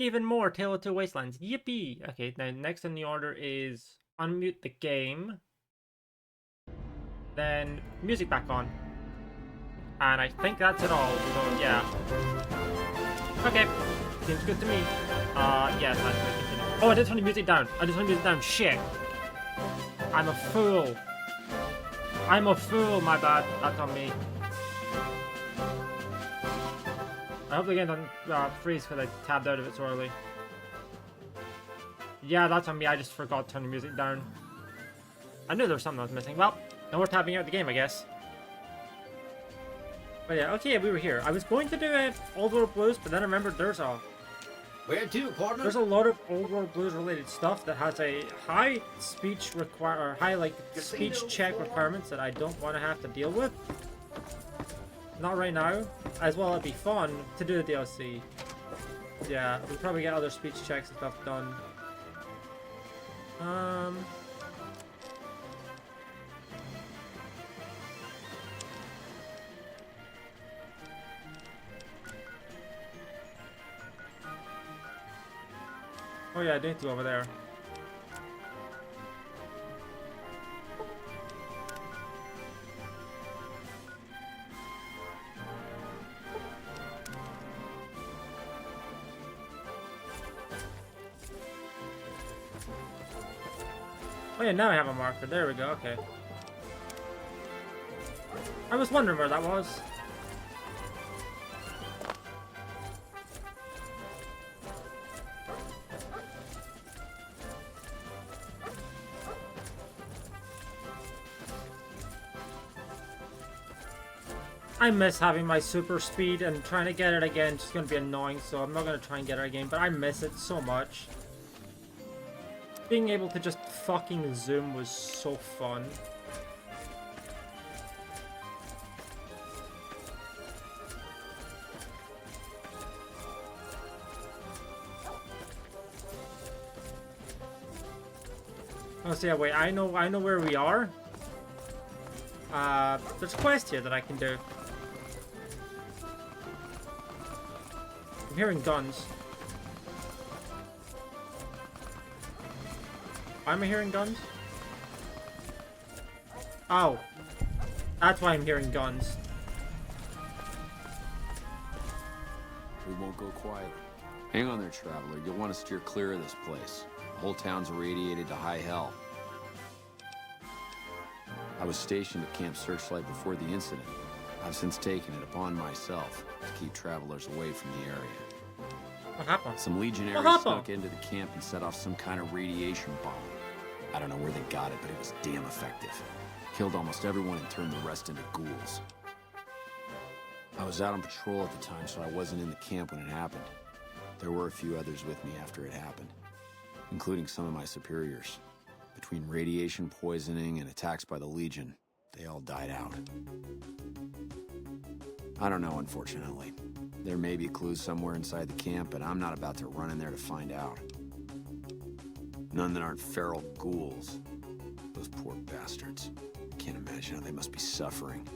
Even more Tale of Two Wastelands. Yippee! Okay, now next on the order is unmute the game. Then music back on. And I think that's it all. So yeah. Okay. Seems good to me. Yes, I'm going to continue. Oh, I did turn the music down. I just turned the music down. Shit. I'm a fool. I'm a fool, my bad. That's on me. I hope the game doesn't freeze because I tabbed out of it so early. Yeah, that's on me. I just forgot to turn the music down. I knew there was something I was missing. Well, now we're tabbing out the game, I guess. But yeah, okay, we were here. I was going to do it Old World Blues, but then I remembered there's a... Where to, partner? There's a lot of Old World Blues related stuff that has a high speech speech check requirements that I don't want to have to deal with. Not right now. As well, it'd be fun to do the DLC. Yeah, we'll probably get other speech checks and stuff done. Oh yeah, I need to go over there. Oh yeah, now I have a marker. There we go, okay. I was wondering where that was. I miss having my super speed, and trying to get it again is just going to be annoying, so I'm not going to try and get it again, but I miss it so much. Being able to just fucking zoom was so fun. Oh, so yeah, wait, I know where we are. There's a quest here that I can do. I'm hearing guns. Why am I hearing guns? Oh. That's why I'm hearing guns. We won't go quiet. Hang on there, traveler. You'll want to steer clear of this place. The whole town's irradiated to high hell. I was stationed at Camp Searchlight before the incident. I've since taken it upon myself to keep travelers away from the area. What happened? Some legionaries snuck into the camp and set off some kind of radiation bomb. I don't know where they got it, but it was damn effective. Killed almost everyone and turned the rest into ghouls. I was out on patrol at the time, so I wasn't in the camp when it happened. There were a few others with me after it happened, including some of my superiors. Between radiation poisoning and attacks by the Legion, they all died out. I don't know, unfortunately. There may be clues somewhere inside the camp, but I'm not about to run in there to find out. None that aren't feral ghouls. Those poor bastards. Can't imagine how they must be suffering.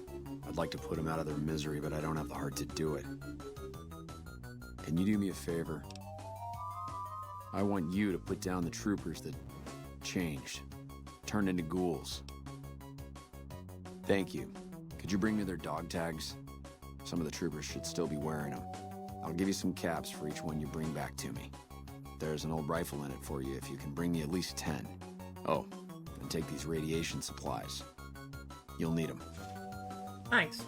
I'd like to put them out of their misery, but I don't have the heart to do it. Can you do me a favor? I want you to put down the troopers that changed, turned into ghouls. Thank you. Could you bring me their dog tags? Some of the troopers should still be wearing them. I'll give you some caps for each one you bring back to me. There's an old rifle in it for you if you can bring me at least 10. Oh, and take these radiation supplies. You'll need them. Thanks.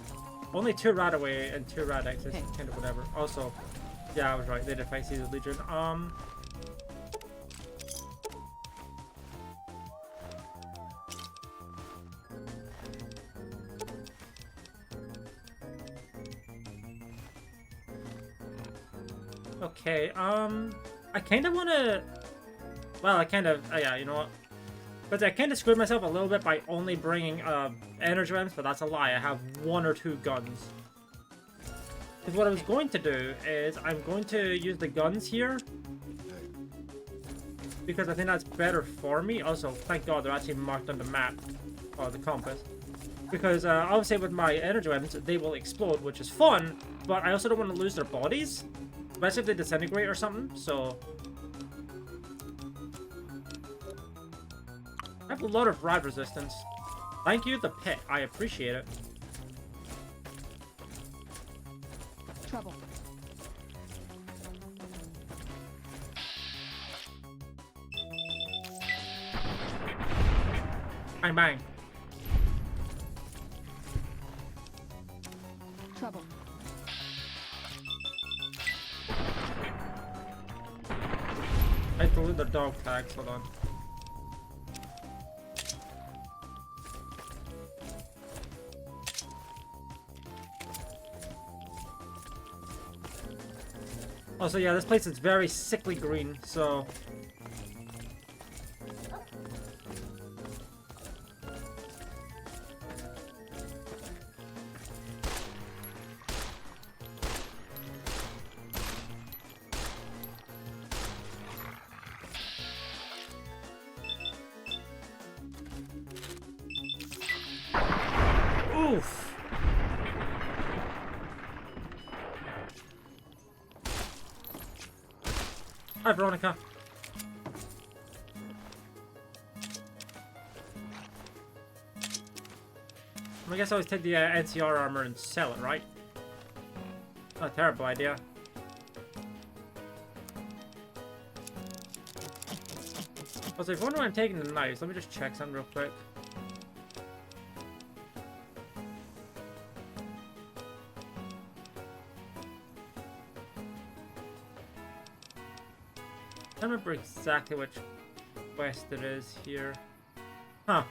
Only 2 Radaway and 2 Radex is kind of whatever. Also, yeah, I was right. They did fight Caesar's Legion. Okay, I kind of want to... Well, I kind of... yeah, you know what? But I kind of screwed myself a little bit by only bringing energy weapons, but that's a lie. I have 1 or 2 guns. Because what I was going to do is I'm going to use the guns here. Because I think that's better for me. Also, thank God they're actually marked on the map. Or the compass. Because obviously with my energy weapons, they will explode, which is fun. But I also don't want to lose their bodies. Especially if they disintegrate or something, so... I have a lot of rad resistance. Thank you, the pit. I appreciate it. Trouble. Bang, bang. Trouble. I have to loot the dog tags. Hold on. Also, yeah, this place is very sickly green, so... Oof! Hi, Veronica. I guess I always take the NCR armor and sell it, right? Not a terrible idea. Also, if you wonder why I'm taking the knives, let me just check something real quick. I don't remember exactly which quest it is here. Huh.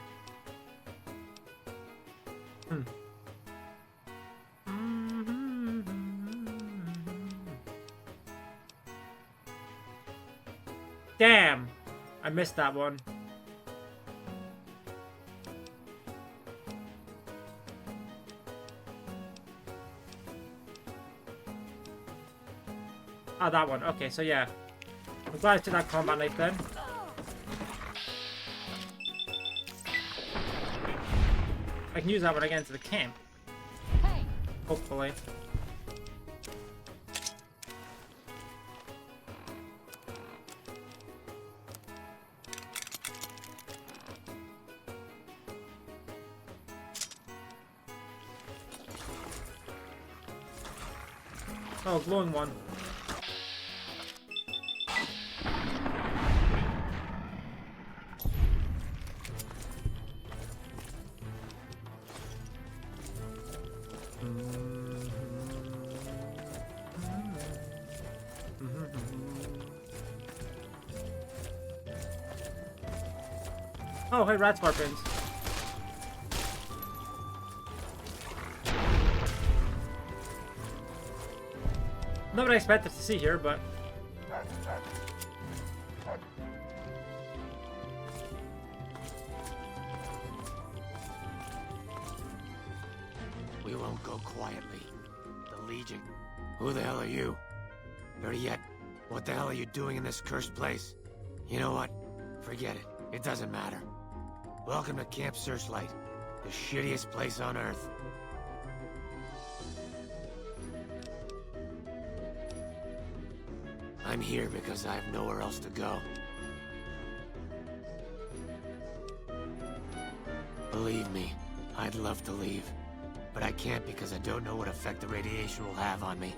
Damn! I missed that one. Ah, that one. Okay, so yeah. I'm glad I took that combat knife then. I can use that when I get into the camp. Hey. Hopefully. Oh, glowing one. Oh, hey, rat scorpions. Not what I expected to see here, but... We won't go quietly. The Legion. Who the hell are you? Better yet, what the hell are you doing in this cursed place? You know what? Forget it. It doesn't matter. Welcome to Camp Searchlight, the shittiest place on Earth. I'm here because I have nowhere else to go. Believe me, I'd love to leave. But I can't because I don't know what effect the radiation will have on me.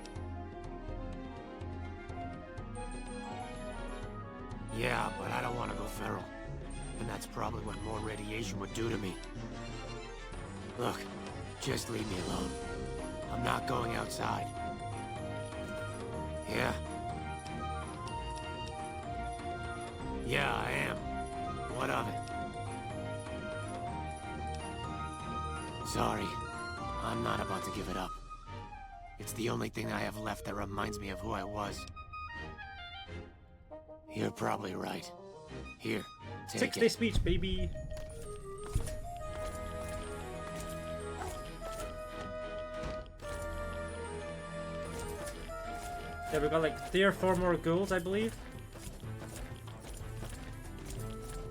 Yeah, but I don't want to go feral. And that's probably what more radiation would do to me. Look, just leave me alone. I'm not going outside. Yeah? Yeah, I am. What of it? Sorry. I'm not about to give it up. It's the only thing I have left that reminds me of who I was. You're probably right. Here, take 6-day it. speech, baby. Yeah, we got like 3 or 4 more ghouls, I believe.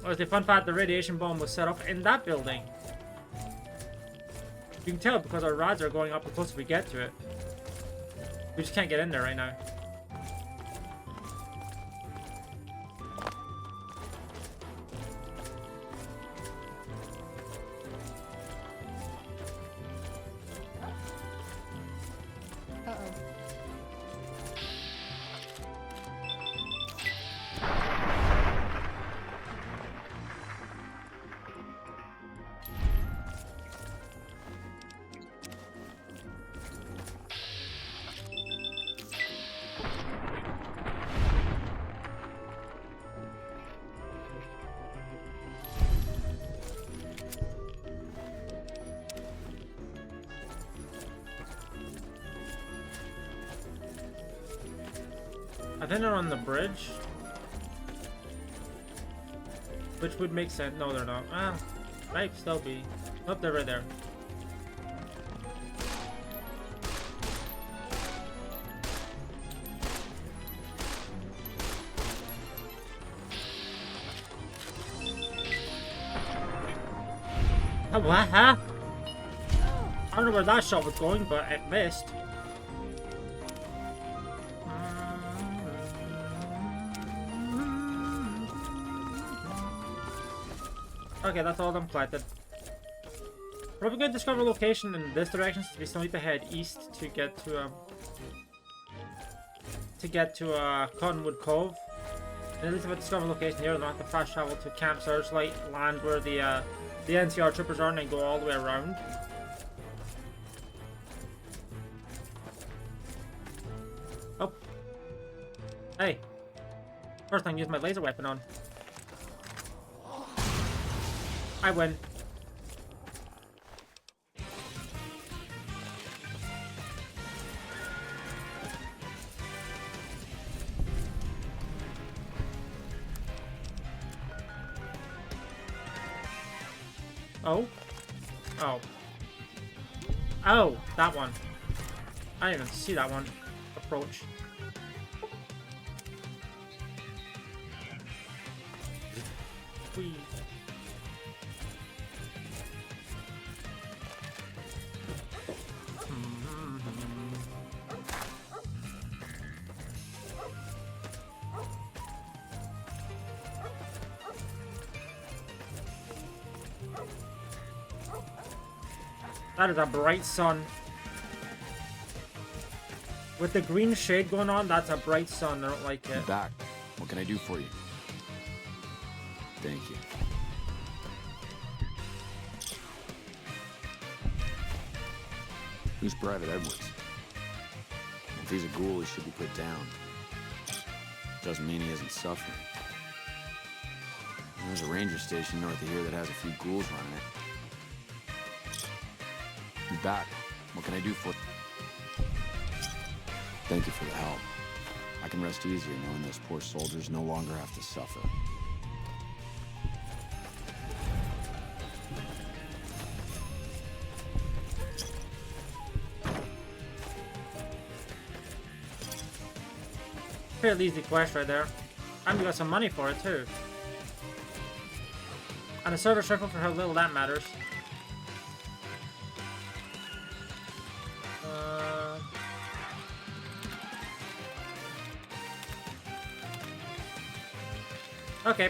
Oh, it's the fun fact, the radiation bomb was set off in that building. You can tell because our rods are going up the closer we get to it. We just can't get in there right now. think they're on the bridge. Which would make sense. No, they're not. Ah, might still be. Nope, they're right there. Oh, what? Huh? I don't know where that shot was going, but it missed. Okay, that's all done collected. Probably going to discover a location in this direction, so we still need to head east to get to Cottonwood Cove. And at least if I discover a location here, then I'll have to fast travel to Camp Searchlight, land where the NCR troopers are, and then go all the way around. Oh. Hey. First time I use my laser weapon on. I win. Oh? Oh. Oh, that one. I didn't even see that one. Approach. Whee. That is a bright sun. With the green shade going on, that's a bright sun. I don't like it. I'm back. What can I do for you? Thank you. Who's Private Edwards? If he's a ghoul, he should be put down. Doesn't mean he isn't suffering. There's a ranger station north of here that has a few ghouls running it. I'm back. What can I do for you? Thank you for the help. I can rest easier knowing those poor soldiers no longer have to suffer. Fairly easy quest right there. And we got some money for it too. And a service rifle for how little that matters. Okay.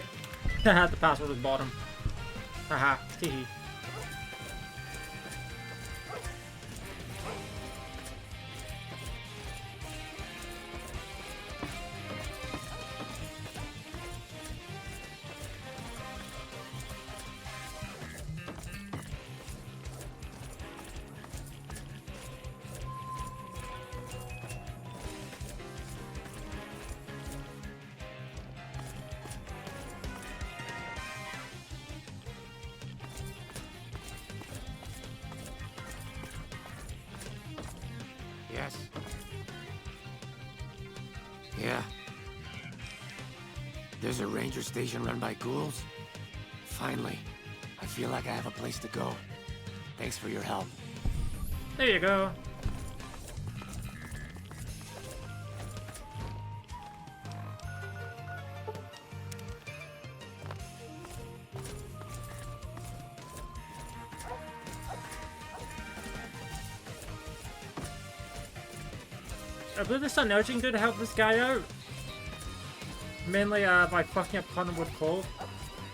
Haha, the password was bottom. Haha, teehee. Yes. Yeah. There's a ranger station run by ghouls? Finally. I feel like I have a place to go. Thanks for your help. There you go. I believe there's something else you can do to help this guy out. Mainly by fucking up Cottonwood Cove.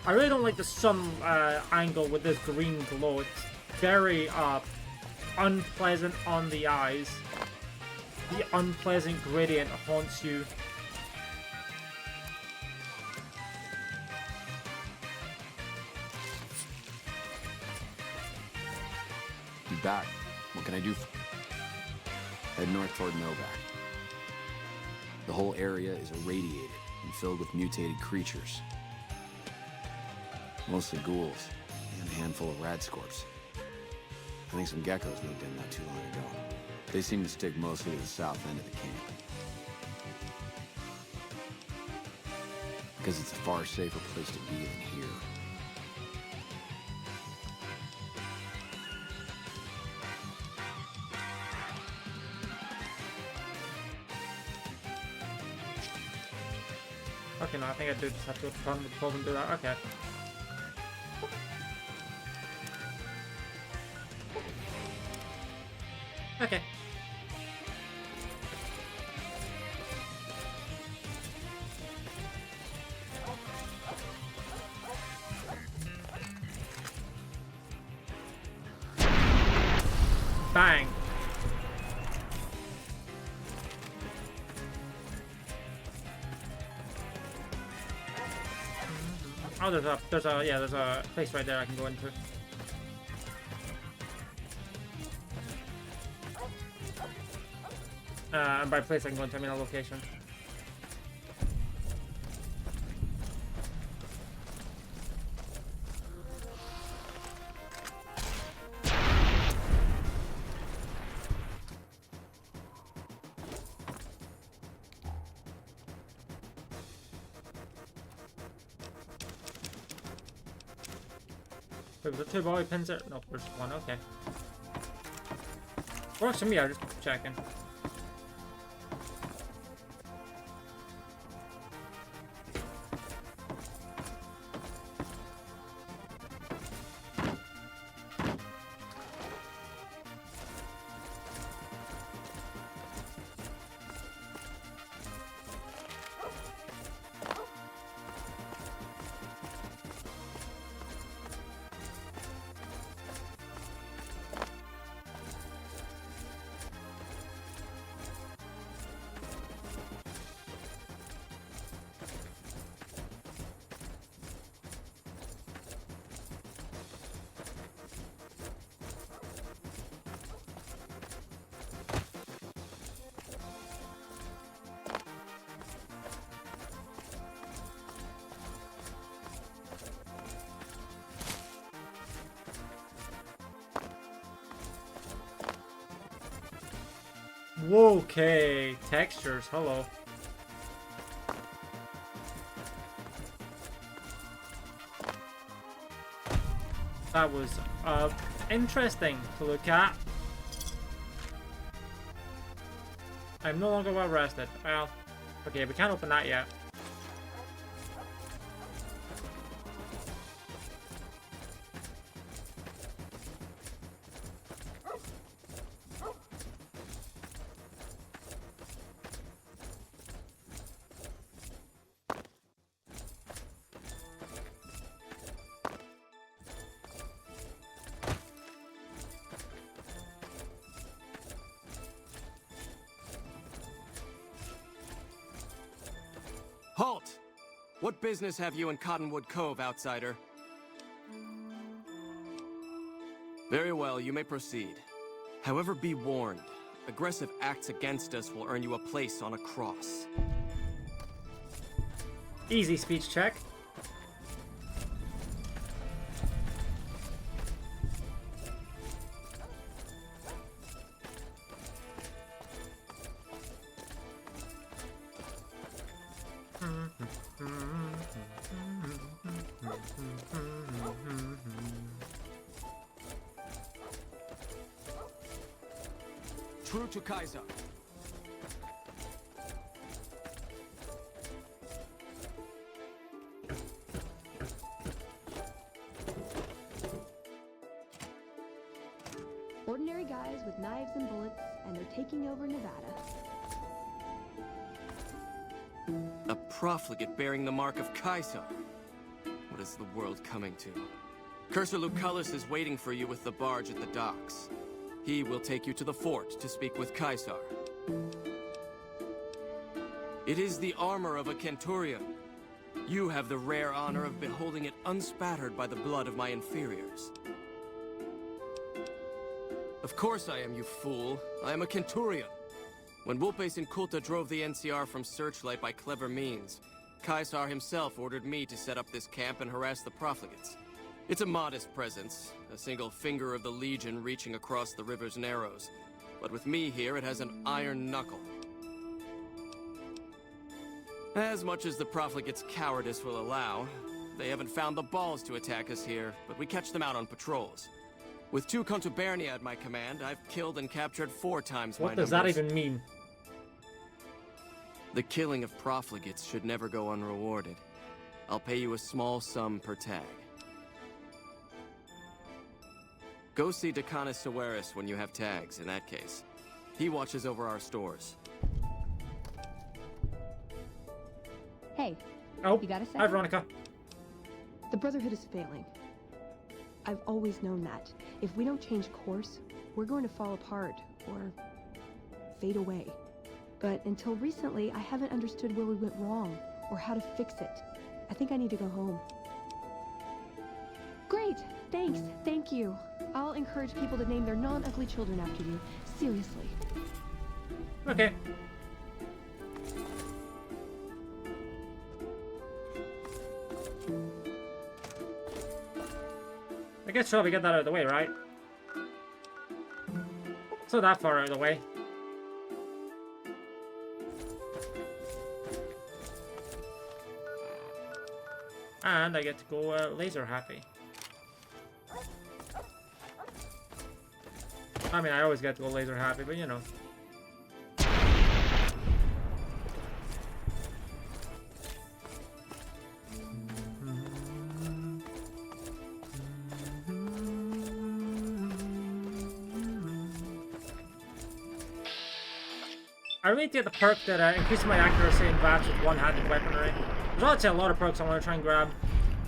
I really don't like the sun angle with this green glow. It's very unpleasant on the eyes. The unpleasant gradient haunts you. Be back. What can I do? Head north toward Novak. The whole area is irradiated and filled with mutated creatures. Mostly ghouls and a handful of radscorps. I think some geckos moved in not too long ago. They seem to stick mostly to the south end of the camp. Because it's a far safer place to be than here. Okay, no, I think I do just have to run with the pub and do that. Okay. Okay. Bang. Oh, there's a place right there I can go into. And by place I can go into, I mean a location. Wait, was there 2 bobby pins there? No, there's 1, okay. Works for me, I'm just checking. Whoa, okay, textures, hello. That was interesting to look at. I'm no longer well rested. Well, okay, we can't open that yet. Halt! What business have you in Cottonwood Cove, outsider? Very well, you may proceed. However, be warned. Aggressive acts against us will earn you a place on a cross. Easy speech check. True to Kaiser. Ordinary guys with knives and bullets, and they're taking over Nevada. A profligate bearing the mark of Kaiser. What is the world coming to? Cursor Lucullus is waiting for you with the barge at the docks. He will take you to the fort to speak with Kaiser. It is the armor of a Centurion. You have the rare honor of beholding it unspattered by the blood of my inferiors. Of course I am, you fool. I am a Centurion. When Vulpes and Kulta drove the NCR from Searchlight by clever means, Caesar himself ordered me to set up this camp and harass the profligates. It's a modest presence, a single finger of the Legion reaching across the river's narrows. But with me here, it has an iron knuckle. As much as the profligates' cowardice will allow, they haven't found the balls to attack us here, but we catch them out on patrols. With 2 contubernia at my command, I've killed and captured 4 times my What does numbers. that even mean? The killing of profligates should never go unrewarded. I'll pay you a small sum per tag. Go see Decanus Severus when you have tags, in that case. He watches over our stores. Hey, Oh, you got a hi second? Veronica. The Brotherhood is failing. I've always known that. If we don't change course, we're going to fall apart, or fade away. But until recently, I haven't understood where we went wrong, or how to fix it. I think I need to go home. Great! Thanks! Thank you! I'll encourage people to name their non-ugly children after you. Seriously. Okay. I guess shall we get that out of the way, right? So that far out of the way. And I get to go laser happy. I mean, I always get to go laser happy, but you know. I really need to get the perk that increases my accuracy in VATS with one-handed weaponry. There's honestly a lot of perks I want to try and grab.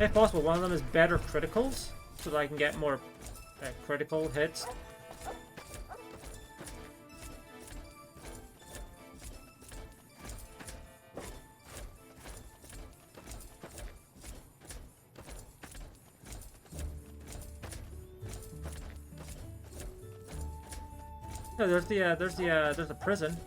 If possible, one of them is better criticals, so that I can get more critical hits. No, there's the prison.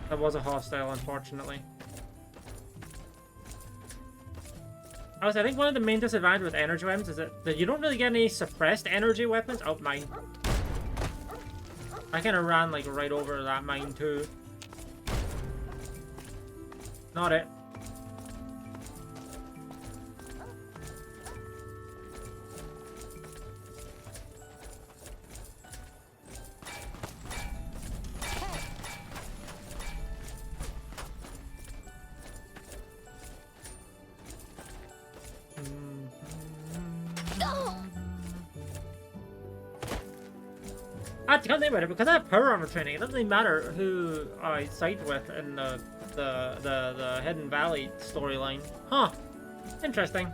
That was a hostile, unfortunately. I think one of the main disadvantages with energy weapons is that you don't really get any suppressed energy weapons. Oh, mine. I kind of ran like right over that mine too. Not it. I can't think about it because I have power armor training. It doesn't really matter who I side with in the Hidden Valley storyline. Huh. Interesting.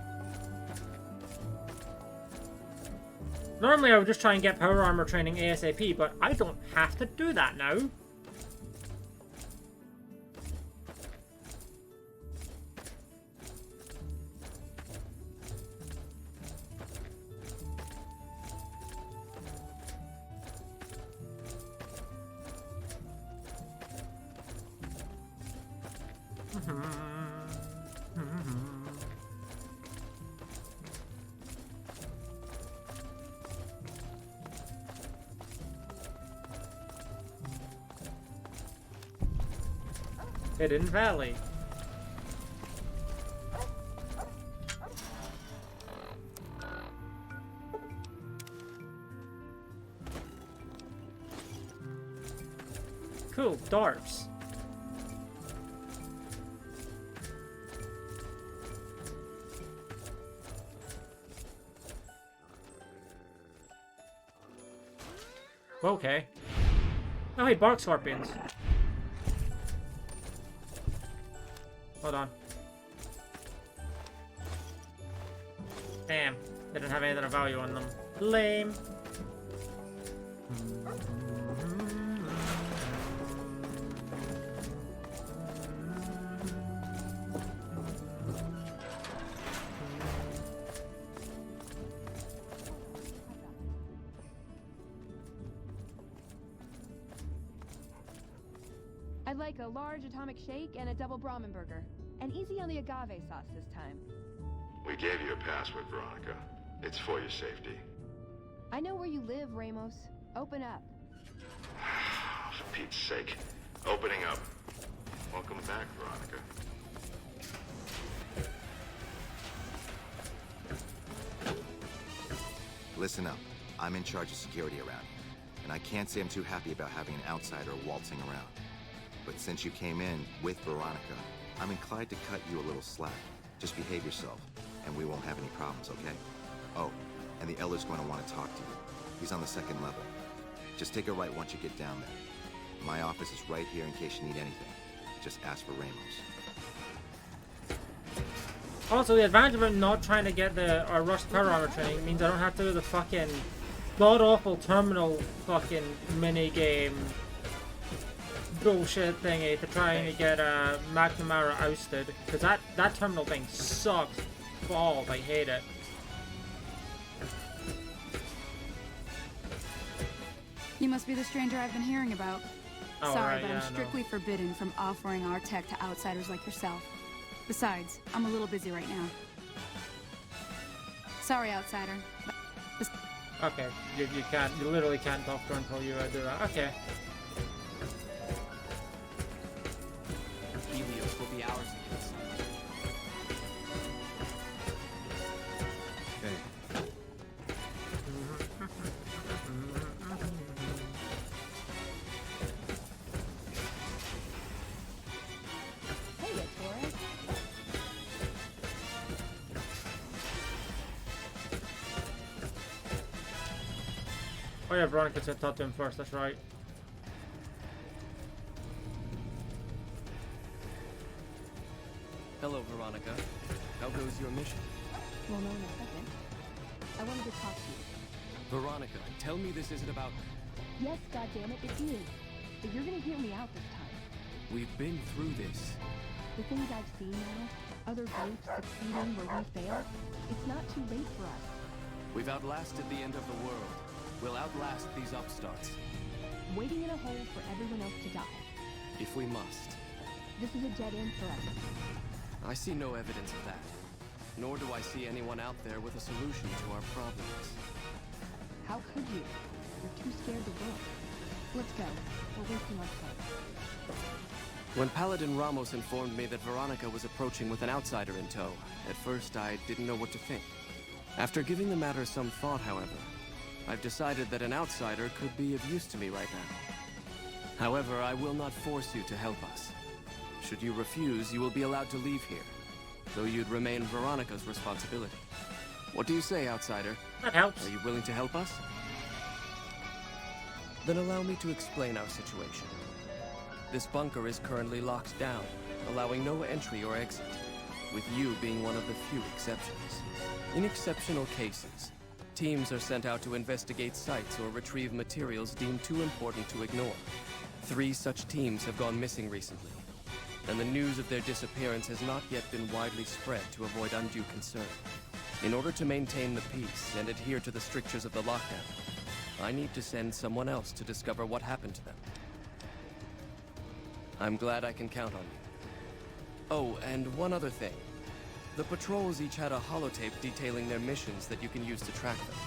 Normally I would just try and get power armor training ASAP, but I don't have to do that now. Hidden Valley. Cool, darts. Okay. Oh, hey, bark scorpions. Hold on. Damn, they didn't have anything of value on them. Lame. I'd like a large atomic shake and a double Brahmin burger. And easy on the agave sauce this time. We gave you a password, Veronica. It's for your safety. I know where you live, Ramos. Open up. For Pete's sake. Opening up. Welcome back, Veronica. Listen up. I'm in charge of security around here, and I can't say I'm too happy about having an outsider waltzing around. But since you came in with Veronica, I'm inclined to cut you a little slack. Just behave yourself, and we won't have any problems, okay? Oh, and the Elder's going to want to talk to you. He's on the second level. Just take a right once you get down there. My office is right here in case you need anything. Just ask for Ramos. Also, the advantage of not trying to get the rush power armor training means I don't have to do the fucking god-awful terminal fucking mini-game bullshit thingy to try and get McNamara ousted. Because that terminal thing sucks balls. I hate it. You must be the stranger I've been hearing about. Oh, Sorry, right, but yeah, I'm strictly forbidden from offering our tech to outsiders like yourself. Besides, I'm a little busy right now. Sorry, outsider. Okay, you can't, you literally can't talk to her until you do that. Okay. Helios will be ours against. Okay. Hey, Torres. Oh yeah, Veronica said talk to him first, that's right. Hello, Veronica. How goes your mission? We'll know in a second. I wanted to talk to you. Veronica, tell me this isn't about... Yes, goddammit, it is. But you're gonna hear me out this time. We've been through this. The things I've seen now, other groups succeeding where we failed, it's not too late for us. We've outlasted the end of the world. We'll outlast these upstarts. Waiting in a hole for everyone else to die. If we must. This is a dead end for us. I see no evidence of that. Nor do I see anyone out there with a solution to our problems. How could you? You're too scared to look. Let's go. We're wasting our time. When Paladin Ramos informed me that Veronica was approaching with an outsider in tow, at first I didn't know what to think. After giving the matter some thought, however, I've decided that an outsider could be of use to me right now. However, I will not force you to help us. Should you refuse, you will be allowed to leave here, though you'd remain Veronica's responsibility. What do you say, outsider? That helps. Are you willing to help us? Then allow me to explain our situation. This bunker is currently locked down, allowing no entry or exit, with you being one of the few exceptions. In exceptional cases, teams are sent out to investigate sites or retrieve materials deemed too important to ignore. 3 such teams have gone missing recently, and the news of their disappearance has not yet been widely spread to avoid undue concern. In order to maintain the peace and adhere to the strictures of the lockdown, I need to send someone else to discover what happened to them. I'm glad I can count on you. Oh, and one other thing. The patrols each had a holotape detailing their missions that you can use to track them.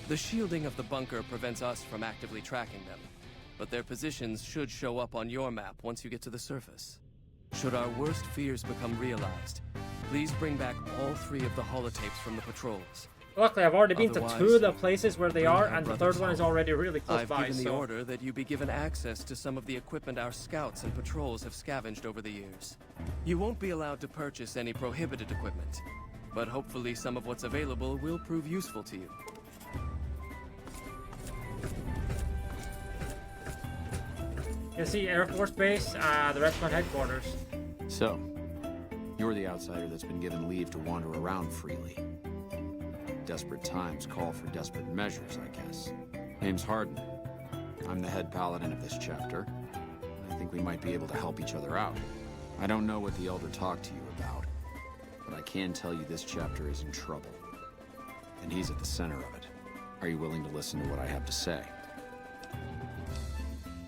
The shielding of the bunker prevents us from actively tracking them, but their positions should show up on your map once you get to the surface. Should our worst fears become realized, please bring back all 3 of the holotapes from the patrols. Luckily, I've already been to Otherwise, 2 of the places where they bring are, our and the brothers 3rd one is home. already really close I've by, given the so... order that you be given access to some of the equipment our scouts and patrols have scavenged over the years. You won't be allowed to purchase any prohibited equipment, but hopefully some of what's available will prove useful to you. You see, Air Force Base, the restaurant headquarters. So, you're the outsider that's been given leave to wander around freely. Desperate times call for desperate measures, I guess. Name's Harden. I'm the head paladin of this chapter. I think we might be able to help each other out. I don't know what the Elder talked to you about, but I can tell you this chapter is in trouble. And he's at the center of it. Are you willing to listen to what I have to say?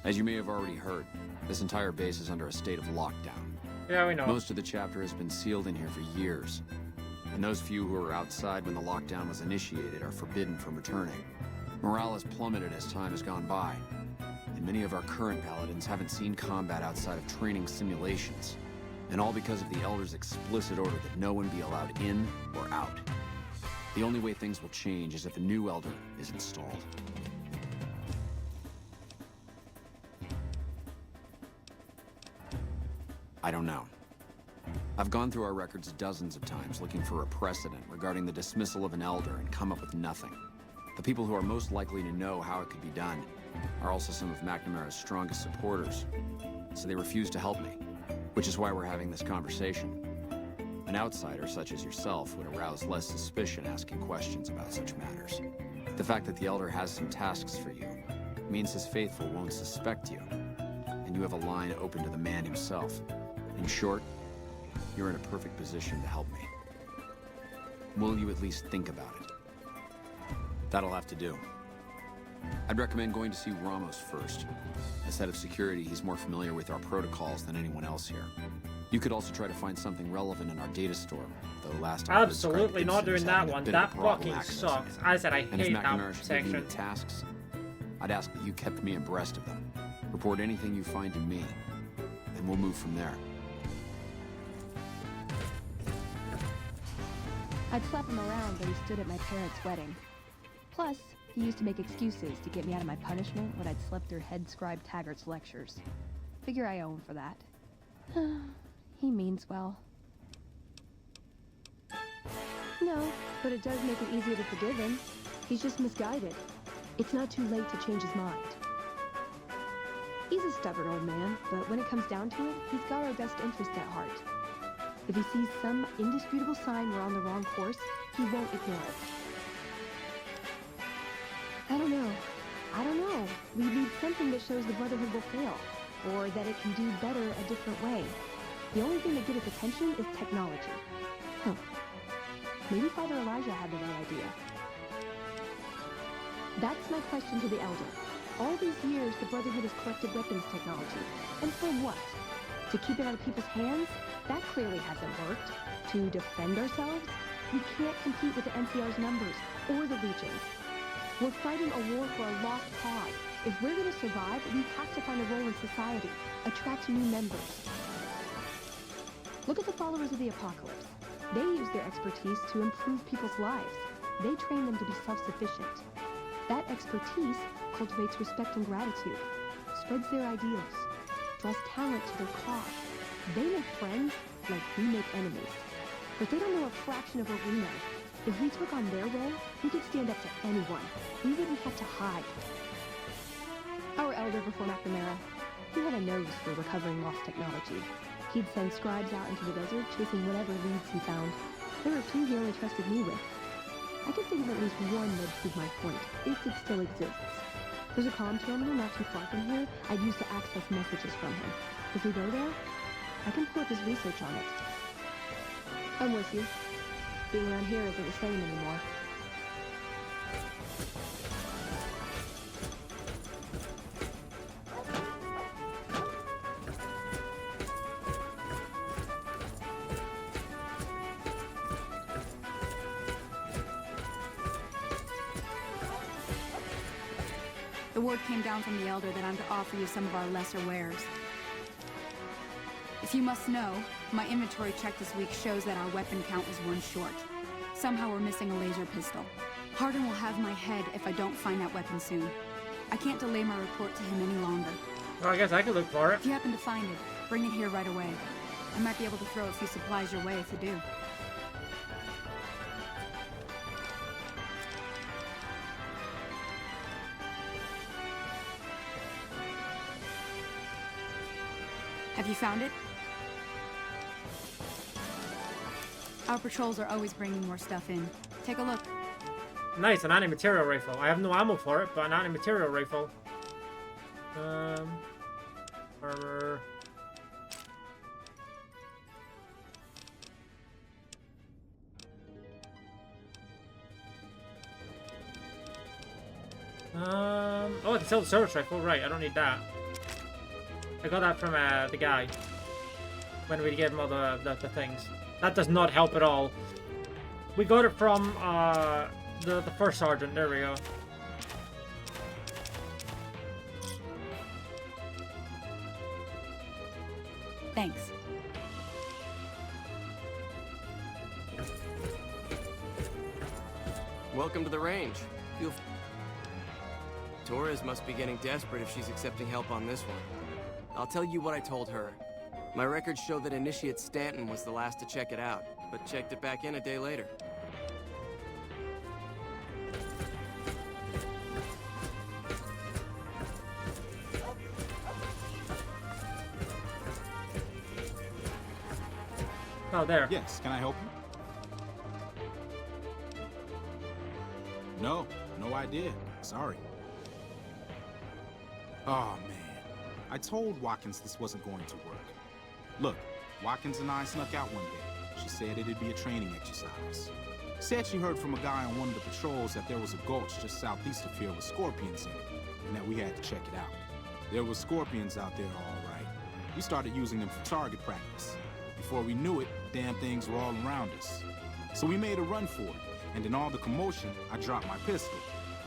As you may have already heard, this entire base is under a state of lockdown. Yeah, we know. Most of the chapter has been sealed in here for years. And those few who were outside when the lockdown was initiated are forbidden from returning. Morale has plummeted as time has gone by. And many of our current paladins haven't seen combat outside of training simulations. And all because of the Elder's explicit order that no one be allowed in or out. The only way things will change is if a new Elder is installed. I don't know. I've gone through our records dozens of times looking for a precedent regarding the dismissal of an Elder and come up with nothing. The people who are most likely to know how it could be done are also some of McNamara's strongest supporters, so they refuse to help me, which is why we're having this conversation. An outsider such as yourself would arouse less suspicion asking questions about such matters. The fact that the Elder has some tasks for you means his faithful won't suspect you, and you have a line open to the man himself. In short, you're in a perfect position to help me. Will you at least think about it? That'll have to do. I'd recommend going to see Ramos first. As head of security, he's more familiar with our protocols than anyone else here. You could also try to find something relevant in our data store, though last I heard, Absolutely not doing that one. That fucking sucks. I said I and if hate McNamara that should give me section. the tasks, I'd ask that you kept me abreast of them. Report anything you find to me, and we'll move from there. I'd slap him around, but he stood at my parents' wedding. Plus, he used to make excuses to get me out of my punishment when I'd slept through head scribe Taggart's lectures. Figure I owe him for that. He means well. No, but it does make it easier to forgive him. He's just misguided. It's not too late to change his mind. He's a stubborn old man, but when it comes down to it, he's got our best interest at heart. If he sees some indisputable sign we're on the wrong course, he won't ignore it. I don't know. We need something that shows the Brotherhood will fail, or that it can do better a different way. The only thing that get its attention is technology. Maybe Father Elijah had the right idea. That's my question to the Elder. All these years, the Brotherhood has collected weapons technology. And for what? To keep it out of people's hands? That clearly hasn't worked. To defend ourselves? We can't compete with the NCR's numbers, or the Legions. We're fighting a war for a lost cause. If we're gonna survive, we have to find a role in society, attract new members. Look at the followers of the Apocalypse. They use their expertise to improve people's lives. They train them to be self-sufficient. That expertise cultivates respect and gratitude, spreads their ideals, draws talent to their cause. They make friends like we make enemies. But they don't know a fraction of what we know. If we took on their role, we could stand up to anyone. We wouldn't have to hide. Our Elder before McNamara, he had a nose for recovering lost technology. He'd send scribes out into the desert, chasing whatever leads he found. There were a few he only trusted me with. I can think of at least one that'd prove my point, if it still exists. There's a comm terminal not too far from here I'd use to access messages from him. If we go there, I can pull up his research on it. I'm with you. Being around here isn't the same anymore. The word came down from the Elder that I'm to offer you some of our lesser wares. If you must know, my inventory check this week shows that our weapon count is one short. Somehow we're missing a laser pistol. Hardin will have my head if I don't find that weapon soon. I can't delay my report to him any longer. Well, I guess I could look for it. If you happen to find it, bring it here right away. I might be able to throw a few supplies your way if you do. Have you found it? Our patrols are always bringing more stuff in. Take a look. Nice, an anti-material rifle. I have no ammo for it, but an anti-material rifle. Armor. Oh, I can sell the service rifle. Right, I don't need that. I got that from the guy. when we gave him all the things. That does not help at all. We got it from the first sergeant. There we go. Thanks. Welcome to the range. Torres must be getting desperate if she's accepting help on this one. I'll tell you what I told her. My records show that Initiate Stanton was the last to check it out, but checked it back in a day later. Oh, there. Yes, can I help you? No idea. Sorry. Oh, man. I told Watkins this wasn't going to work. Look, Watkins and I snuck out one day. She said it'd be a training exercise. Said she heard from a guy on one of the patrols that there was a gulch just southeast of here with scorpions in it, and that we had to check it out. There were scorpions out there, all right. We started using them for target practice. Before we knew it, damn things were all around us. So we made a run for it, and in all the commotion, I dropped my pistol.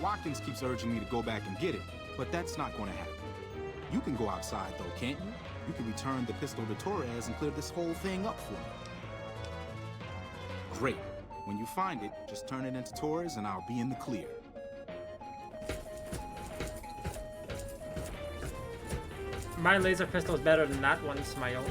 Watkins keeps urging me to go back and get it, but that's not going to happen. You can go outside, though, can't you? You can return the pistol to Torres and clear this whole thing up for me. Great. When you find it, just turn it into Torres and I'll be in the clear. My laser pistol is better than that one, Smile.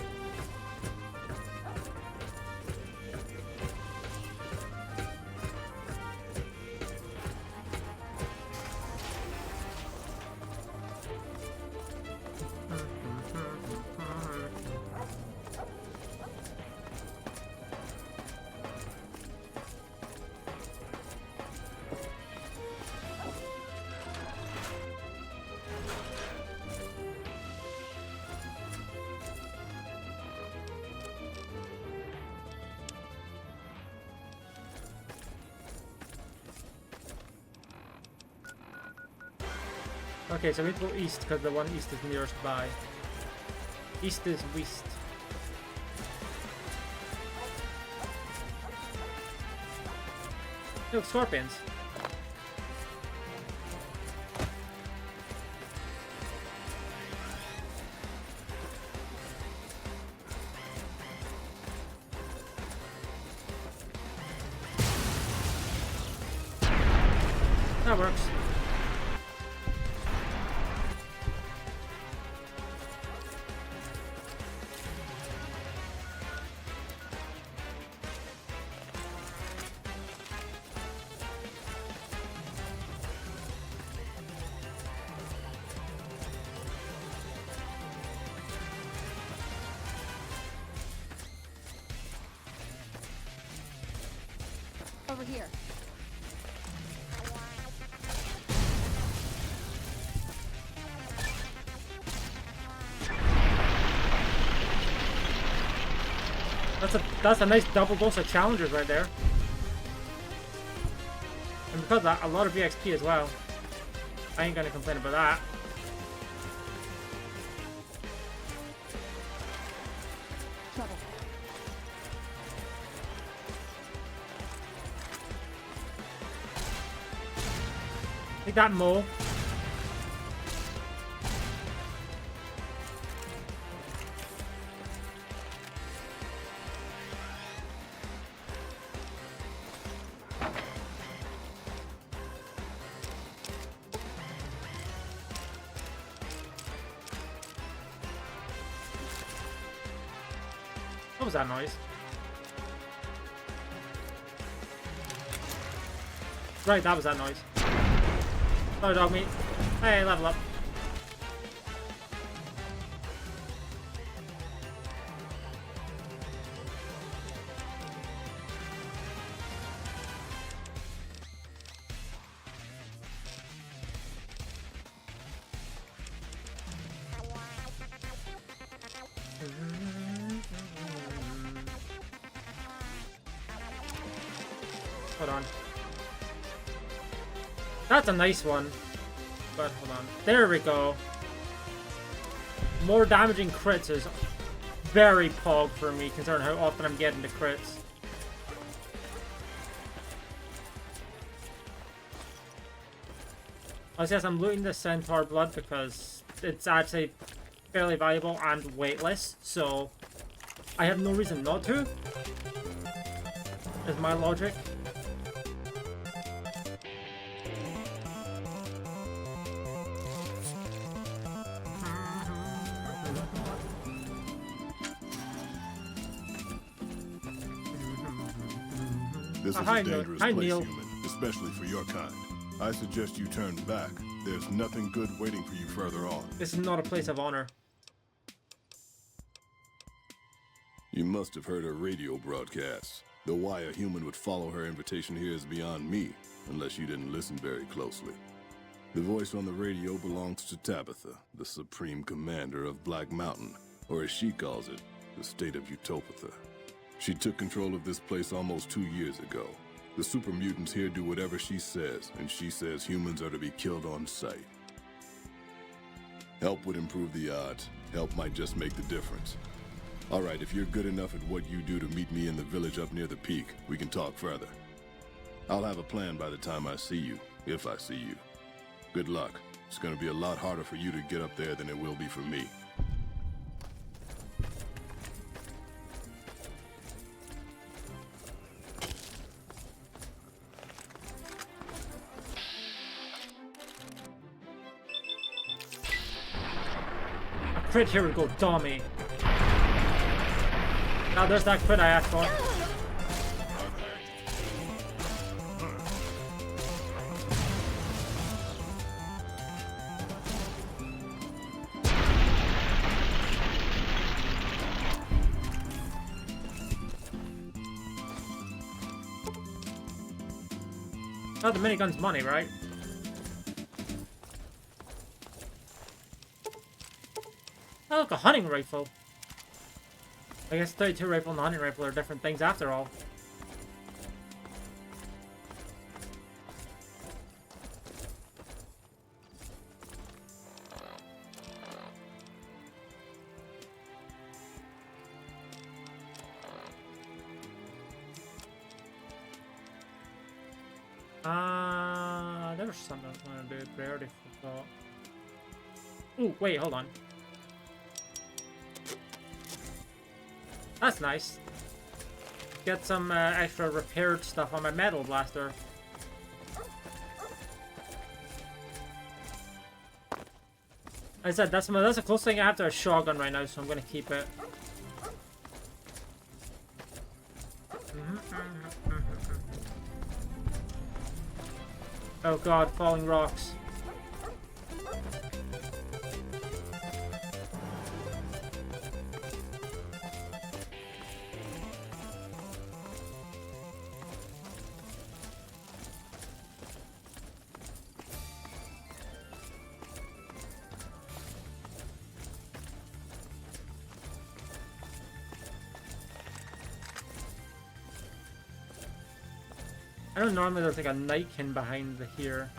Okay, so we need to go east because the one east is nearest by. East is west. Look, scorpions. That works. Over here. That's a nice double dose of challengers right there. And because of that, a lot of EXP as well. I ain't gonna complain about that. Trouble. Take that, Mo. What was that noise? Right, that was that noise. Hello, dog meat. Hey, level up. Hold on. That's a nice one. But hold on. There we go. More damaging crits is very pog for me, considering how often I'm getting the crits. Oh, yes, I'm looting the Centaur blood because it's actually fairly valuable and weightless, so I have no reason not to, is my logic. This is Hi, a dangerous Hi, place, Neil. human, especially for your kind. I suggest you turn back. There's nothing good waiting for you further on. This is not a place of honor. You must have heard her radio broadcasts. Though why a human would follow her invitation here is beyond me, unless you didn't listen very closely. The voice on the radio belongs to Tabitha, the supreme commander of Black Mountain, or as she calls it, the state of Utopatha. She took control of this place almost 2 years ago. The super mutants here do whatever she says, and she says humans are to be killed on sight. Help would improve the odds. Help might just make the difference. All right, if you're good enough at what you do to meet me in the village up near the peak, we can talk further. I'll have a plan by the time I see you, if I see you. Good luck. It's gonna be a lot harder for you to get up there than it will be for me. A crit, here we go, dummy. Now there's that crit I asked for. Oh, the minigun's money, right? Oh, look, a hunting rifle. I guess 32 rifle and the hunting rifle are different things after all. There was something I was going to do, but I already forgot. Ooh, wait, hold on. That's nice. Get some extra repaired stuff on my metal blaster. I said that's the closest thing I have to a shotgun right now, so I'm gonna keep it. Oh god, falling rocks. I don't normally there's like a nightkin behind the here.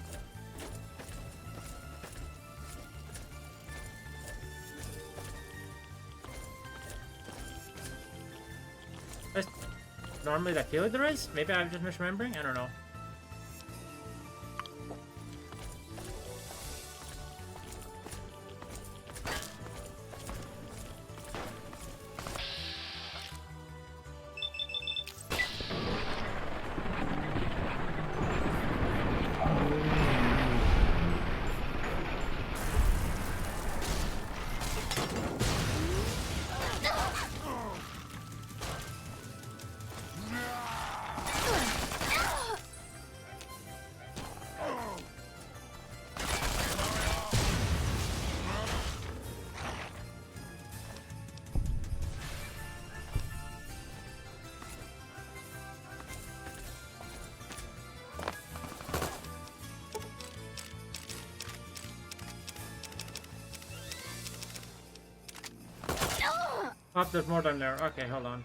Normally I feel like there is? Maybe I'm just misremembering? I don't know. Oh, there's more down there. Okay, hold on.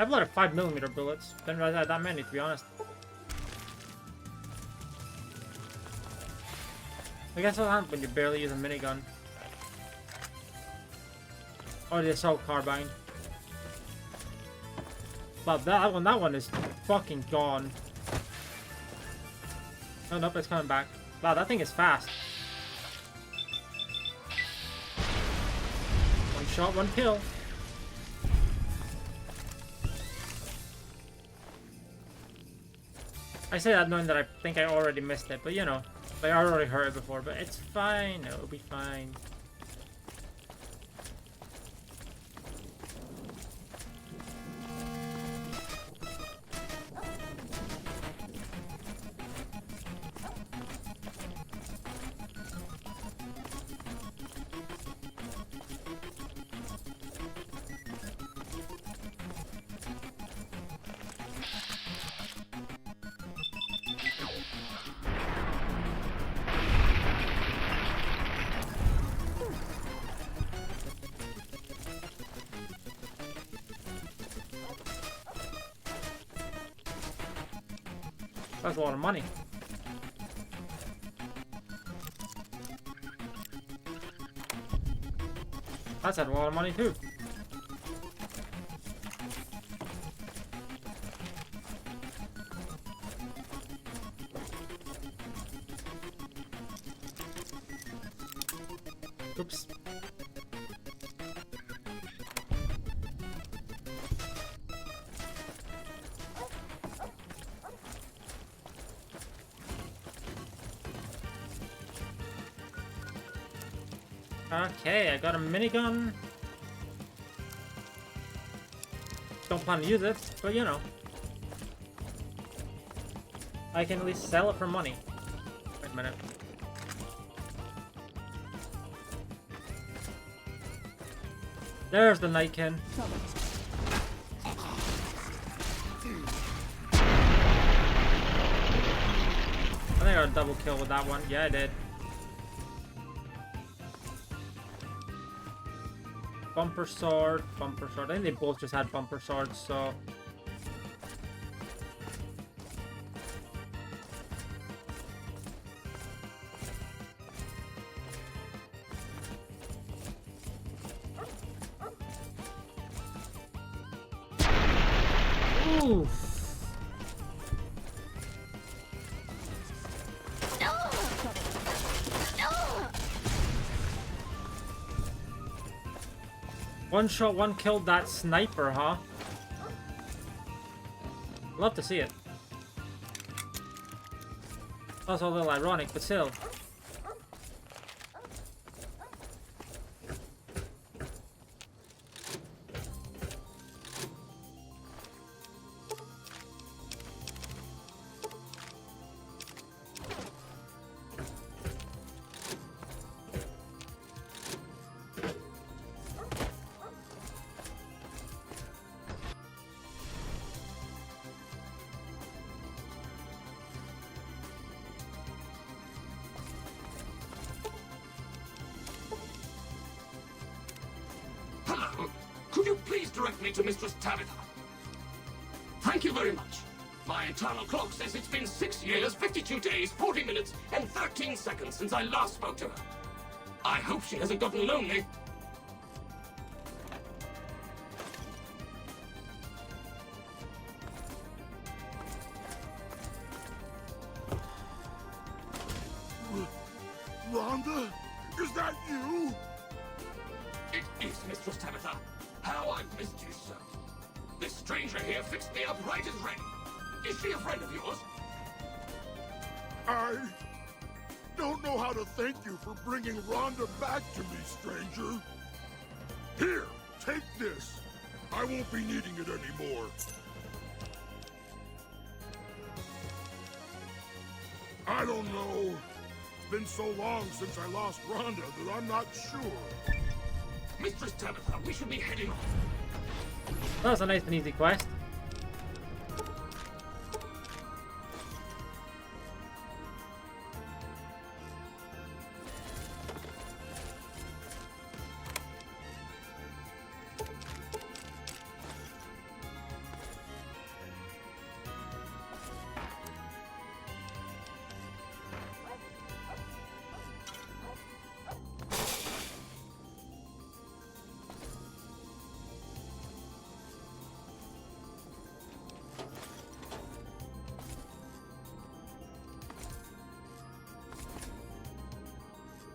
I've loaded 5mm bullets. Didn't realize I had that many, to be honest. I guess it'll happen when you barely use a minigun. Or the assault carbine. But that one is fucking gone. Oh nope, it's coming back. Wow, that thing is fast. One shot, one kill. I say that knowing that I think I already missed it, but you know, I already heard it before, but it's fine, it'll be fine. That's a lot of money. That's a lot of money too. Oops. Okay, I got a minigun. Don't plan to use it, but you know. I can at least sell it for money. Wait a minute. There's the Nightkin. I think I got a double kill with that one. Yeah, I did. Bumper sword, bumper sword. I think they both just had bumper swords, so... Oof. One shot, one killed that sniper, huh? Love to see it. Also a little ironic, but still. Could you please direct me to Mistress Tabitha? Thank you very much. My internal clock says it's been 6 years, 52 days, 40 minutes, and 13 seconds since I last spoke to her. I hope she hasn't gotten lonely. Rhonda? Is that you? It is, Mistress Tabitha. How I've missed you, sir. This stranger here fixed me up right as rain. Is she a friend of yours? I don't know how to thank you for bringing Rhonda back to me, stranger. Here, take this. I won't be needing it anymore. I don't know. It's been so long since I lost Rhonda that I'm not sure. Mistress Tabitha, we should be heading off. That was a nice and easy quest.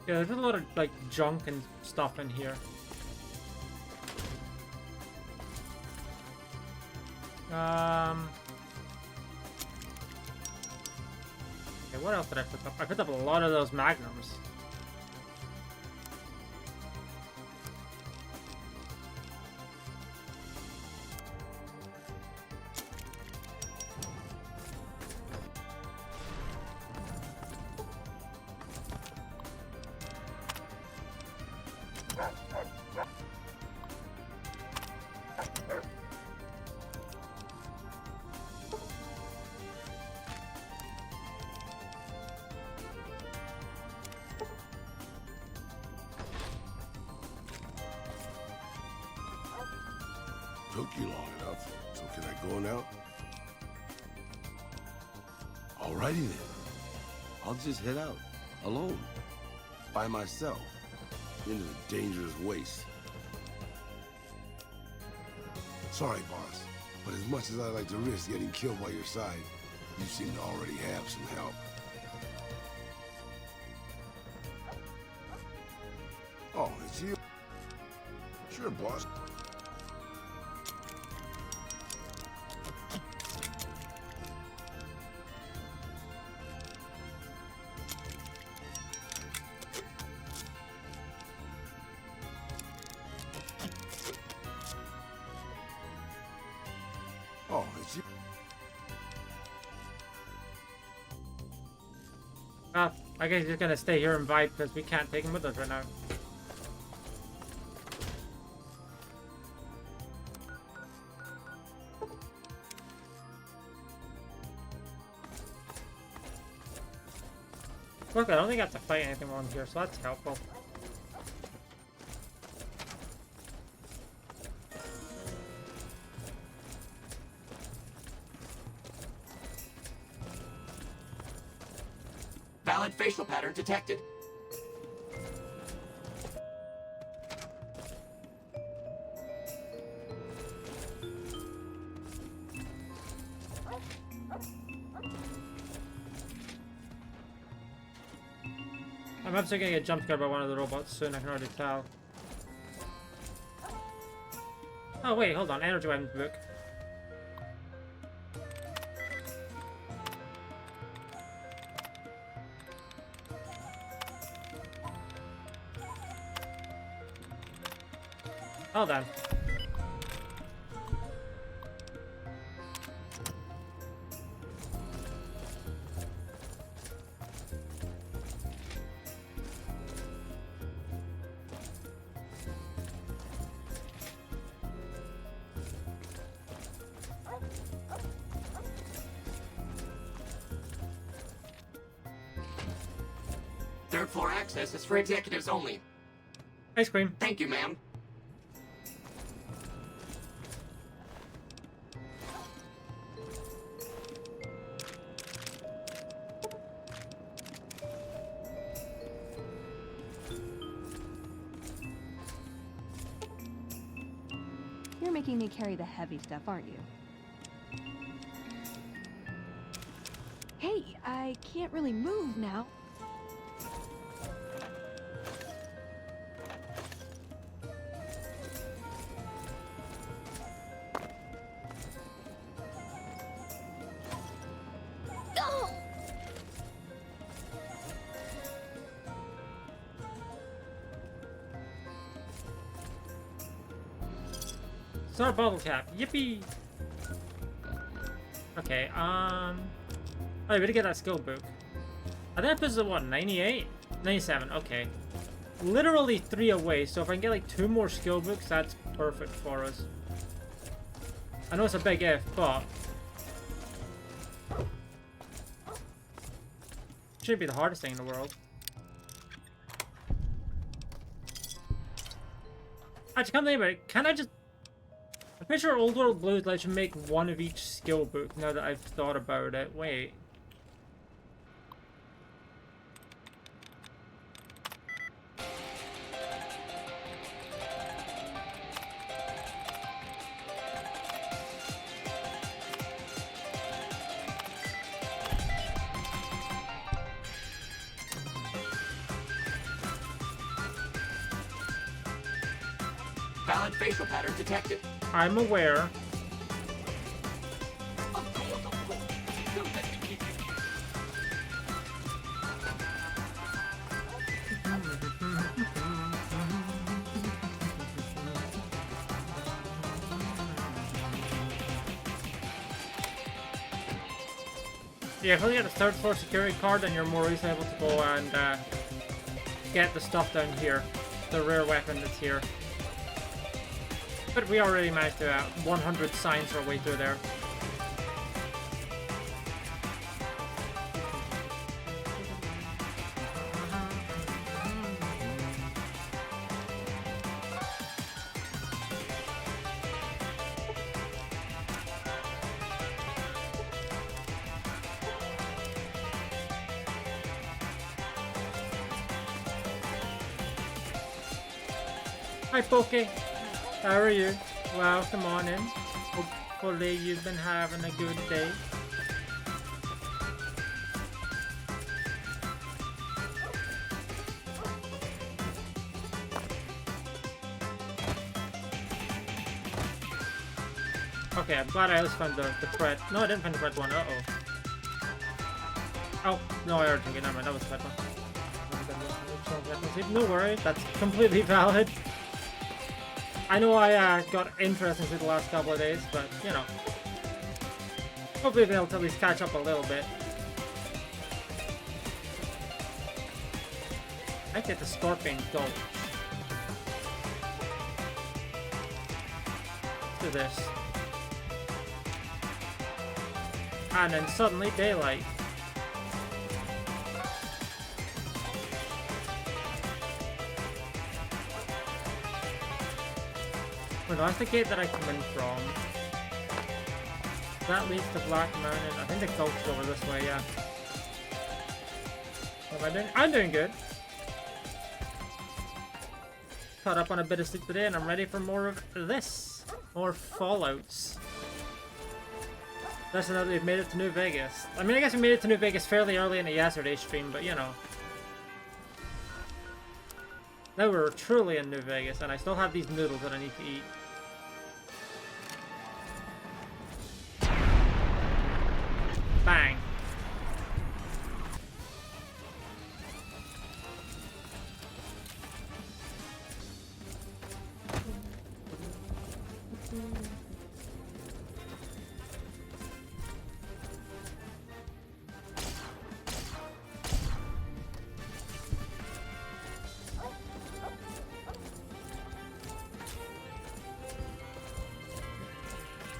Yeah, there's a lot of like junk and stuff in here. Okay, what else did I pick up? I picked up a lot of those magnums. Took you long enough, so can I go now? Alrighty then. I'll just head out, alone, by myself, into the dangerous waste. Sorry, boss, but as much as I like to risk getting killed by your side, you seem to already have some help. Oh, it's you? Sure, boss. Oh, it's you. I guess he's just gonna stay here and vibe because we can't take him with us right now. Look, I don't think I have to fight anything on here, so that's helpful. Valid facial pattern detected. I'm actually gonna get jump scared by one of the robots soon, I can already tell. Oh wait, hold on, energy weapons book. Hold on. Third floor access is for executives only. Ice cream. Thank you, ma'am. You're making me carry the heavy stuff, aren't you? Hey, I can't really move now. It's not a bottle cap. Yippee! Okay, oh, we gotta get that skill book. I think this is what, 98? 97, okay. Literally 3 away, so if I can get like 2 more skill books, that's perfect for us. I know it's a big if, but shouldn't be the hardest thing in the world. Actually, come to think about it, can I just... I'm pretty sure Old World Blues lets you make 1 of each skill book now that I've thought about it. Wait. facial pattern detected. I'm aware. Of course. Don't let me keep you. Yeah, if you get the third floor security card, then you're more easily able to go and get the stuff down here. The rare weapon that's here. But we already managed to 100 science our way through there. Hi, Pokey. How are you? Welcome on in. Hopefully you've been having a good day. Okay, I'm glad I at least found the threat. No, I didn't find the threat one. Uh-oh. Oh, no, I already took it. Never mind, that was the threat one. No worries, that's completely valid. I know I got interested through the last couple of days, but, you know. Hopefully they'll at least catch up a little bit. I get the Scorpion go. To this. And then suddenly daylight. Well, that's the gate that I come in from. That leads to Black Mountain. I think the gulch is over this way, yeah. What am I doing? I'm doing good. Caught up on a bit of sleep today and I'm ready for more of this. More Fallouts. That's another, we've made it to New Vegas. I mean, I guess we made it to New Vegas fairly early in the yesterday's stream, but you know. Now we're truly in New Vegas, and I still have these noodles that I need to eat. Bang.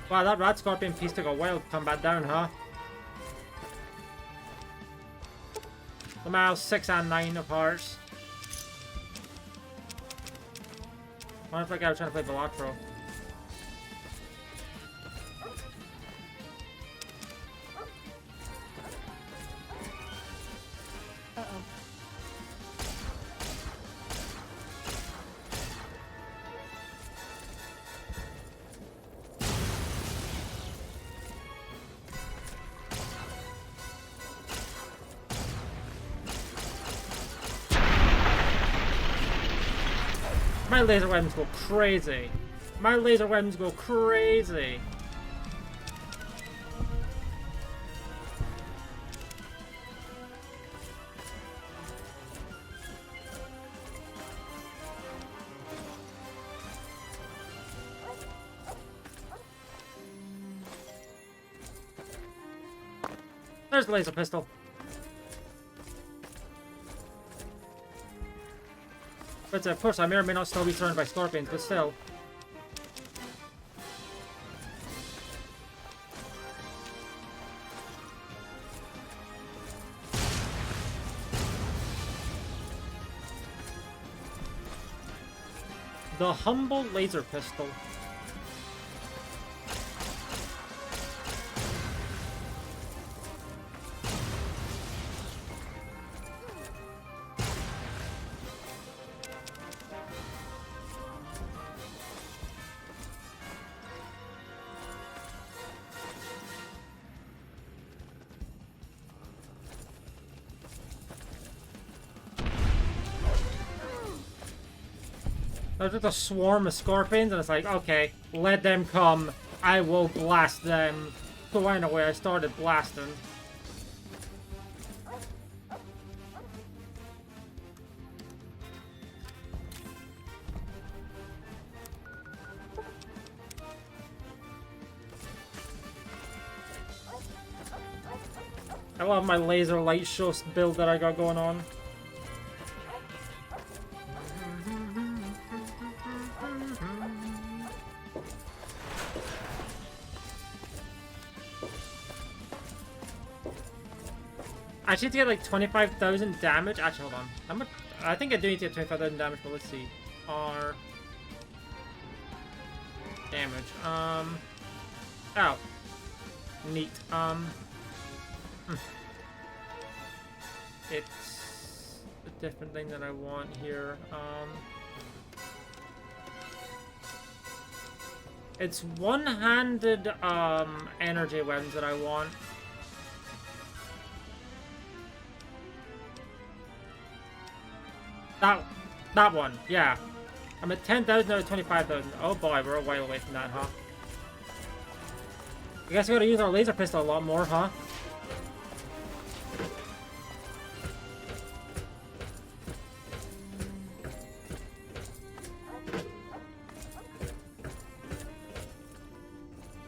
Wow, that Rat Scorpion piece took a while to come back down, huh? The miles 6 and 9 of hearts. What if like I was trying to play Velocro? Uh-oh. My laser weapons go crazy. My laser weapons go crazy. There's the laser pistol. But of course, I may or may not still be surrounded by scorpions, but still. The humble laser pistol. There's just a swarm of scorpions, and it's like, okay, let them come. I will blast them. So anyway, I started blasting. I love my laser light show build that I got going on. I need to get like 25,000 damage. Actually, hold on. How much? I think I do need to get 25,000 damage, but let's see. R damage. Oh. Neat. It's a different thing that I want here. It's one-handed energy weapons that I want. That one, yeah. I'm at 10,000 out of 25,000. Oh boy, we're a while away from that, huh? I guess we gotta use our laser pistol a lot more, huh?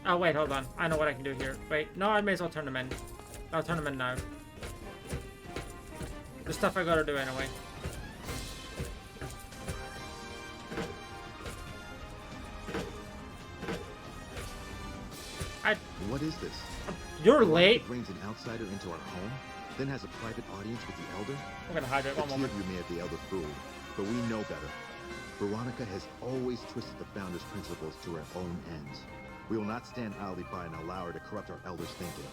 Oh wait, hold on. I know what I can do here. Wait, no, I may as well turn them in. I'll turn them in now. The stuff I gotta do anyway. What is this? You're late. Brings an outsider into our home, then has a private audience with the Elder. We're gonna hydrate one moment. The two of you may have the Elder fooled, but we know better. Veronica has always twisted the Founder's principles to her own ends. We will not stand idly by and allow her to corrupt our Elder's thinking.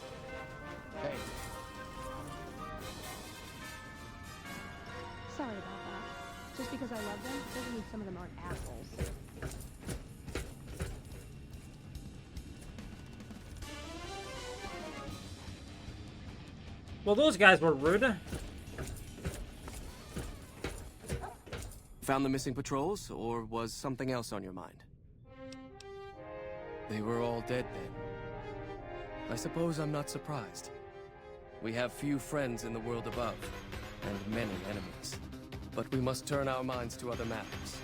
Hey. Sorry about that. Just because I love them doesn't mean some of them aren't assholes. Well, those guys were rude. Found the missing patrols, or was something else on your mind? They were all dead then. I suppose I'm not surprised. We have few friends in the world above, and many enemies. But we must turn our minds to other matters.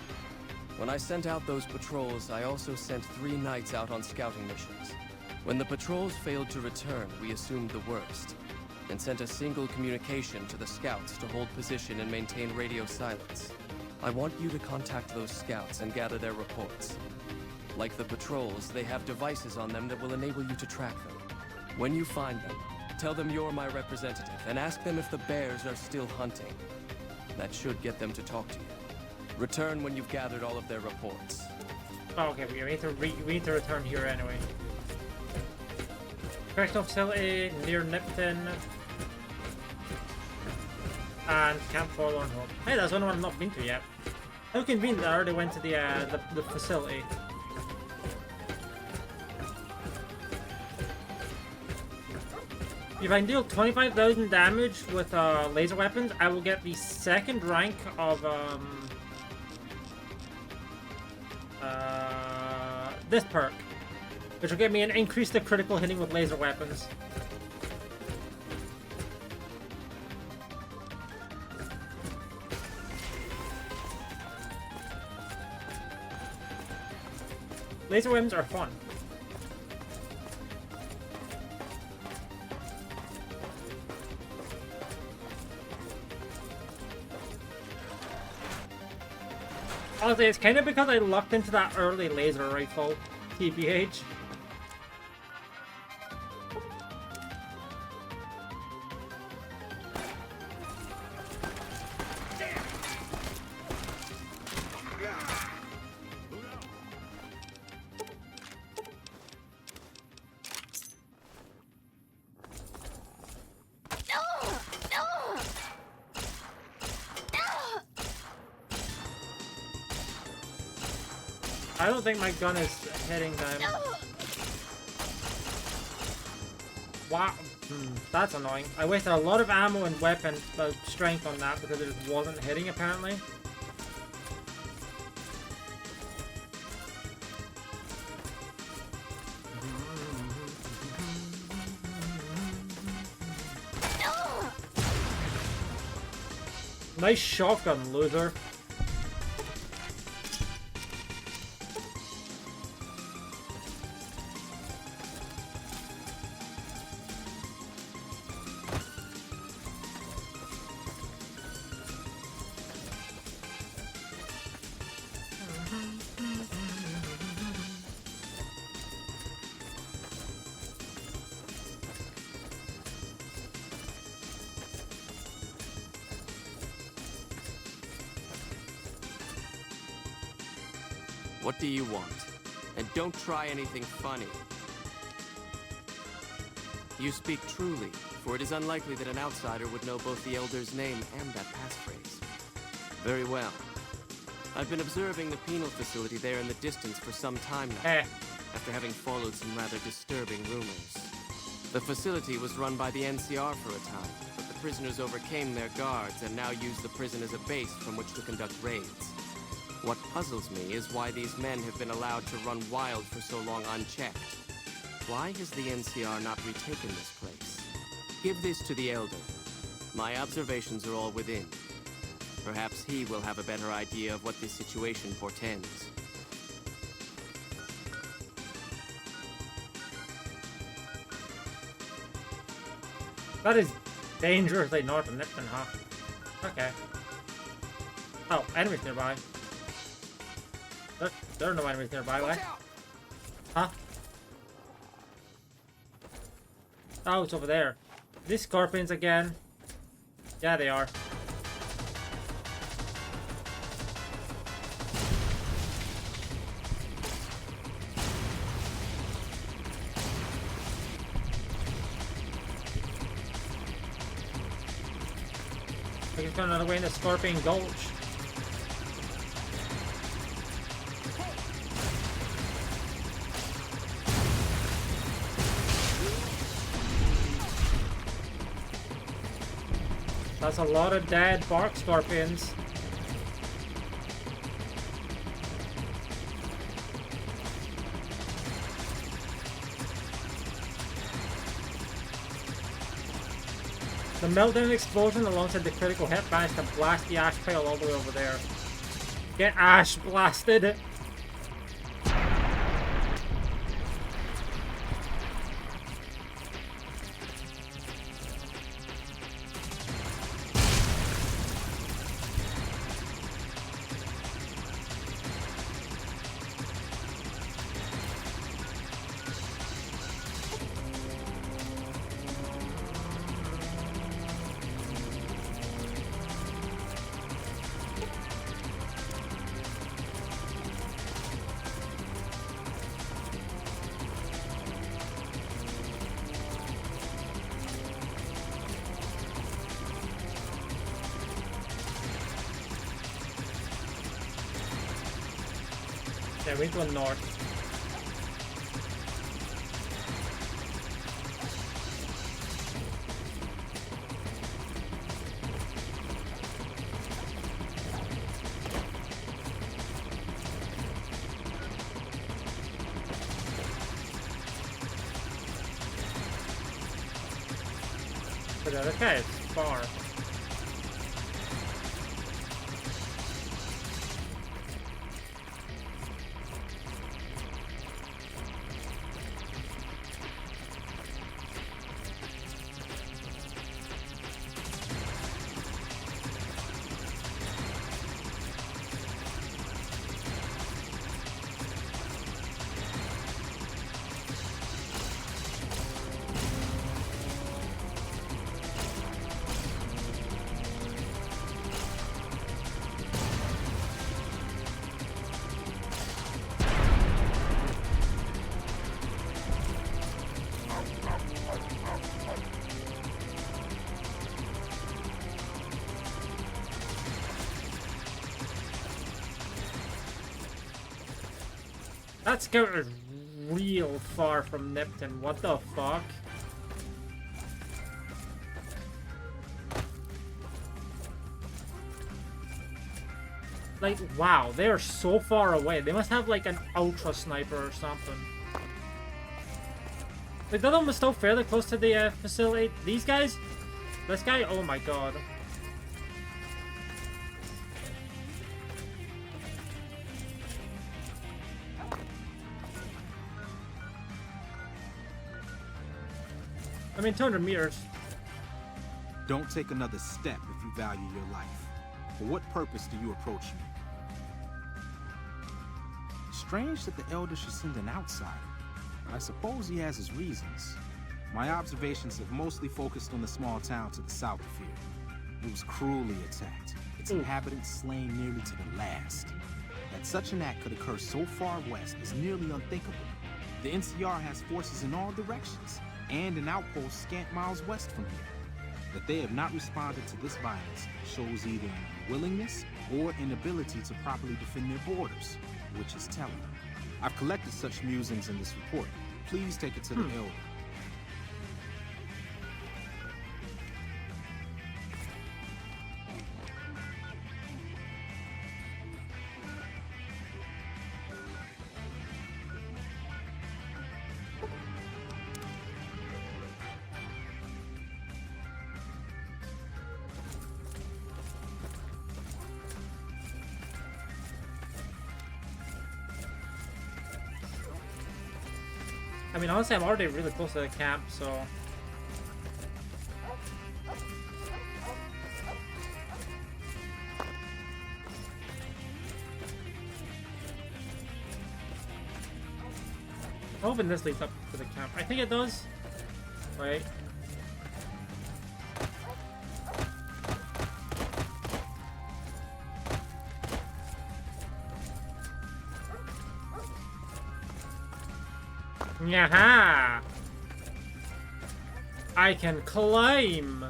When I sent out those patrols, I also sent 3 knights out on scouting missions. When the patrols failed to return, we assumed the worst, and sent a single communication to the scouts to hold position and maintain radio silence. I want you to contact those scouts and gather their reports. Like the patrols, they have devices on them that will enable you to track them. When you find them, tell them you're my representative and ask them if the bears are still hunting. That should get them to talk to you. Return when you've gathered all of their reports. Oh, okay, we need to return here anyway. Correctional facility near Nipton. And Camp Forlorn Hope. Hey, that's one I've not been to yet. How convenient that I already went to the facility. If I can deal 25,000 damage with laser weapons, I will get the second rank of this perk, which will give me an increase to critical hitting with laser weapons. Laser weapons are fun. Honestly, it's kind of because I lucked into that early laser rifle, TBH. I don't think my gun is hitting them. Wow, that's annoying. I wasted a lot of ammo and weapon strength on that because it just wasn't hitting apparently. Nice shotgun, loser. What do you want? And don't try anything funny. You speak truly, for it is unlikely that an outsider would know both the Elder's name and that passphrase. Very well. I've been observing the penal facility there in the distance for some time now, after having followed some rather disturbing rumors. The facility was run by the NCR for a time, but the prisoners overcame their guards and now use the prison as a base from which to conduct raids. What puzzles me is why these men have been allowed to run wild for so long unchecked. Why has the NCR not retaken this place? Give this to the Elder. My observations are all within. Perhaps he will have a better idea of what this situation portends. That is dangerously north of Nipton, huh? Okay. Oh, enemies nearby. There are no enemies nearby, right? Huh? Oh, it's over there. These scorpions again. Yeah, they are. I can find another way in the Scorpion Gulch. That's a lot of dead bark scorpions. The meltdown explosion alongside the critical hit managed to blast the ash pile all the way over there. Get ash blasted! Yeah, we need to go north. But okay, it's far. That scout is real far from Nipton. What the fuck? Like, wow, they are so far away. They must have like an ultra sniper or something. Like, that one was still fairly close to the facility. These guys? This guy? Oh my god. mean, 200 meters. Don't take another step if you value your life. For what purpose do you approach me? Strange that the Elder should send an outsider. I suppose he has his reasons. My observations have mostly focused on the small town to the south of here. It was cruelly attacked, its inhabitants slain nearly to the last. That such an act could occur so far west is nearly unthinkable. The NCR has forces in all directions, and an outpost scant miles west from here. That they have not responded to this violence shows either an unwillingness or inability to properly defend their borders, which is telling. I've collected such musings in this report. Please take it to the Elder. I mean, honestly, I'm already really close to the camp, so... I'm hoping this leads up to the camp. I think it does. Right. Yaha! I can climb!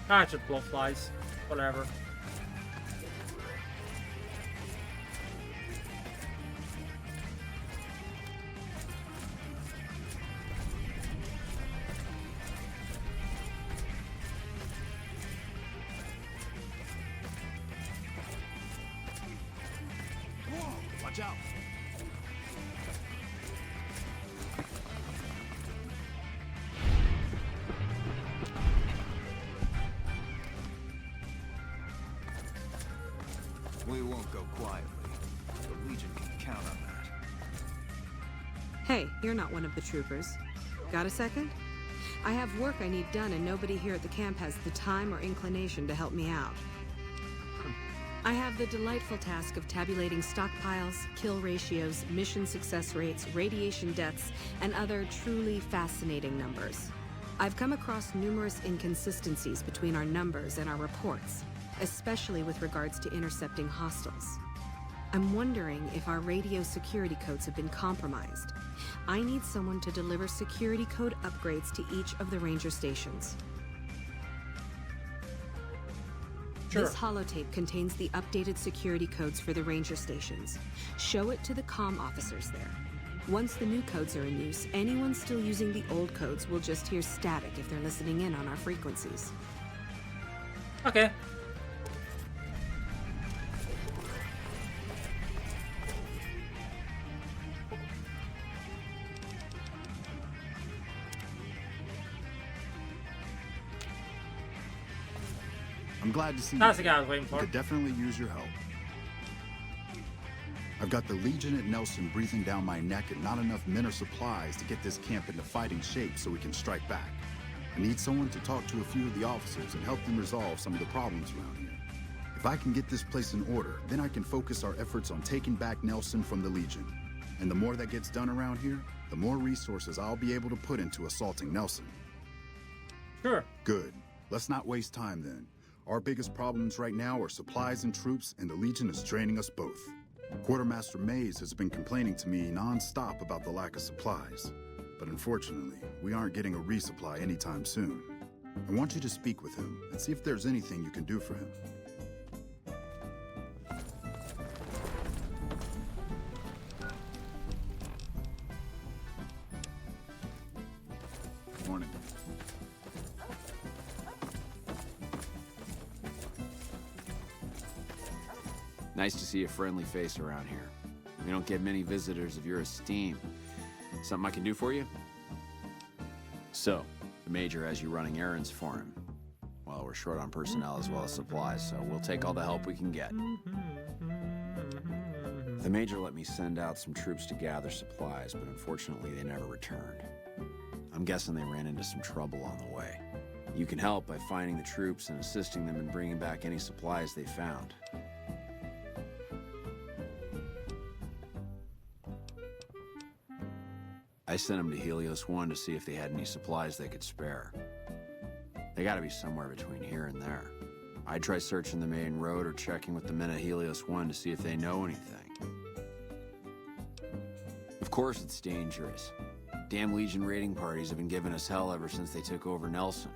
I should blow flies. Whatever. Watch out! We won't go quietly. The Legion can count on that. Hey, you're not one of the troopers. Got a second? I have work I need done and nobody here at the camp has the time or inclination to help me out. I have the delightful task of tabulating stockpiles, kill ratios, mission success rates, radiation deaths, and other truly fascinating numbers. I've come across numerous inconsistencies between our numbers and our reports, especially with regards to intercepting hostiles. I'm wondering if our radio security codes have been compromised. I need someone to deliver security code upgrades to each of the ranger stations. Sure. This holotape contains the updated security codes for the ranger stations. Show it to the comm officers there. Once the new codes are in use, anyone still using the old codes will just hear static if they're listening in on our frequencies. Okay. I'm glad to see That's you. the guy I was waiting for. Could definitely use your help. I've got the Legion at Nelson breathing down my neck and not enough men or supplies to get this camp into fighting shape so we can strike back. I need someone to talk to a few of the officers and help them resolve some of the problems around here. If I can get this place in order, then I can focus our efforts on taking back Nelson from the Legion. And the more that gets done around here, the more resources I'll be able to put into assaulting Nelson. Sure. Good. Let's not waste time then. Our biggest problems right now are supplies and troops, and the Legion is draining us both. Quartermaster Mays has been complaining to me non-stop about the lack of supplies. But unfortunately, we aren't getting a resupply anytime soon. I want you to speak with him and see if there's anything you can do for him. Good morning. Nice to see a friendly face around here. We don't get many visitors of your esteem. Something I can do for you? So, the Major has you running errands for him. Well, we're short on personnel as well as supplies, so we'll take all the help we can get. The Major let me send out some troops to gather supplies, but unfortunately they never returned. I'm guessing they ran into some trouble on the way. You can help by finding the troops and assisting them in bringing back any supplies they found. I sent them to Helios 1 to see if they had any supplies they could spare. They gotta be somewhere between here and there. I'd try searching the main road or checking with the men at Helios 1 to see if they know anything. Of course it's dangerous. Damn Legion raiding parties have been giving us hell ever since they took over Nelson.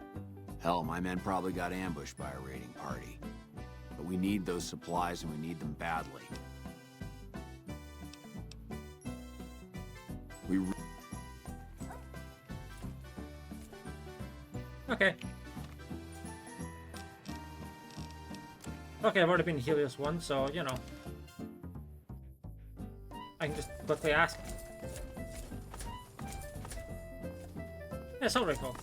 Hell, my men probably got ambushed by a raiding party. But we need those supplies and we need them badly. Okay. Okay, I've already been to Helios 1, so, you know. I can just quickly ask. Yeah, so very cool.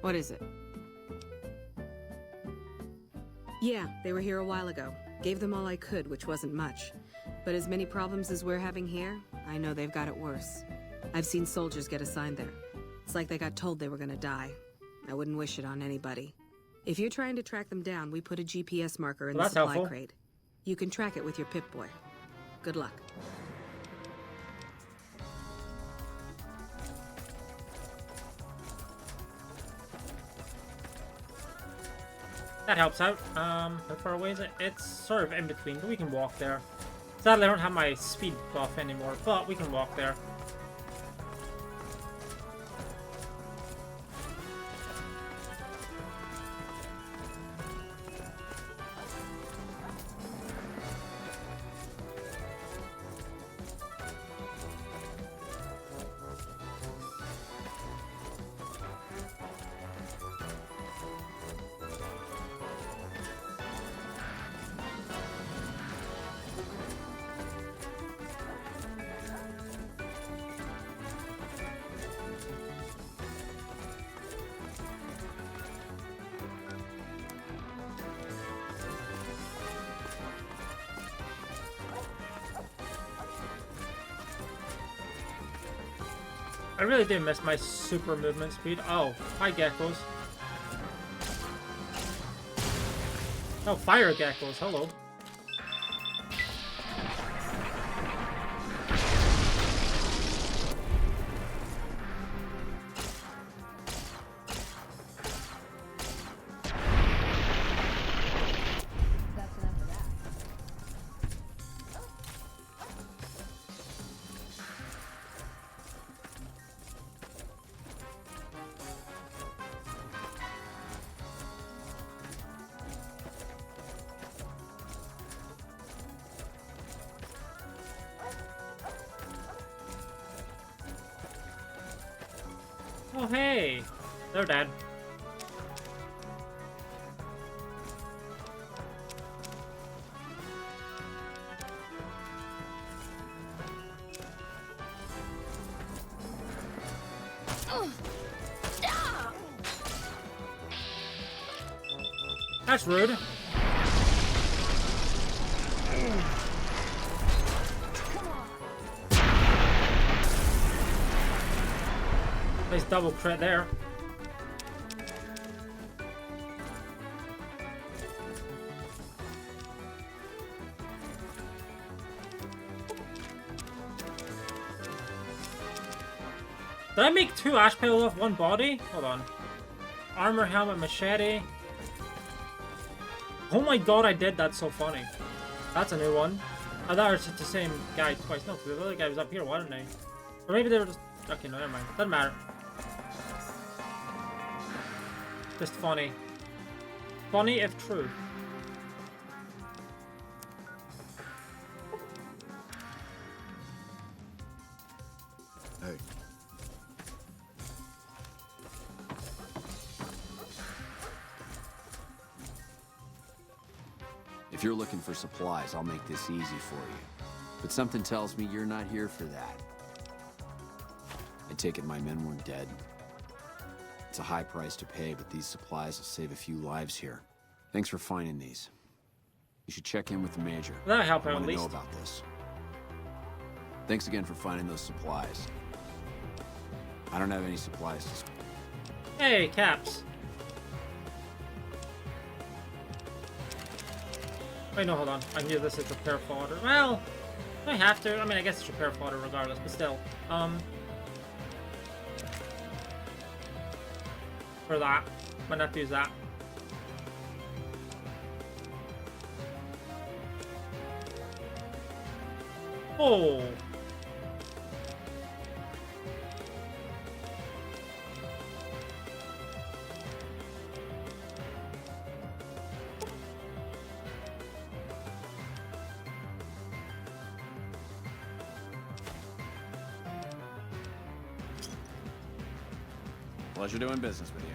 What is it? Yeah, they were here a while ago. Gave them all I could, which wasn't much. But as many problems as we're having here, I know they've got it worse. I've seen soldiers get assigned there. It's like they got told they were gonna die. I wouldn't wish it on anybody. If you're trying to track them down, we put a GPS marker in the supply helpful. crate. You can track it with your Pip-Boy. Good luck. That helps out. How far away is it? It's sort of in between, but we can walk there. Sadly, I don't have my speed buff anymore, but we can walk there. I really did miss my super movement speed. Oh, hi geckos. Oh, fire geckos, hello. Oh, hey! They're dead. That's rude. Nice double crit there. Did I make 2 ash pails off one body? Hold on. Armor, helmet, machete. Oh my god, I did. That's so funny. That's a new one. I thought it was the same guy twice. No, because the other guy was up here, why didn't they? Or maybe they were just... Okay, no, never mind. Doesn't matter. Just funny. Funny if true. Hey. If you're looking for supplies, I'll make this easy for you. But something tells me you're not here for that. I take it my men weren't dead. It's a high price to pay, but these supplies will save a few lives here. Thanks for finding these. You should check in with the Major. That'll help I out want at to know least. about this. Thanks again for finding those supplies. I don't have any supplies to... Hey, Caps. Wait, no, hold on. I knew this is repair fodder. Well, I have to. I mean, I guess it's repair fodder regardless, but still. For that. Might have to use that. Oh. Pleasure doing business with you.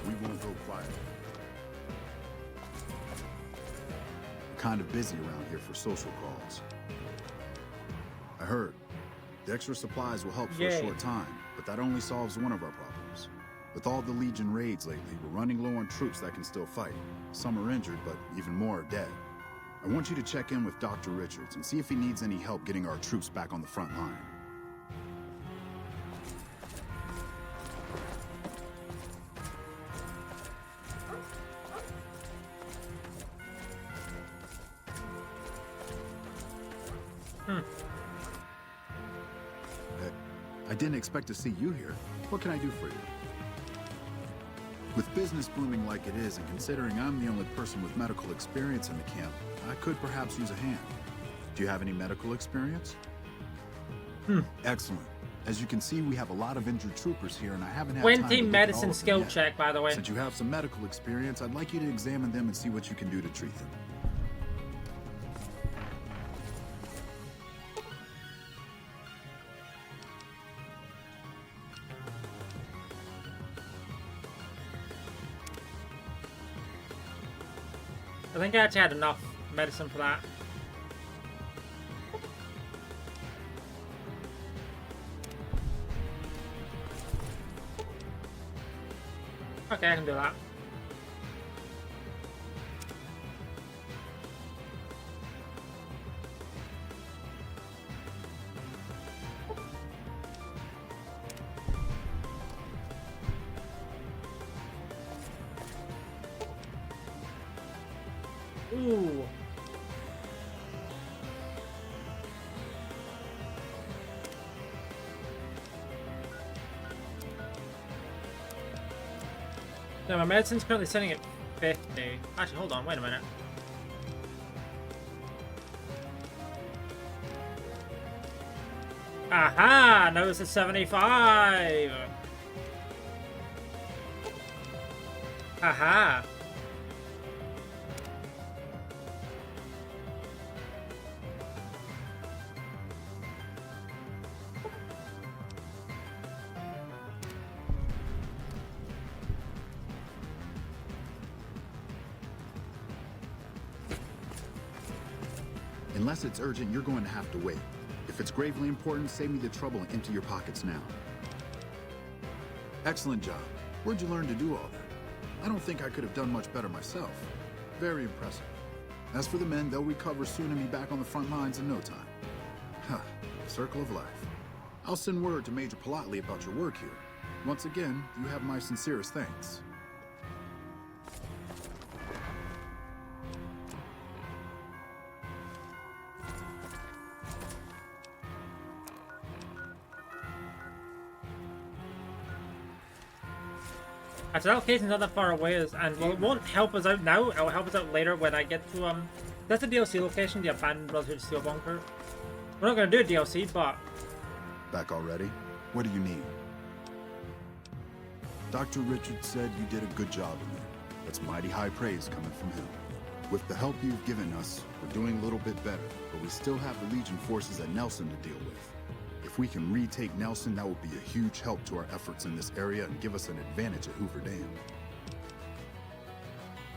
We won't go quiet. We're kind of busy around here for social calls. I heard. The extra supplies will help for a short time, but that only solves one of our problems. With all the Legion raids lately, we're running low on troops that can still fight. Some are injured, but even more are dead. I want you to check in with Dr. Richards and see if he needs any help getting our troops back on the front line. I didn't expect to see you here. What can I do for you? With business booming like it is, and considering I'm the only person with medical experience in the camp, I could perhaps use a hand. Do you have any medical experience? Excellent. As you can see, we have a lot of injured troopers here, and I haven't had time to 20 look at all medicine of them skill yet. check, by the way. Since you have some medical experience, I'd like you to examine them and see what you can do to treat them. I think I actually had enough medicine for that. Okay, I can do that. Ooh. No, my medicine's currently sitting at 50. Actually, hold on, wait a minute. Aha! Now it's at 75! Aha! Unless it's urgent, you're going to have to wait. If it's gravely important, save me the trouble and empty your pockets now. Excellent job. Where'd you learn to do all that? I don't think I could have done much better myself. Very impressive. As for the men, they'll recover soon and be back on the front lines in no time. Huh, circle of life. I'll send word to Major Politely about your work here. Once again, you have my sincerest thanks. Actually, that location's not that far away, and well, it won't help us out now. It'll help us out later when I get to that's the DLC location, the abandoned Brotherhood Steel Bunker. We're not gonna do a DLC, but Back already? What do you need? Dr. Richards said you did a good job in there. That's mighty high praise coming from him. With the help you've given us, we're doing a little bit better, but we still have the Legion forces at Nelson to deal with. If we can retake Nelson, that will be a huge help to our efforts in this area and give us an advantage at Hoover Dam.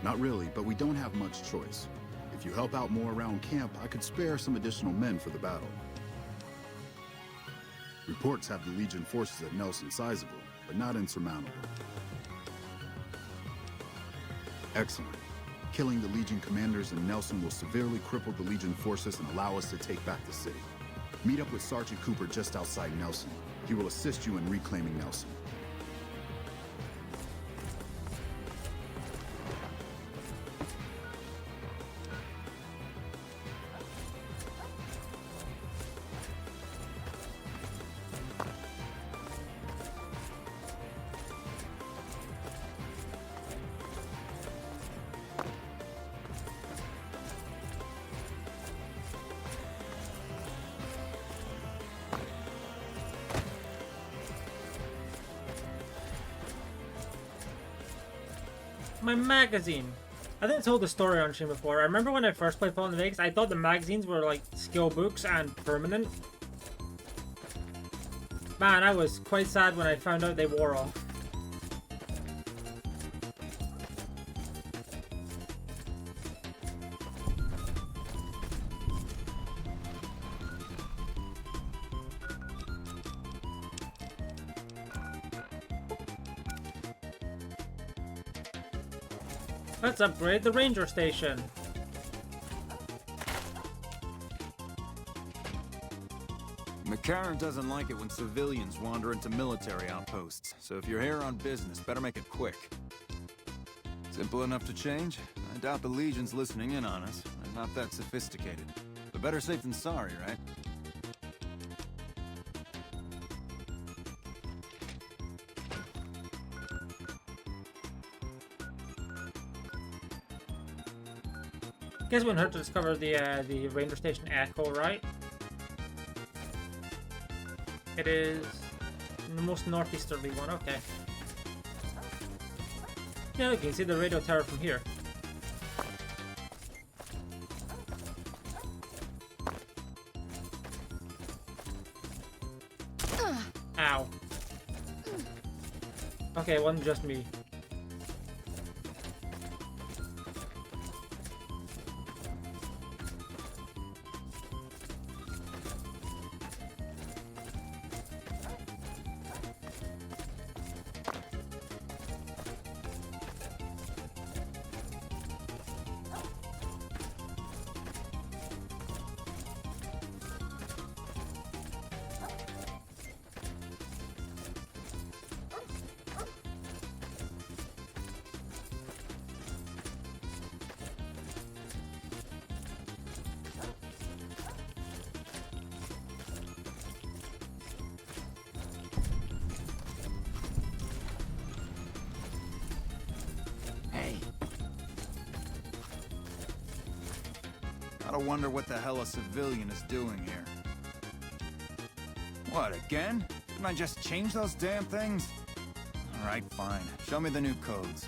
Not really, but we don't have much choice. If you help out more around camp, I could spare some additional men for the battle. Reports have the Legion forces at Nelson sizable, but not insurmountable. Excellent. Killing the Legion commanders in Nelson will severely cripple the Legion forces and allow us to take back the city. Meet up with Sergeant Cooper just outside Nelson. He will assist you in reclaiming Nelson. My magazine. I think I told the story on stream before. I remember when I first played Fallout New Vegas, I thought the magazines were like skill books and permanent. Man, I was quite sad when I found out they wore off. Let's upgrade the ranger station. McCarran doesn't like it when civilians wander into military outposts, so if you're here on business, better make it quick. Simple enough to change? I doubt the Legion's listening in on us. They're not that sophisticated. But better safe than sorry, right? Guess it wouldn't hurt to discover the ranger station echo, right? It is the most northeasterly one. Okay. Yeah, look, you can see the radio tower from here. Ow. Okay, it wasn't just me. Gotta wonder what the hell a civilian is doing here. What, again? Didn't I just change those damn things? Alright, fine. Show me the new codes.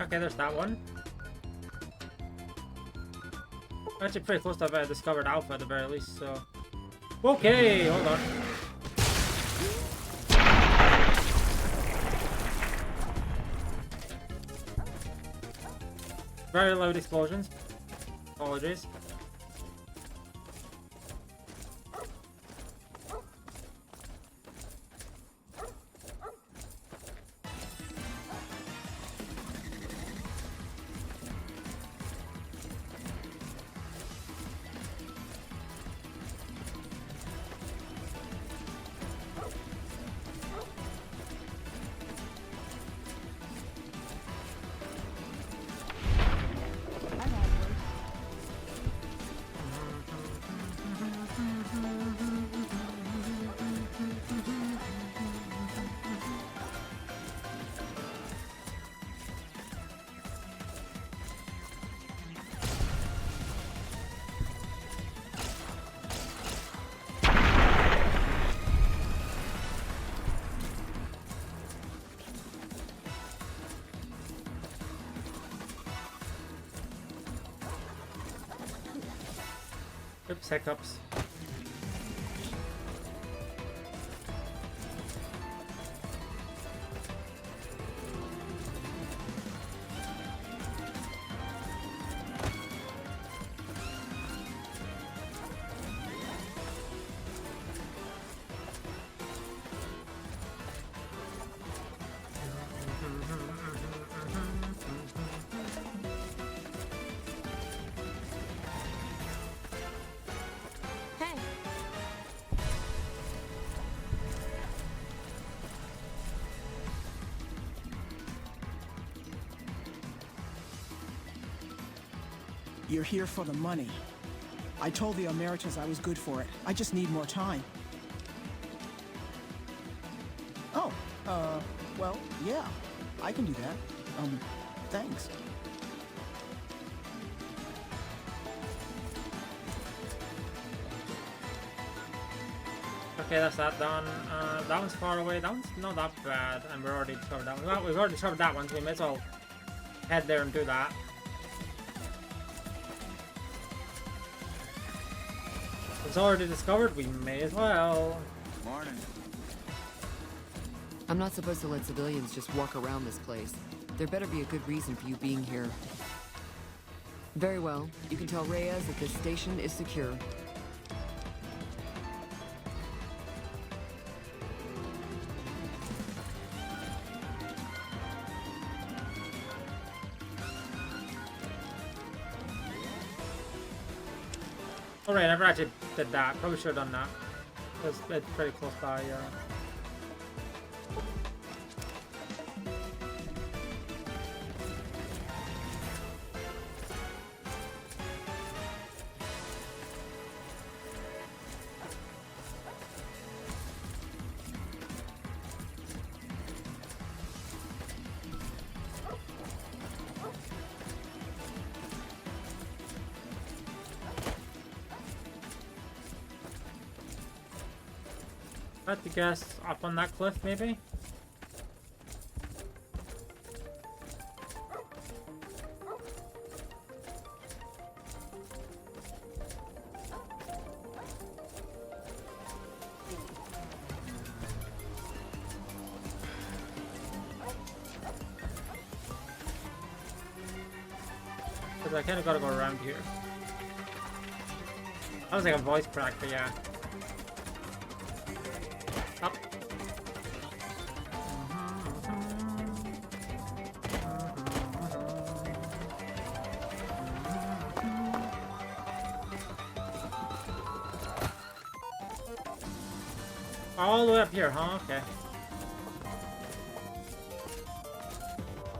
Okay, there's that one. Actually, pretty close to have discovered Alpha at the very least, so... Okay, hold on. Very loud explosions. Apologies. Oops, hiccups. Hey. You're here for the money. I told the Emeritus I was good for it. I just need more time. Oh, well, yeah. I can do that. Thanks. Okay, that's that done. That one's far away. That one's not that bad, and we're already covered that one. Well, we've already covered that one, so we may as well head there and do that. It's already discovered. We may as well. Morning. I'm not supposed to let civilians just walk around this place. There better be a good reason for you being here. Very well. You can tell Reyes that this station is secure. Alright, I never actually did that. Probably should have done that. It's pretty close by, I have to guess up on that cliff, maybe? Because I kind of gotta go around here. That was like a voice crack, but yeah. Up. All the way up here, huh? Okay.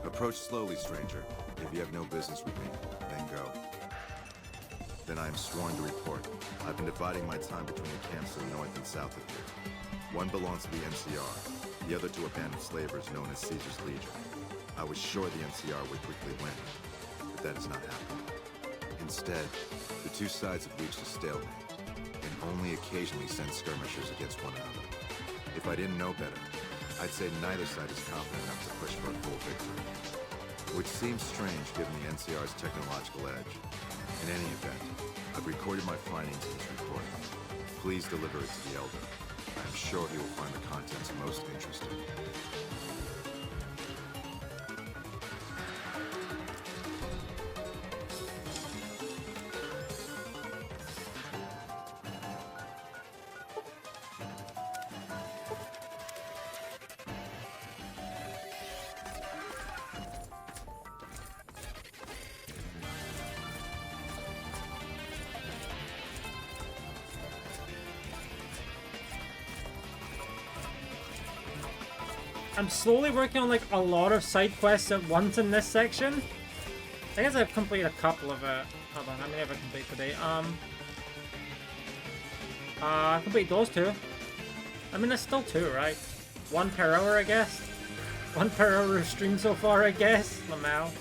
Approach slowly, stranger. If you have no business with me, then go. Then I am sworn to report. I've been dividing my time between the camps to the north and south of here. One belongs to the NCR, the other to a band of slavers known as Caesar's Legion. I was sure the NCR would quickly win, but that has not happened. Instead, the two sides have reached a stalemate, and only occasionally send skirmishers against one another. If I didn't know better, I'd say neither side is confident enough to push for a full victory. Which seems strange given the NCR's technological edge. In any event, I've recorded my findings in this report. Please deliver it to the Elder. I'm sure he will find the contents most interesting. I'm slowly working on like a lot of side quests at once in this section. I guess I've completed a couple of it. Hold on, how many have I completed today? I completed those two. I mean, it's still two, right? One per hour, I guess. One per hour of stream so far, I guess. Lamau.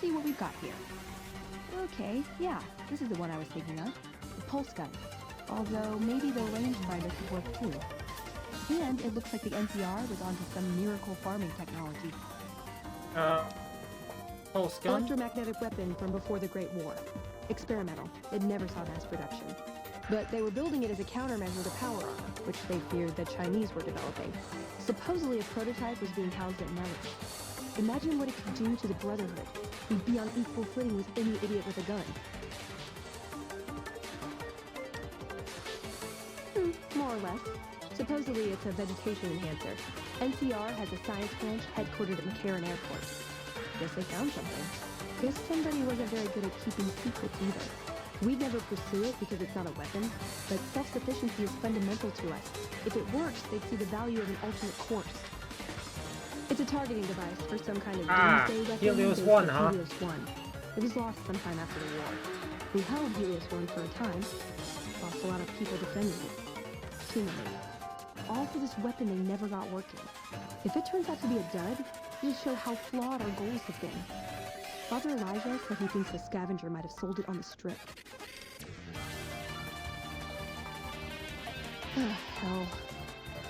see what we've got here. Okay, yeah, this is the one I was thinking of. The pulse gun. Although, maybe the rangefinder could work too. And it looks like the NCR was onto some miracle farming technology. Pulse gun? Electromagnetic weapon from before the Great War. Experimental. It never saw mass production. But they were building it as a countermeasure to power armor, which they feared the Chinese were developing. Supposedly a prototype was being housed at Mellish. Imagine what it could do to the Brotherhood. We'd be on equal footing with any idiot with a gun. More or less. Supposedly it's a vegetation enhancer. NCR has a science branch headquartered at McCarran Airport. Guess they found something. Guess somebody wasn't very good at keeping secrets either. We'd never pursue it because it's not a weapon, but self-sufficiency is fundamental to us. If it works, they'd see the value of an alternate course. It's a targeting device for some kind of doomsday weapon. Helios 1, huh? Helios 1. It was lost sometime after the war. We held Helios 1 for a time. Lost a lot of people defending it. Too many. All for this weapon they never got working. If it turns out to be a dud, it'll show how flawed our goals have been. Father Elijah said he thinks a scavenger might have sold it on the strip. Hell.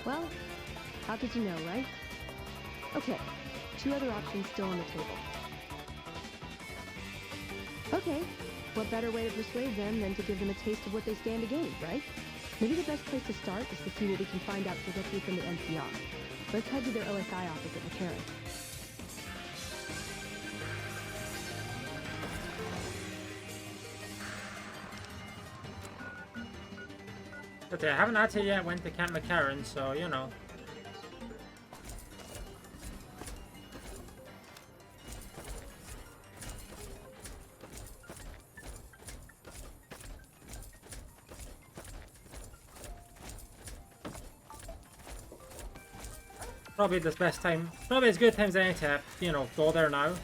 Well, how could you know, right? Okay, 2 other options still on the table. Okay, what better way to persuade them than to give them a taste of what they stand to gain, right? Maybe the best place to start is to see what we can find out directly from the NCR. Let's head to their OSI office at McCarran. Okay, I haven't actually yet went to Camp McCarran, so you know. Probably the best time, probably as good times as any to, you know, go there now.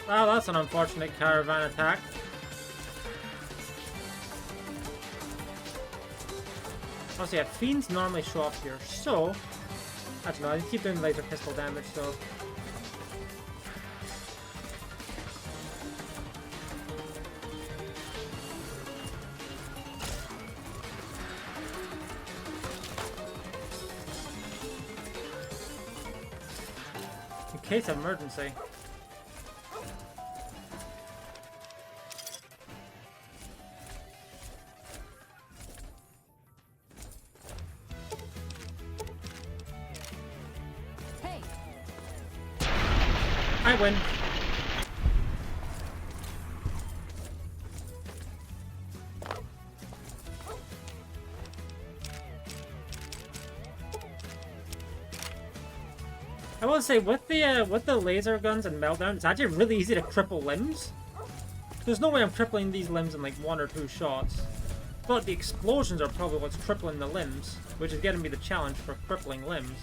Well, that's an unfortunate caravan attack. Also, yeah, fiends normally show up here, so... Actually, no, I keep doing laser pistol damage, so... In case of emergency. I win. I will say with the laser guns and meltdown, it's actually really easy to cripple limbs. There's no way I'm crippling these limbs in like 1 or 2 shots. But the explosions are probably what's crippling the limbs, which is getting me the challenge for crippling limbs.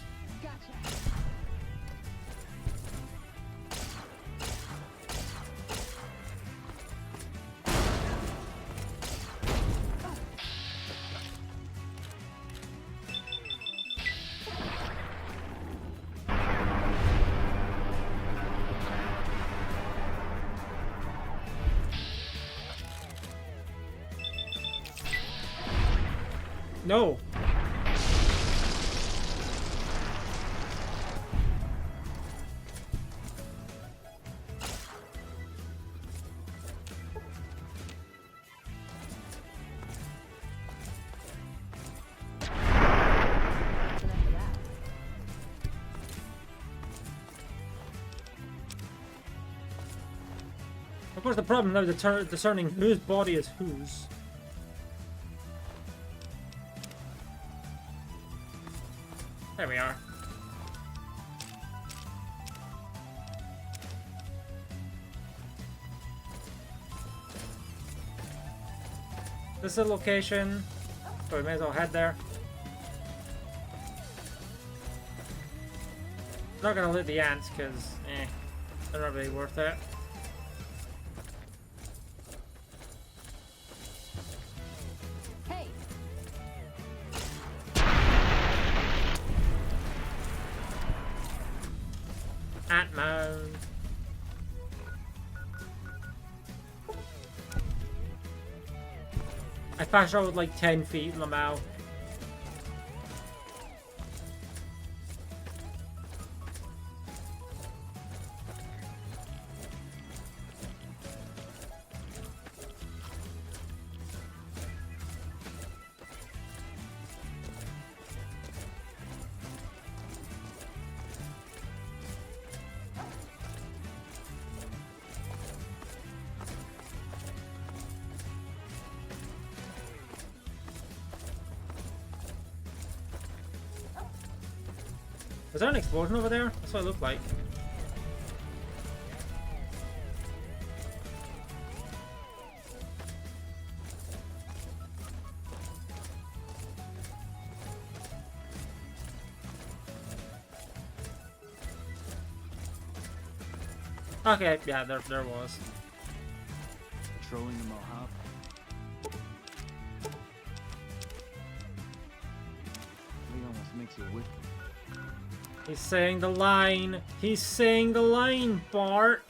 No. Of course, the problem now is discerning whose body is whose. This is a location, so we may as well head there. Not gonna loot the ants, because, they're not really worth it. Hey! Ant mound. I passed out with like 10 feet, Lamau. Was there an explosion over there? That's what it looked like. Okay, yeah, there was. Patrolling the Mojave. He almost makes you wicked. He's saying the line. He's saying the line, Bart.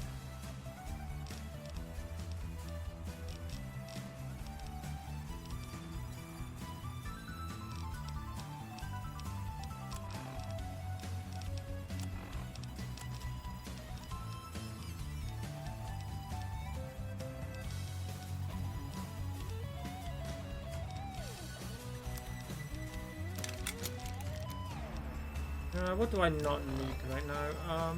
What do I not need right now?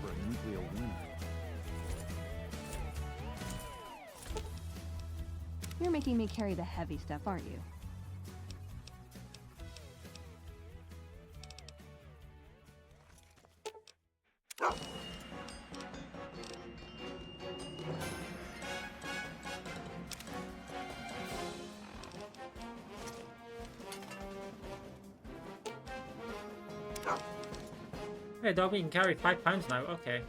For a nuclear winter. You're making me carry the heavy stuff, aren't you? Hey, dog, we can carry 5 pounds now. Okay.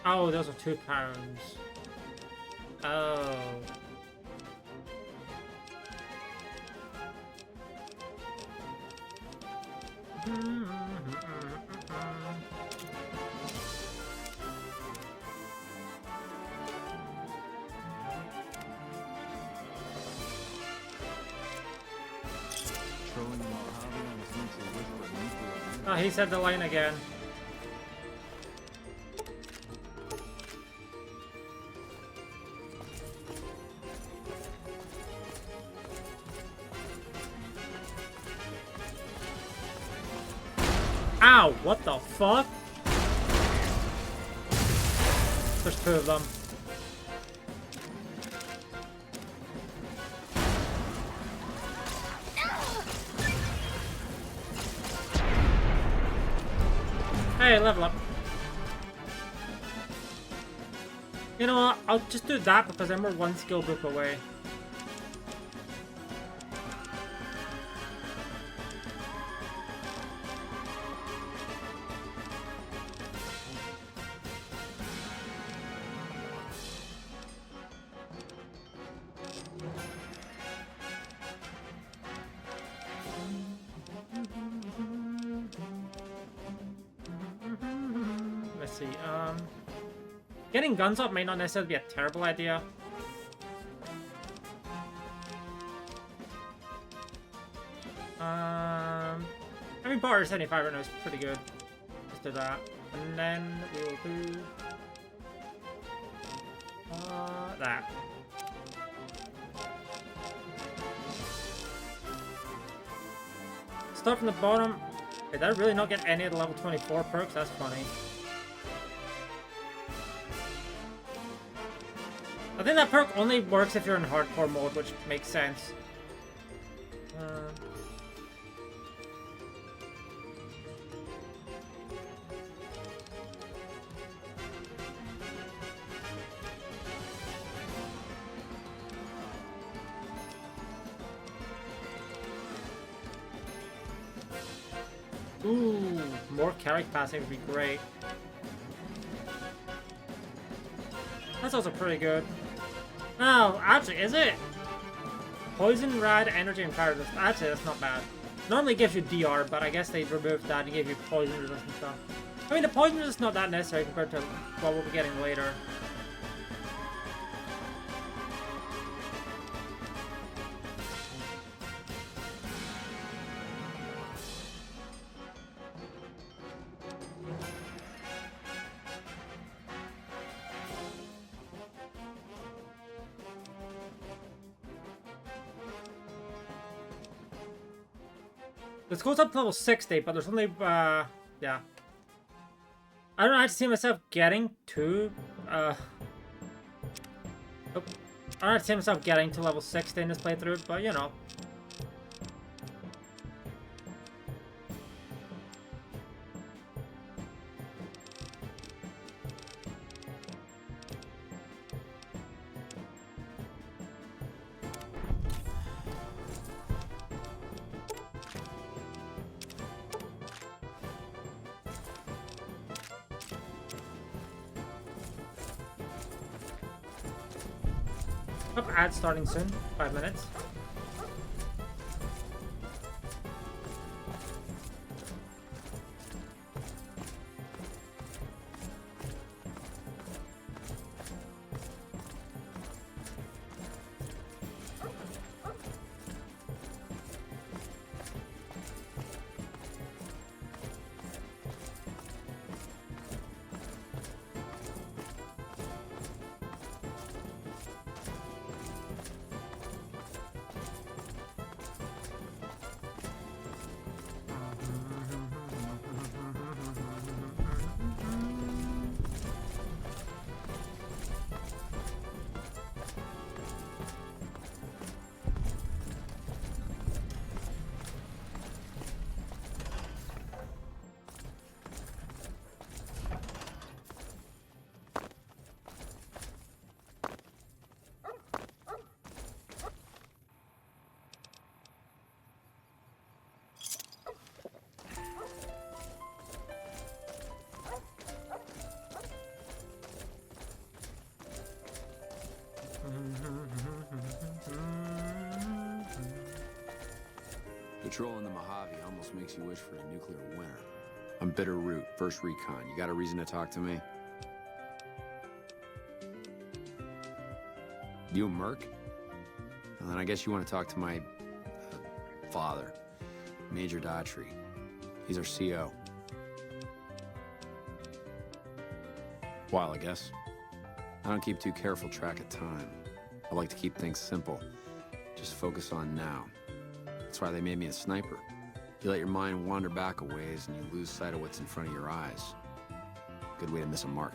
Oh, those are 2 pounds. Oh. Oh, he said the line again. Ow! What the fuck? There's 2 of them. Hey, level up. You know what? I'll just do that because then we're 1 skill group away. Let's see, getting guns up may not necessarily be a terrible idea. I mean, bar 75 right now is pretty good. Let's do that. And then we'll do... that. Start from the bottom. Did I really not get any of the level 24 perks? That's funny. I think that perk only works if you're in hardcore mode, which makes sense. Ooh, more carrick passing would be great. That's also pretty good. Oh, actually, is it? Poison, rad, energy, and fire resistance. Actually, that's not bad. Normally it gives you DR, but I guess they removed that and gave you poison resistance stuff. I mean, the poison resistance is not that necessary compared to what we'll be getting later. This goes up to level 60, but there's only, yeah. I don't actually see myself getting to, nope. I don't see myself getting to level 60 in this playthrough, but you know. Ad starting soon, 5 minutes. Patrolling the Mojave almost makes you wish for a nuclear winter. I'm Bitter Root, 1st Recon. You got a reason to talk to me? You a merc? Well, then I guess you want to talk to my father, Major Daughtry. He's our CO. While, I guess. I don't keep too careful track of time. I like to keep things simple. Just focus on now. That's why they made me a sniper. You let your mind wander back a ways and you lose sight of what's in front of your eyes. Good way to miss a mark.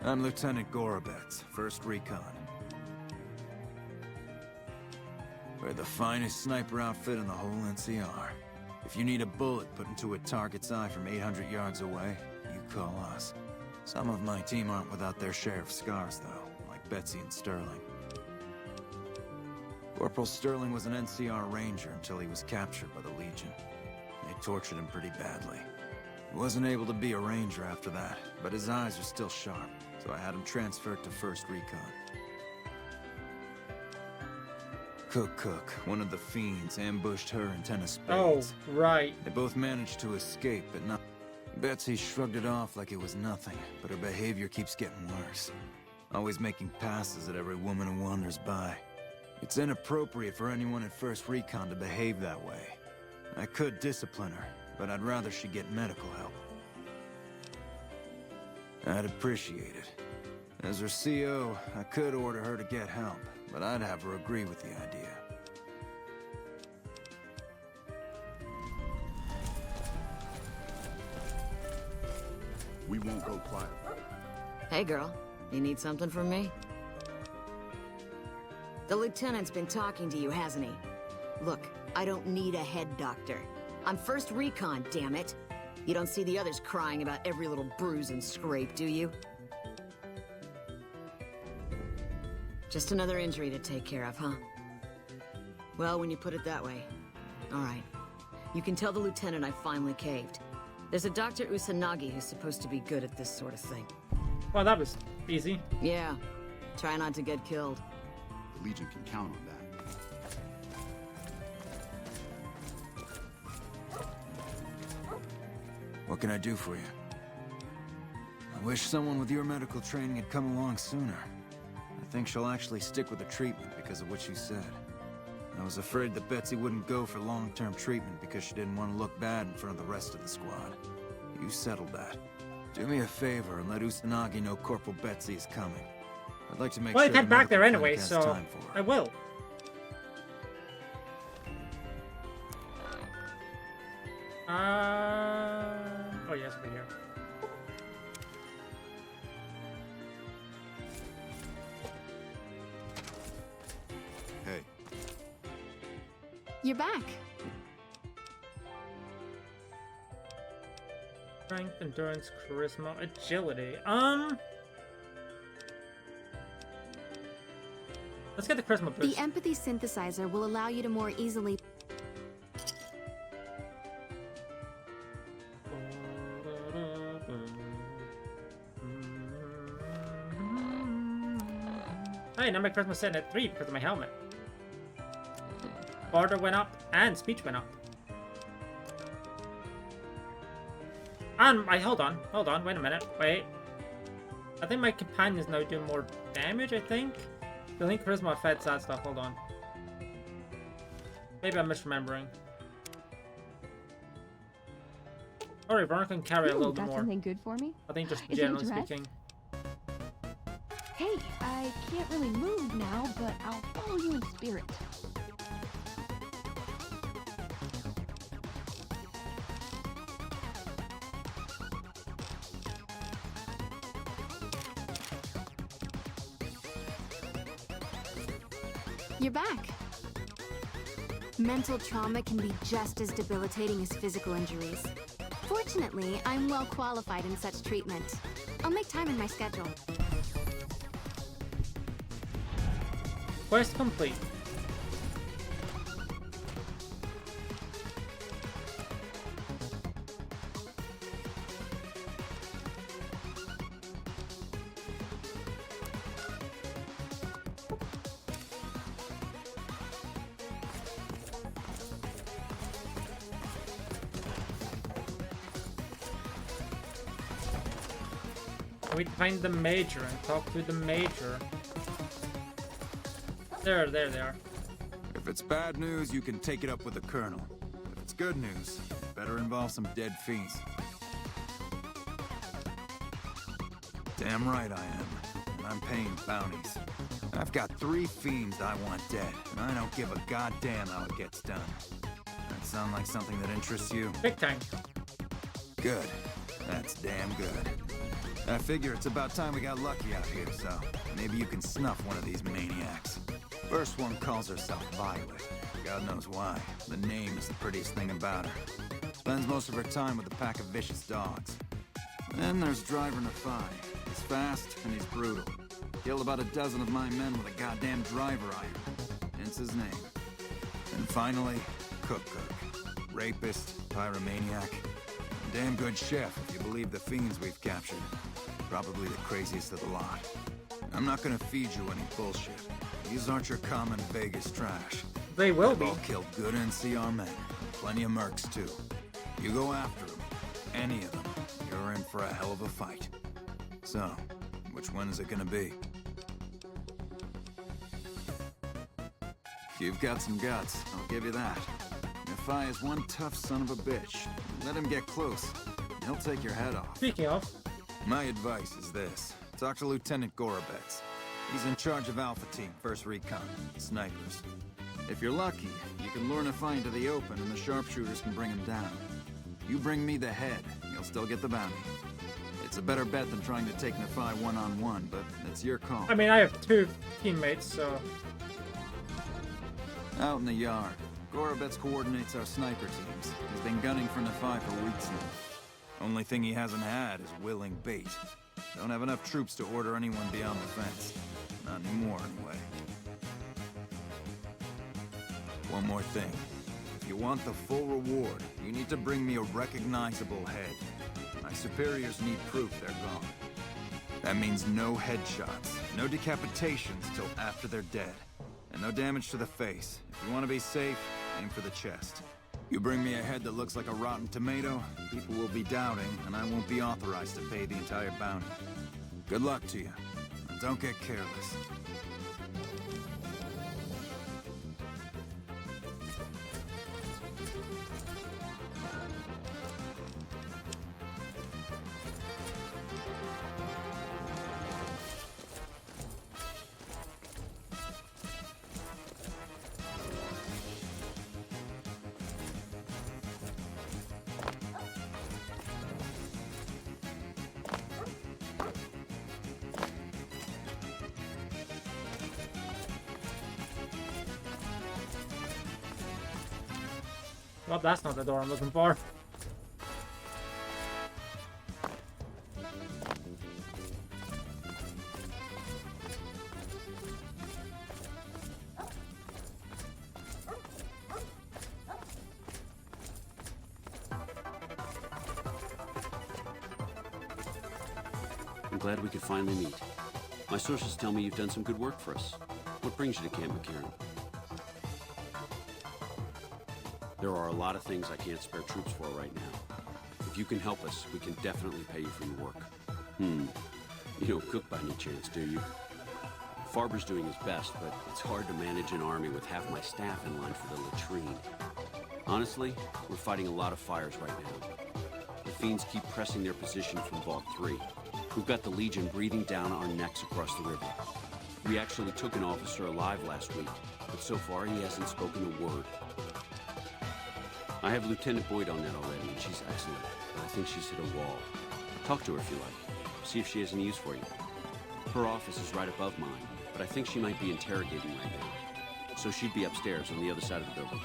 I'm Lieutenant Gorobets, 1st Recon. We're the finest sniper outfit in the whole NCR. If you need a bullet put into a target's eye from 800 yards away, you call us. Some of my team aren't without their share of scars, though, like Betsy and Sterling. Corporal Sterling was an NCR Ranger until he was captured by the Legion. They tortured him pretty badly. He wasn't able to be a Ranger after that, but his eyes are still sharp, so I had him transferred to 1st Recon. Cook, one of the fiends, ambushed her and 10 of spades. Oh, right. They both managed to escape, but not... Betsy shrugged it off like it was nothing, but her behavior keeps getting worse. Always making passes at every woman who wanders by. It's inappropriate for anyone at 1st Recon to behave that way. I could discipline her, but I'd rather she get medical help. I'd appreciate it. As her CO, I could order her to get help, but I'd have her agree with the idea. We won't go quiet. Hey girl, you need something from me? The lieutenant's been talking to you, hasn't he? Look, I don't need a head doctor. I'm 1st Recon, damn it. You don't see the others crying about every little bruise and scrape, do you? Just another injury to take care of, huh? Well, when you put it that way. All right. You can tell the lieutenant I finally caved. There's a Dr. Usanagi who's supposed to be good at this sort of thing. Well, that was easy. Yeah. Try not to get killed. The Legion can count on that. What can I do for you? I wish someone with your medical training had come along sooner. I think she'll actually stick with the treatment because of what you said. I was afraid that Betsy wouldn't go for long-term treatment because she didn't want to look bad in front of the rest of the squad. You settled that. Do me a favor and let Usanagi know Corporal Betsy is coming. I'd like to make well, sure I'd head the back there medical anyway, clinic has so time for her. I will. Oh yes, we're here. Hey. You're back. Strength, endurance, charisma, agility. Let's get the charisma boost. The empathy synthesizer will allow you to more easily. Hey, now my charisma's sitting at 3 because of my helmet. Barter went up and speech went up. And hold on, wait a minute, wait. I think my companions now do more damage, I think. I think charisma affects that stuff, hold on. Maybe I'm misremembering. Alright, Veronica can carry a little bit got more. something good for me? I think just Is it generally a dress? speaking. Hey, I can't really move now, but I'll follow you in spirit. You're back. Mental trauma can be just as debilitating as physical injuries. Fortunately, I'm well qualified in such treatment. I'll make time in my schedule. Quest complete. We find the Major and talk to the Major. There they are. If it's bad news, you can take it up with the Colonel. If it's good news, it better involve some dead fiends. Damn right I am. And I'm paying bounties. I've got 3 fiends I want dead, and I don't give a goddamn how it gets done. That sound like something that interests you? Big time. Good. That's damn good. I figure it's about time we got lucky out here, so maybe you can snuff one of these maniacs. First one calls herself Violet. God knows why. The name is the prettiest thing about her. Spends most of her time with a pack of vicious dogs. Then there's Driver Nafai. He's fast and he's brutal. Killed about a dozen of my men with a goddamn driver iron. Hence his name. And finally, Cook. Rapist, pyromaniac. Damn good chef, if you believe the fiends we've captured. Probably the craziest of the lot. I'm not gonna feed you any bullshit. These aren't your common Vegas trash. They will be. They've all killed good NCR men. Plenty of mercs, too. You go after them. Any of them. You're in for a hell of a fight. So, which one is it gonna be? You've got some guts, I'll give you that. Nafai is one tough son of a bitch. Let him get close. He'll take your head off. Speaking of, my advice is this. Talk to Lieutenant Gorobets. He's in charge of Alpha Team, First Recon, snipers. If you're lucky, you can lure Nafai into the open and the sharpshooters can bring him down. You bring me the head, you'll still get the bounty. It's a better bet than trying to take Nafai one-on-one, but it's your call. I mean, I have 2 teammates, so... Out in the yard, Gorobets coordinates our sniper teams. He's been gunning for Nafai for weeks now. Only thing he hasn't had is willing bait. Don't have enough troops to order anyone beyond the fence. Not anymore, anyway. One more thing. If you want the full reward, you need to bring me a recognizable head. My superiors need proof they're gone. That means no headshots, no decapitations till after they're dead, and no damage to the face. If you want to be safe, aim for the chest. You bring me a head that looks like a rotten tomato, people will be doubting, and I won't be authorized to pay the entire bounty. Good luck to you, and don't get careless. Well, that's not the door I'm looking for. I'm glad we could finally meet. My sources tell me you've done some good work for us. What brings you to Camp McCarran? There are a lot of things I can't spare troops for right now. If you can help us, we can definitely pay you for your work. You don't cook by any chance, do you? Farber's doing his best, but it's hard to manage an army with half my staff in line for the latrine. Honestly, we're fighting a lot of fires right now. The fiends keep pressing their position from Vault 3. We've got the Legion breathing down our necks across the river. We actually took an officer alive last week, but so far he hasn't spoken a word. I have Lieutenant Boyd on that already, and she's excellent, but I think she's hit a wall. Talk to her if you like. See if she has any use for you. Her office is right above mine, but I think she might be interrogating right now. So she'd be upstairs on the other side of the building.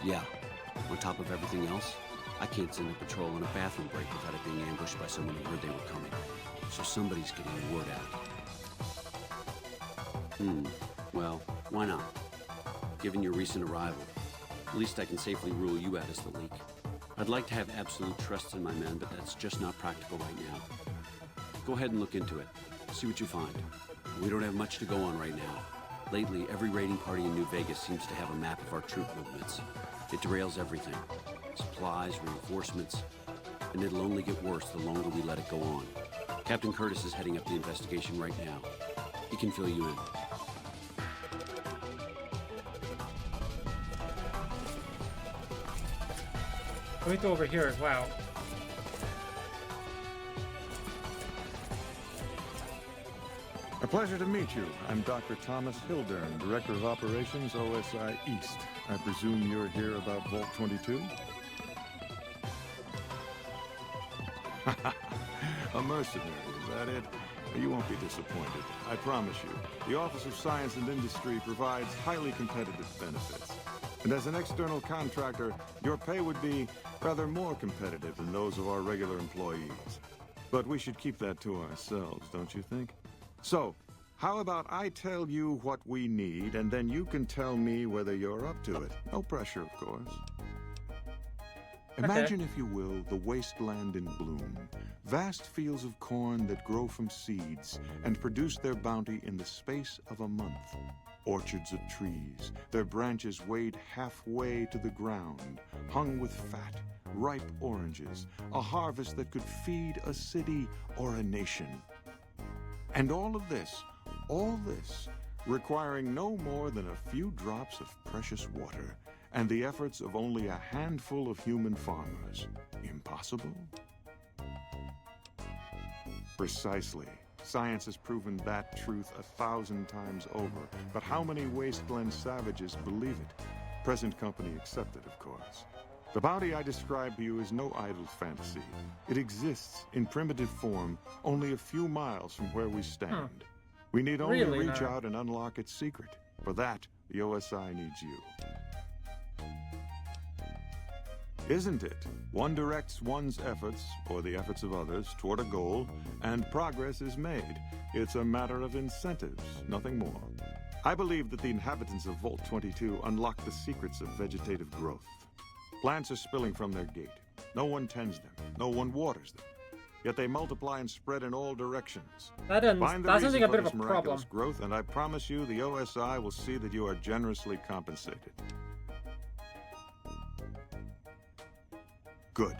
Yeah, on top of everything else, I can't send a patrol on a bathroom break without it being ambushed by someone who heard they were coming. So somebody's getting the word out. Well, why not? Given your recent arrival, at least I can safely rule you out as the leak. I'd like to have absolute trust in my men, but that's just not practical right now. Go ahead and look into it. See what you find. We don't have much to go on right now. Lately, every raiding party in New Vegas seems to have a map of our troop movements. It derails everything. Supplies, reinforcements, and it'll only get worse the longer we let it go on. Captain Curtis is heading up the investigation right now. He can fill you in. Let me go over here as well. A pleasure to meet you. I'm Dr. Thomas Hildern, Director of Operations, OSI East. I presume you're here about Vault 22? A mercenary, is that it? You won't be disappointed, I promise you. The Office of Science and Industry provides highly competitive benefits. And as an external contractor, your pay would be rather more competitive than those of our regular employees. But we should keep that to ourselves, don't you think? So, how about I tell you what we need, and then you can tell me whether you're up to it. No pressure, of course. Imagine, if you will, the wasteland in bloom. Vast fields of corn that grow from seeds and produce their bounty in the space of a month. Orchards of trees, their branches weighed halfway to the ground, hung with fat, ripe oranges, a harvest that could feed a city or a nation. And all this, requiring no more than a few drops of precious water, and the efforts of only a handful of human farmers. Impossible? Precisely. Science has proven that truth 1,000 times over. But how many Wasteland savages believe it? Present company accepted, of course. The bounty I described to you is no idle fantasy. It exists in primitive form only a few miles from where we stand. We need only reach out and unlock its secret. For that, the OSI needs you. Isn't it? One directs one's efforts, or the efforts of others, toward a goal, and progress is made. It's a matter of incentives, nothing more. I believe that the inhabitants of Vault 22 unlock the secrets of vegetative growth. Plants are spilling from their gate. No one tends them. No one waters them. Yet they multiply and spread in all directions. That sounds like a bit of a problem. Miraculous growth, and I promise you, the OSI will see that you are generously compensated. Good.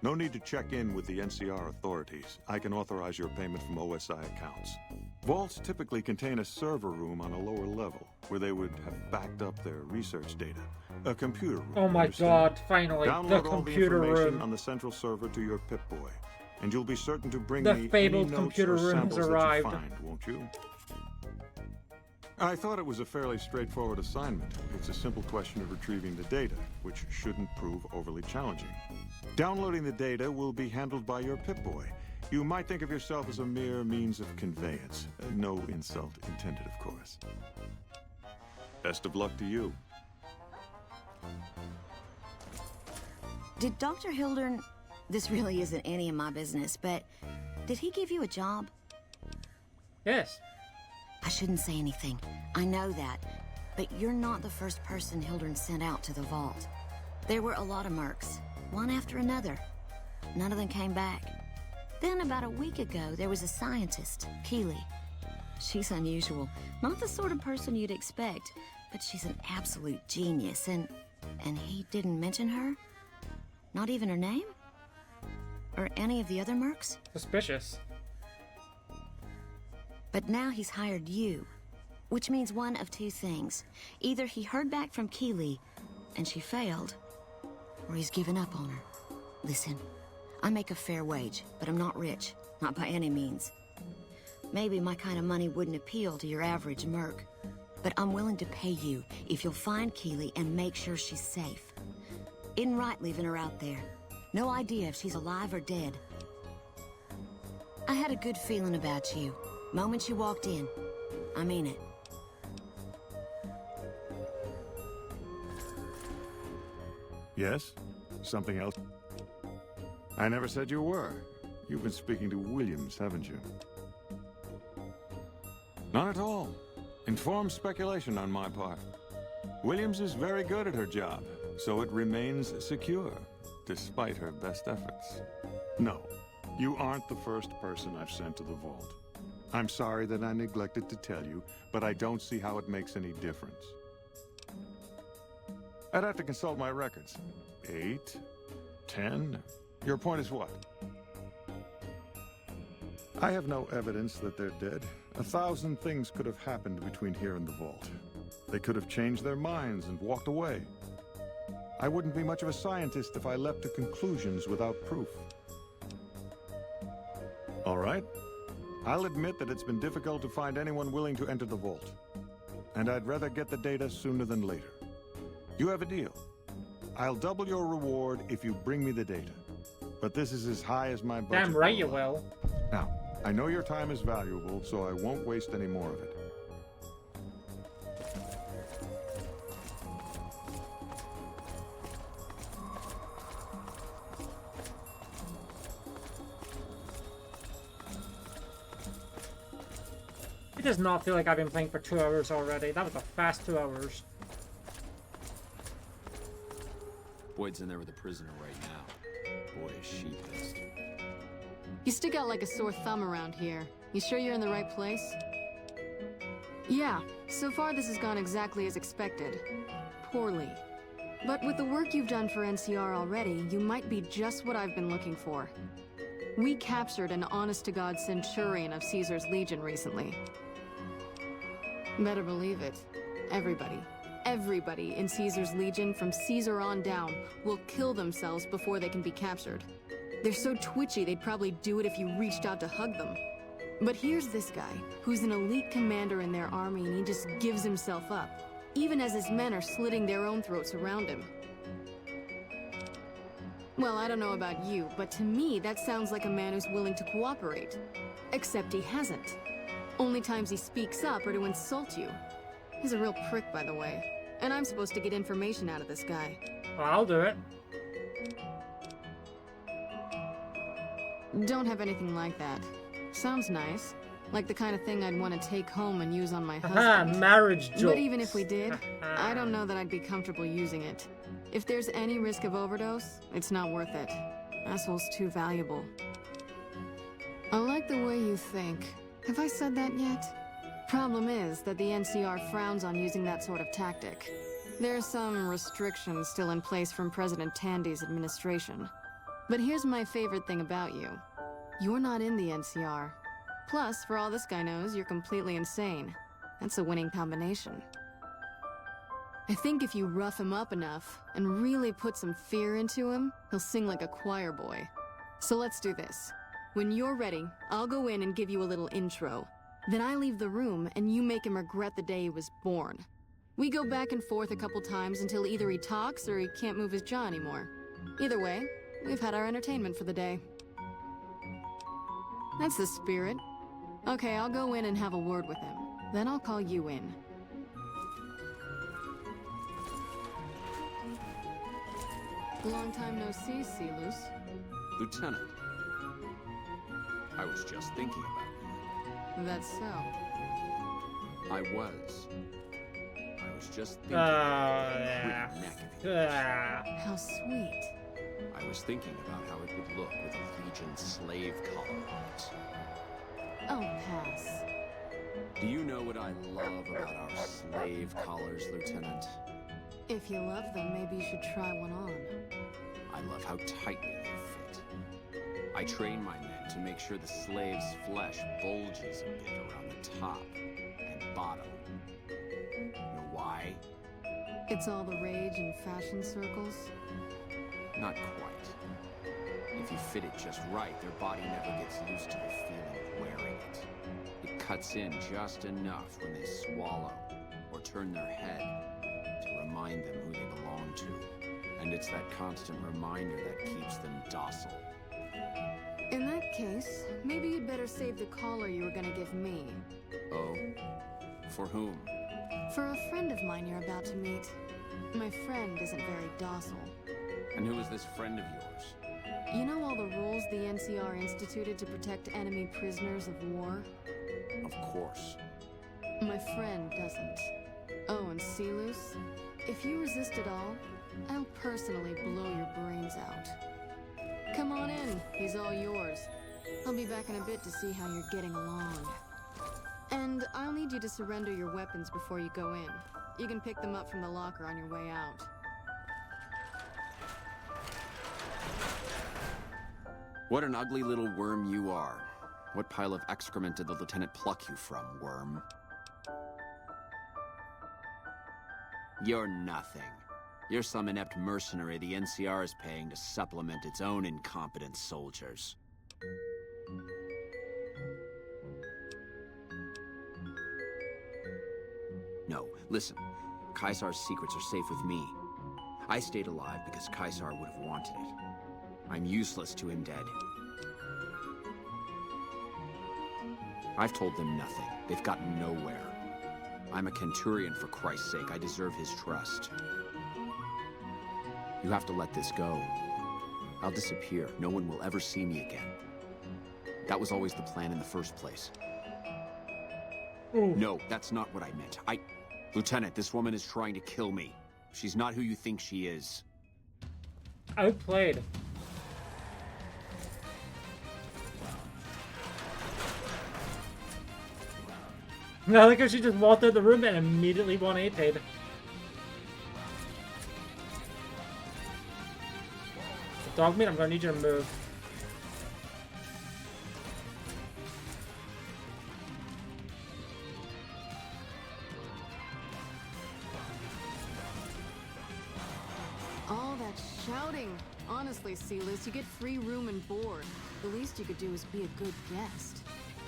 No need to check in with the NCR authorities. I can authorize your payment from OSI accounts. Vaults typically contain a server room on a lower level, where they would have backed up their research data. A computer room. Oh my god, finally, Download the all the computer information room. on the central server to your Pip-Boy, and you'll be certain to bring The me fabled any notes computer or room has samples that arrived. you find, won't you? I thought it was a fairly straightforward assignment. It's a simple question of retrieving the data, which shouldn't prove overly challenging. Downloading the data will be handled by your Pip-Boy. You might think of yourself as a mere means of conveyance. No insult intended, of course. Best of luck to you. Did Dr. Hildern... This really isn't any of my business, but did he give you a job? Yes. I shouldn't say anything. I know that. But you're not the first person Hildern sent out to the vault. There were a lot of mercs, one after another. None of them came back. Then about a week ago, there was a scientist, Keeley. She's unusual. Not the sort of person you'd expect, but she's an absolute genius, and he didn't mention her? Not even her name? Or any of the other mercs? Suspicious. But now he's hired you, which means one of two things. Either he heard back from Keeley, and she failed, or he's given up on her. Listen, I make a fair wage, but I'm not rich. Not by any means. Maybe my kind of money wouldn't appeal to your average merc, but I'm willing to pay you if you'll find Keeley and make sure she's safe. Isn't right leaving her out there. No idea if she's alive or dead. I had a good feeling about you. Moment you walked in. I mean it. Yes? Something else? I never said you were. You've been speaking to Williams, haven't you? Not at all. Informed speculation on my part. Williams is very good at her job, so it remains secure, despite her best efforts. No, you aren't the first person I've sent to the vault. I'm sorry that I neglected to tell you, but I don't see how it makes any difference. I'd have to consult my records. 8, 10. Your point is what? I have no evidence that they're dead. 1,000 things could have happened between here and the vault. They could have changed their minds and walked away. I wouldn't be much of a scientist if I leapt to conclusions without proof. All right. I'll admit that it's been difficult to find anyone willing to enter the vault. And I'd rather get the data sooner than later. You have a deal. I'll double your reward if you bring me the data. But this is as high as my budget. Damn right you will. Now, I know your time is valuable, so I won't waste any more of it. It does not feel like I've been playing for 2 hours already. That was a fast 2 hours. Boyd's in there with a prisoner right now. Boy, is she pissed. You stick out like a sore thumb around here. You sure you're in the right place? Yeah, so far this has gone exactly as expected. Poorly. But with the work you've done for NCR already, you might be just what I've been looking for. We captured an honest-to-God centurion of Caesar's Legion recently. Better believe it. Everybody in Caesar's Legion from Caesar on down will kill themselves before they can be captured. They're so twitchy they'd probably do it if you reached out to hug them. But here's this guy, who's an elite commander in their army, and he just gives himself up, even as his men are slitting their own throats around him. Well, I don't know about you, but to me that sounds like a man who's willing to cooperate. Except he hasn't. Only times he speaks up are to insult you. He's a real prick, by the way. And I'm supposed to get information out of this guy. Well, I'll do it. Don't have anything like that. Sounds nice. Like the kind of thing I'd want to take home and use on my husband. Marriage jokes. But even if we did, I don't know that I'd be comfortable using it. If there's any risk of overdose, it's not worth it. Asshole's too valuable. I like the way you think. Have I said that yet? Problem is that the NCR frowns on using that sort of tactic. There's some restrictions still in place from President Tandy's administration. But here's my favorite thing about you. You're not in the NCR. Plus, for all this guy knows, you're completely insane. That's a winning combination. I think if you rough him up enough and really put some fear into him, he'll sing like a choir boy. So let's do this. When you're ready, I'll go in and give you a little intro. Then I leave the room and you make him regret the day he was born. We go back and forth a couple times until either he talks or he can't move his jaw anymore. Either way, we've had our entertainment for the day. That's the spirit. Okay, I'll go in and have a word with him. Then I'll call you in. Long time no see, Sealus. Lieutenant, I was just thinking about you. That's so. I was just thinking about the neck of yours. How sweet. I was thinking about how it would look with a Legion slave collar on it. Oh, pass. Do you know what I love about our slave collars, Lieutenant? If you love them, maybe you should try one on. I love how tightly they fit. I train my men to make sure the slave's flesh bulges a bit around the top and bottom. Know why? It's all the rage in fashion circles? Not quite. If you fit it just right, their body never gets used to the feeling of wearing it. It cuts in just enough when they swallow or turn their head to remind them who they belong to. And it's that constant reminder that keeps them docile. In that case, maybe you'd better save the collar you were gonna give me. Oh? For whom? For a friend of mine you're about to meet. My friend isn't very docile. And who is this friend of yours? You know all the rules the NCR instituted to protect enemy prisoners of war? Of course. My friend doesn't. Oh, and Sealus? If you resist at all, I'll personally blow your brains out. Come on in, he's all yours. I'll be back in a bit to see how you're getting along. And I'll need you to surrender your weapons before you go in. You can pick them up from the locker on your way out. What an ugly little worm you are. What pile of excrement did the lieutenant pluck you from, worm? You're nothing. You're some inept mercenary the NCR is paying to supplement its own incompetent soldiers. No, listen. Caesar's secrets are safe with me. I stayed alive because Caesar would have wanted it. I'm useless to him dead. I've told them nothing. They've gotten nowhere. I'm a Centurion, for Christ's sake. I deserve his trust. You have to let this go. I'll disappear. No one will ever see me again. That was always the plan in the first place. No, that's not what I meant. Lieutenant, this woman is trying to kill me. She's not who you think she is. Outplayed. I like how she just walked out the room and immediately won 8-paid. Dogmeat, I'm gonna need you to move. All that shouting. Honestly, Sealus, you get free room and board. The least you could do is be a good guest.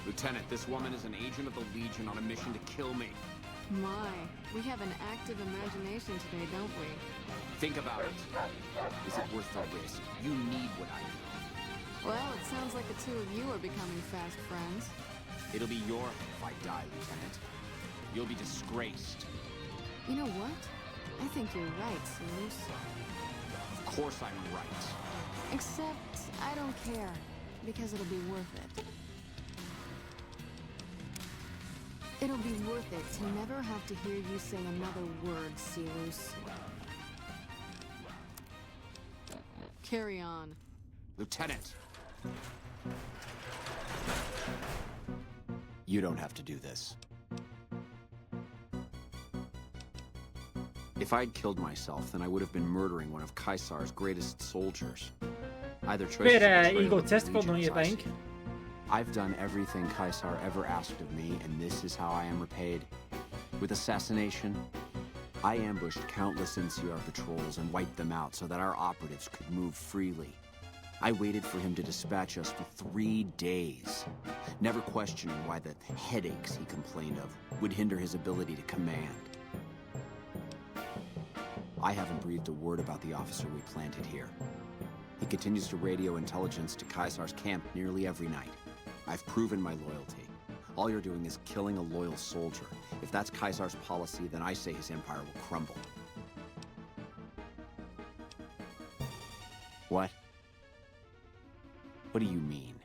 Lieutenant, this woman is an agent of the Legion on a mission to kill me. My, we have an active imagination today, don't we? Think about it. Is it worth the risk? You need what I need. Well, it sounds like the two of you are becoming fast friends. It'll be your head if I die, Lieutenant. You'll be disgraced. You know what? I think you're right, Sealus. Of course I'm right. Except, I don't care. because it'll be worth it. It'll be worth it to never have to hear you say another word, Silus. Carry on. Lieutenant! You don't have to do this. If I'd killed myself, then I would have been murdering one of Caesar's greatest soldiers. Either choice Bit is betrayal egotistical, to don't you legions, I think? see. I've done everything Caesar ever asked of me, and this is how I am repaid. With assassination, I ambushed countless NCR patrols and wiped them out so that our operatives could move freely. I waited for him to dispatch us for 3 days, never questioning why the headaches he complained of would hinder his ability to command. I haven't breathed a word about the officer we planted here. He continues to radio intelligence to Caesar's camp nearly every night. I've proven my loyalty. All you're doing is killing a loyal soldier. If that's Caesar's policy, then I say his empire will crumble. What? What do you mean?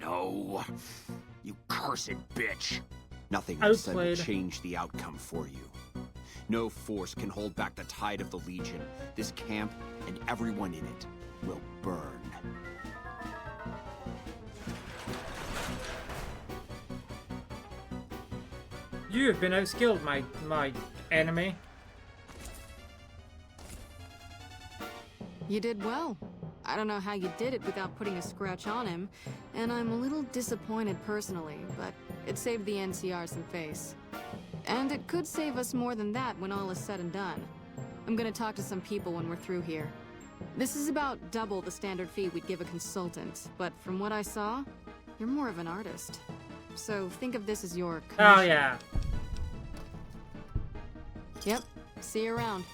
No. You cursed bitch. Nothing I said will change the outcome for you. No force can hold back the tide of the Legion. This camp and everyone in it will burn. You have been outskilled, my enemy. You did well. I don't know how you did it without putting a scratch on him, and I'm a little disappointed personally, but it saved the NCR some face. And it could save us more than that when all is said and done. I'm gonna talk to some people when we're through here. This is about double the standard fee we'd give a consultant, but from what I saw, you're more of an artist. So think of this as your commission. Oh, yeah. Yep. See you around.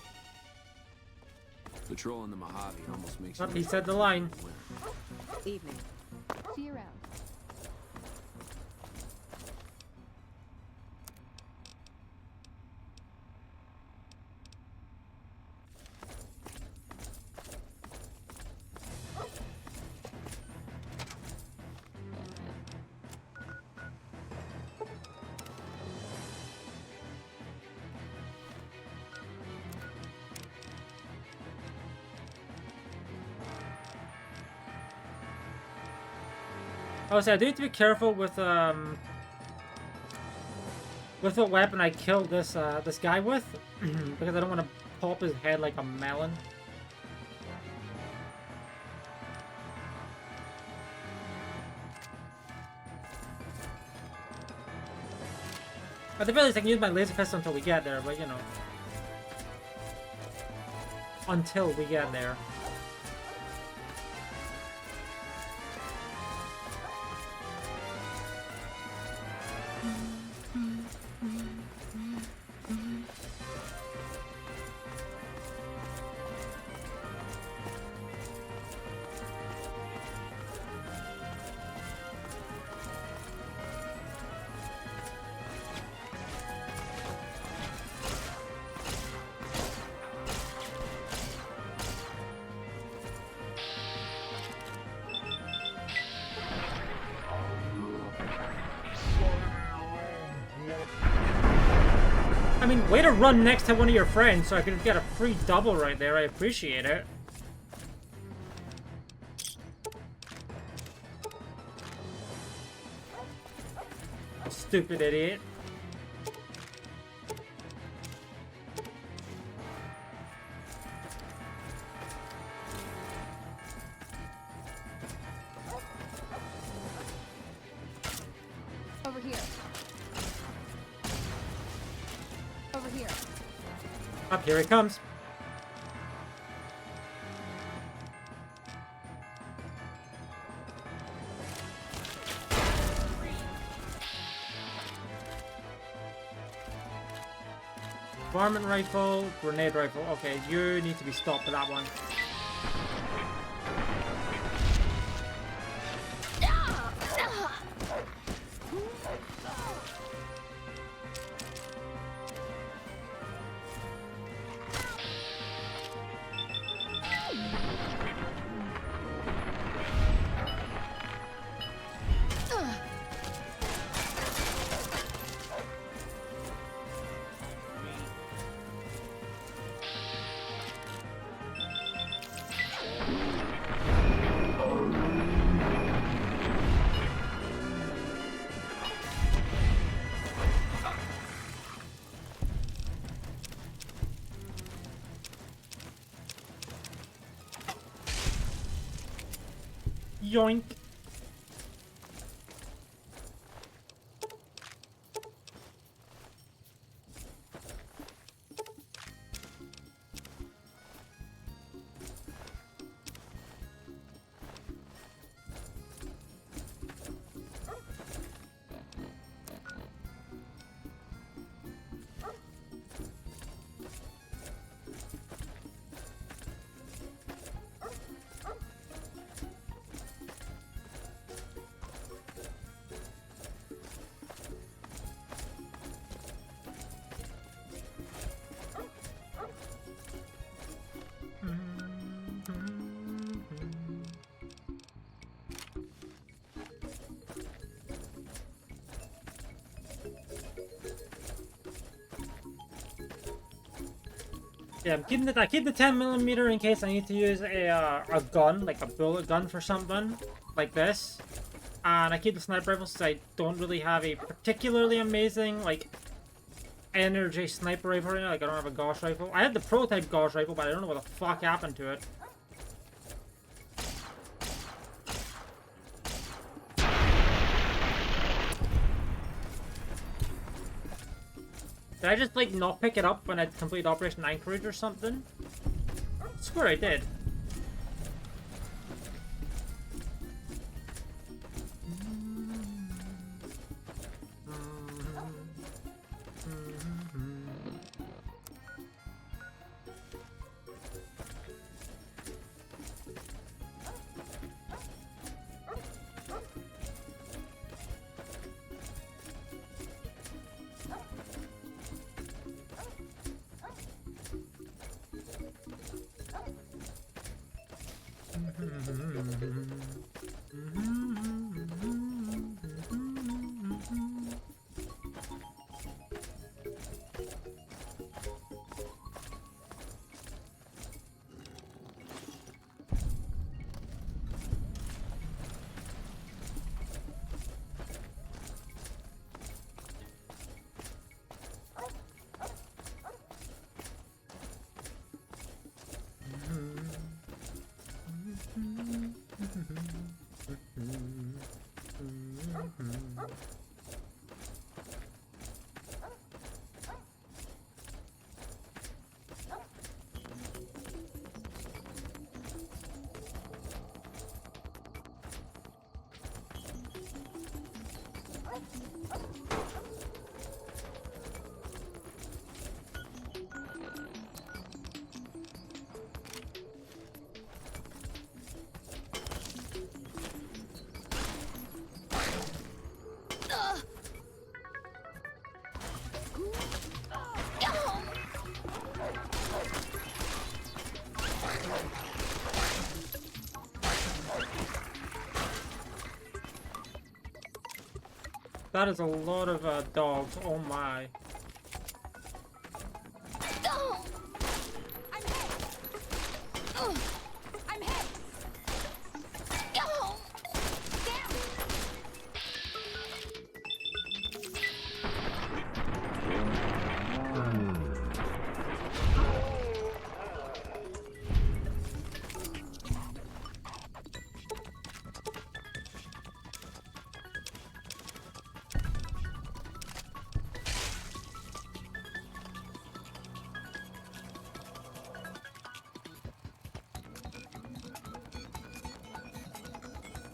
Patrolling the Mojave almost makes Oh, me he said the line. Evening. See you around. Also, I do need to be careful with what weapon I killed this this guy with, because I don't want to pop his head like a melon. At the very least, I can use my laser pistol until we get there, but you know, until we get there. I mean, way to run next to one of your friends so I could get a free double right there. I appreciate it. Stupid idiot. Over here. Over here. Up here it comes. Varmint rifle, grenade rifle. Okay, you need to be stopped for that one. Yoink. Yeah, I keep the 10mm in case I need to use a gun, like a bullet gun for something like this. And I keep the sniper rifle since I don't really have a particularly amazing like energy sniper rifle right now. Like I don't have a Gauss rifle. I had the prototype Gauss rifle, but I don't know what the fuck happened to it. Did I just like not pick it up when I completed Operation Anchorage or something? I swear I did. That is a lot of dogs. Oh my. I'm hit.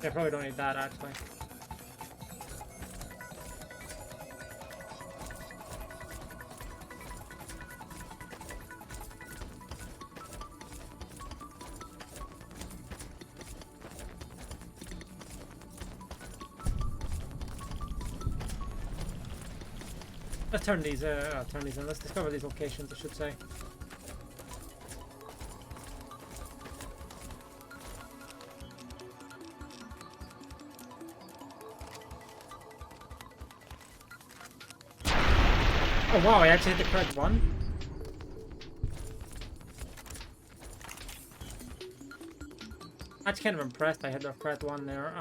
I probably don't need that actually. Let's turn these in. Let's discover these locations, I should say. Oh wow, I actually hit the correct one. Actually kind of impressed I hit the correct one there.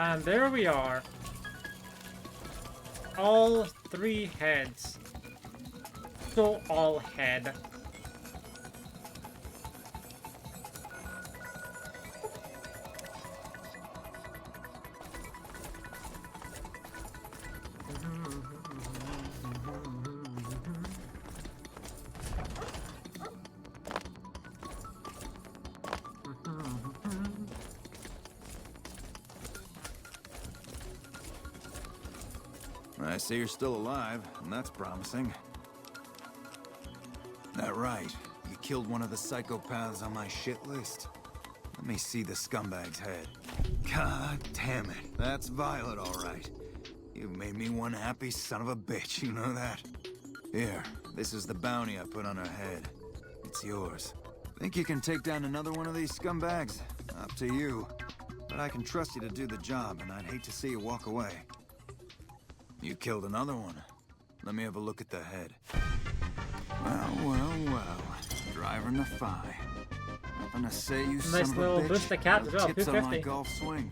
And there we are. All 3 heads. So all head. I see you're still alive, and that's promising. That right. You killed one of the psychopaths on my shit list. Let me see the scumbag's head. God damn it. That's Violet, all right. You made me one happy son of a bitch, you know that? Here, this is the bounty I put on her head. It's yours. Think you can take down another one of these scumbags? Up to you. But I can trust you to do the job, and I'd hate to see you walk away. You killed another one. Let me have a look at the head. Well. Driving the Phi. Nothing to say, you son of a bitch. Nice little boost to cap as well, Tips on my 250. golf swing.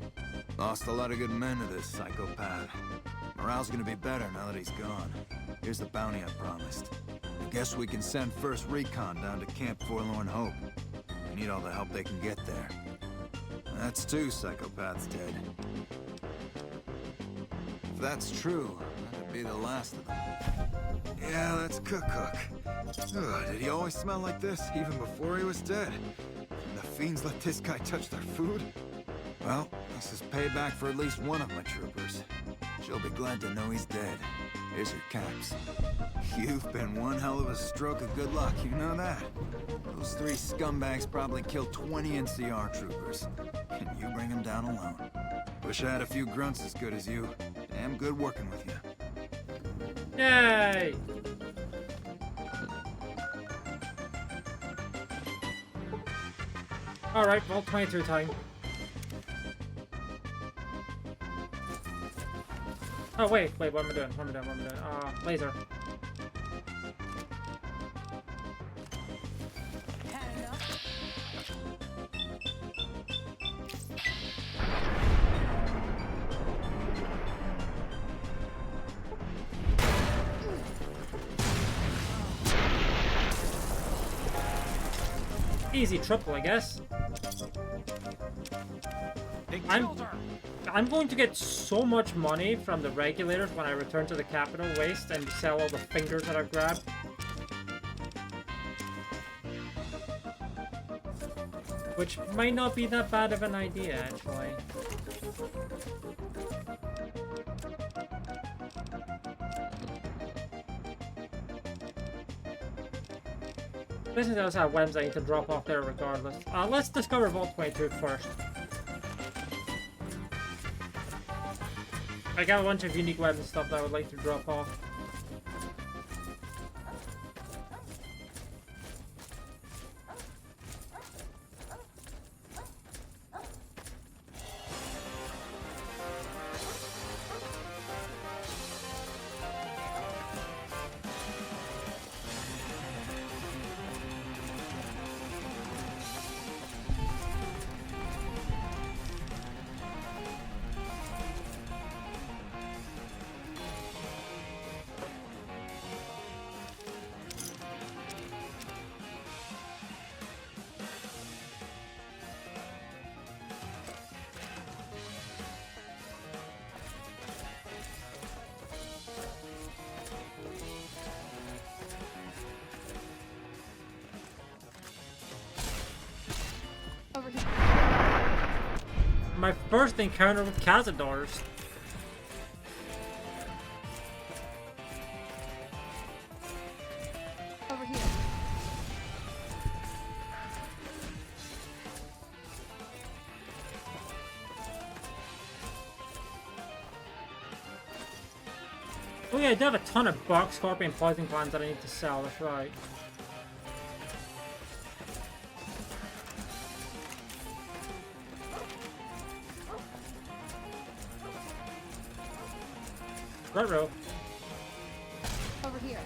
Lost a lot of good men to this psychopath. Morale's gonna be better now that he's gone. Here's the bounty I promised. I guess we can send first recon down to Camp Forlorn Hope. We need all the help they can get there. That's 2 psychopaths dead. If that's true, that'd be the last of them. Yeah, that's Cook. Ugh, did he always smell like this, even before he was dead? And the fiends let this guy touch their food? Well, this is payback for at least one of my troopers. She'll be glad to know he's dead. Here's your caps. You've been one hell of a stroke of good luck, you know that? Those 3 scumbags probably killed 20 NCR troopers. And you bring them down alone. Wish I had a few grunts as good as you. Damn good working with you. Yay! Alright, Vault 23 time. Oh, wait, what am I doing? Laser. Easy triple, I guess. I'm going to get so much money from the regulators when I return to the capital waste and sell all the fingers that I've grabbed. Which might not be that bad of an idea, actually. Business does have weapons I need to drop off there regardless. Let's discover Vault 22 first. I got a bunch of unique weapon stuff that I would like to drop off. My first encounter with Cazadors. Over here. Oh yeah, I do have a ton of Bug, Scorpion, Poison Glands that I need to sell, that's right. Ruh-roh. Over here.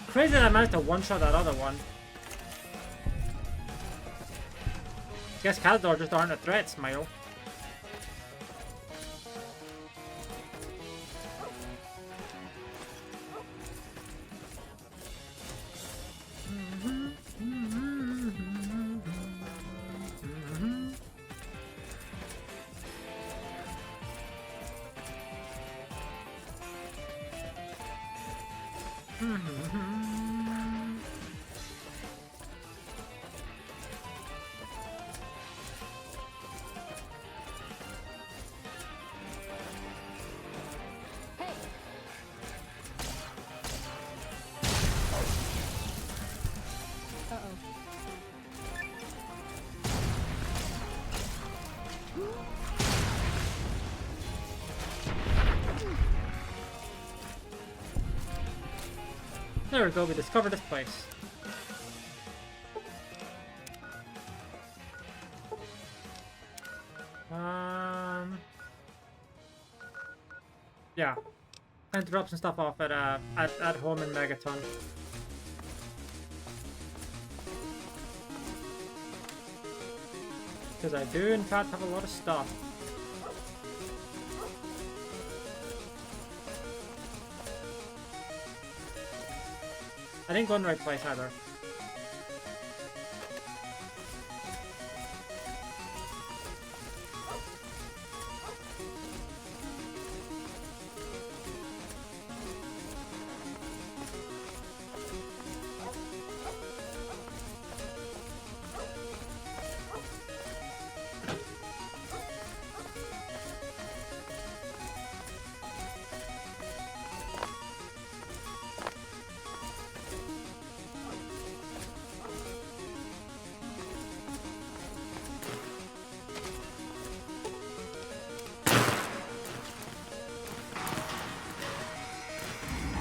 Crazy that I managed to one-shot that other one. Guess Caldor just aren't a threat, Smile. There we go, we discovered this place. Yeah. Time to drop some stuff off at home in Megaton. Because I do in fact have a lot of stuff. I didn't go in the right place either.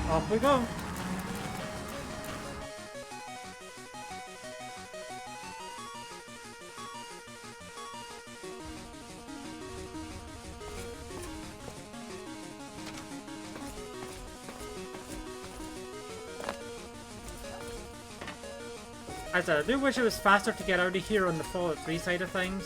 Off we go. I said, I do wish it was faster to get out of here on the Fallout 3 side of things.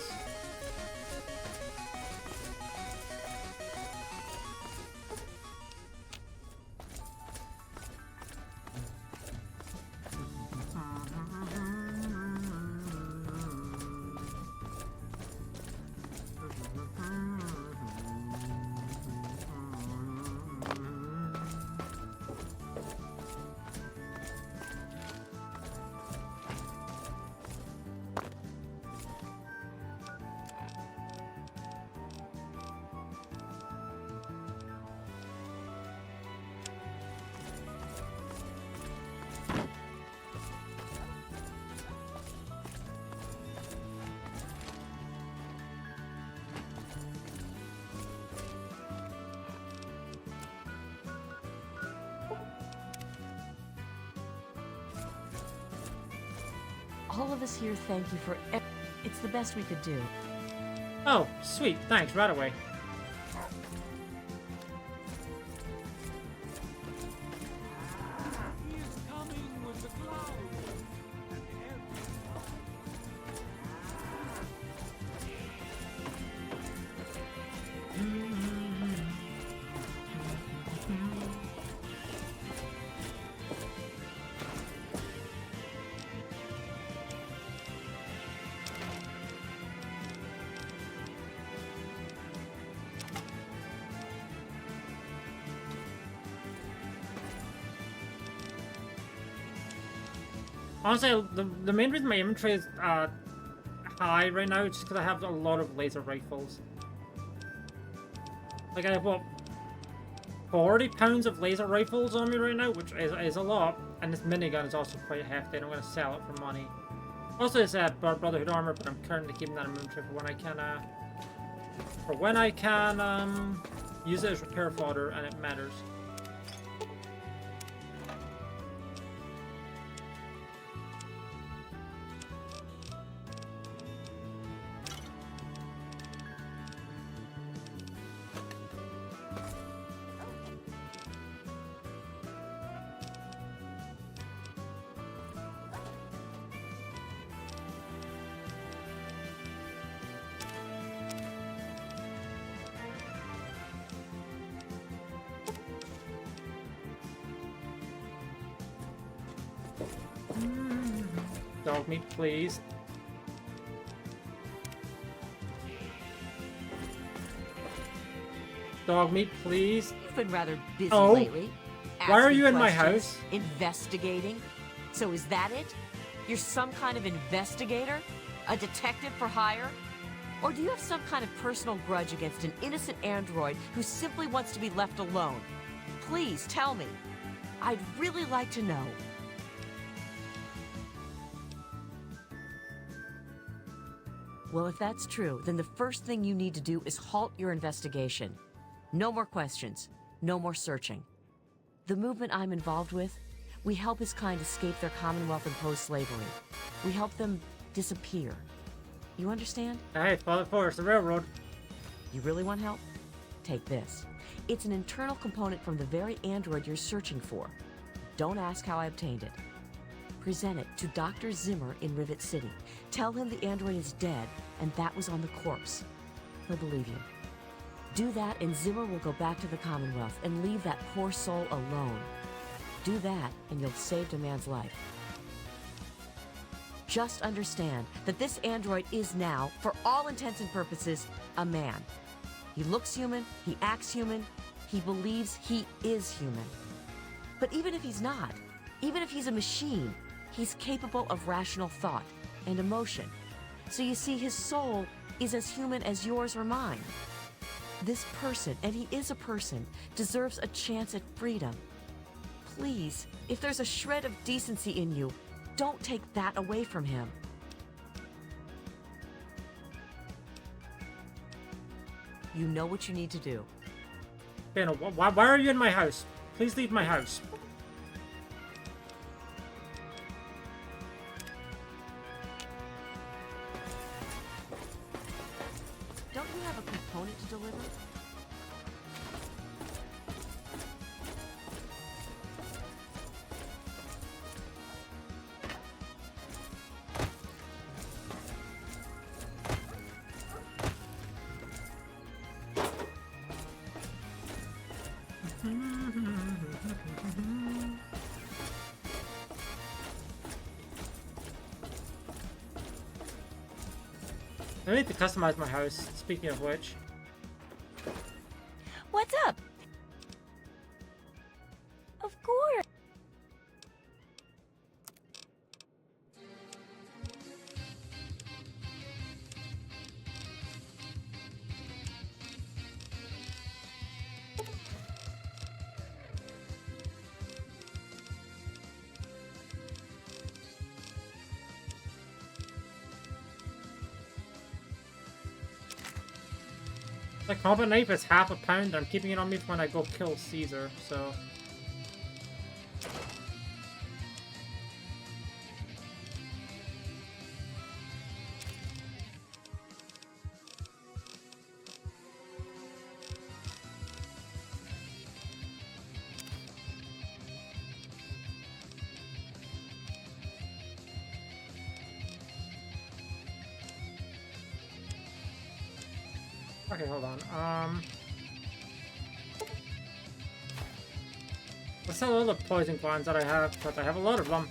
All of us here thank you for it's the best we could do. Oh, sweet. Thanks. Right away. Honestly, the main reason my inventory is high right now is just because I have a lot of laser rifles. Like I have, what, 40 pounds of laser rifles on me right now, which is a lot. And this minigun is also quite hefty, and I'm going to sell it for money. Also, it's Brotherhood armor, but I'm currently keeping that in my inventory for when I can use it as repair fodder, and it matters. Dog meat, please. Dog meat, please. You've been rather busy Oh. lately. Why are Asking you in my questions, house? Investigating. So is that it? You're some kind of investigator? A detective for hire? Or do you have some kind of personal grudge against an innocent android who simply wants to be left alone? Please tell me. I'd really like to know. Well, if that's true, then the first thing you need to do is halt your investigation. No more questions. No more searching. The movement I'm involved with, we help his kind escape their Commonwealth-imposed slavery. We help them disappear. You understand? Hey, follow forest, the railroad. You really want help? Take this. It's an internal component from the very android you're searching for. Don't ask how I obtained it. Present it to Dr. Zimmer in Rivet City. Tell him the android is dead, and that was on the corpse. He'll believe you. Do that, and Zimmer will go back to the Commonwealth and leave that poor soul alone. Do that, and you'll save a man's life. Just understand that this android is now, for all intents and purposes, a man. He looks human, he acts human, he believes he is human. But even if he's not, even if he's a machine, he's capable of rational thought and emotion. So you see, his soul is as human as yours or mine. This person, and he is a person, deserves a chance at freedom. Please, if there's a shred of decency in you, don't take that away from him. You know what you need to do. Dana, why are you in my house? Please leave my house. Don't you have a component to deliver? I need to customize my house, speaking of which. What's up? Of course. The combat knife is half a pound. I'm keeping it on me for when I go kill Caesar, so... Okay, hold on. Let's sell all the poison glands that I have, but I have a lot of them.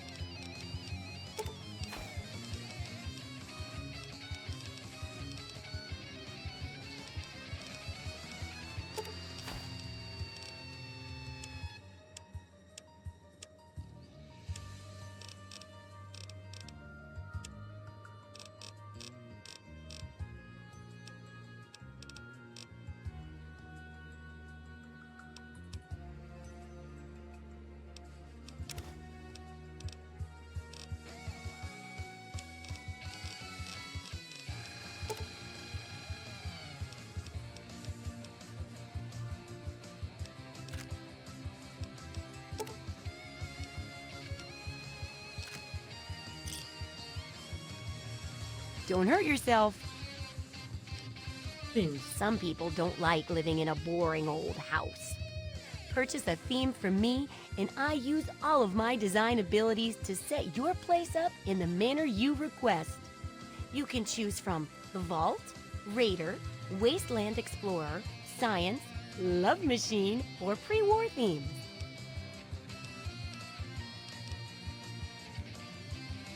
Don't hurt yourself. Themes. Some people don't like living in a boring old house. Purchase a theme from me, and I use all of my design abilities to set your place up in the manner you request. You can choose from the Vault, Raider, Wasteland Explorer, Science, Love Machine, or pre-war themes.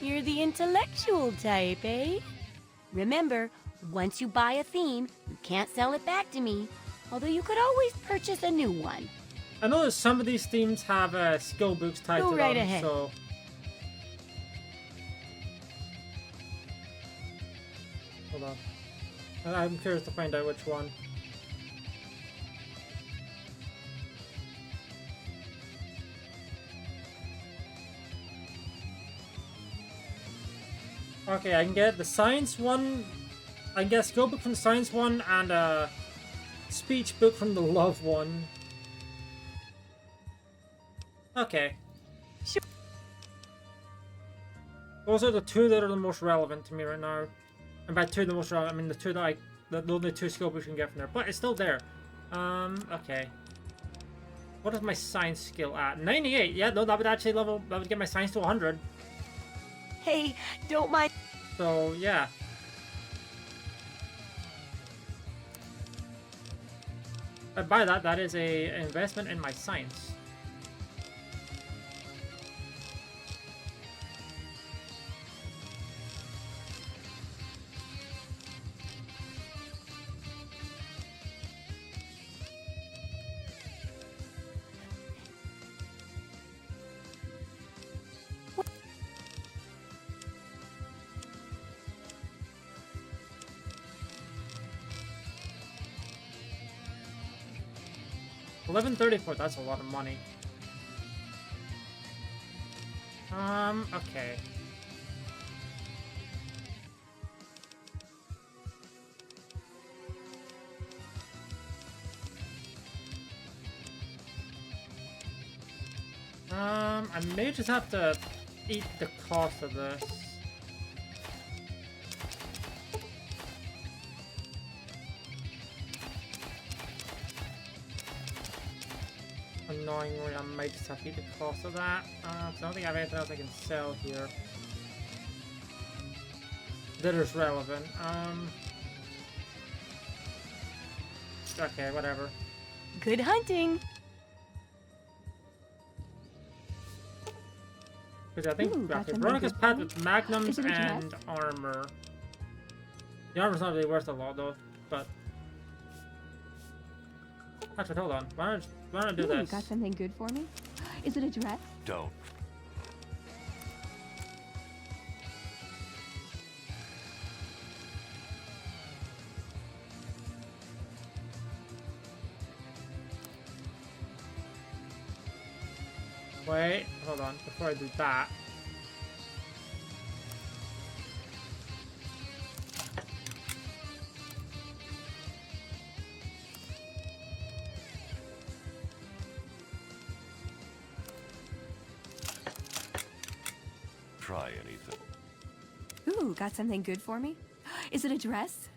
You're the intellectual type, eh? Remember, once you buy a theme, you can't sell it back to me. Although you could always purchase a new one. I know that some of these themes have skill books tied Go to right them, ahead. so... Hold on. I'm curious to find out which one. Okay, I can get the science one. I can get a skill book from the science one and a speech book from the love one. Okay. Sure. Those are the two that are the most relevant to me right now. And by two, the most relevant, I mean the two that the only two skill books you can get from there. But it's still there. Okay. What is my science skill at? 98. Yeah, no, that would actually that would get my science to 100. Hey, don't mind. So, yeah. By that, that is a investment in my science. $11.34, that's a lot of money. Okay. I may just have to eat the cost of this. Annoyingly, I might just have to eat the cost of that. I don't think I have anything else I can sell here that is relevant. Okay, whatever. Good hunting. Because I think Ooh, got okay, something Veronica's good path for me? with magnums Is it a dress? and armor. The armor's not really worth a lot though, but actually, hold on. Why don't I do Ooh, this? got something good for me? Is it a dress? Don't. Wait, hold on. Before I do that. Try anything. Ooh, got something good for me? Is it a dress?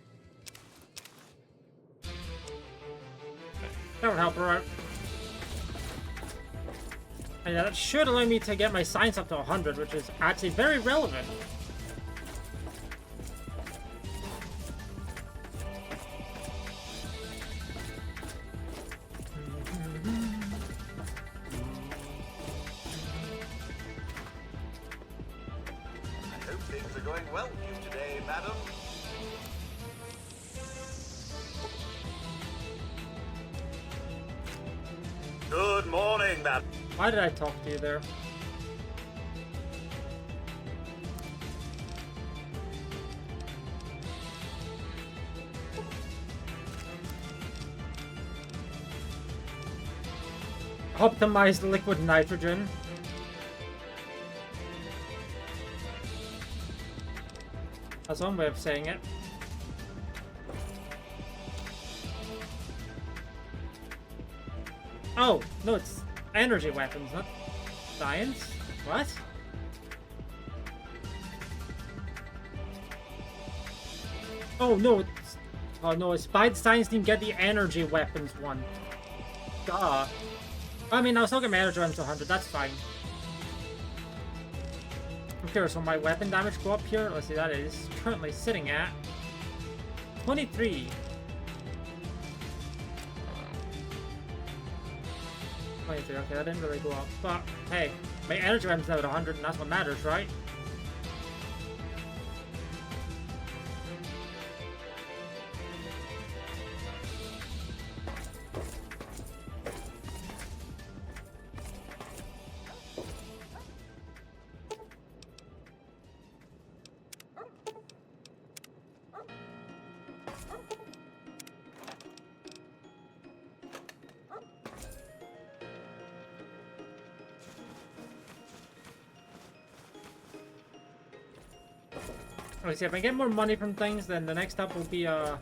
That would help her out. And yeah, that should allow me to get my science up to 100, which is actually very relevant. I hope things are going well for you today, madam. Good morning, madam. Why did I talk to you there? Optimized liquid nitrogen. That's one way of saying it. Oh, no, it's energy weapons, not science. What? Oh no, it's by the science team get the energy weapons one. Duh. I mean, I'll still get my energy weapons to 100, that's fine. I'm curious, will my weapon damage go up here? Let's see, that is currently sitting at 23. 23, okay, that didn't really go up. But, hey, my energy weapon's now at 100, and that's what matters, right? Okay, see, if I get more money from things, then the next up will be, Don't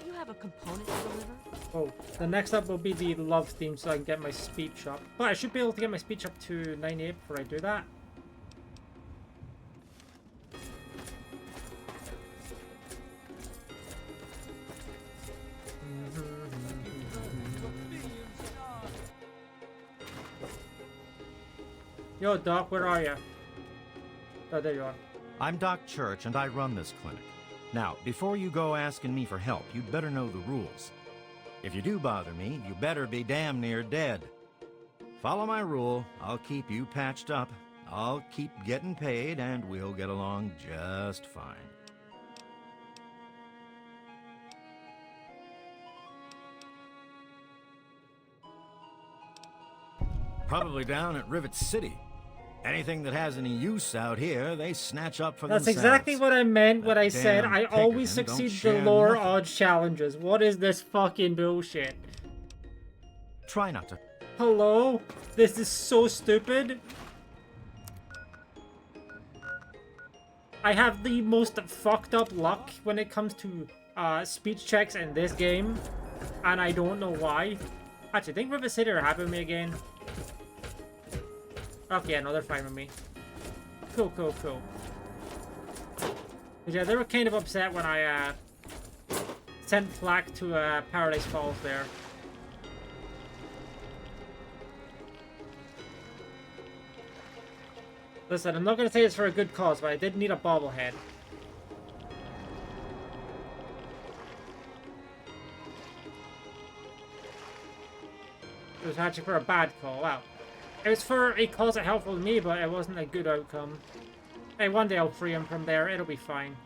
you have a component to deliver? oh, the next up will be the love theme so I can get my speech up. But I should be able to get my speech up to 98 before I do that. Yo, Doc, where are you? Oh, there you are. I'm Doc Church, and I run this clinic. Now, before you go asking me for help, you'd better know the rules. If you do bother me, you better be damn near dead. Follow my rule, I'll keep you patched up, I'll keep getting paid, and we'll get along just fine. Probably down at Rivet City. Anything that has any use out here, they snatch up for That's themselves. exactly what I meant when I said damn I always Pinkerton don't succeed share galore nothing. odds challenges. What is this fucking bullshit? Try not to. Hello? This is so stupid. I have the most fucked up luck when it comes to speech checks in this game, and I don't know why. Actually, I think River City are happy with me again. Okay, no, they're fine with me. Cool, cool, cool. But yeah, they were kind of upset when I sent Flack to Paradise Falls there. Listen, I'm not going to say it's for a good cause, but I did need a bobblehead. It was actually for a bad call. Wow. It was for a cause that helpful to me, but it wasn't a good outcome. Hey, one day I'll free him from there. It'll be fine.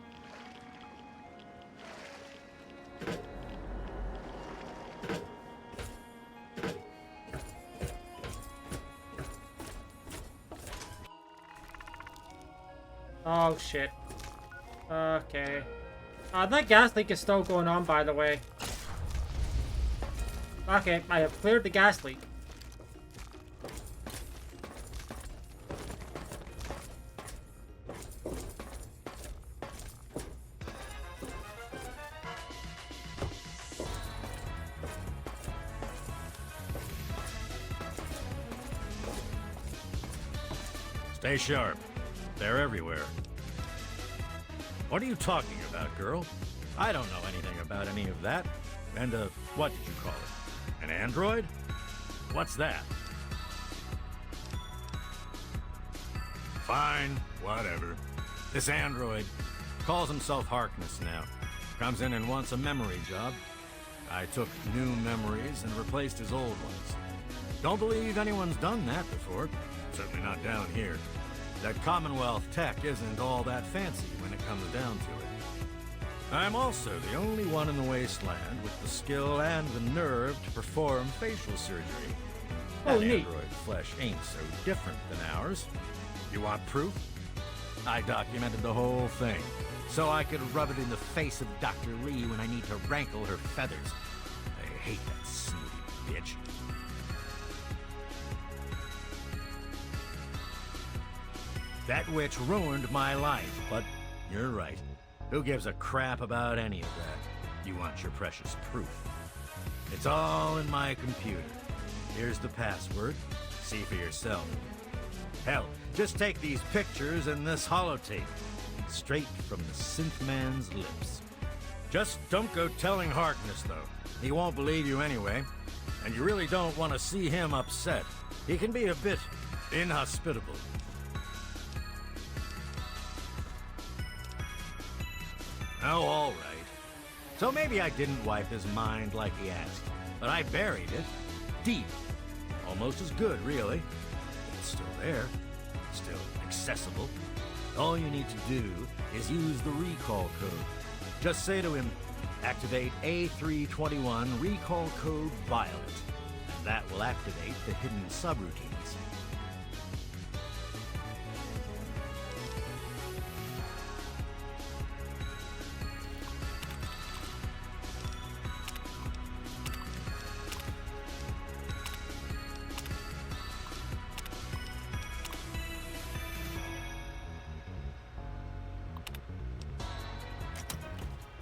Oh, shit. Okay. That gas leak is still going on, by the way. Okay, I have cleared the gas leak. Stay sharp. They're everywhere. What are you talking about, girl? I don't know anything about any of that. And, what did you call it? An android? What's that? Fine, whatever. This android calls himself Harkness now. Comes in and wants a memory job. I took new memories and replaced his old ones. Don't believe anyone's done that before. Certainly not down here. That Commonwealth tech isn't all that fancy when it comes down to it. I'm also the only one in the Wasteland with the skill and the nerve to perform facial surgery. Oh, That neat. android flesh ain't so different than ours. You want proof? I documented the whole thing, so I could rub it in the face of Dr. Lee when I need to rankle her feathers. I hate that snooty bitch. That witch ruined my life, but you're right. Who gives a crap about any of that? You want your precious proof. It's all in my computer. Here's the password. See for yourself. Hell, just take these pictures and this holotape. Straight from the synth man's lips. Just don't go telling Harkness, though. He won't believe you anyway. And you really don't want to see him upset. He can be a bit inhospitable. Oh, all right. So maybe I didn't wipe his mind like he asked, but I buried it deep. Almost as good, really. It's still there, still accessible. All you need to do is use the recall code. Just say to him, activate A321 recall code Violet. And that will activate the hidden subroutines.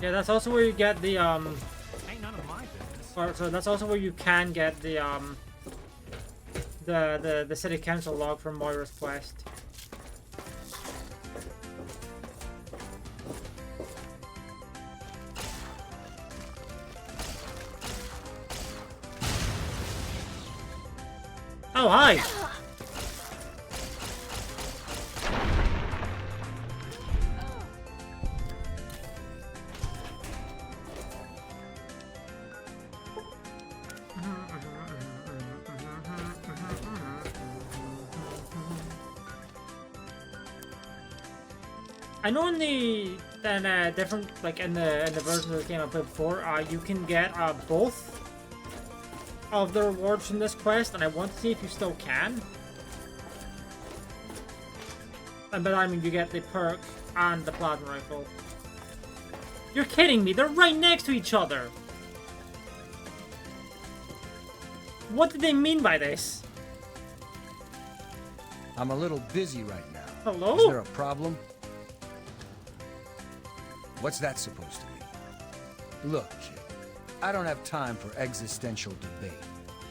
Yeah, that's also where you get the Ain't none of my business. So that's also where you can get the city council log from Moira's quest. Oh, hi! I know in the different, like in the version of the game I played before, you can get both of the rewards from this quest, and I want to see if you still can. And by that I mean you get the perk and the plasma rifle. You're kidding me! They're right next to each other. What did they mean by this? I'm a little busy right now. Hello? Is there a problem? What's that supposed to mean? Look, kid, I don't have time for existential debate.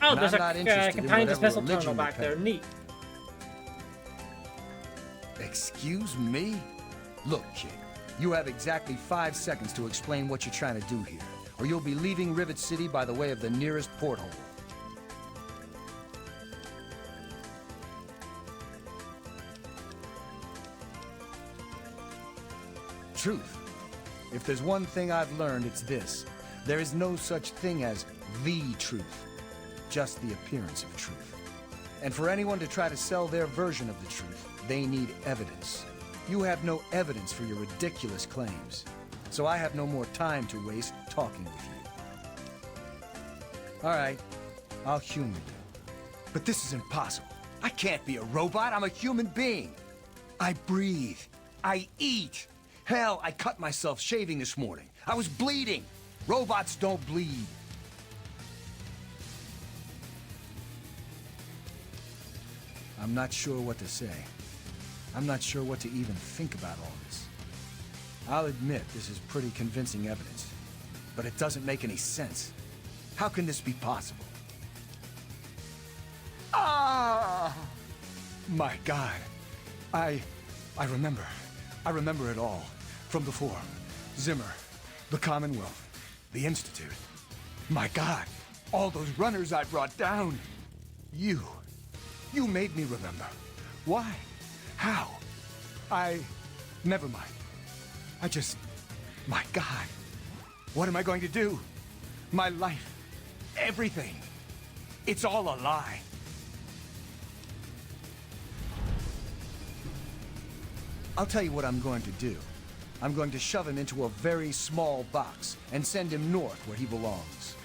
Oh, And there's I'm not a interested companion in whatever dismissal religion terminal you back there. peddle. Neat. Excuse me? Look, kid, you have exactly 5 seconds to explain what you're trying to do here, or you'll be leaving Rivet City by the way of the nearest porthole. Truth. If there's one thing I've learned, it's this. There is no such thing as the truth, just the appearance of truth. And for anyone to try to sell their version of the truth, they need evidence. You have no evidence for your ridiculous claims, so I have no more time to waste talking with you. All right, I'll humor you. But this is impossible. I can't be a robot. I'm a human being. I breathe. I eat. Hell, I cut myself shaving this morning. I was bleeding. Robots don't bleed. I'm not sure what to say. I'm not sure what to even think about all this. I'll admit this is pretty convincing evidence, but it doesn't make any sense. How can this be possible? Ah! My God. I remember. I remember it all. From before. Zimmer. The Commonwealth. The Institute. My God. All those runners I brought down. You. You made me remember. Why? How? Never mind. My God. What am I going to do? My life. Everything. It's all a lie. I'll tell you what I'm going to do. I'm going to shove him into a very small box and send him north where he belongs.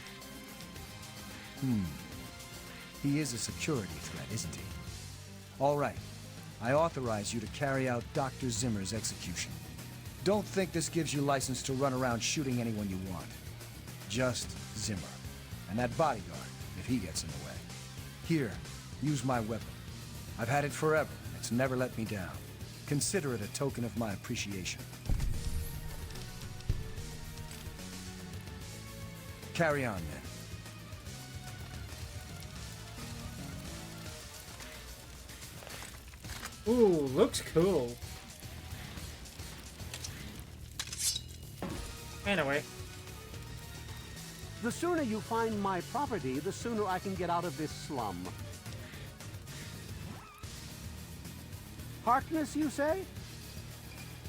He is a security threat, isn't he? All right. I authorize you to carry out Dr. Zimmer's execution. Don't think this gives you license to run around shooting anyone you want. Just Zimmer. And that bodyguard, if he gets in the way. Here, use my weapon. I've had it forever. It's never let me down. Consider it a token of my appreciation. Carry on, then. Ooh, looks cool. Anyway. The sooner you find my property, the sooner I can get out of this slum. Harkness, you say?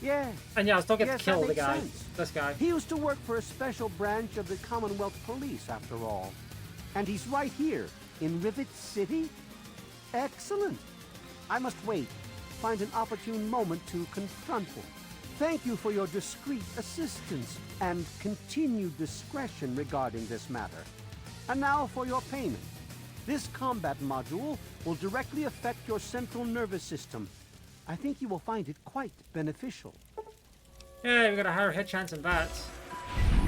Yeah. And yeah, still get yes, to kill that the makes guy. sense. This guy. He used to work for a special branch of the Commonwealth Police, after all. And he's right here, in Rivet City? Excellent. I must wait. Find an opportune moment to confront him. Thank you for your discreet assistance and continued discretion regarding this matter. And now for your payment. This combat module will directly affect your central nervous system. I think you will find it quite beneficial. Yeah, we got a higher hit chance than bats. I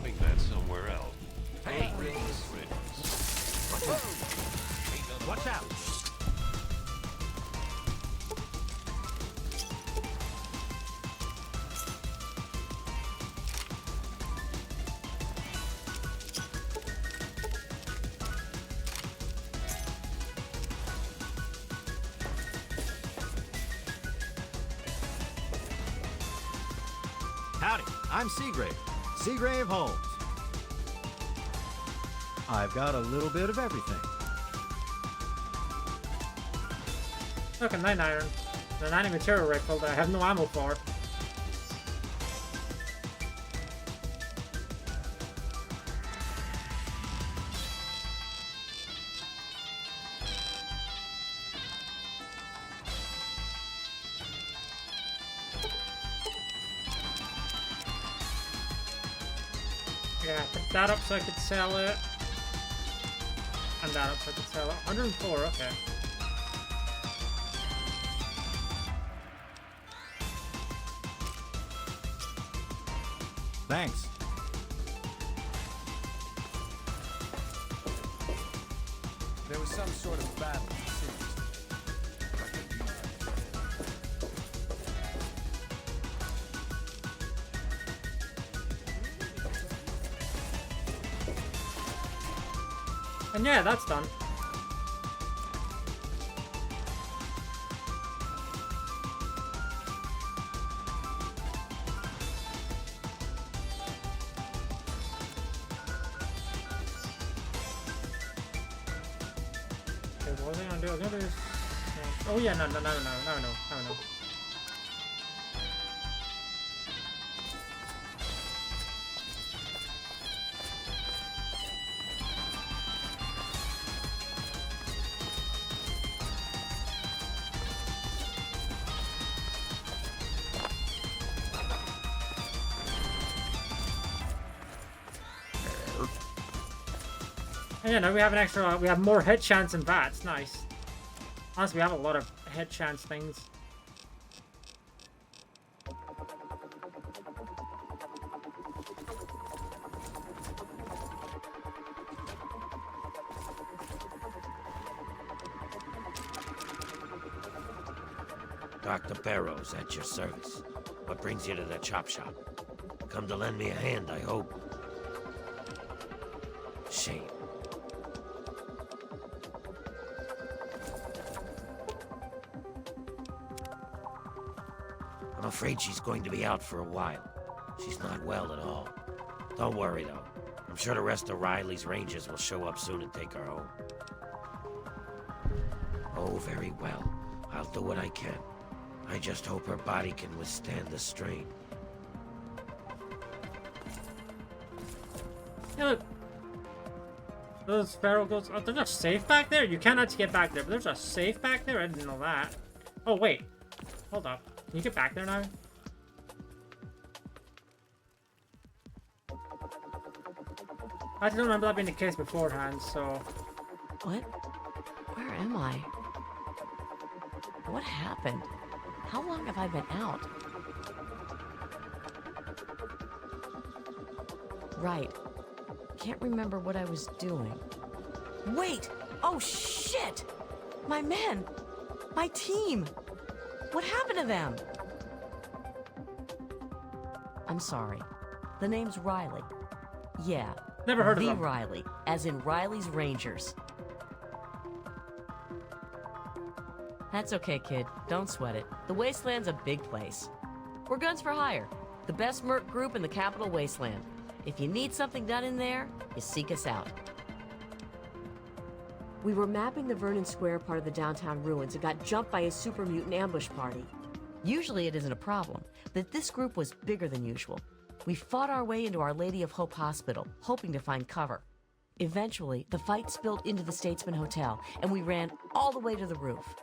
think that's somewhere else. Hey, Watch out! Howdy, I'm Seagrave. Seagrave Holmes. I've got a little bit of everything. Look, a 9-iron. A 90 material rifle that I have no ammo for. Yeah, put that up so I could sell it. And that up so I could sell it. 104, okay. Thanks. There was some sort of battle, it seems. And yeah, that's done. Okay, what was I gonna do? I was gonna do this. Oh yeah, no. And yeah, no, we have an extra. We have more head chance and bats. Nice. Honestly, we have a lot of head chance things. Dr. Barrows at your service. What brings you to the chop shop? Come to lend me a hand, I hope. Shame. I'm afraid she's going to be out for a while. She's not well at all. Don't worry, though. I'm sure the rest of Riley's Rangers will show up soon and take her home. Oh, very well. I'll do what I can. I just hope her body can withstand the strain. Yeah, look. Those feral ghosts. Oh, there's a safe back there? You cannot get back there, but there's a safe back there? I didn't know that. Oh, wait. Hold up. Can you get back there now? I don't remember that being the case beforehand, so... What? Where am I? What happened? How long have I been out? Right. Can't remember what I was doing. Wait! Oh, shit! My men! My team! What happened to them? I'm sorry. The name's Riley. Yeah. Never heard of them. The Riley, as in Riley's Rangers. That's okay, kid. Don't sweat it. The Wasteland's a big place. We're guns for hire. The best merc group in the capital Wasteland. If you need something done in there, you seek us out. We were mapping the Vernon Square part of the downtown ruins and got jumped by a super mutant ambush party. Usually it isn't a problem, but this group was bigger than usual. We fought our way into Our Lady of Hope Hospital, hoping to find cover. Eventually, the fight spilled into the Statesman Hotel, and we ran all the way to the roof.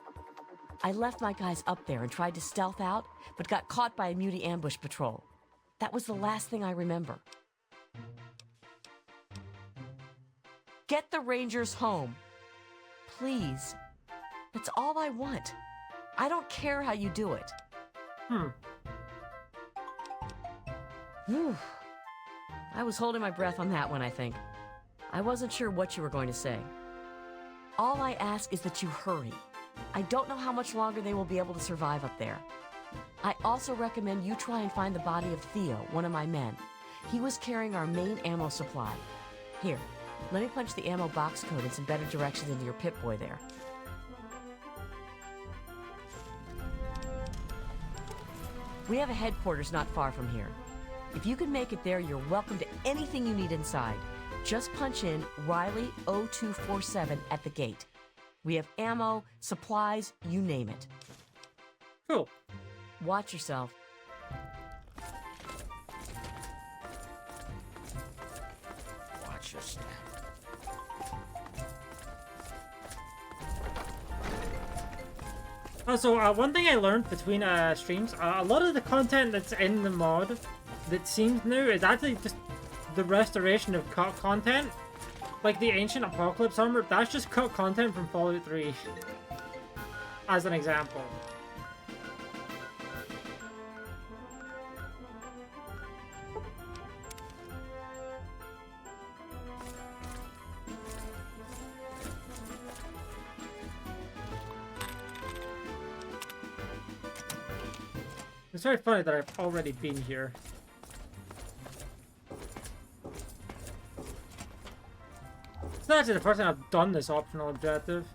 I left my guys up there and tried to stealth out, but got caught by a mutie ambush patrol. That was the last thing I remember. Get the Rangers home. Please. That's all I want. I don't care how you do it. Whew. I was holding my breath on that one, I think. I wasn't sure what you were going to say. All I ask is that you hurry. I don't know how much longer they will be able to survive up there. I also recommend you try and find the body of Theo, one of my men. He was carrying our main ammo supply. Here, let me punch the ammo box code and some better directions into your Pip-Boy there. We have a headquarters not far from here. If you can make it there, you're welcome to anything you need inside. Just punch in Riley 0247 at the gate. We have ammo, supplies, you name it. Cool. Watch yourself. Watch your step. Also, one thing I learned between streams, a lot of the content that's in the mod that seems new is actually just the restoration of cut content. Like the ancient apocalypse armor, that's just cut content from Fallout 3. As an example. It's very funny that I've already been here. It's not actually the first time I've done this optional objective.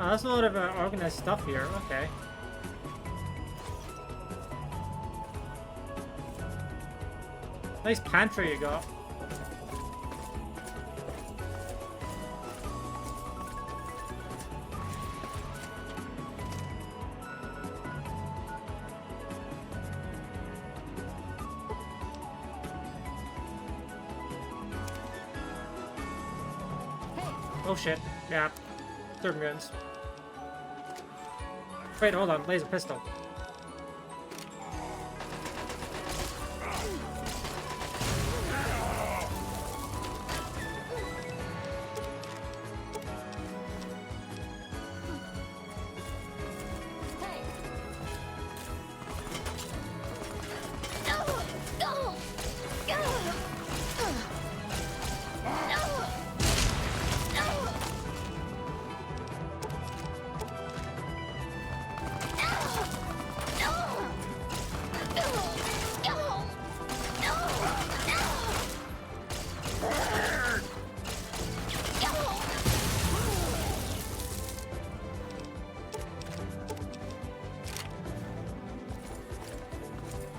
Oh, that's a lot of organized stuff here. Okay. Nice pantry you got. Oh shit. Yeah. Third guns. Wait, hold on. Laser pistol.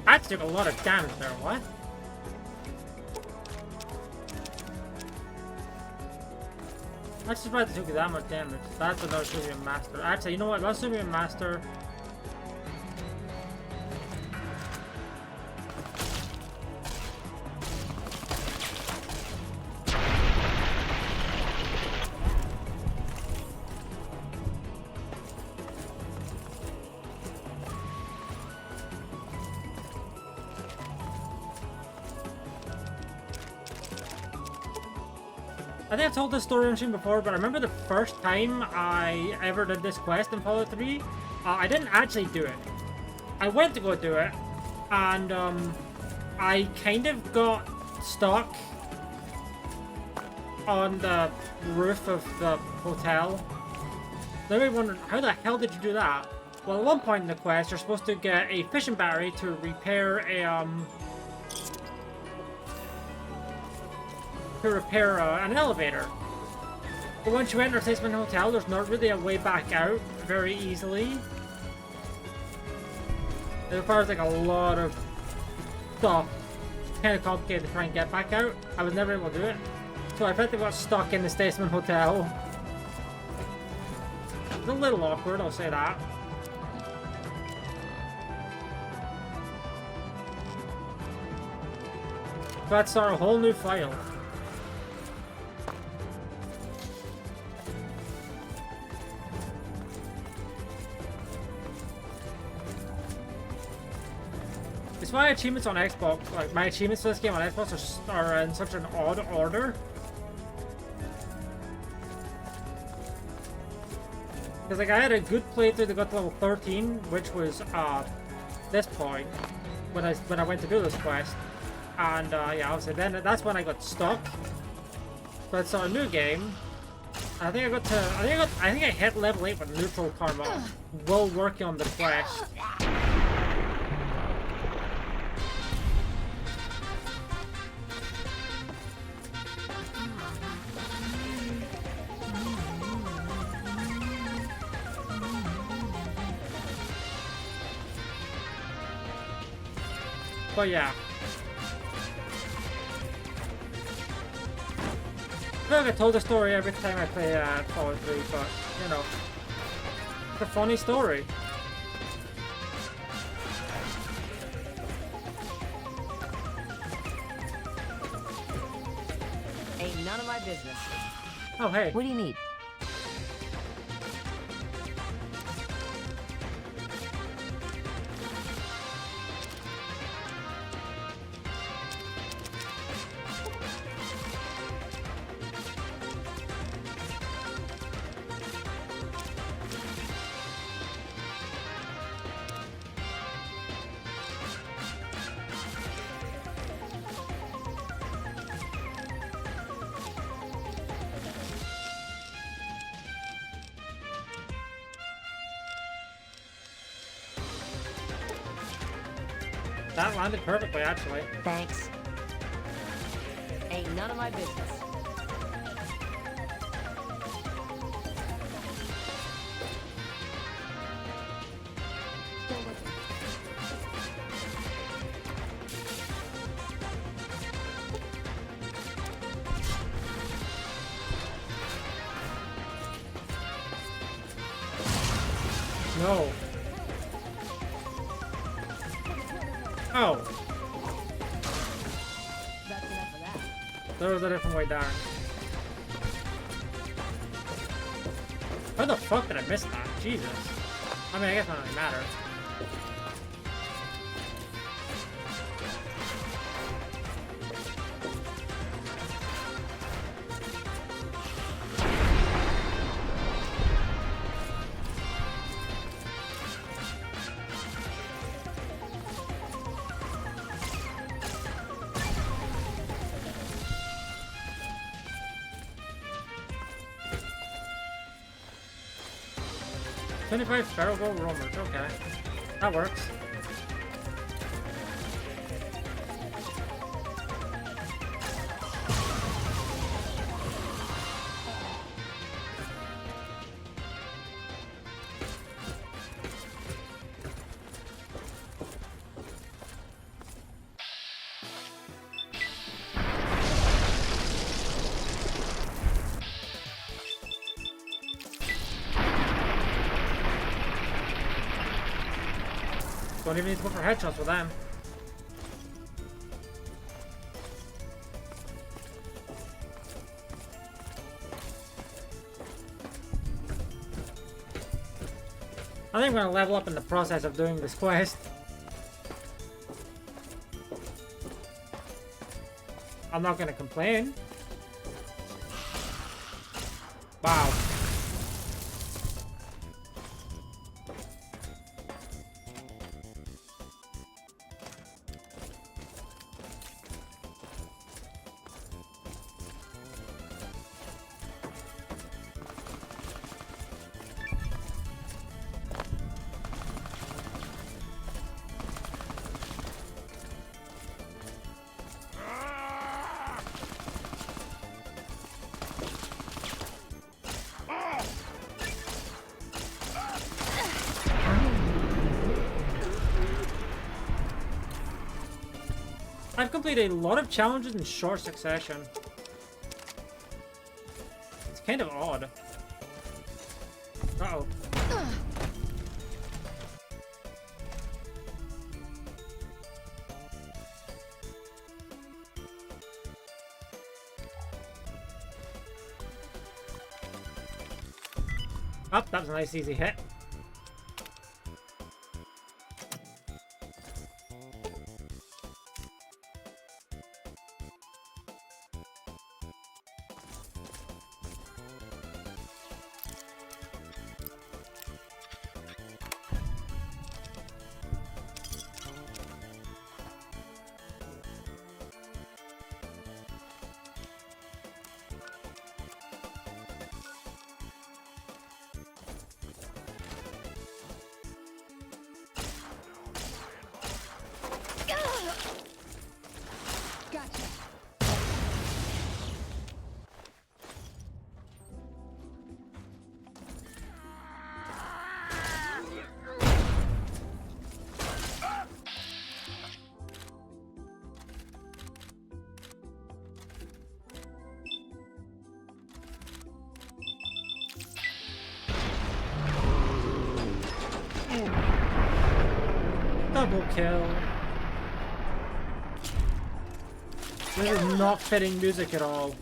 That took a lot of damage there, what? I'm surprised it took that much damage. That's another Sumian Master. Actually, you know what? Let's Sumian Master. I think I've told this story on stream before, but I remember the first time I ever did this quest in Fallout 3, I didn't actually do it. I went to go do it, and I kind of got stuck on the roof of the hotel. Then we wondered, how the hell did you do that? Well, at one point in the quest, you're supposed to get a fishing battery to repair a, an elevator. But once you enter Statesman Hotel, there's not really a way back out very easily. It requires like a lot of stuff. It's kind of complicated to try and get back out. I was never able to do it. So I effectively got stuck in the Statesman Hotel. It's a little awkward, I'll say that. So let's start a whole new file. It's why achievements on Xbox, like my achievements for this game on Xbox are in such an odd order. Because like I had a good playthrough that got to level 13, which was this point when I went to do this quest, and yeah, obviously then that's when I got stuck. But it's a new game. I think I hit level 8 with neutral karma while working on the quest. But yeah. I feel like I told the story every time I play Fallout 3, but, you know, it's a funny story. Ain't none of my business. Oh, hey. What do you need? That landed perfectly, actually. Thanks. Ain't none of my business. No. Oh. That's enough of that. There was a different way down. How the fuck did I miss that? Jesus. I mean, I guess it doesn't really matter. $25 feral gold roamers, okay. That works. Don't even need to go for headshots with them. I think I'm gonna level up in the process of doing this quest. I'm not gonna complain. Wow. I've completed a lot of challenges in short succession. It's kind of odd. Uh-oh. Oh, that was a nice easy hit. Double kill. This is not fitting music at all.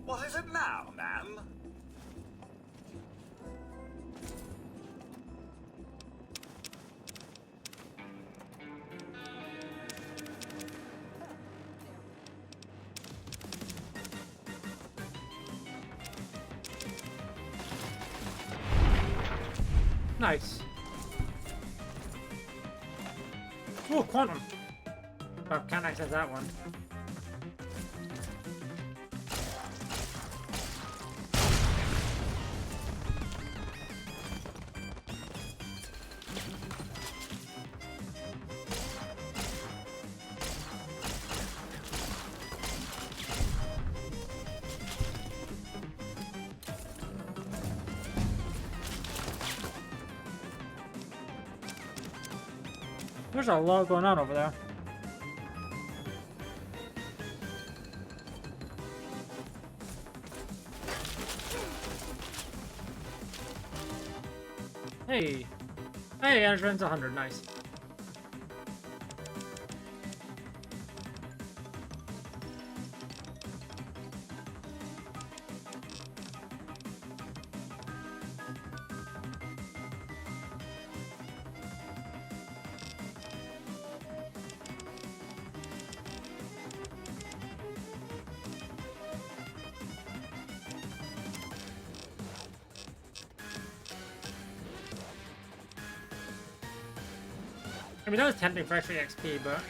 What is it now, ma'am? Nice. Oh, quantum. Oh, can't access that one. There's a lot going on over there. Hey. Hey, Ashran's 100. Nice. I mean, that was tempting for extra XP, but...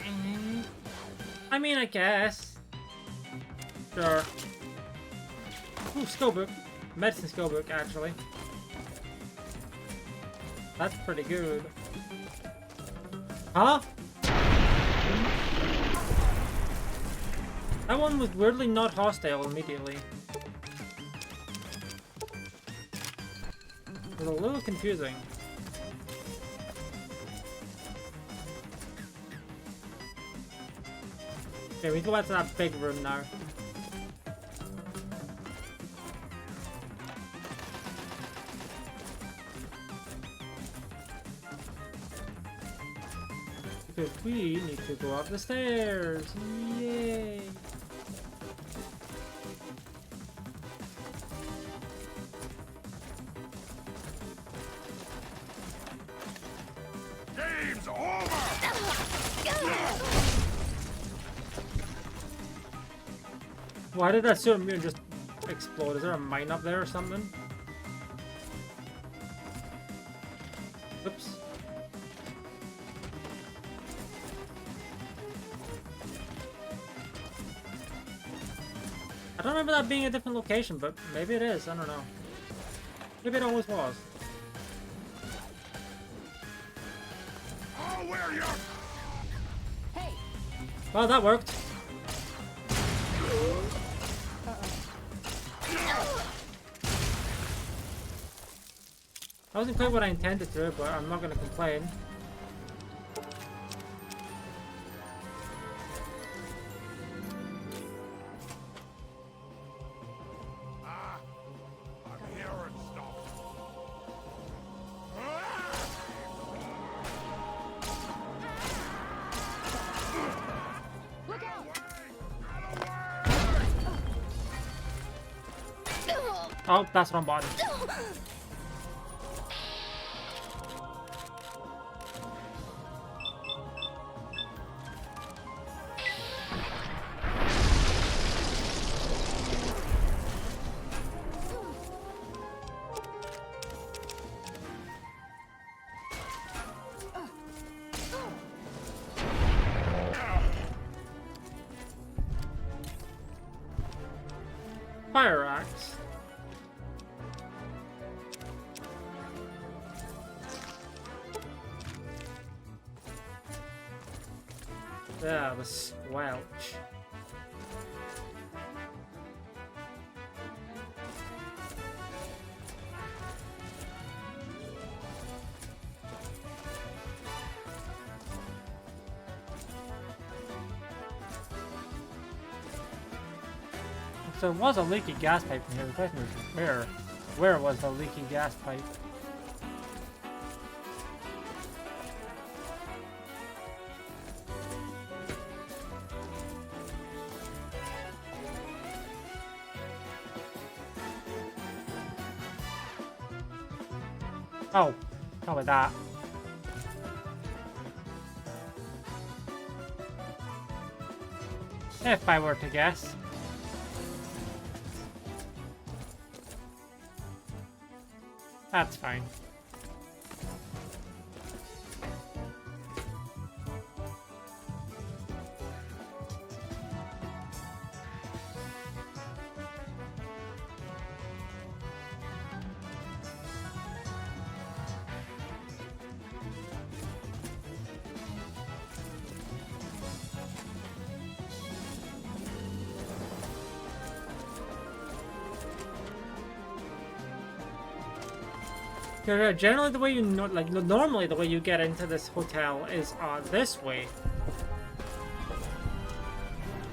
I mean, I guess. Sure. Ooh, skill book. Medicine skill book, actually. That's pretty good. Huh? That one was weirdly not hostile immediately. It was a little confusing. Okay, we can go back to that big room now. Because we need to go up the stairs. Yay! Game's over! Why did that super mutant just explode? Is there a mine up there or something? Oops. I don't remember that being a different location, but maybe it is. I don't know. Maybe it always was. I'll wear you! Hey! Well, that worked. That wasn't quite what I intended to, but I'm not going to complain. I'm here and stop. Look out! Oh, that's wrong button. fire axe. Yeah, the squelch. So there was a leaky gas pipe in here. The question is where? Where was the leaky gas pipe? Oh, probably that. If I were to guess. That's fine. Generally, the way you know, like normally, the way you get into this hotel is this way.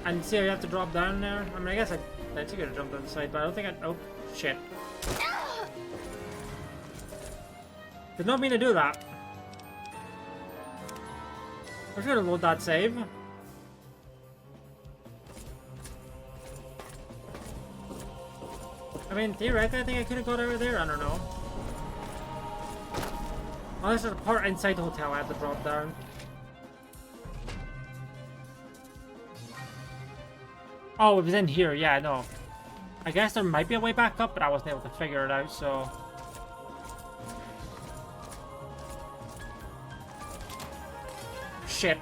And see how you have to drop down there. I mean, I guess I think I could jump on the side, but I don't think I. Oh shit! Did not mean to do that. I was gonna load that save. I mean, theoretically, I think I could have got over there. I don't know. Oh, this is a part inside the hotel I have to drop down. Oh, it was in here. Yeah, no. I guess there might be a way back up, but I wasn't able to figure it out, so... Shit.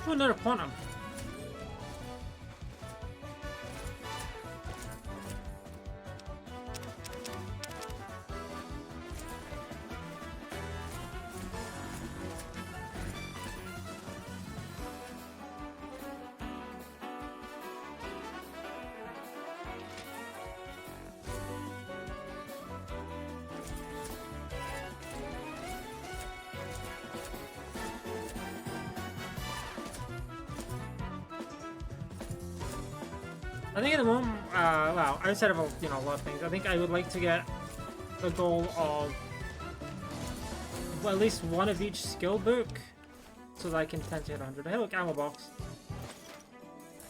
Oh, another quantum. I think at the moment, well, outside of a lot of things, I think I would like to get the goal of well, at least one of each skill book, so that I can tend to hit 100. Hey, look, ammo box.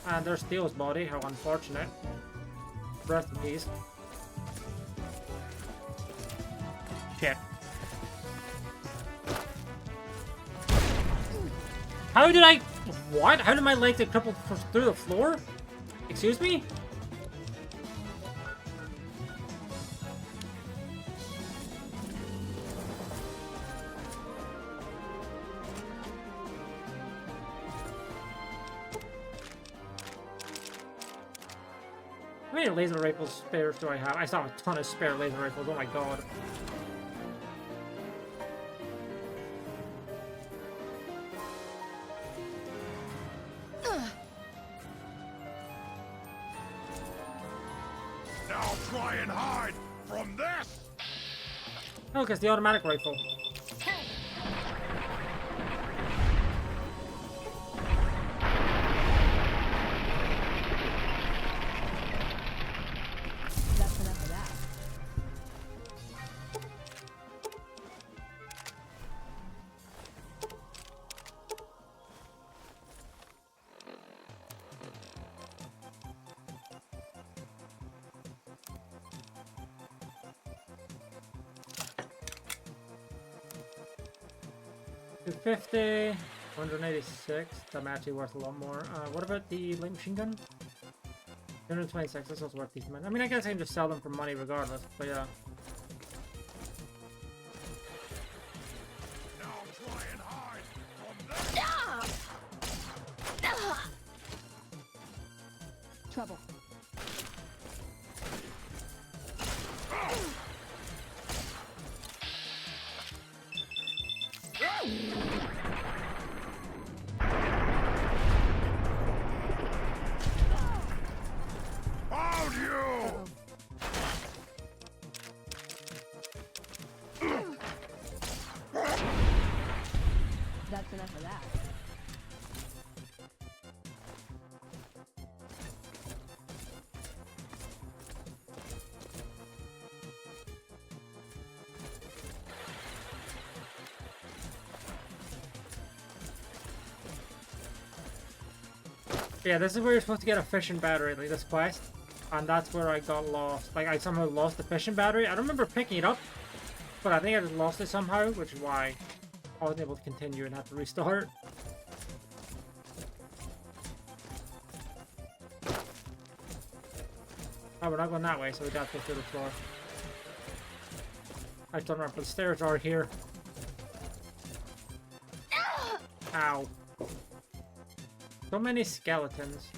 And there's Theo's body. How unfortunate. Rest in peace. Shit. How did I? What? How did my leg get crippled through the floor? Excuse me? How many laser rifles spares do I have? I saw a ton of spare laser rifles. Oh my god. Now try and hide from this! Oh, it's the automatic rifle. That's enough of that. 250, 186. That might actually worth a lot more. What about the light machine gun? 226. That's also worth decent money. I mean, I guess I can just sell them for money regardless. But yeah. Trouble. Found you! That's enough of that. Yeah, this is where you're supposed to get a fishing battery, like this quest. And that's where I got lost. Like, I somehow lost the fishing battery. I don't remember picking it up, but I think I just lost it somehow, which is why I wasn't able to continue and had to restart. Oh, we're not going that way, so we got to go through the floor. I don't remember, but the stairs are here. Ow. So many skeletons.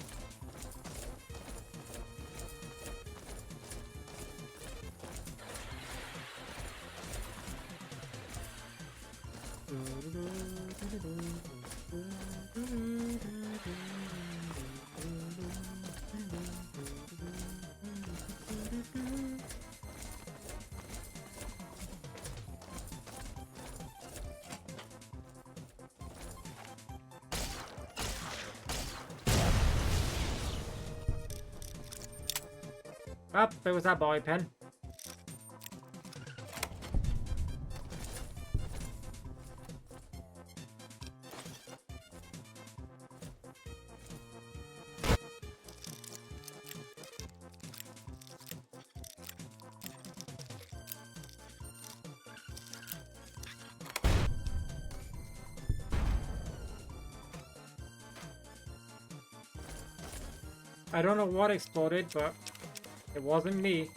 Up, there was that bobby pin. I don't know what exploded, but it wasn't me.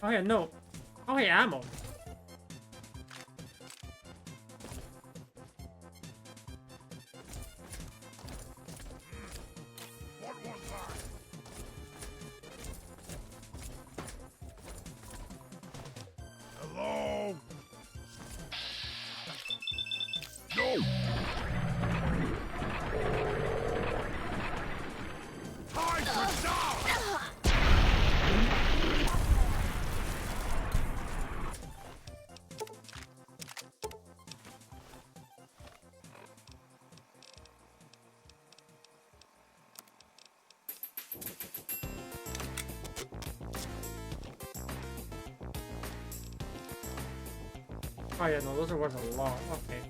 Oh yeah, no. Oh hey, ammo. What was that? Hello? No! Time to die! Oh yeah, no, those are worth a lot. Okay.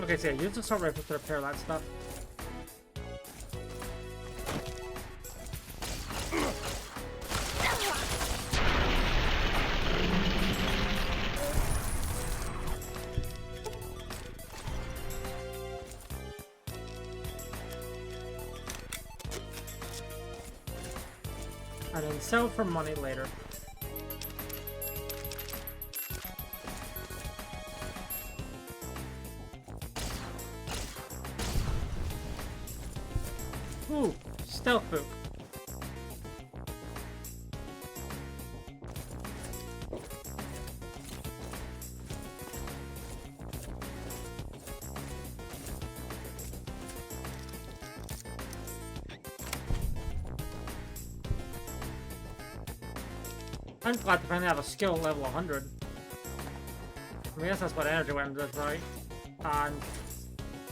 Okay, so yeah, use the assault rifle to repair that stuff. And then sell for money later. Ooh, stealth book. I'm glad to finally have a skill level 100. I guess that's what energy weapons is, right? And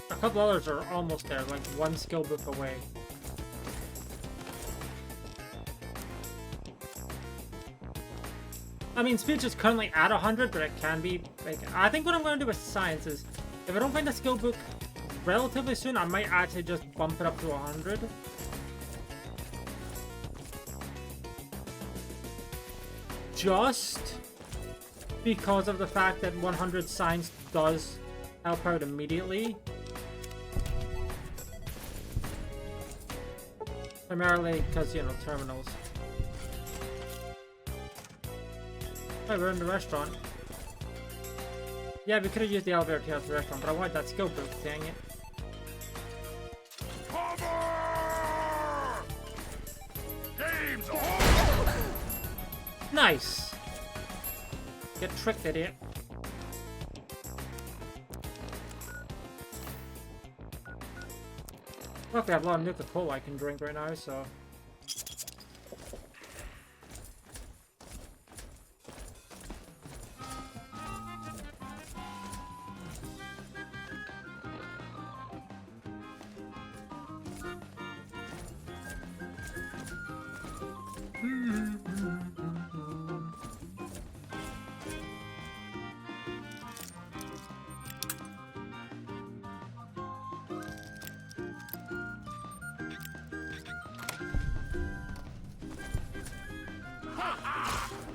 a couple others are almost there, like one skill book away. I mean, speech is currently at 100, but it can be. Like, I think what I'm going to do with science is, if I don't find a skill book relatively soon, I might actually just bump it up to 100. Just because of the fact that 100 science does help out immediately. Primarily because, you know, terminals. Hey, we're in the restaurant. Yeah, we could have used the elevator to get out to the restaurant, but I wanted that skill book, dang it. Game's over! Nice! Get tricked, idiot. Luckily, I have a lot of Nuka-Cola I can drink right now, so...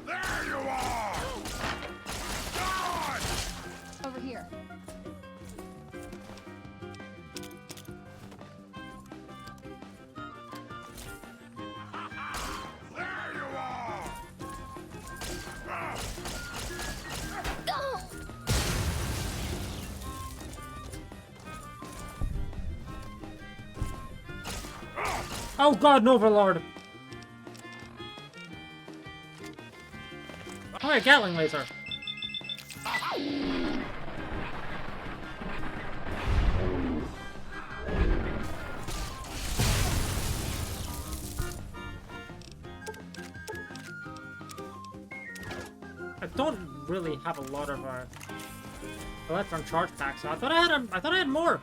There you are! God! Over here. There you are! Oh god, no, Overlord! Oh, a Gatling laser. I don't really have a lot of electron charge packs, so I thought I had more.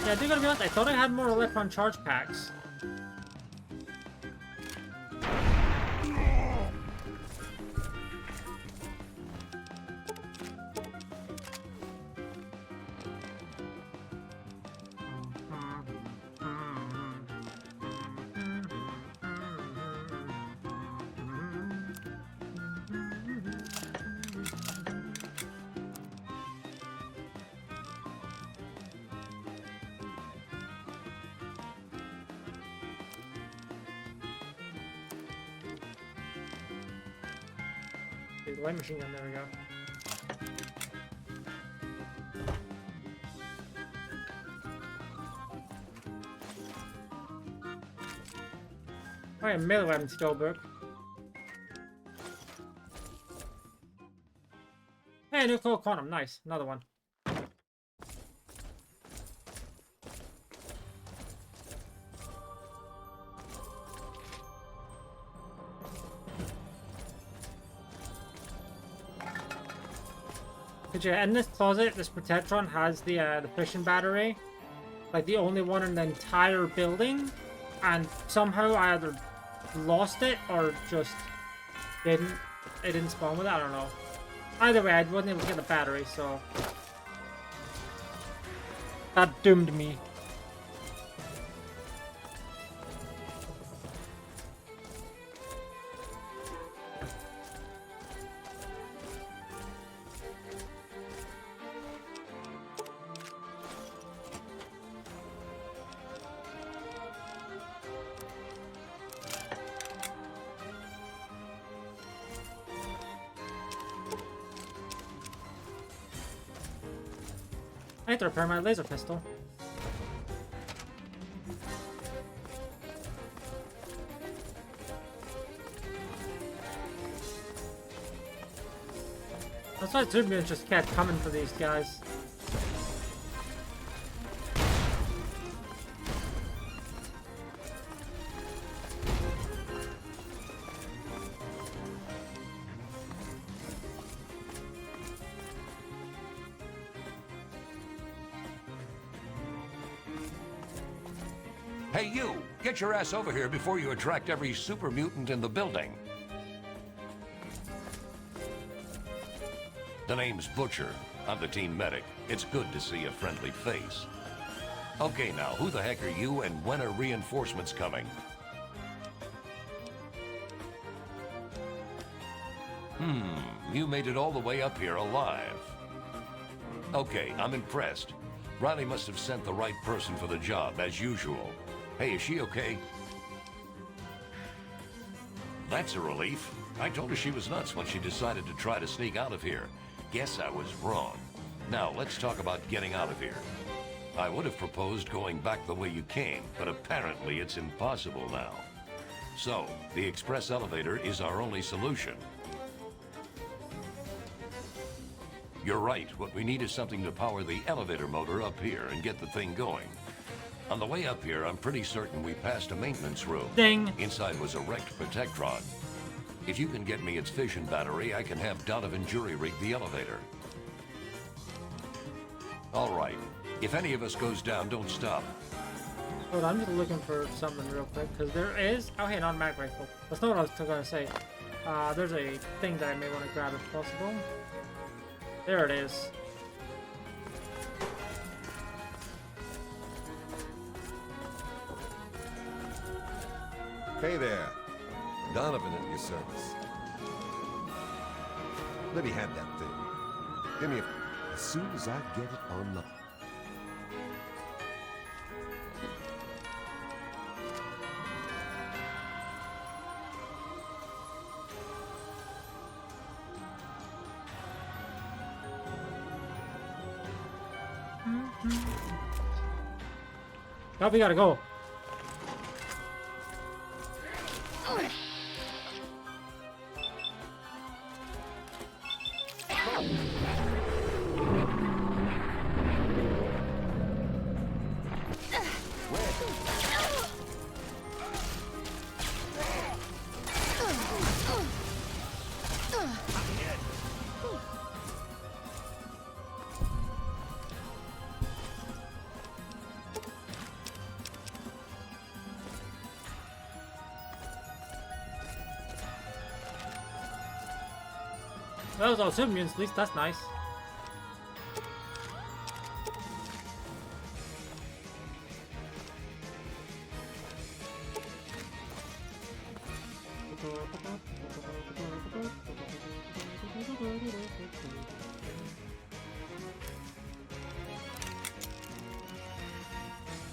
Yeah, I do gotta be honest, I thought I had more electron charge packs. The light machine gun, there we go. Alright, melee weapon skill book. Hey, new cool quantum, nice. Another one. In this closet, this Protectron has the fission battery, like the only one in the entire building, and somehow I either lost it or just it didn't spawn with it. I don't know. Either way, I wasn't able to get the battery, so that doomed me. I need to repair my laser pistol. That's why Zerbians just kept coming for these guys. Hey, you! Get your ass over here before you attract every super mutant in the building. The name's Butcher. I'm the team medic. It's good to see a friendly face. Okay, now, who the heck are you, and when are reinforcements coming? You made it all the way up here alive. Okay, I'm impressed. Riley must have sent the right person for the job, as usual. Hey, is she okay? That's a relief. I told her she was nuts when she decided to try to sneak out of here. Guess I was wrong. Now, let's talk about getting out of here. I would have proposed going back the way you came, but apparently it's impossible now. So, the express elevator is our only solution. You're right. What we need is something to power the elevator motor up here and get the thing going. On the way up here, I'm pretty certain we passed a maintenance room. Ding! Inside was a wrecked Protectron. If you can get me its fission battery, I can have Donovan jury-rig the elevator. All right. If any of us goes down, don't stop. Hold on, I'm just looking for something real quick, because there is... Oh, hey, an automatic rifle. That's not what I was going to say. There's a thing that I may want to grab if possible. There it is. Hey there. Donovan at your service. Let me have that thing. Give me a... As soon as I get it online. Oh, we gotta go. That was all Symbians, at least that's nice.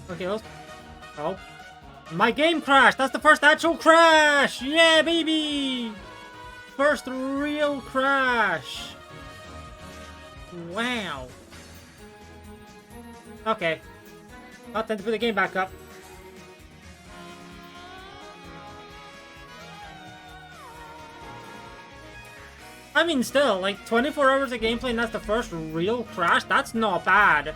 Okay, let's... Oh. My game crashed! That's the first actual crash! Yeah, baby! First real crash! Wow. Okay. I'll time to put the game back up. I mean, still, like, 24 hours of gameplay and that's the first real crash? That's not bad.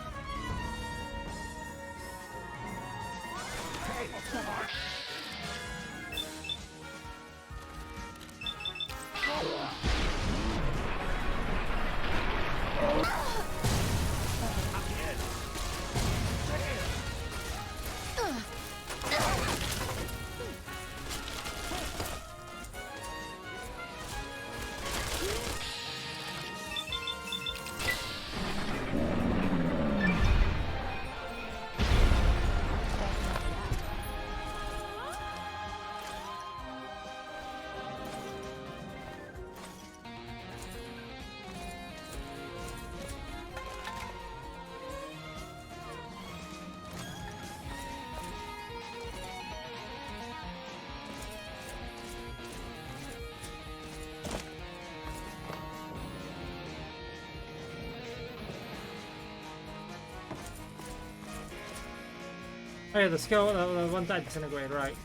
Oh yeah, the skill, the one that disintegrated, right.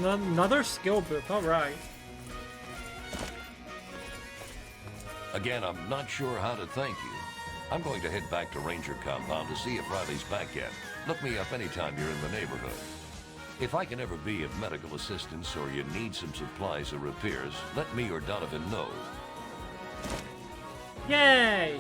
Another skill book, alright. Again, I'm not sure how to thank you. I'm going to head back to Ranger Compound to see if Riley's back yet. Look me up anytime you're in the neighborhood. If I can ever be of medical assistance or you need some supplies or repairs, let me or Donovan know. Yay!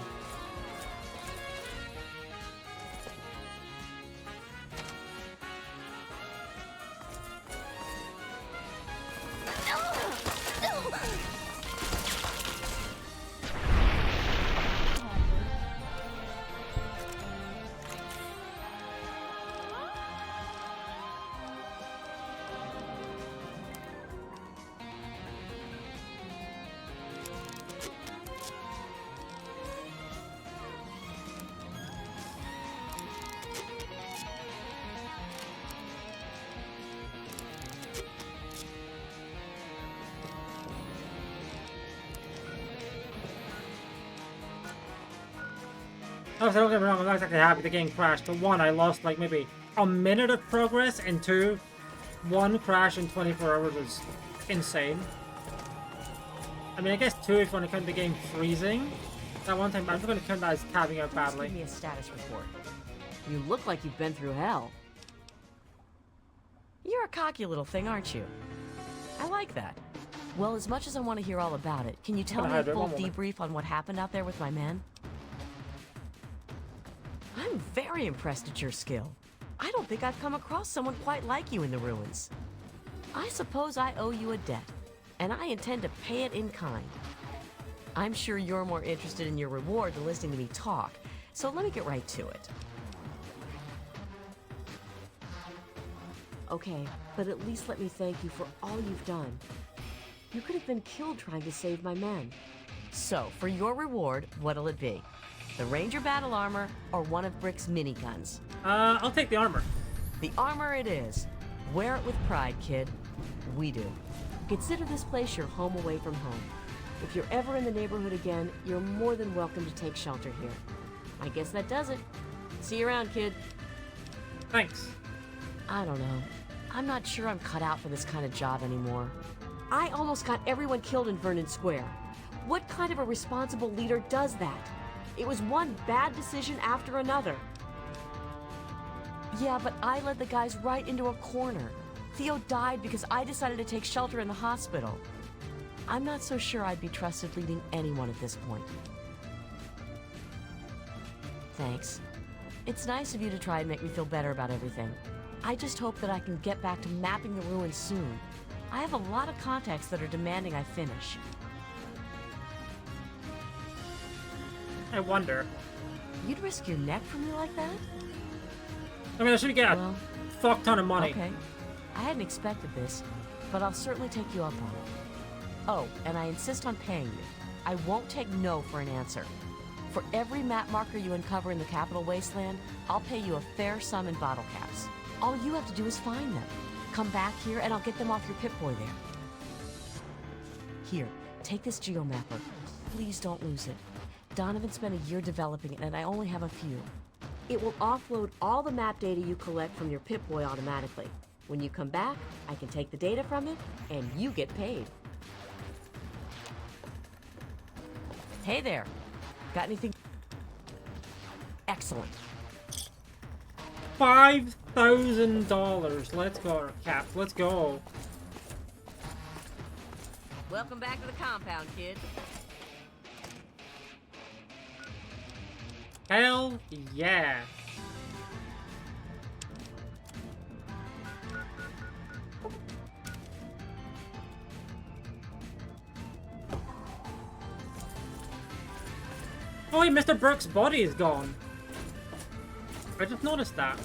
Oh, so don't get me wrong, I'm not exactly happy the game crashed. But one, I lost like maybe a minute of progress, and two, one crash in 24 hours was insane. I mean, I guess two if you want to count the game freezing. That one time, I'm just going to count that as tabbing out badly. Give me a status report. You look like you've been through hell. You're a cocky little thing, aren't you? I like that. Well, as much as I want to hear all about it, can you tell me a full debrief on what happened out there with my men? I'm very impressed at your skill. I don't think I've come across someone quite like you in the ruins. I suppose I owe you a debt, and I intend to pay it in kind. I'm sure you're more interested in your reward than listening to me talk, so let me get right to it. Okay, but at least let me thank you for all you've done. You could have been killed trying to save my men. So, for your reward, what'll it be? The Ranger battle armor, or one of Brick's miniguns? I'll take the armor. The armor it is. Wear it with pride, kid. We do. Consider this place your home away from home. If you're ever in the neighborhood again, you're more than welcome to take shelter here. I guess that does it. See you around, kid. Thanks. I don't know. I'm not sure I'm cut out for this kind of job anymore. I almost got everyone killed in Vernon Square. What kind of a responsible leader does that? It was one bad decision after another. Yeah, but I led the guys right into a corner. Theo died because I decided to take shelter in the hospital. I'm not so sure I'd be trusted leading anyone at this point. Thanks. It's nice of you to try and make me feel better about everything. I just hope that I can get back to mapping the ruins soon. I have a lot of contacts that are demanding I finish. I wonder. You'd risk your neck for me like that? I mean, I should get a fuck ton of money. Okay. I hadn't expected this, but I'll certainly take you up on it. Oh, and I insist on paying you. I won't take no for an answer. For every map marker you uncover in the capital Wasteland, I'll pay you a fair sum in bottle caps. All you have to do is find them. Come back here and I'll get them off your Pip-Boy there. Here, take this geomapper. Please don't lose it. Donovan spent a year developing it, and I only have a few. It will offload all the map data you collect from your Pip-Boy automatically. When you come back, I can take the data from it, and you get paid. Hey there. Got anything? Excellent. $5,000. Let's go, Cap. Let's go. Welcome back to the compound, kid. Hell yeah. Oh wait, Mr. Burke's body is gone. I just noticed that.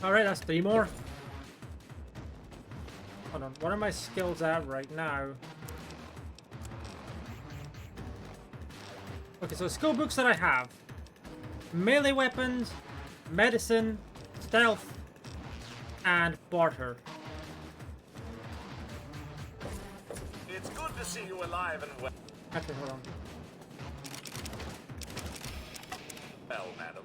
Alright, that's 3 more. Hold on, what are my skills at right now? Okay, so skill books that I have. Melee weapons, medicine, stealth, and barter. It's good to see you alive and well. Actually, hold on. Well, madam.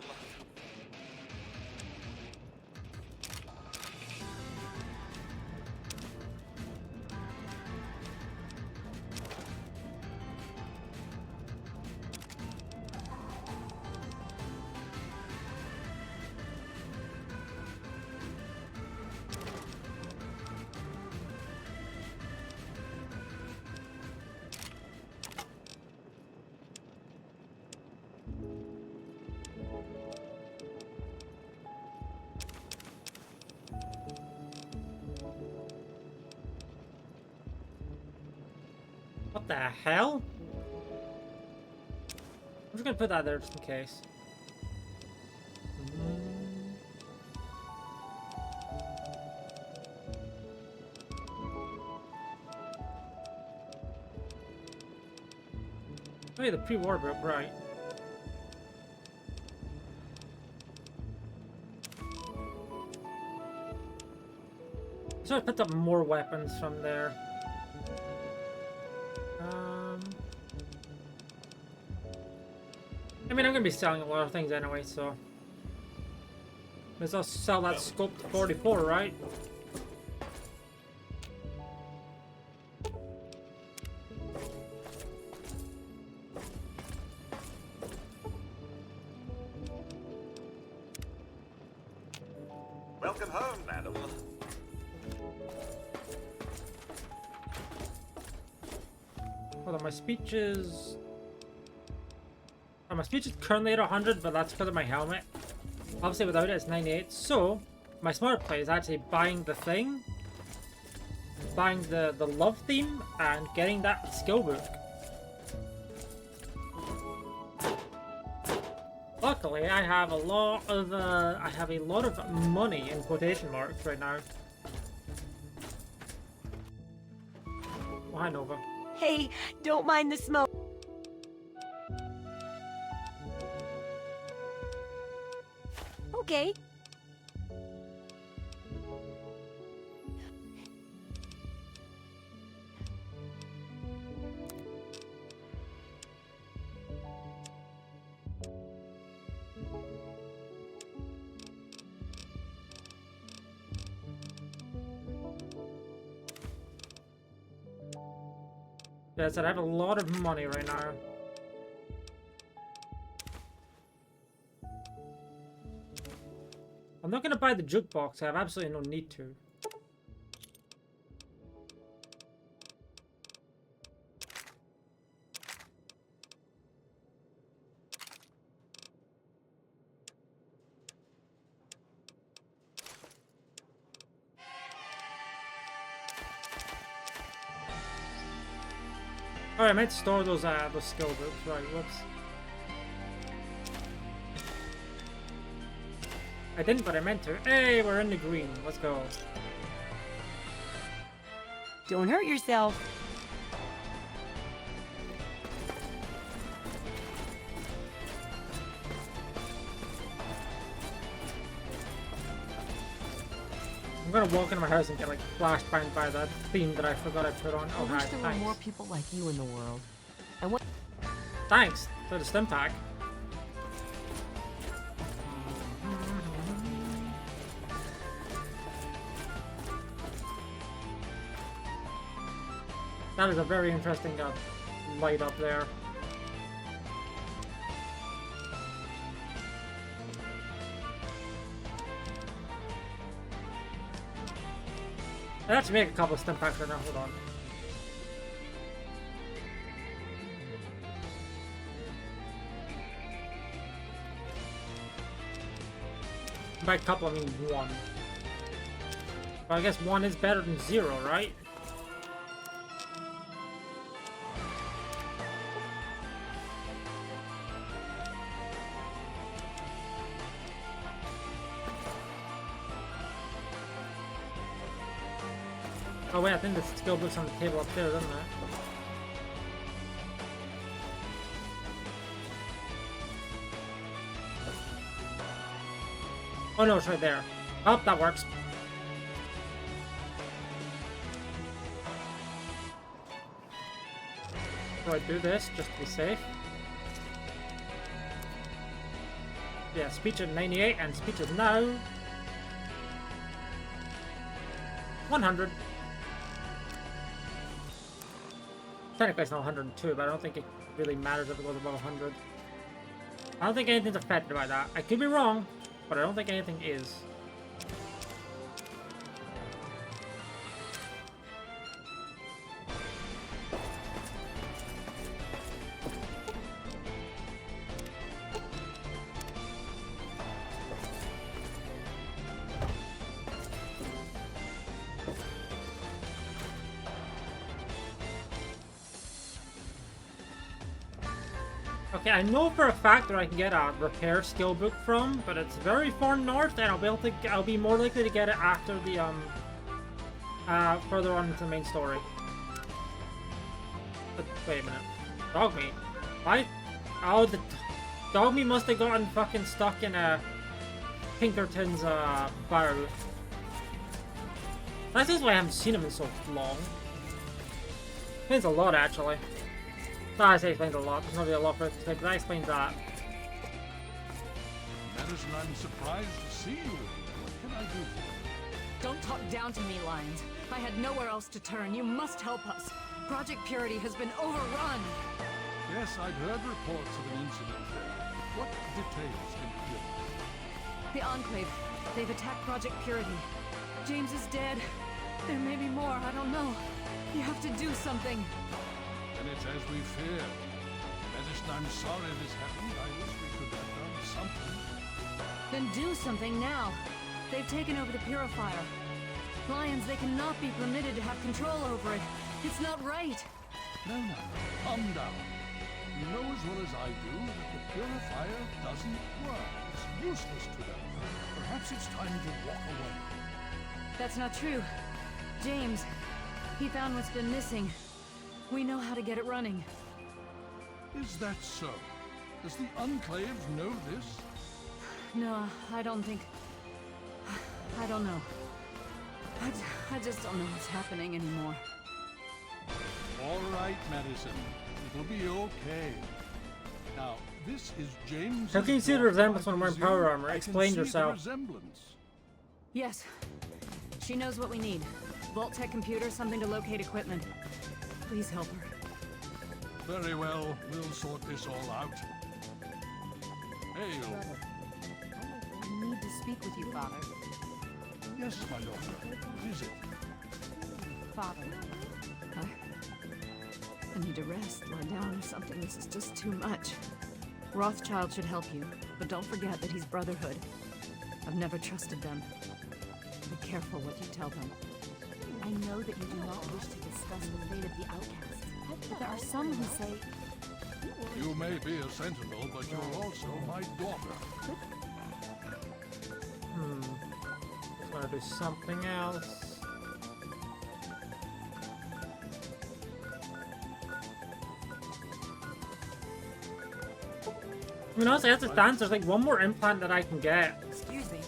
What the hell? I'm just gonna put that there just in case. Oh yeah, the pre-war book, right. So I picked up more weapons from there. I mean, I'm gonna be selling a lot of things anyway, so might as well sell that scope to 44, right? Welcome home, madam. Hold on, my speech is... Oh, my speech is currently at 100, but that's because of my helmet. Obviously, without it, it's 98. So, my smart play is actually buying the thing, buying the love theme, and getting that skill book. Luckily, I have a lot of money in quotation marks right now. Oh, hi, Nova. Hey, don't mind the smoke. Okay. Yeah, I said I have a lot of money right now. I'm not gonna buy the jukebox, I have absolutely no need to. Alright, I meant to store those skill books, right, whoops. I didn't, but I meant to. Hey, we're in the green. Let's go. Don't hurt yourself. I'm gonna walk into my house and get like flashbanged by that theme that I forgot I put on. I Oh, wish hi, there were thanks. more people like you in the world. And what? Thanks for the stim pack. That is a very interesting light up there. I have to make a couple of stim packs right now. Hold on. By a couple, I mean one. But I guess one is better than zero, right? Oh wait, I think the skill book's on the table up there, isn't it? Oh no, it's right there. Oh, that works. So I do this just to be safe. Yeah, speech at 98 and speech is now 100. Technically it's not 102, but I don't think it really matters if it goes above 100. I don't think anything's affected by that. I could be wrong, but I don't think anything is. Okay, I know for a fact that I can get a repair skill book from, but it's very far north, and I'll be more likely to get it after the further on into the main story. But wait a minute, dog meat. Why? Oh, the dog meat must have gotten fucking stuck in Pinkerton's barrel. That's just why I haven't seen him in so long. Explains a lot, actually. I say explains a lot. There's not really a lot for it to say, but that explains that. Madison, I'm surprised to see you. What can I do for you? Don't talk down to me, Lions. I had nowhere else to turn. You must help us. Project Purity has been overrun. Yes, I've heard reports of an incident there. What details can you give us? The Enclave. They've attacked Project Purity. James is dead. There may be more. I don't know. You have to do something. And it's as we feared. Madison, I'm sorry this happened. I wish we could have done something. Then do something now. They've taken over the Purifier. Lions, they cannot be permitted to have control over it. It's not right. No, calm down. You know as well as I do that the Purifier doesn't work. It's useless to them. Perhaps it's time to walk away. That's not true. James, he found what's been missing. We know how to get it running. Is that so? Does the Enclave know this? No, I don't think... I don't know. I just don't know what's happening anymore. All right, Madison. It'll be okay. Now, this is James. How can you see the resemblance when wearing power armor? Explain yourself. Yes. She knows what we need. Vault-Tec computer, something to locate equipment. Please help her. Very well. We'll sort this all out. Hail. I need to speak with you, Father. Yes, my daughter. What is it? Father. I need to rest, lie down or something. This is just too much. Rothschild should help you, but don't forget that he's Brotherhood. I've never trusted them. Be careful what you tell them. I know that you do not wish to discuss the fate of the outcasts, but there are some who say... You may be a sentinel, but you're also my daughter. Wanna do something else? I mean, honestly, as it stands, there's like one more implant that I can get. Excuse me.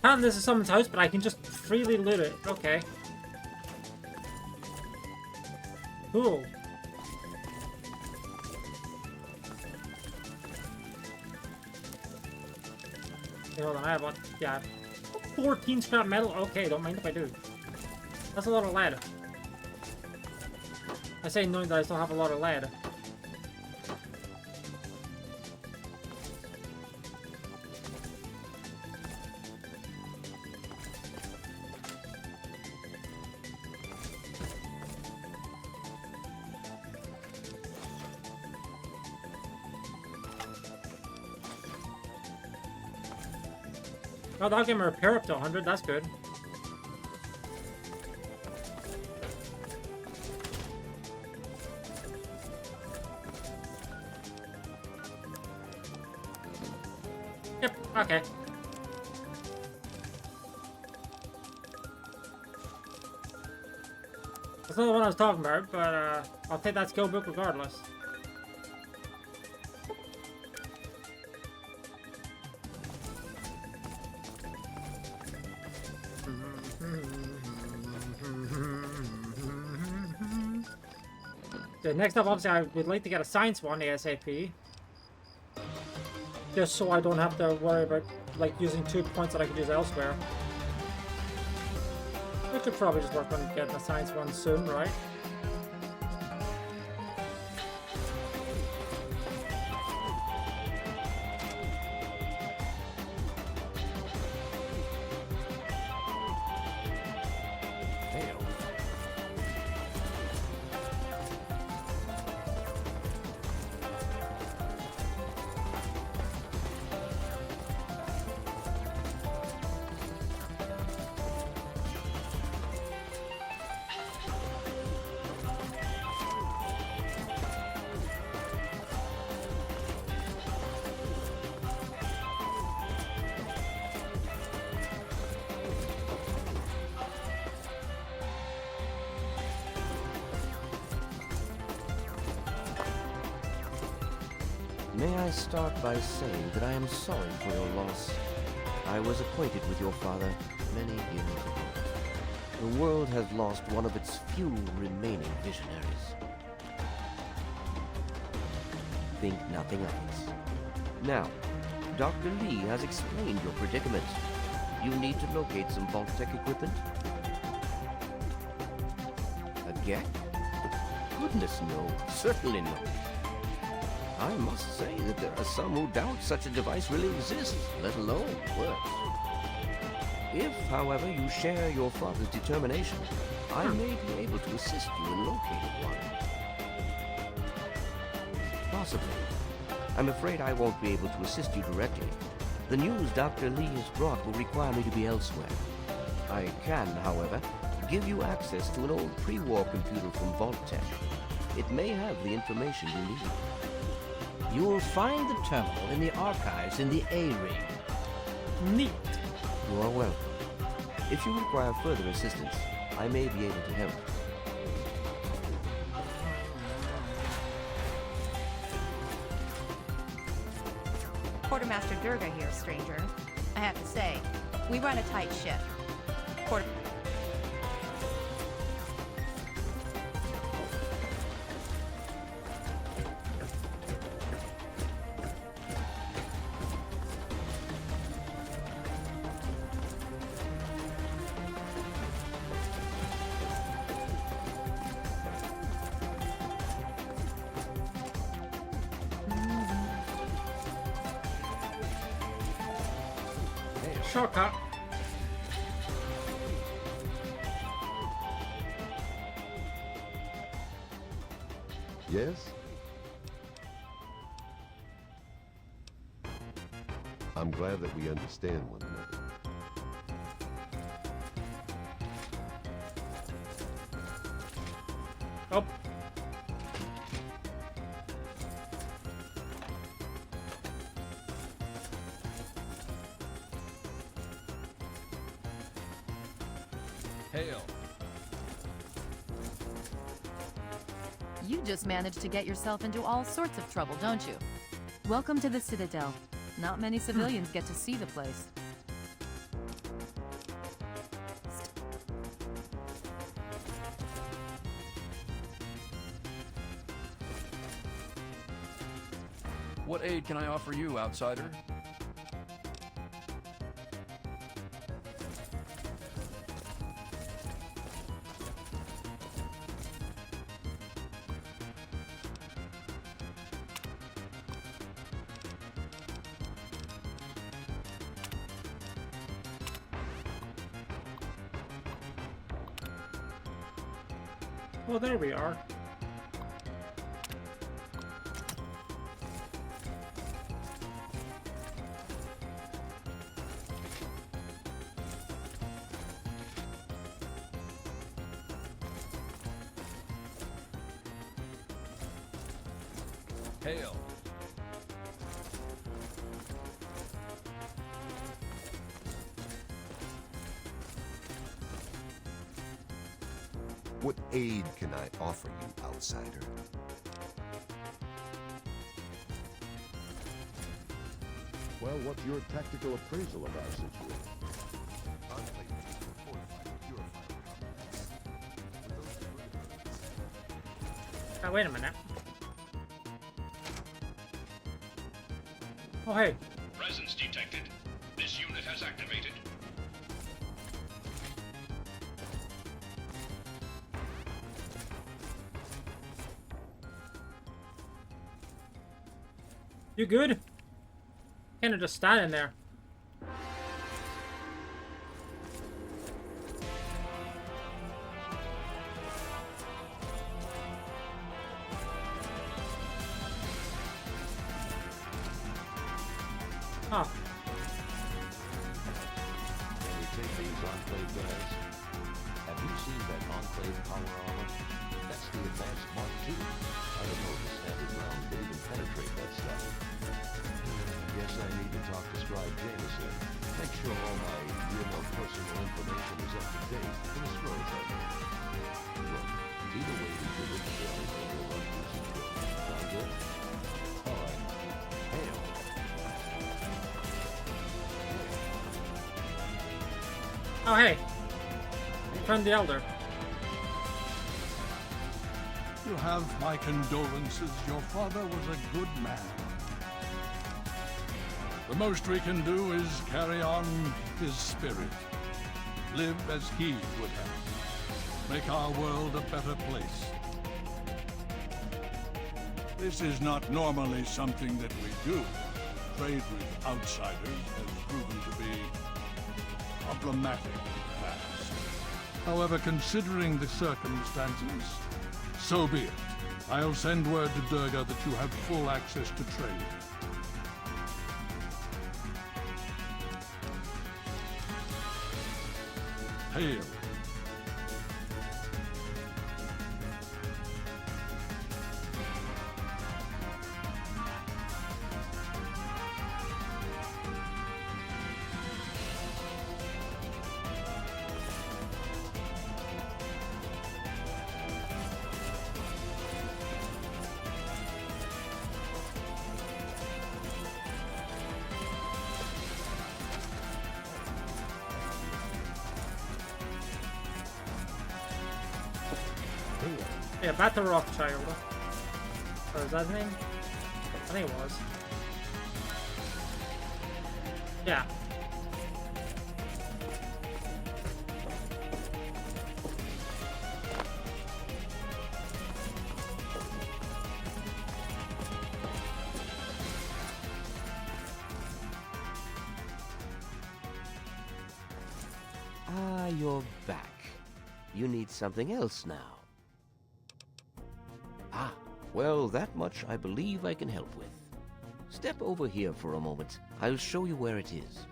And this is someone's house, but I can just freely loot it. Okay. Cool. Okay, hold on, I have what? Yeah. 14 scrap metal? Okay, don't mind if I do. That's a lot of lead. I say knowing that I still have a lot of lead. Oh, that'll give me repair up to 100, that's good. Yep, okay. That's not the one I was talking about, but I'll take that skill book regardless. So next up, obviously, I would like to get a science one ASAP. Just so I don't have to worry about, like, using 2 points that I could use elsewhere. I could probably just work on getting a science one soon, right? May I start by saying that I am sorry for your loss. I was acquainted with your father many years ago. The world has lost one of its few remaining visionaries. Think nothing of it. Now, Dr. Lee has explained your predicament. You need to locate some Vault-Tec equipment. A gek? Goodness no, certainly not. I must say that there are some who doubt such a device really exists, let alone works. If, however, you share your father's determination, I may be able to assist you in locating one. Possibly. I'm afraid I won't be able to assist you directly. The news Dr. Lee has brought will require me to be elsewhere. I can, however, give you access to an old pre-war computer from Vault-Tec. It may have the information you need. You will find the terminal in the archives in the A-Ring. Neat. You are welcome. If you require further assistance, I may be able to help. Quartermaster Durga here, stranger. I have to say, we run a tight ship. Shortcut. Yes? I'm glad that we understand one another. Oh. Hail. You just managed to get yourself into all sorts of trouble, don't you? Welcome to the Citadel. Not many civilians get to see the place. What aid can I offer you, outsider? Well, there we are. Hail. What aid can I offer you, outsider? Well, what's your tactical appraisal of our situation? Oh, wait a minute. Oh, hey. Presence detected. This unit has activated. You good? Kinda just standing there. Huh. Can we take these Enclave guys? Have you seen that Enclave power armor? That's the advanced Mark II. I don't know if the standard round can even penetrate that stuff. Guess I need to talk to Scribe Jameson. Make sure all my real personal information is up to date for the scroll thing. Look, either way we can reach everything will run through security. Sound good? All right. Hail. Oh, hey. Friend the Elder. You have my condolences. Your father was a good man. The most we can do is carry on his spirit. Live as he would have. Make our world a better place. This is not normally something that we do. Trade with outsiders has proven to be problematic in the past. However, considering the circumstances, so be it. I'll send word to Durga that you have full access to trade. Hail. Yeah, Battle Rothschild. Oh, is that his name? I think it was. Yeah. Ah, you're back. You need something else now. Ah, Well, that much I believe I can help with. Step over here for a moment. I'll show you where it is.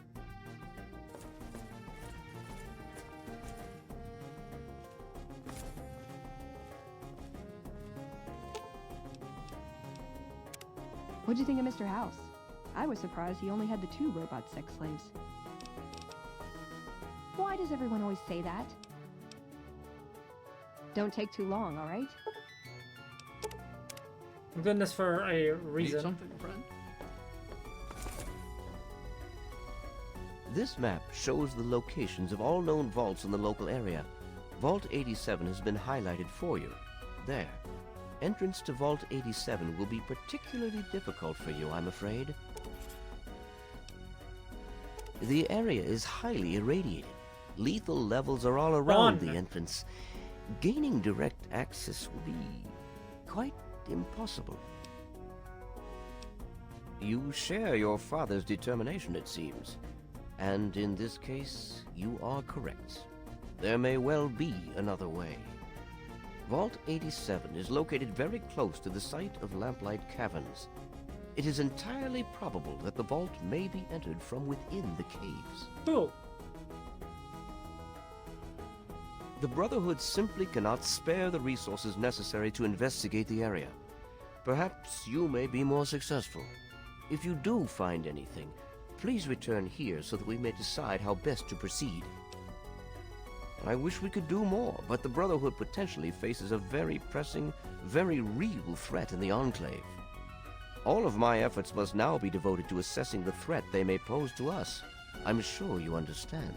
What'd you think of Mr. House? I was surprised he only had the 2 robot sex slaves. Why does everyone always say that? Don't take too long, all right? I'm doing this for a reason. Need something, friend? This map shows the locations of all known vaults in the local area. Vault 87 has been highlighted for you. There. Entrance to Vault 87 will be particularly difficult for you, I'm afraid. The area is highly irradiated. Lethal levels are all around the entrance. Gaining direct access will be quite impossible. You share your father's determination, it seems. And in this case, you are correct. There may well be another way. Vault 87 is located very close to the site of Lamplight Caverns. It is entirely probable that the vault may be entered from within the caves. Cool. The Brotherhood simply cannot spare the resources necessary to investigate the area. Perhaps you may be more successful. If you do find anything, please return here so that we may decide how best to proceed. I wish we could do more, but the Brotherhood potentially faces a very pressing, very real threat in the Enclave. All of my efforts must now be devoted to assessing the threat they may pose to us. I'm sure you understand.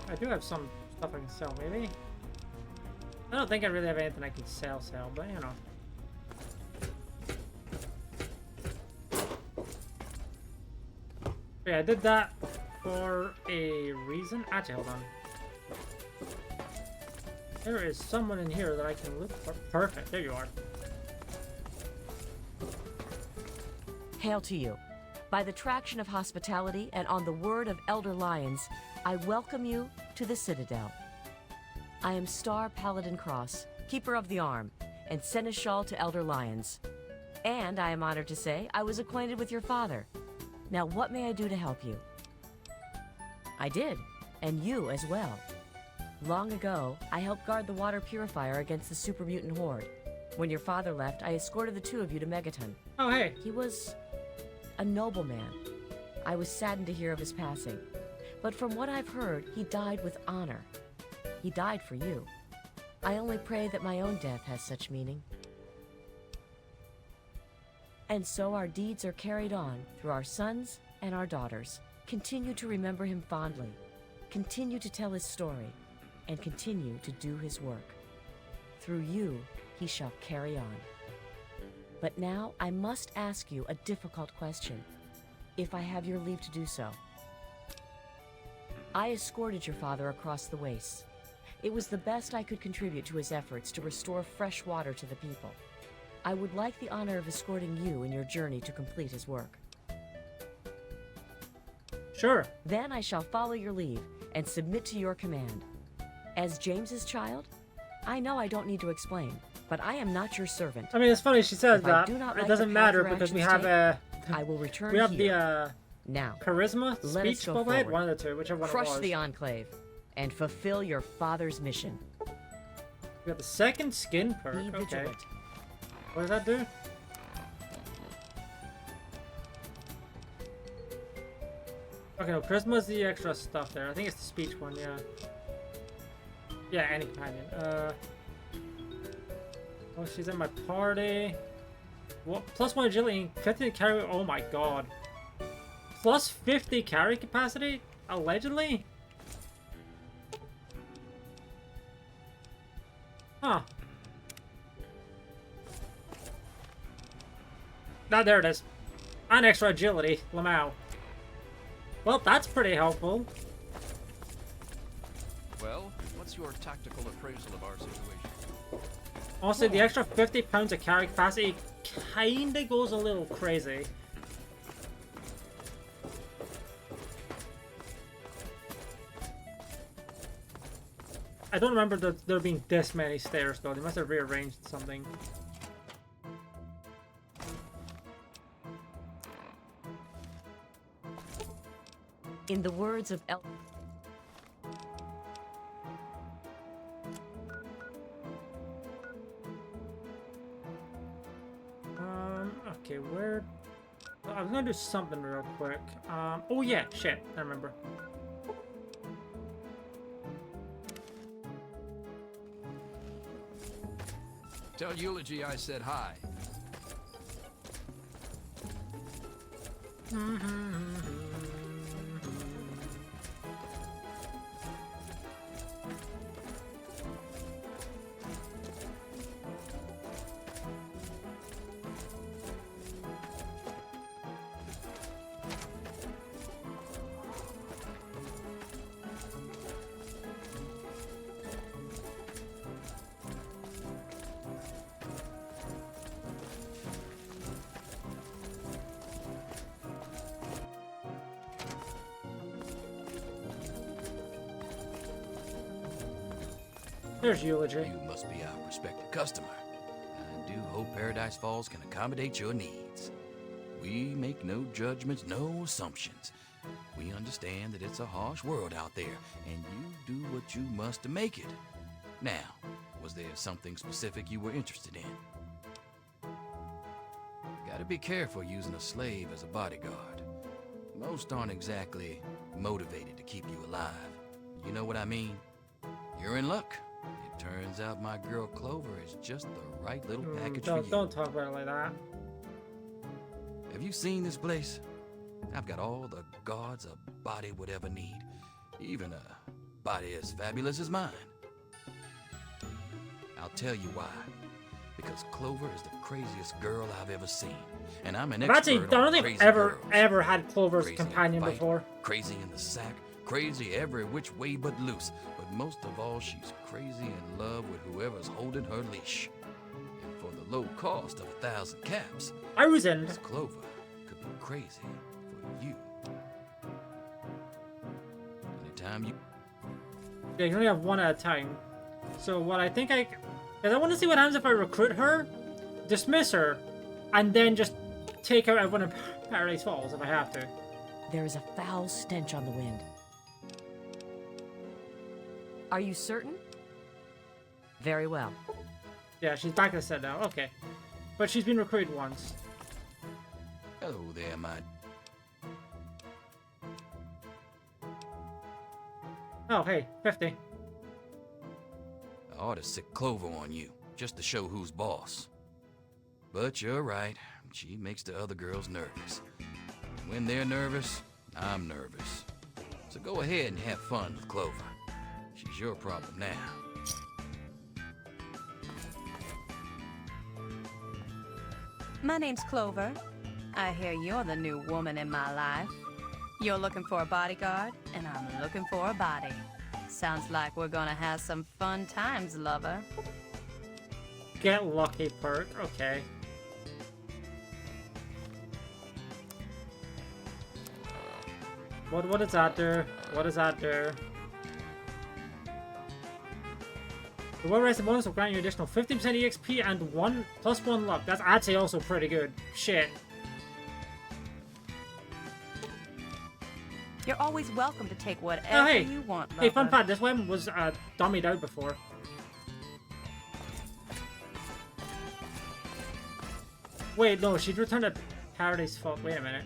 I do have some stuff I can sell, maybe? I don't think I really have anything I can sell, but you know. Yeah, I did that for a reason. Actually, hold on. There is someone in here that I can look for. Perfect, there you are. Hail to you. By the traction of hospitality and on the word of Elder Lyons, I welcome you to the Citadel. I am Star Paladin Cross, Keeper of the Arm, and Seneschal to Elder Lyons. And I am honored to say I was acquainted with your father. Now what may I do to help you? I did, and you as well. Long ago, I helped guard the water purifier against the super mutant horde. When your father left, I escorted the 2 of you to Megaton. Oh, hey. He was a noble man. I was saddened to hear of his passing. But from what I've heard, he died with honor. He died for you. I only pray that my own death has such meaning. And so our deeds are carried on through our sons and our daughters. Continue to remember him fondly. Continue to tell his story. And continue to do his work. Through you, he shall carry on. But now I must ask you a difficult question, if I have your leave to do so. I escorted your father across the wastes. It was the best I could contribute to his efforts to restore fresh water to the people. I would like the honor of escorting you in your journey to complete his work. Sure. Then I shall follow your lead and submit to your command. As James's child, I know I don't need to explain, but I am not your servant. I mean, it's funny she says If that. I do not It like doesn't the matter path your because we actions have take, I will return we have here. the charisma Let us speech go bubble head, forward. one of the two, whichever one Crush it was. the Enclave and fulfill your father's mission. We got the second skin perk. Be Okay. vigilant. What does that do? Okay, no, charisma's the extra stuff there. I think it's the speech one, yeah. Yeah, any companion. Oh, she's in my party. What? +1 agility, 50 carry. Oh my god. +50 carry capacity? Allegedly? Huh. Ah, there it is. And extra agility, Lamau. Well, that's pretty helpful. Well, what's your tactical appraisal of our situation? Honestly, the extra 50 pounds of carry capacity kinda goes a little crazy. I don't remember there being this many stairs though. They must have rearranged something. In the words of Okay, where... I was gonna do something real quick. Oh yeah, shit, I remember. Tell Eulogy I said hi. There's Eulogy. You must be our prospective customer. I do hope Paradise Falls can accommodate your needs. We make no judgments, no assumptions. We understand that it's a harsh world out there, and you do what you must to make it. Now, was there something specific you were interested in? Gotta be careful using a slave as a bodyguard. Most aren't exactly motivated to keep you alive. You know what I mean? You're in luck. It turns out my girl Clover is just the right little package for you. Don't talk about it like that. Have you seen this place? I've got all the guards a body would ever need. Even a body as fabulous as mine. I'll tell you why. Because Clover is the craziest girl I've ever seen. And I'm an expert on I don't think crazy I've girls. ever had Clover's Crazy companion in the fight, before. Crazy in the sack, crazy every which way but loose. But most of all, she's crazy in love with whoever's holding her leash. And for the low cost of 1,000 caps, I was in. Miss Clover could be crazy for you. Anytime you... Yeah, you can only have one at a time. So what I think because I want to see what happens if I recruit her, dismiss her, and then just take out everyone in Paradise Falls if I have to. There is a foul stench on the wind. Are you certain? Very well. Yeah, she's back to the set now. Okay. But she's been recruited once. Hello there, my... Oh, hey, 50. I ought to sick Clover on you, just to show who's boss. But you're right, she makes the other girls nervous. When they're nervous, I'm nervous. So go ahead and have fun with Clover. She's your problem now. My name's Clover. I hear you're the new woman in my life. You're looking for a bodyguard, and I'm looking for a body. Sounds like we're gonna have some fun times, lover. Get lucky perk. Okay. What does that do? What does that do? The well-rested bonus will grant you additional 15% EXP and +1 luck. That's actually also pretty good. Shit. You're always welcome to take whatever hey. you want, lover. Hey, fun fact, this weapon was dummied out before. Wait, no, she'd returned to Paradise Falls. Wait a minute.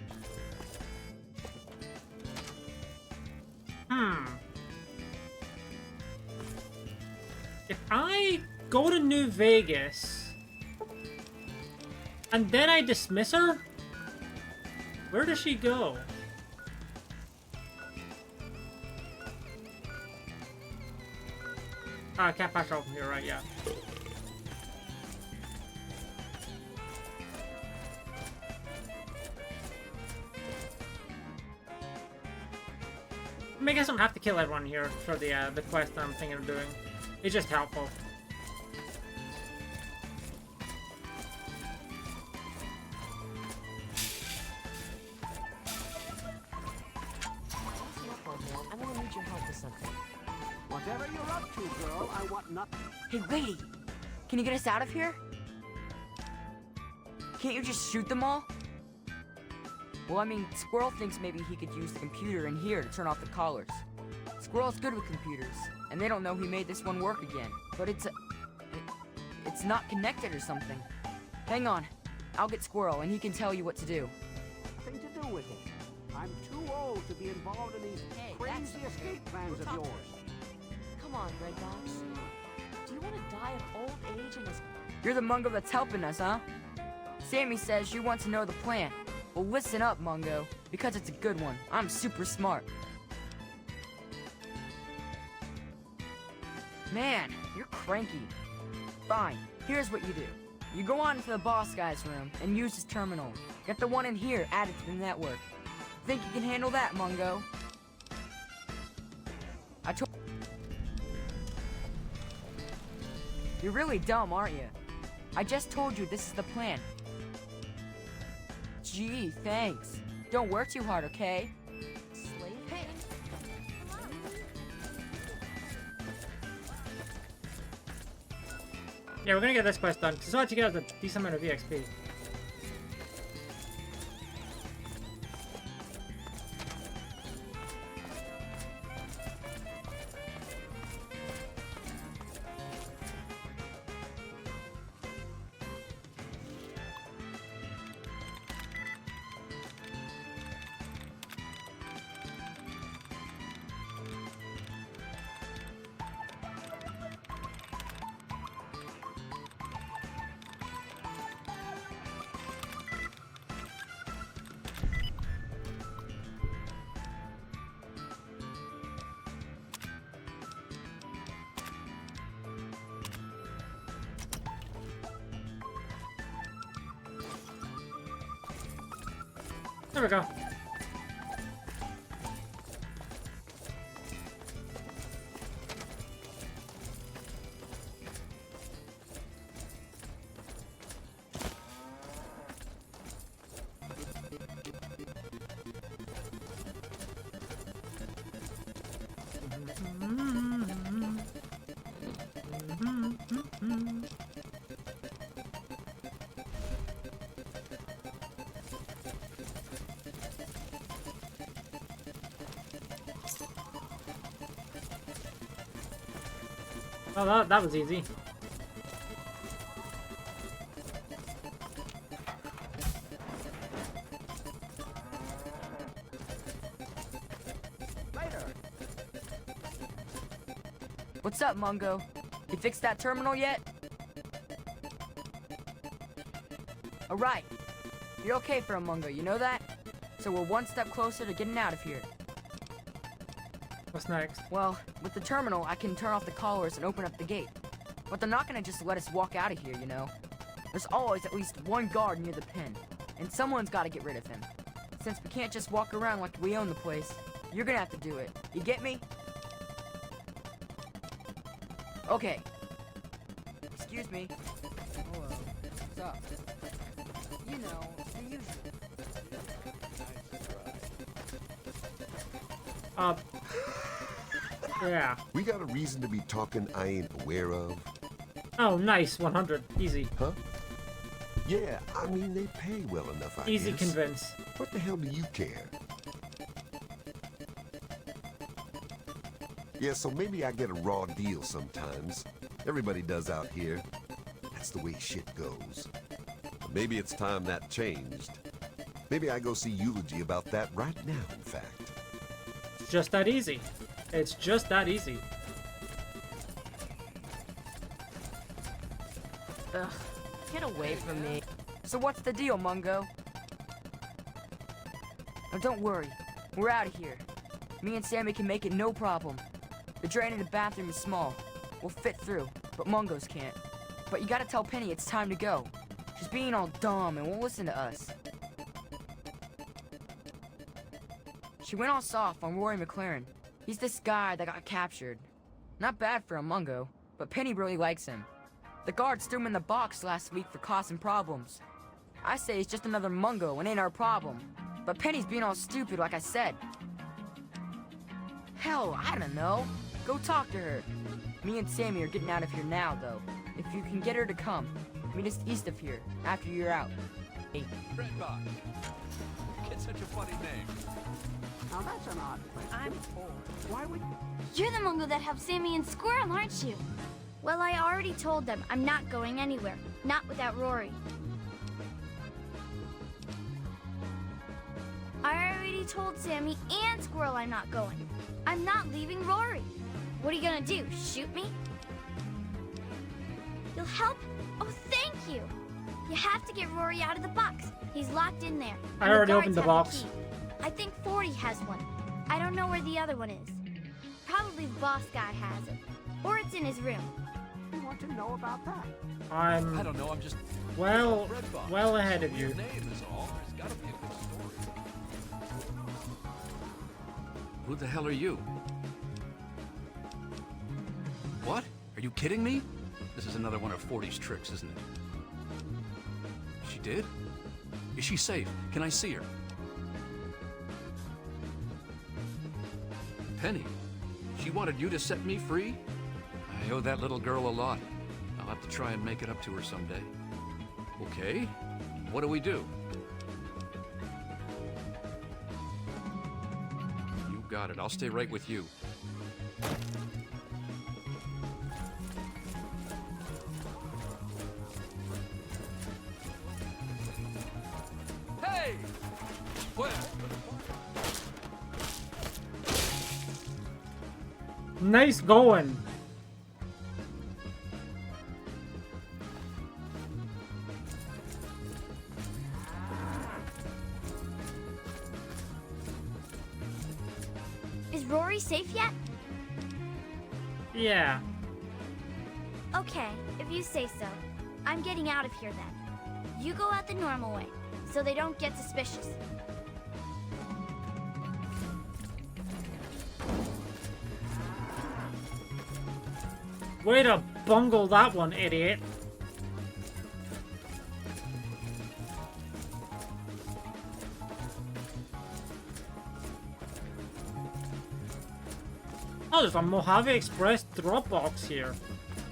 If I go to New Vegas and then I dismiss her, where does she go? I can't pass her off from here, right? Yeah. I guess I don't have to kill everyone here for the quest that I'm thinking of doing. It's just helpful. I'm gonna need your help with something. Whatever you're up to, girl, I want nothing. Hey, wait! Can you get us out of here? Can't you just shoot them all? Well, I mean, Squirrel thinks maybe he could use the computer in here to turn off the collars. Squirrel's good with computers, and they don't know he made this one work again. But it's not connected or something. Hang on. I'll get Squirrel, and he can tell you what to do. Nothing to do with it. I'm too old to be involved in these crazy escape plans of yours. Come on, Redbox. Do you want to die of old age in this? You're the Mungo that's helping us, huh? Sammy says you want to know the plan. Well, listen up, Mungo, because it's a good one. I'm super smart. Man, you're cranky. Fine, here's what you do. You go on to the boss guy's room and use his terminal. Get the one in here added to the network. Think you can handle that, Mungo? You're really dumb, aren't you? I just told you this is the plan. Gee, thanks. Don't work too hard, okay? Slave? Hey! Yeah, we're gonna get this quest done, because I like to get a decent amount of EXP. There we go. Oh, that was easy. Later. What's up, Mungo? You fixed that terminal yet? Alright. You're okay for a Mungo, you know that? So we're one step closer to getting out of here. What's next? Well, with the terminal, I can turn off the collars and open up the gate. But they're not gonna just let us walk out of here, you know? There's always at least one guard near the pen, and someone's gotta get rid of him. Since we can't just walk around like we own the place, you're gonna have to do it. You get me? Okay. Excuse me. Hello. What's up? You know, the usual. Yeah. We got a reason to be talking I ain't aware of? Oh, nice. 100. Easy. Huh? Yeah, I mean, they pay well enough, I Easy guess. convince. What the hell do you care? Yeah, so maybe I get a raw deal sometimes. Everybody does out here. That's the way shit goes. Maybe it's time that changed. Maybe I go see Eulogy about that right now, in fact. It's just that easy. It's just that easy. Ugh, get away from me. So what's the deal, Mungo? Now don't worry, we're out of here. Me and Sammy can make it no problem. The drain in the bathroom is small. We'll fit through, but Mungo's can't. But you gotta tell Penny it's time to go. She's being all dumb and won't listen to us. She went all soft on Rory McLaren. He's this guy that got captured. Not bad for a Mungo, but Penny really likes him. The guards threw him in the box last week for causing problems. I say he's just another Mungo and ain't our problem. But Penny's being all stupid like I said. Hell, I don't know. Go talk to her. Me and Sammy are getting out of here now, though. If you can get her to come, meet us east of here, after you're out. Hey. Redbox. Get such a funny name. Now that's an odd place. I'm old. Why would... You're the Mungo that helped Sammy and Squirrel, aren't you? Well, I already told them I'm not going anywhere. Not without Rory. I already told Sammy and Squirrel I'm not going. I'm not leaving Rory. What are you gonna do, shoot me? You'll help? Oh, thank you. You have to get Rory out of the box. He's locked in there. I already opened the box. I think 40 has one. I don't know where the other one is. Probably the boss guy has it. Or it's in his room. You want to know about that? I don't know, I'm just... well ahead of you. Your name is all. There's gotta be a good story. Who the hell are you? What? Are you kidding me? This is another one of 40's tricks, isn't it? She did? Is she safe? Can I see her? Penny, she wanted you to set me free? I owe that little girl a lot. I'll have to try and make it up to her someday. Okay, what do we do? You got it. I'll stay right with you. Hey! Where? Nice going. Is Rory safe yet? Yeah. Okay, if you say so. I'm getting out of here then. You go out the normal way, so they don't get suspicious. Way to bungle that one, idiot. Oh, there's a Mojave Express drop box here.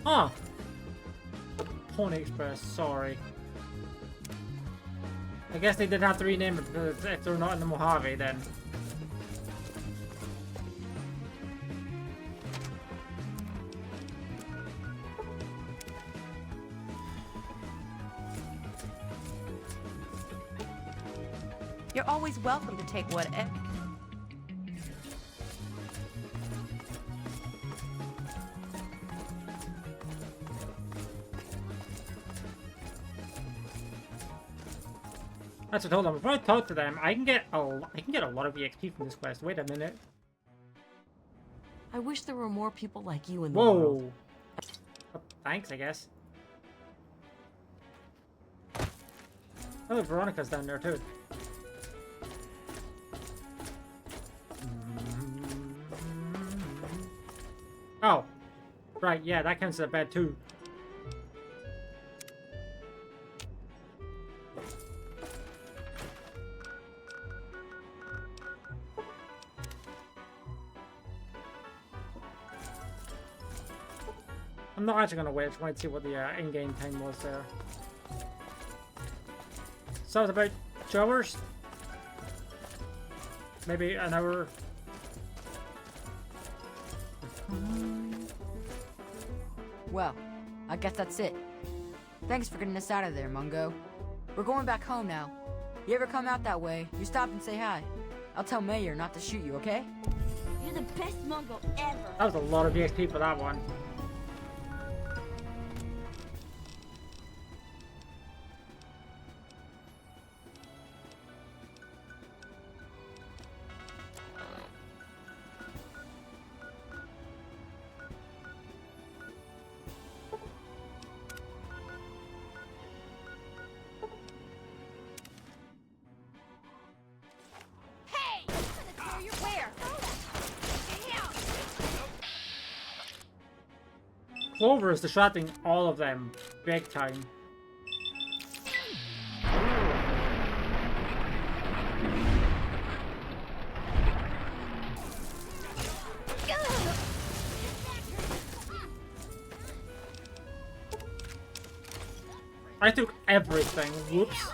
Huh. Pony Express, sorry. I guess they did have to rename it because if they're not in the Mojave then. You're always welcome to take whatever. That's what I told them. If I talk to them, I can get a lot of EXP from this quest. Wait a minute. I wish there were more people like you in the world. Whoa. Oh, thanks, I guess. Oh, Veronica's down there too. Oh, right, yeah, that counts as a bed too. I'm not actually gonna wait. I just want to see what the in-game time was there. So it's about 2 hours, maybe an hour. Well, I guess that's it. Thanks for getting us out of there, Mungo. We're going back home now. You ever come out that way, you stop and say hi. I'll tell Mayor not to shoot you, okay? You're the best Mungo ever. That was a lot of EXP for that one. Clover is distracting all of them big time. I took everything. Whoops.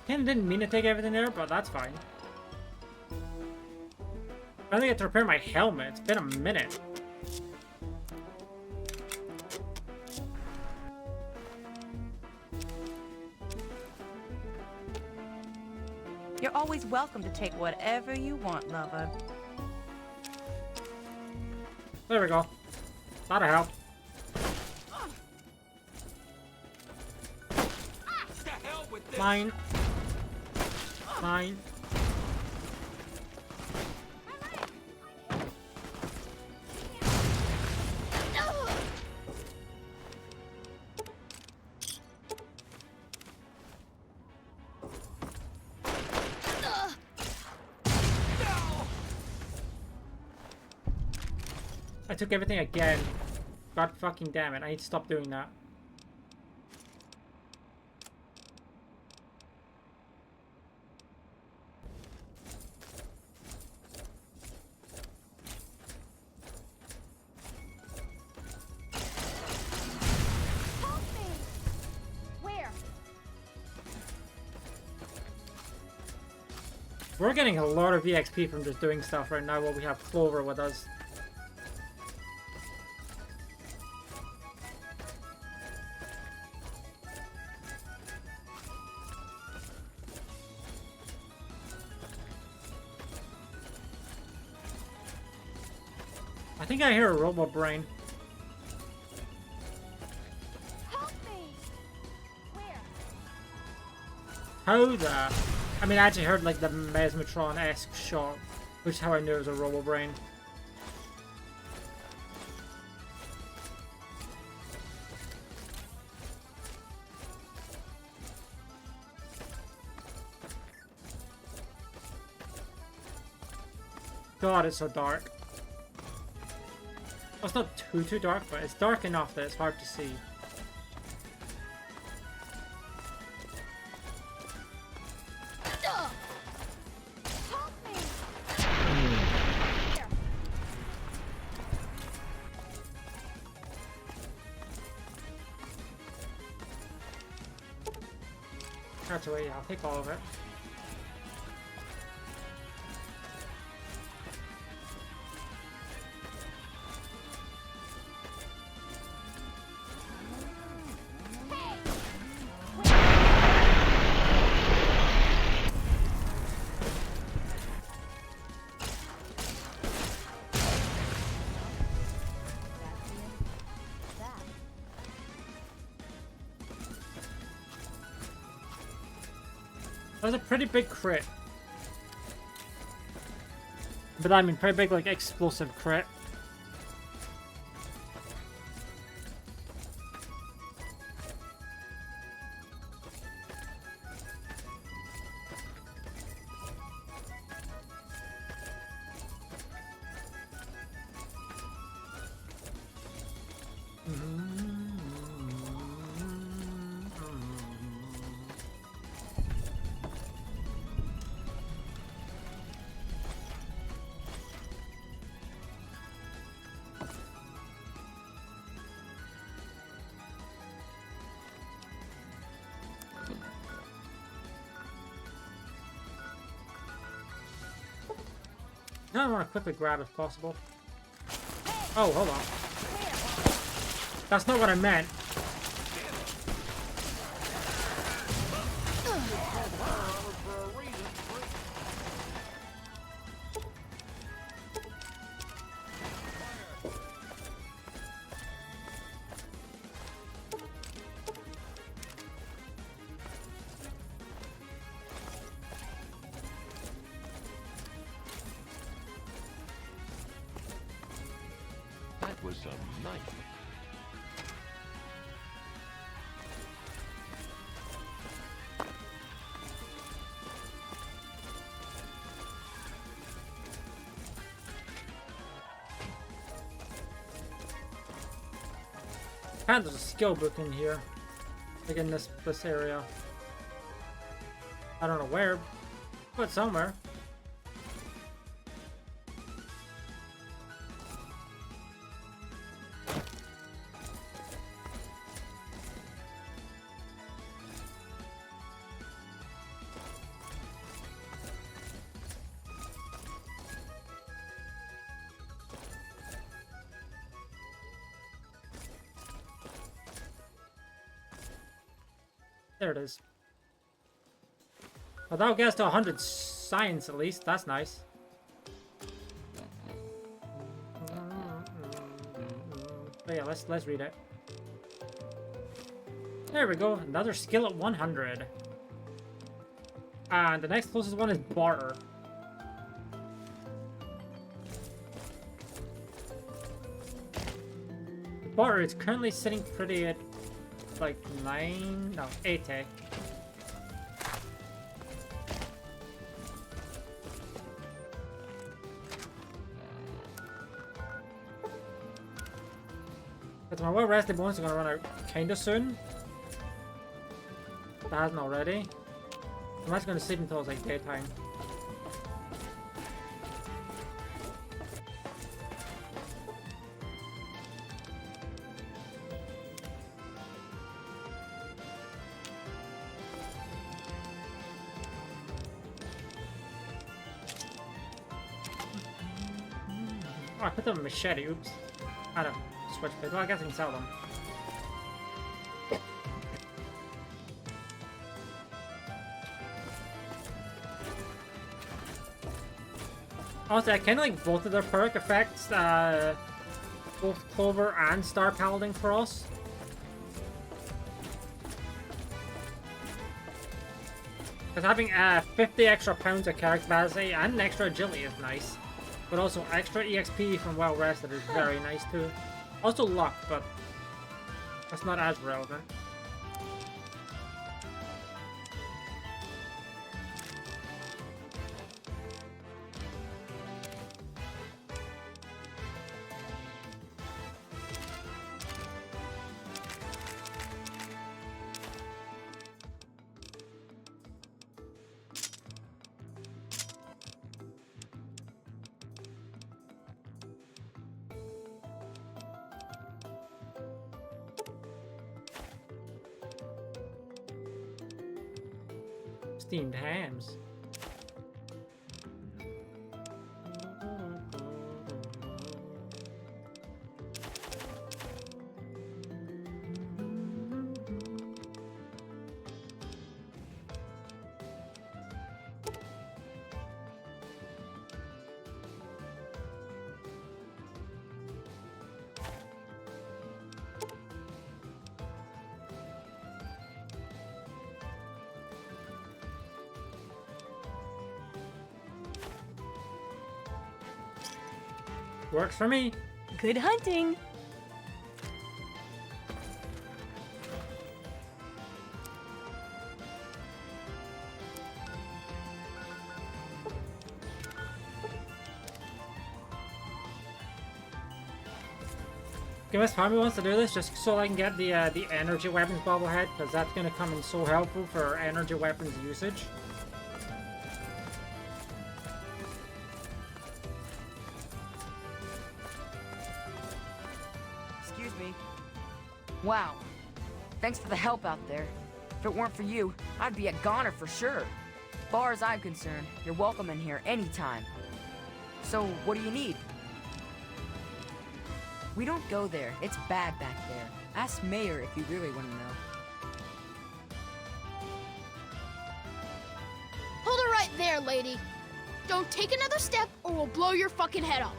Ken didn't mean to take everything there, but that's fine. I think I have to repair my helmet. It's been a minute. You're always welcome to take whatever you want, lover. There we go. That'll help. Mine. Mine. I took everything again. God fucking damn it. I need to stop doing that. We're getting a lot of EXP from just doing stuff right now while we have Clover with us. I think I hear a robot brain. Help me! Where? How the... I mean, I actually heard like the Mesmetron-esque shot, which is how I knew it was a robot brain. God, it's so dark. Well, it's not too dark, but it's dark enough that it's hard to see. That's away, yeah, I'll take all of it. That was a pretty big crit. But I mean pretty big, like, explosive crit. I want to quickly grab if possible. Oh, hold on. That's not what I meant. That was a knife. And there's a skill book in here. Like in this area. I don't know where, but somewhere. There it is. Well, that'll get us to 100 science at least. That's nice. But yeah, let's read it. There we go. Another skill at 100. And the next closest one is barter. Barter is currently sitting pretty at like 8. But my well-rested bonus are gonna run out kinda soon. That hasn't already. I'm actually gonna sleep until it's like daytime. Oh, I put them in machete, oops. I don't switch picks. Well, I guess I can sell them. Also, I kind of like both of their perk effects, both Clover and Star Paladin Cross. Because having 50 extra pounds of character capacity and an extra agility is nice. But also extra EXP from well rested is very nice too. Also luck, but that's not as relevant. Steamed hams. Works for me. Good hunting. Miss Harmy wants to do this just so I can get the energy weapons bobblehead, because that's going to come in so helpful for energy weapons usage. Excuse me. Wow. Thanks for the help out there. If it weren't for you, I'd be a goner for sure. Far as I'm concerned, you're welcome in here anytime. So, what do you need? We don't go there. It's bad back there. Ask Mayor if you really want to know. Hold it right there, lady. Don't take another step or we'll blow your fucking head off.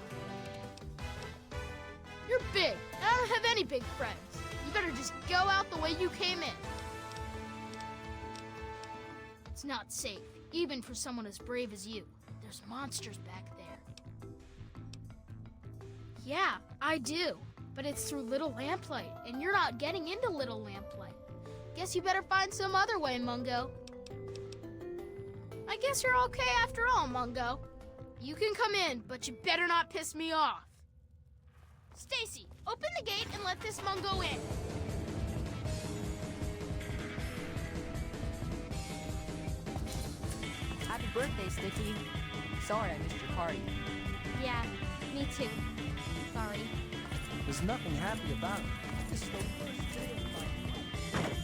You're big, and I don't have any big friends. You better just go out the way you came in. It's not safe, even for someone as brave as you. There's monsters back there. Yeah, I do. But it's through Little Lamplight, and you're not getting into Little Lamplight. Guess you better find some other way, Mungo. I guess you're okay after all, Mungo. You can come in, but you better not piss me off. Stacy, open the gate and let this Mungo in. Happy birthday, Sticky. Sorry I missed your party. Yeah, me too. Sorry. There's nothing happy about it. This is the first day of my life.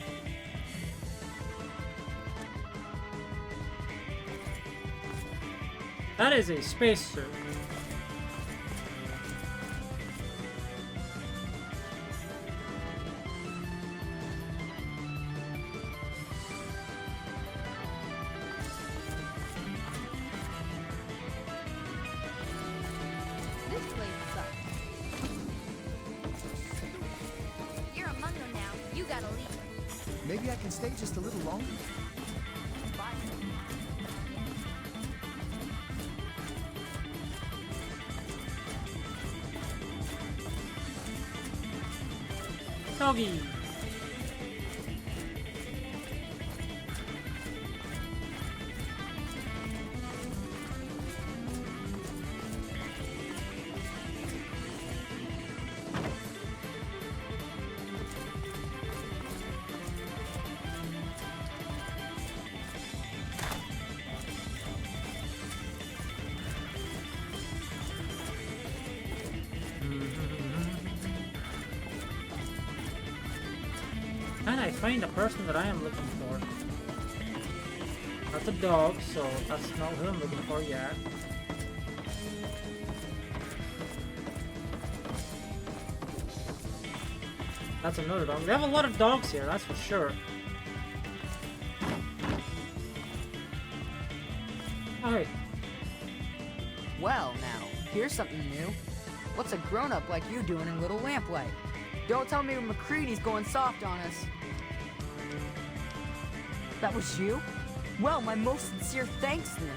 That is a spacesuit. This place sucks. You're a Mungo now. You gotta leave. Maybe I can stay just a little longer. Doggy. Can I find the person that I am looking for? That's a dog, so that's not who I'm looking for yet. That's another dog. They have a lot of dogs here, that's for sure. Alright. Well, now, here's something new. What's a grown-up like you doing in Little Lamplight? Don't tell me McCready's going soft on us. That was you? Well, my most sincere thanks then.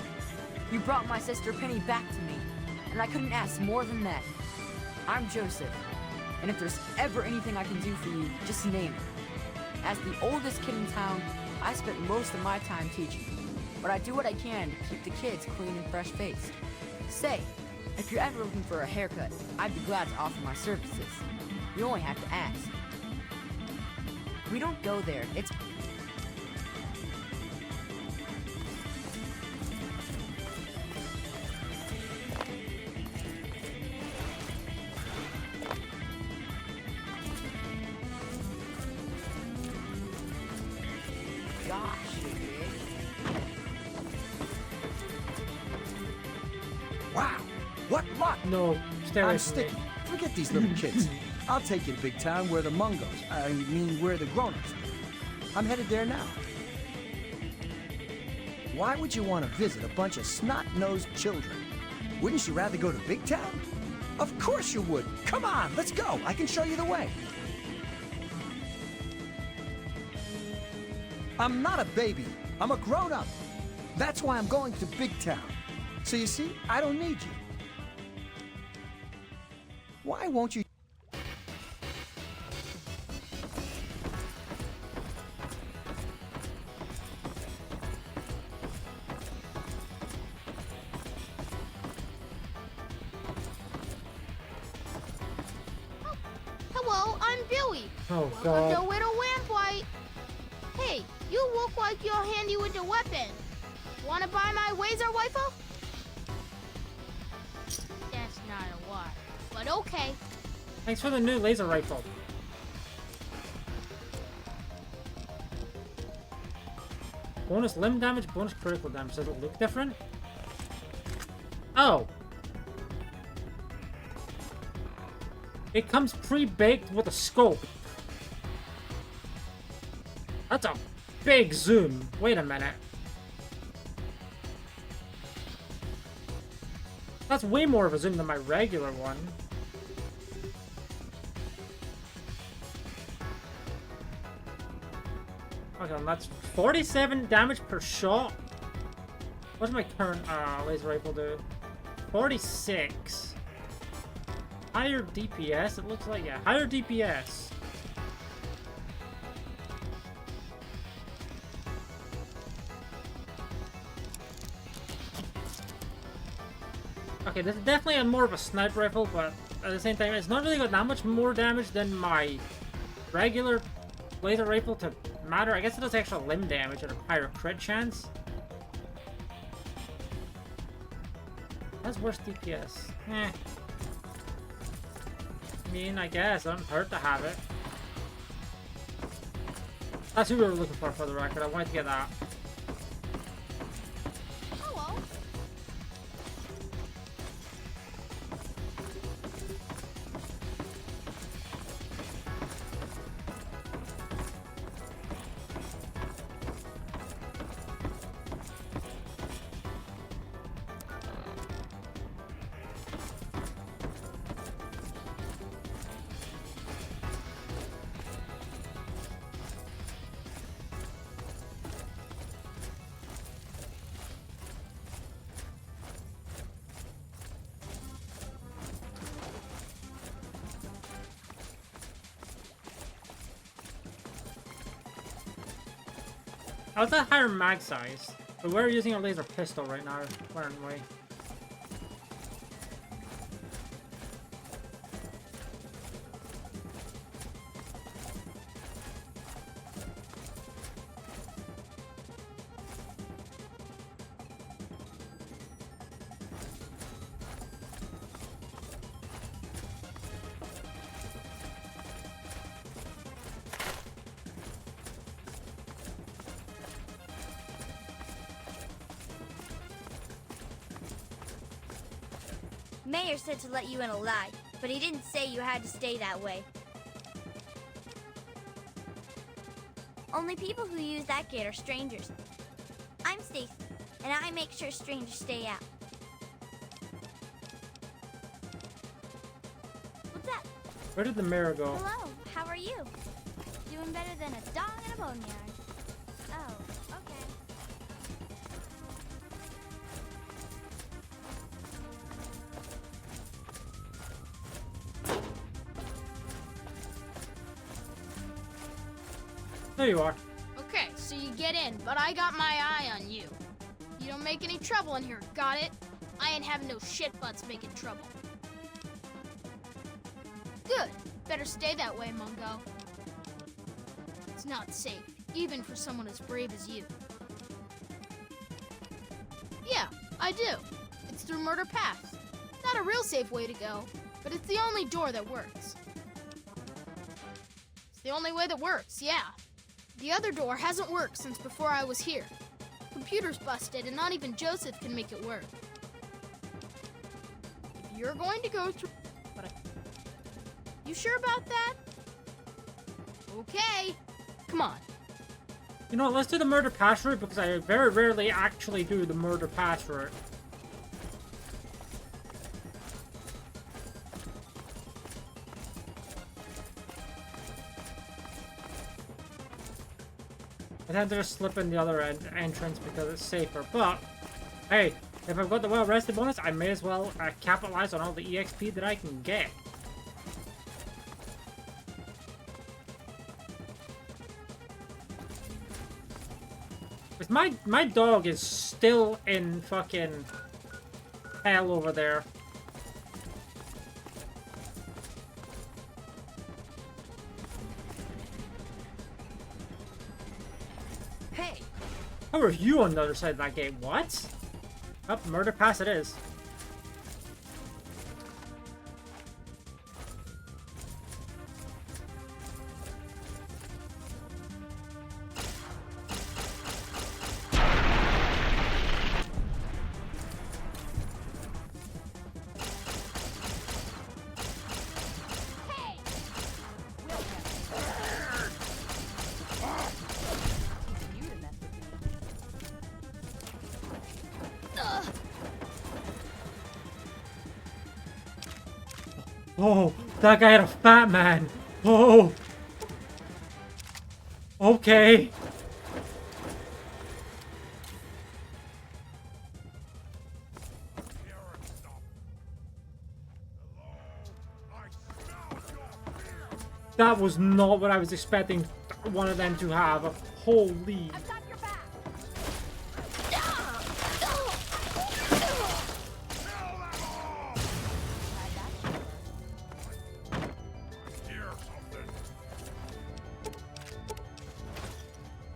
You brought my sister Penny back to me, and I couldn't ask more than that. I'm Joseph, and if there's ever anything I can do for you, just name it. As the oldest kid in town, I spent most of my time teaching, but I do what I can to keep the kids clean and fresh-faced. Say, if you're ever looking for a haircut, I'd be glad to offer my services. You only have to ask. We don't go there. It's... Gosh, Wow, what luck! No, stay away I'm from me. Sticky. Forget these little kids. I'll take you to Big Town where the Mungos, I mean where the grown-ups live. I'm headed there now. Why would you want to visit a bunch of snot-nosed children? Wouldn't you rather go to Big Town? Of course you would. Come on, let's go. I can show you the way. I'm not a baby. I'm a grown-up. That's why I'm going to Big Town. So you see, I don't need you. Why won't you... Hello, I'm Billy. Oh, Welcome God. to Little Lamplight. Hey, you look like you're handy with the weapon. Wanna buy my laser rifle? That's not a lot, but okay. Thanks for the new laser rifle. Bonus limb damage, bonus critical damage. Does it look different? Oh. It comes pre-baked with a scope. That's a big zoom. Wait a minute. That's way more of a zoom than my regular one. Okay, and that's 47 damage per shot. What's my current laser rifle do? 46. Higher DPS, it looks like, yeah. Higher DPS. Okay, this is definitely more of a sniper rifle, but at the same time, it's not really got that much more damage than my regular laser rifle to matter. I guess it does extra limb damage and a higher crit chance. Has worse DPS. Eh. I mean, I guess. It doesn't hurt to have it. That's who we were looking for the record. I wanted to get that. Hello. I was at higher mag size, but we're using a laser pistol right now, aren't we? Mayor said to let you in alive, but he didn't say you had to stay that way. Only people who use that gate are strangers. I'm Stacy, and I make sure strangers stay out. What's that? Where did the mirror go? Hello, how are you? Doing better than a dog in a boneyard. Oh, okay. There you are. Okay, so you get in, but I got my eye on you. You don't make any trouble in here, got it? I ain't having no shit butts making trouble. Good. Better stay that way, Mungo. It's not safe, even for someone as brave as you. Yeah, I do. It's through Murder Pass. Not a real safe way to go, but it's the only door that works. It's the only way that works, yeah. The other door hasn't worked since before I was here. Computer's busted, and not even Joseph can make it work. If you're going to go through... You sure about that? Okay. Come on. You know what, let's do the murder pass route, because I very rarely actually do the murder pass route. I tend to just slip in the other entrance because it's safer, but hey, if I've got the well-rested bonus, I may as well capitalize on all the EXP that I can get. Because my dog is still in fucking hell over there. Hey! How are you on the other side of that gate? What? Up, murder pass it is. Oh, that guy had a fat man. Oh. Okay. That was not what I was expecting one of them to have. Holy.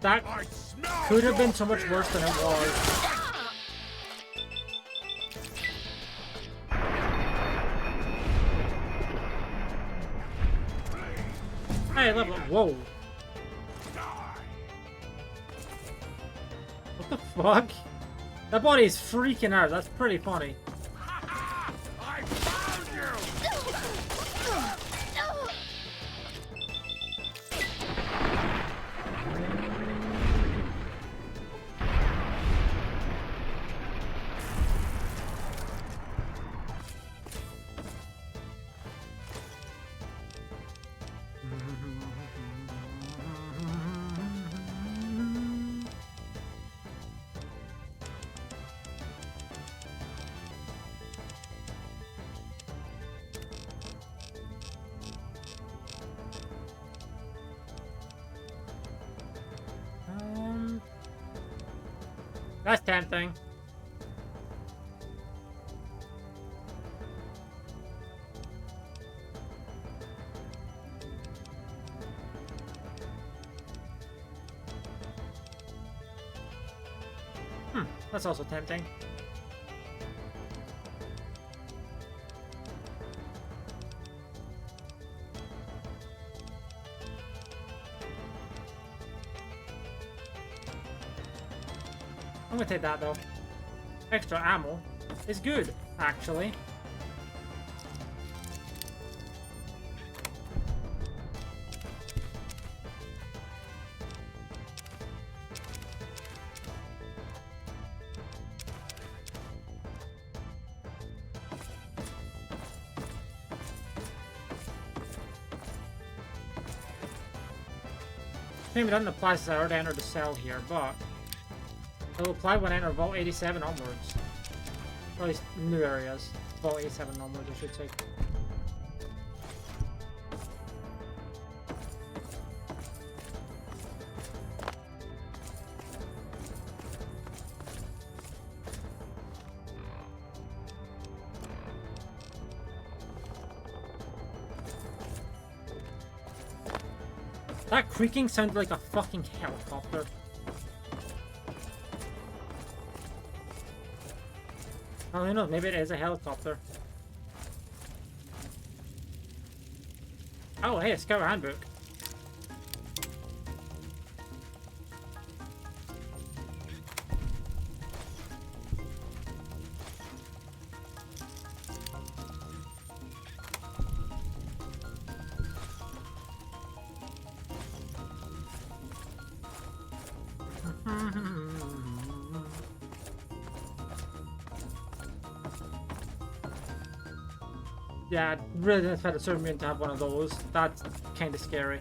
That could have been so much worse than it was. Hey, level up. Whoa. What the fuck? That body is freaking out. That's pretty funny. I found you! That's tempting. That's also tempting. I'm gonna take that though. Extra ammo is good, actually. Maybe it doesn't apply since I already entered the cell here, but it'll apply when I enter Vault 87 onwards. Or at least new areas. Vault 87 onwards, I should say. That creaking sounded like a fucking helicopter. Oh, who knows? Maybe it is a helicopter. Oh, hey, a scout handbook. Yeah, really didn't expect a certain mutant to have one of those. That's kind of scary.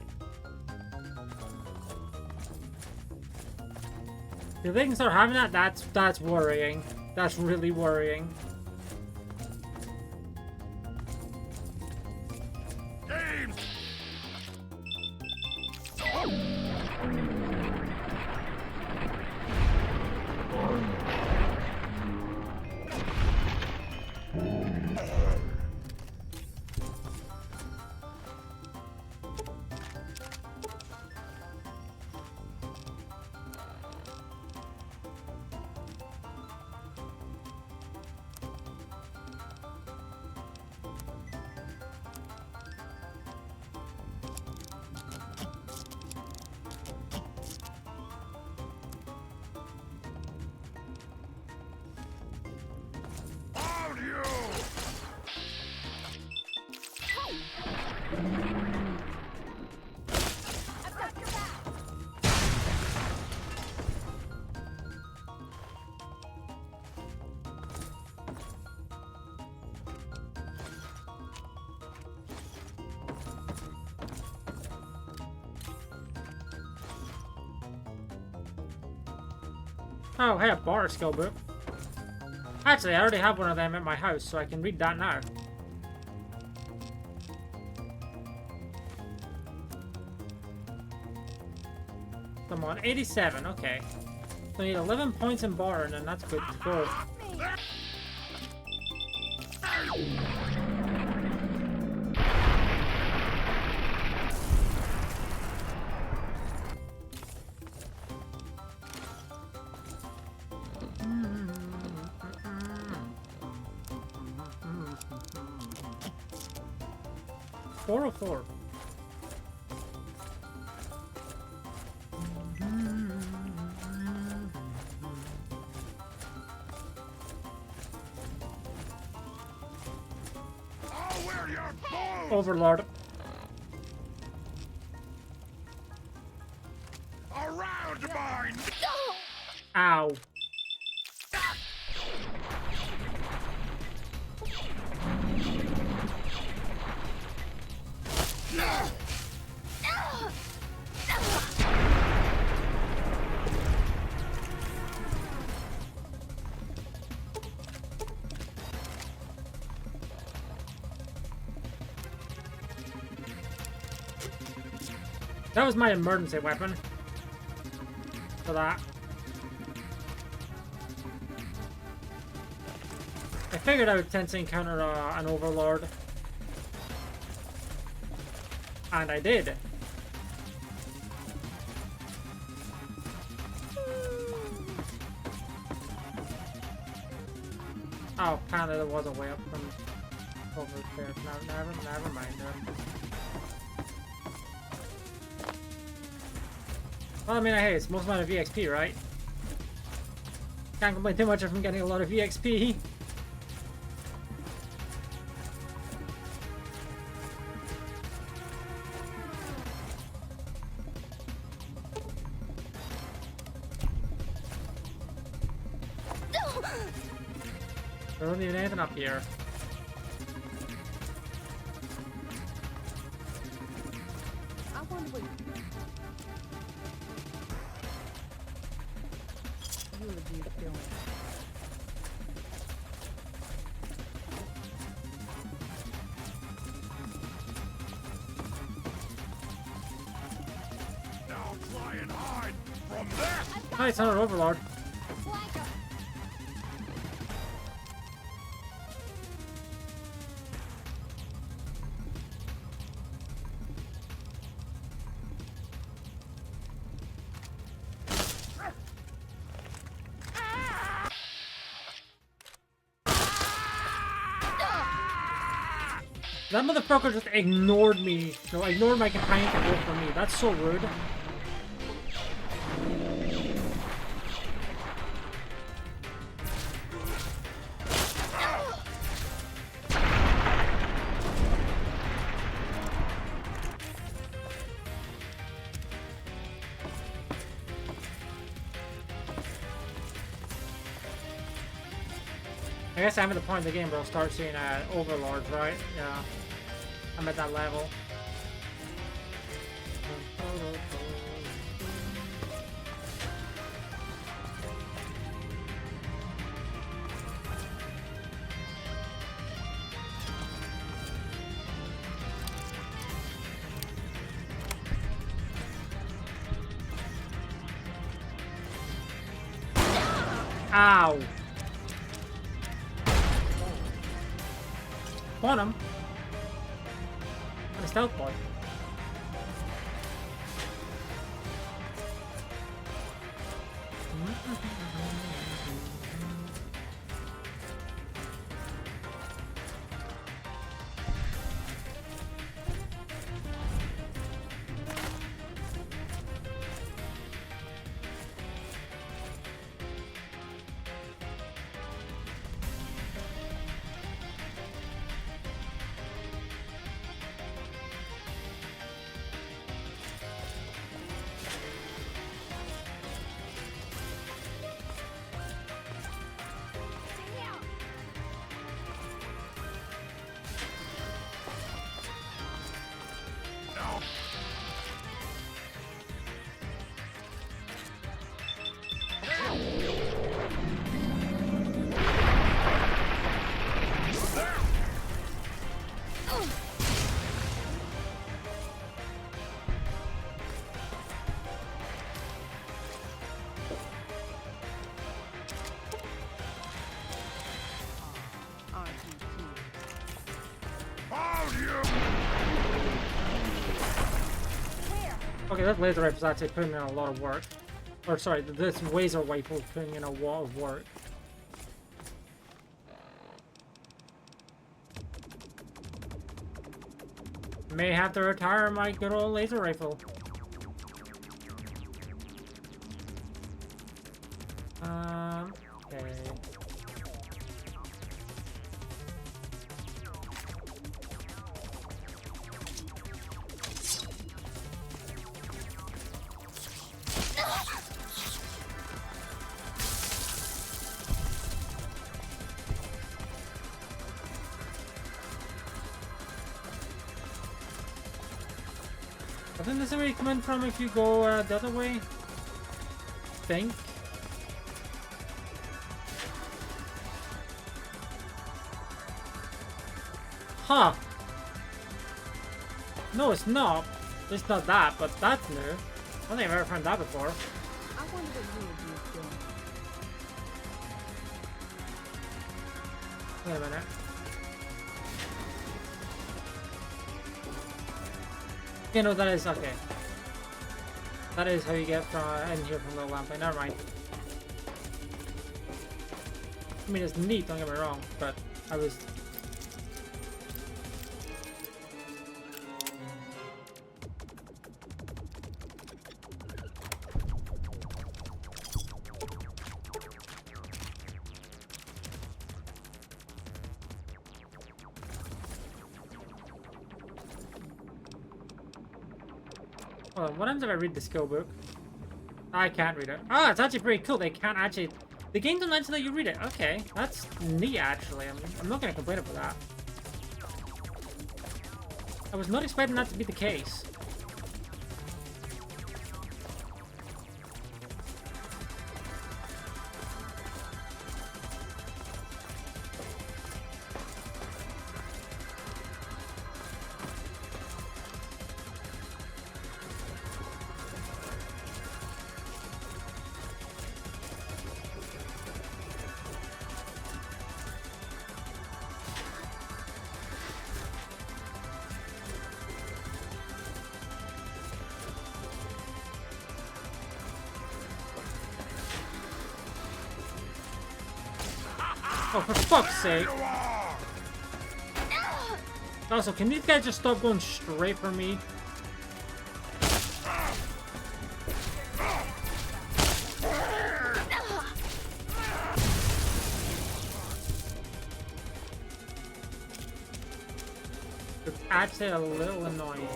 If they can start having that, that's worrying. That's really worrying. Oh, hey, a bar skill book. Actually, I already have one of them at my house, so I can read that now. Come on, 87, okay. So I need 11 points in barring, and that's good to go. 404. Overlord. Around mine! Ow. That was my emergency weapon. For that. I figured I would tend to encounter an overlord. And I did. Oh, apparently there was a way up from over there. No, never mind then. Well, I mean, hey, it's most amount of EXP, right? Can't complain too much if I'm getting a lot of EXP. There wasn't even anything up here. I wonder what Eulogy is doing. Now try and hide from that! Hi, it's not an overlord. That motherfucker just ignored me. No, ignored my companion to go for me. That's so rude. I guess I'm at the point of the game where I'll start seeing overlords, right? Yeah. I'm at that level. Ow! Quantum? And a stealth boy. Okay, that laser rifle's actually putting in a lot of work. Or sorry, this laser rifle's putting in a lot of work. May have to retire my good old laser rifle. Okay. I think this is where you come in from if you go the other way. Think. Huh. No, it's not. It's not that, but that's new. I don't think I've ever found that before. I wonder what you would do doing. Wait a minute. Okay, no, that is okay. That is how you get from in here from the lamp. Never mind. I mean, it's neat, don't get me wrong, but I was... Hold on, what happens if I read the skill book? I can't read it. Ah, it's actually pretty cool. They can't actually... The game doesn't actually let you read it. Okay, that's neat, actually. I'm not going to complain about that. I was not expecting that to be the case. Oh, for fuck's sake. Also, can these guys just stop going straight for me? It's actually a little annoying.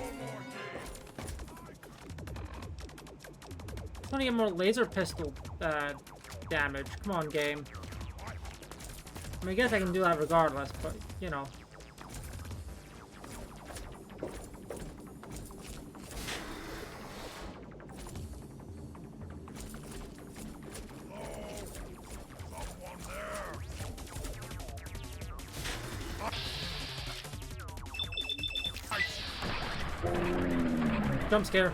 I want to get more laser pistol damage. Come on, game. I mean, I guess I can do that regardless, but, you know. Jump scare.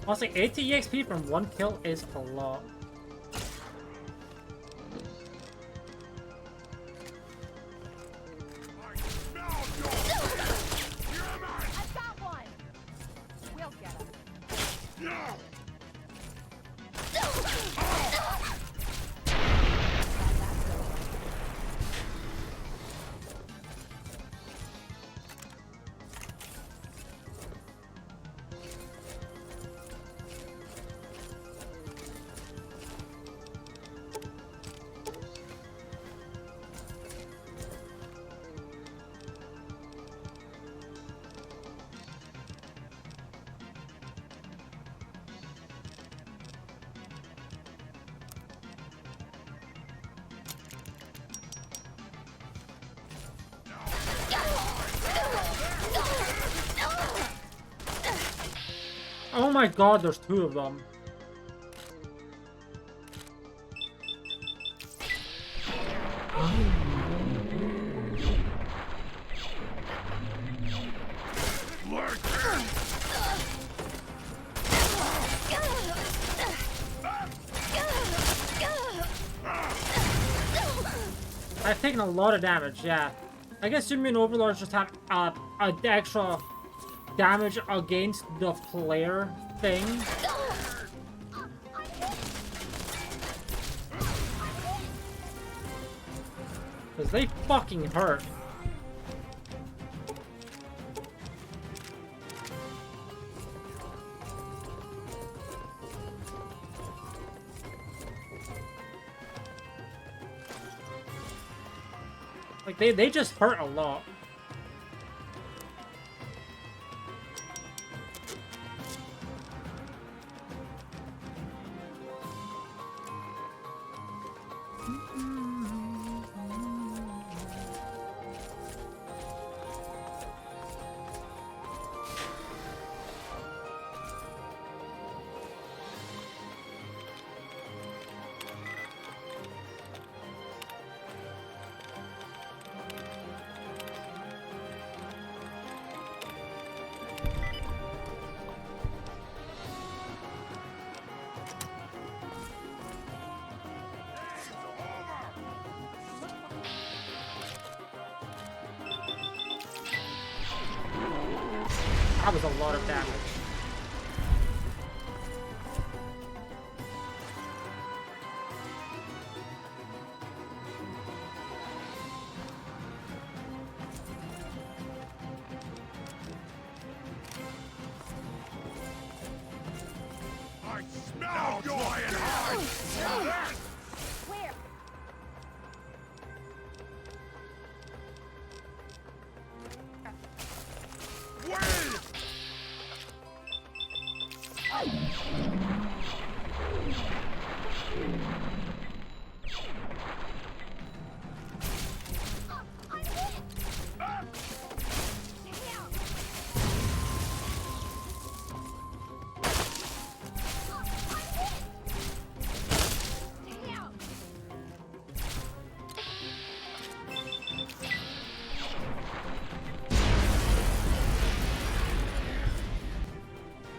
Honestly, 80 EXP from one kill is a lot. I've got one. We'll get him. Oh my god, there's two of them. I've taken a lot of damage, yeah. I guess Superman Overlords just have extra damage against the player thing. Because they fucking hurt. Like, they just hurt a lot. That was a lot of damage. I smell your hide! Where?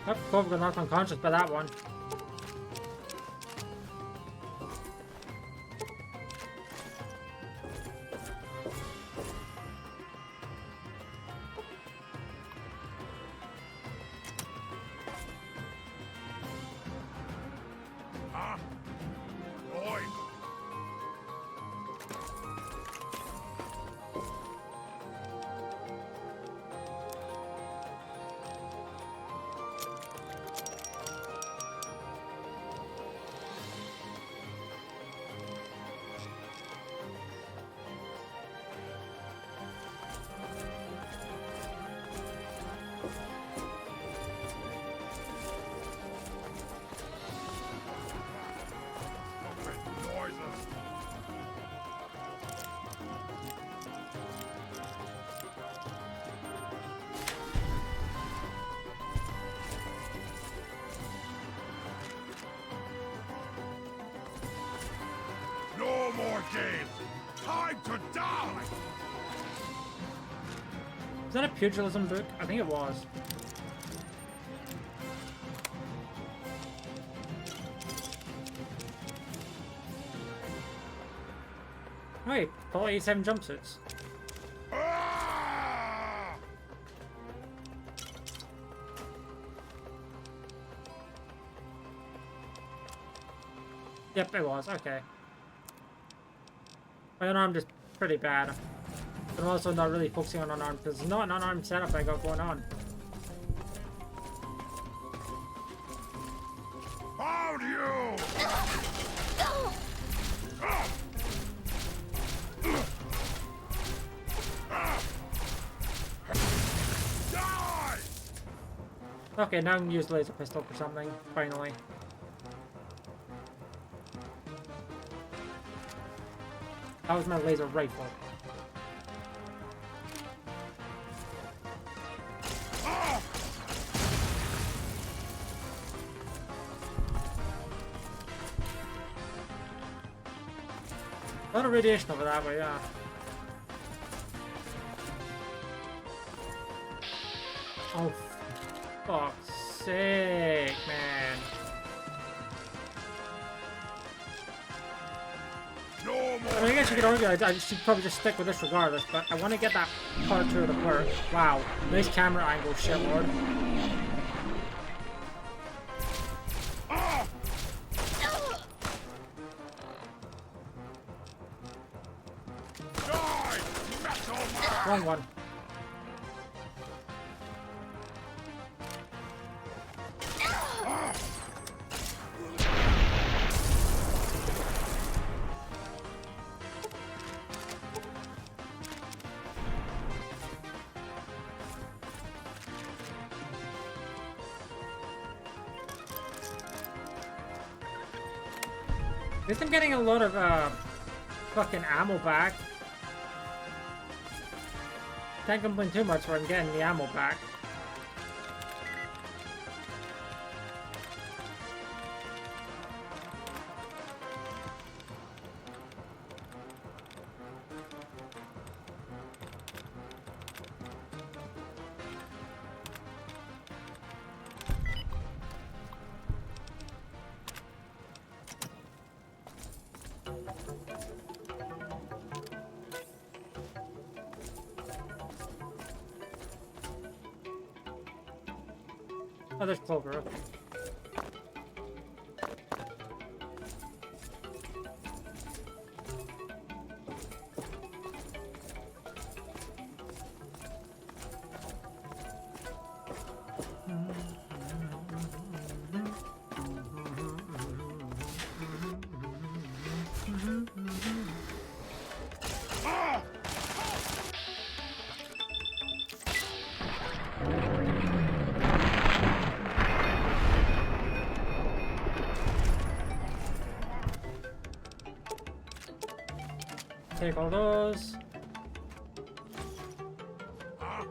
Yep, Cobra got knocked unconscious by that one. No more games! Time to die! Was that a pugilism book? I think it was. Wait, all 87 jumpsuits. Yep, it was. Okay. My unarmed is pretty bad. But I'm also not really focusing on unarmed because there's no unarmed setup I got going on. Found you! Die! Okay, now I can use laser pistol for something, finally. That was my laser rifle. A lot of radiation over that way, yeah. Oh, fuck's sake, man. I mean, I guess you could argue I should probably just stick with this regardless, but I want to get that part 2 of the perk. Wow, nice camera angle, shitlord. Wrong one. At least I'm getting a lot of fucking ammo back. Can't complain too much when I'm getting the ammo back. Oh, there's Clover. Okay. Take all those. Hello?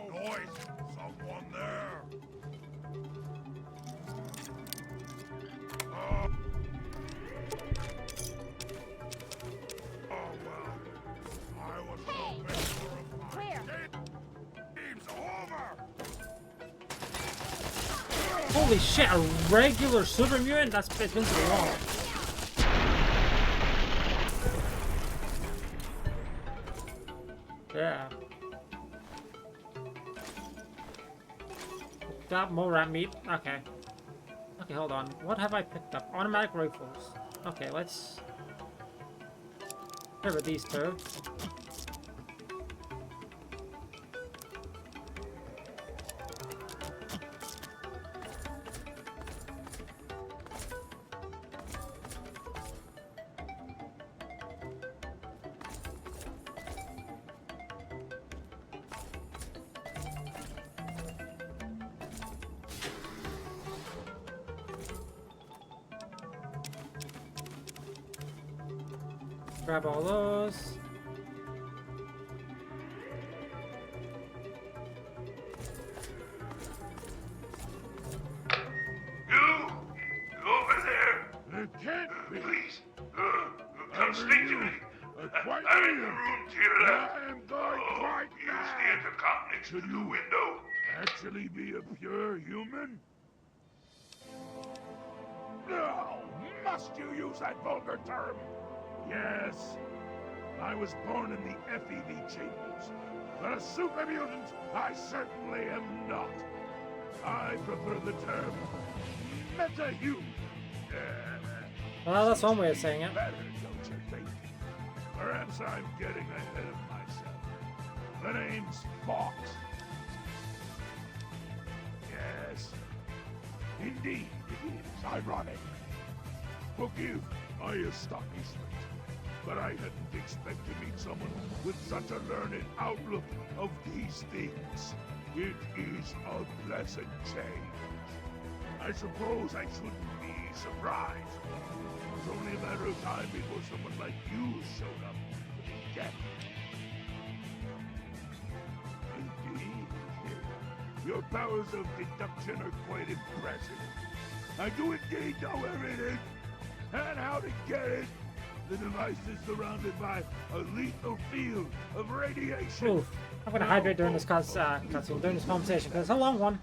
Noise! Someone there! Oh, well. I was hoping for a fight. Game's over! Holy shit, a regular super mutant? It's been so long. Yeah. Got more rat meat. Okay. Okay, hold on. What have I picked up? Automatic rifles. Okay, let's... Here with these two. Grab all those. Over there! It can't be! Please, come speak to me. I'm in the room to your left. I am going quite use the intercom next to the window. Actually be a pure human? No! Must you use that vulgar term? Yes. I was born in the FEV chambers, but a super mutant I certainly am not. I prefer the term meta-human. Well, that's one way of saying it. Better, don't you think? Perhaps I'm getting ahead of myself. The name's Fox. Yes. Indeed, it is ironic. Forgive my astonishment, but I hadn't expected to meet someone with such a learned outlook of these things. It is a pleasant change. I suppose I shouldn't be surprised. It was only a matter of time before someone like you showed up to be dead. Indeed. Your powers of deduction are quite impressive. I do indeed know where it is, and how to get it. The device is surrounded by a lethal field of radiation. Oof. I'm gonna hydrate during this cutscene, during this conversation, because it's a long one.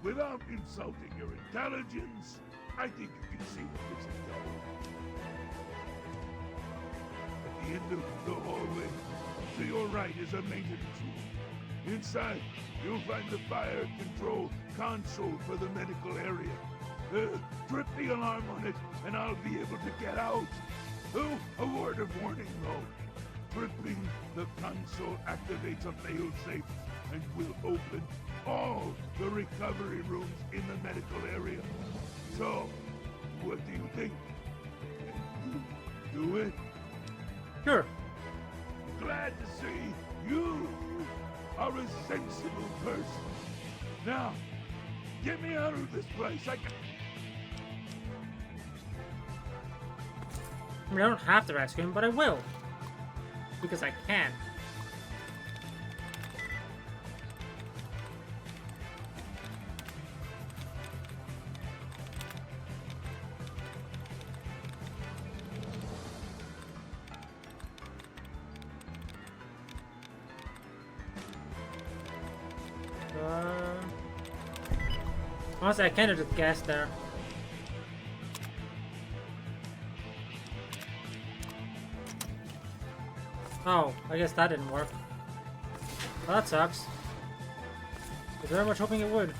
Without insulting your intelligence, I think you can see what this is going. At the end of the hallway, to your right is a maintenance room. Inside, you'll find the fire control console for the medical area. Trip the alarm on it, and I'll be able to get out. Oh, a word of warning, though. Tripping the console activates a failsafe and will open all the recovery rooms in the medical area. So, what do you think? You do it? Sure. Glad to see you are a sensible person. Now, get me out of this place. I mean, I don't have to rescue him, but I will. Because I can. Honestly, I kind of just guessed there. Oh, I guess that didn't work. Well, that sucks. I was very much hoping it would.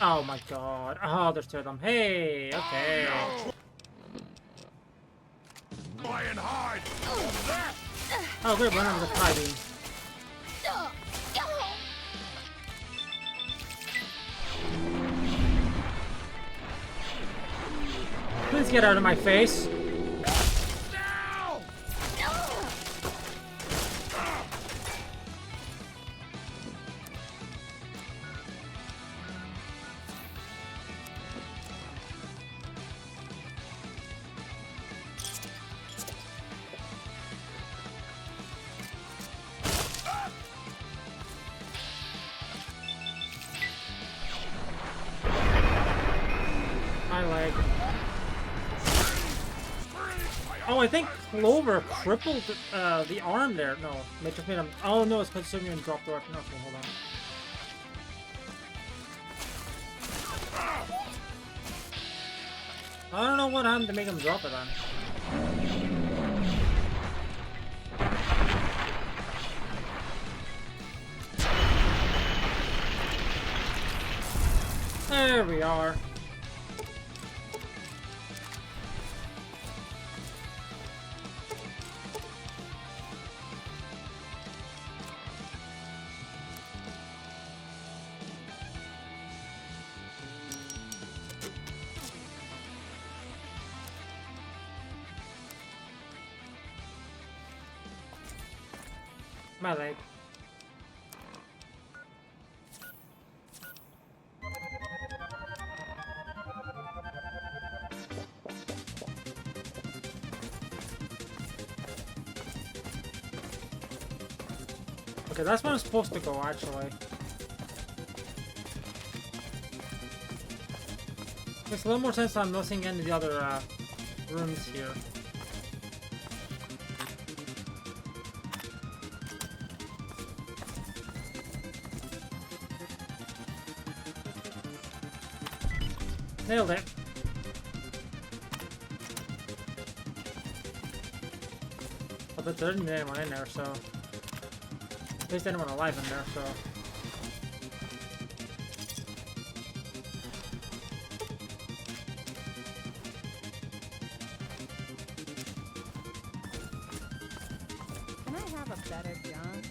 Oh my god. Oh, there's two of them. Hey, okay. Try and hide. Oh, great, run under the pie beam. Please get out of my face. My leg. Oh, I think Clover crippled the arm there. No, it just made him. Oh no, it's because Simeon dropped the weapon. Okay, hold on. I don't know what happened to make him drop it then. There we are. My leg. Okay, that's where I'm supposed to go, actually. Makes a little more sense that I'm missing any of the other rooms here. Nailed it. But there isn't anyone in there, so... At least anyone alive in there, so... Can I have a better gun?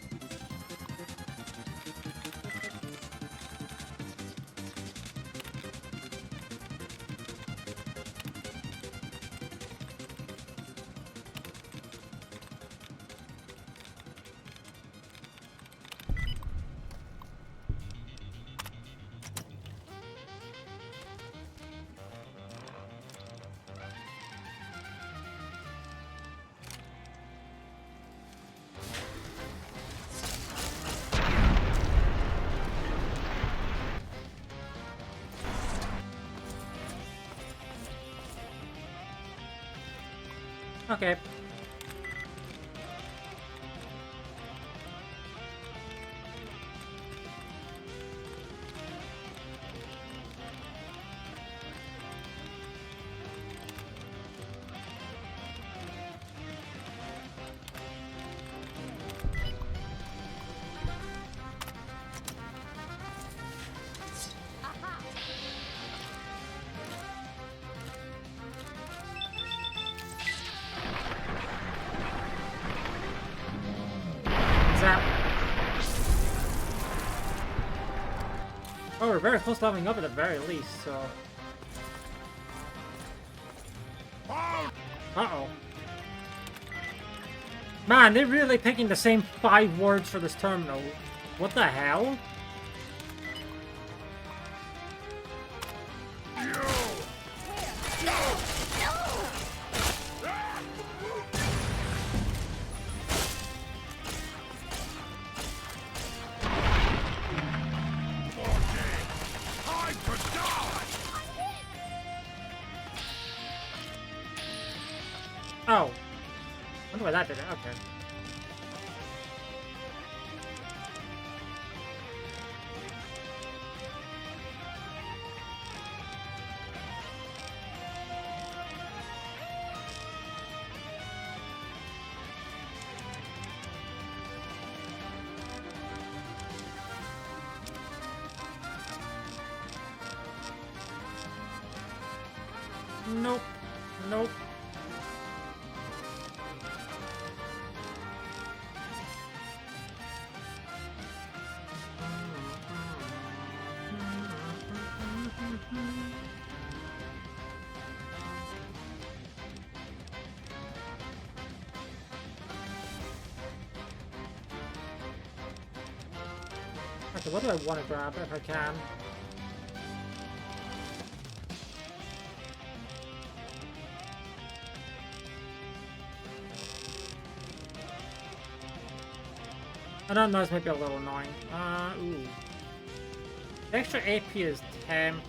Okay. Zap. Oh, we're very close to leveling up at the very least, so... Uh-oh. Man, they're really picking the same 5 words for this terminal. What the hell? Oh. I wonder why that did it. Okay. Nope. Nope. Okay, what do I want to grab if I can? I don't know, this might be a little annoying. Ooh. The extra AP is tempting.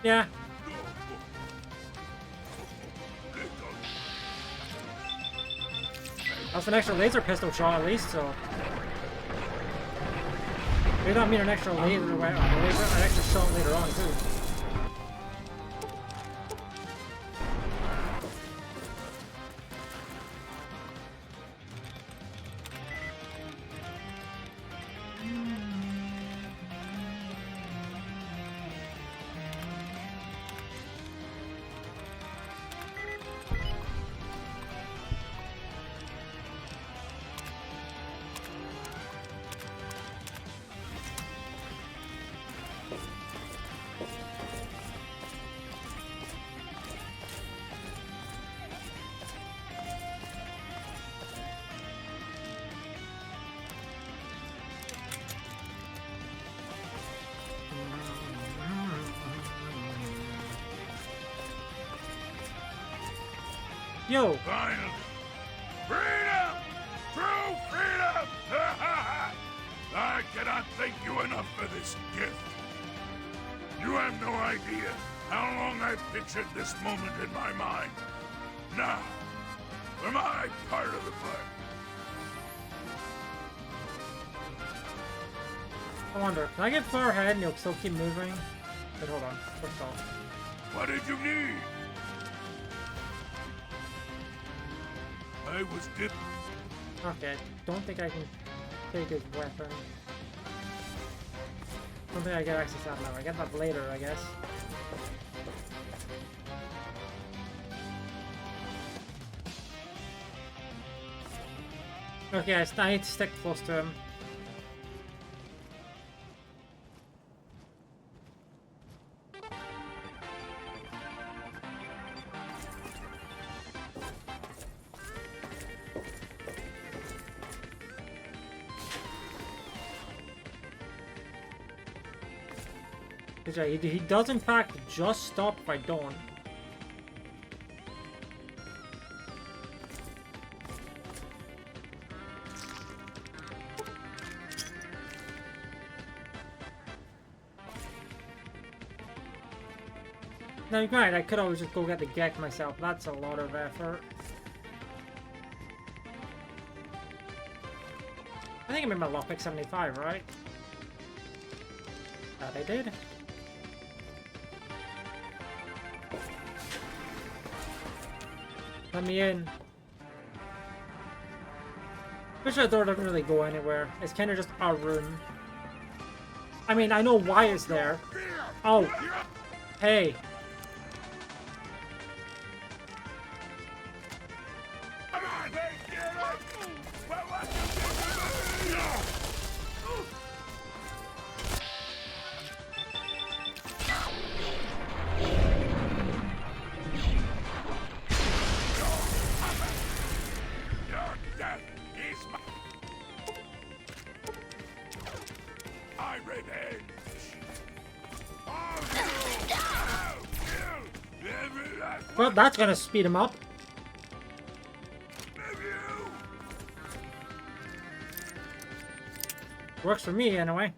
Yeah. That's an extra laser pistol shot at least, so. Maybe that mean an extra laser, an extra shot later on too. Yo! Finally! Freedom! True freedom! I cannot thank you enough for this gift. You have no idea how long I've pictured this moment in my mind. Now, for my part of the fun. I wonder, can I get far ahead and you'll still keep moving? Wait, hold on. First off. What did you need? I was dip. Okay, don't think I can take his weapon. Don't think I get access to that now. I get that later, I guess. Okay, I need to stick close to him. He does in fact just stop if I don't. Now you're right, I could always just go get the Gek myself. That's a lot of effort. I think I made my lockpick 75, right? That I did. Let me in. Which door doesn't really go anywhere. It's kind of just a room. I mean, I know why it's there. Oh. Hey. Well, that's gonna speed him up. Works for me, anyway.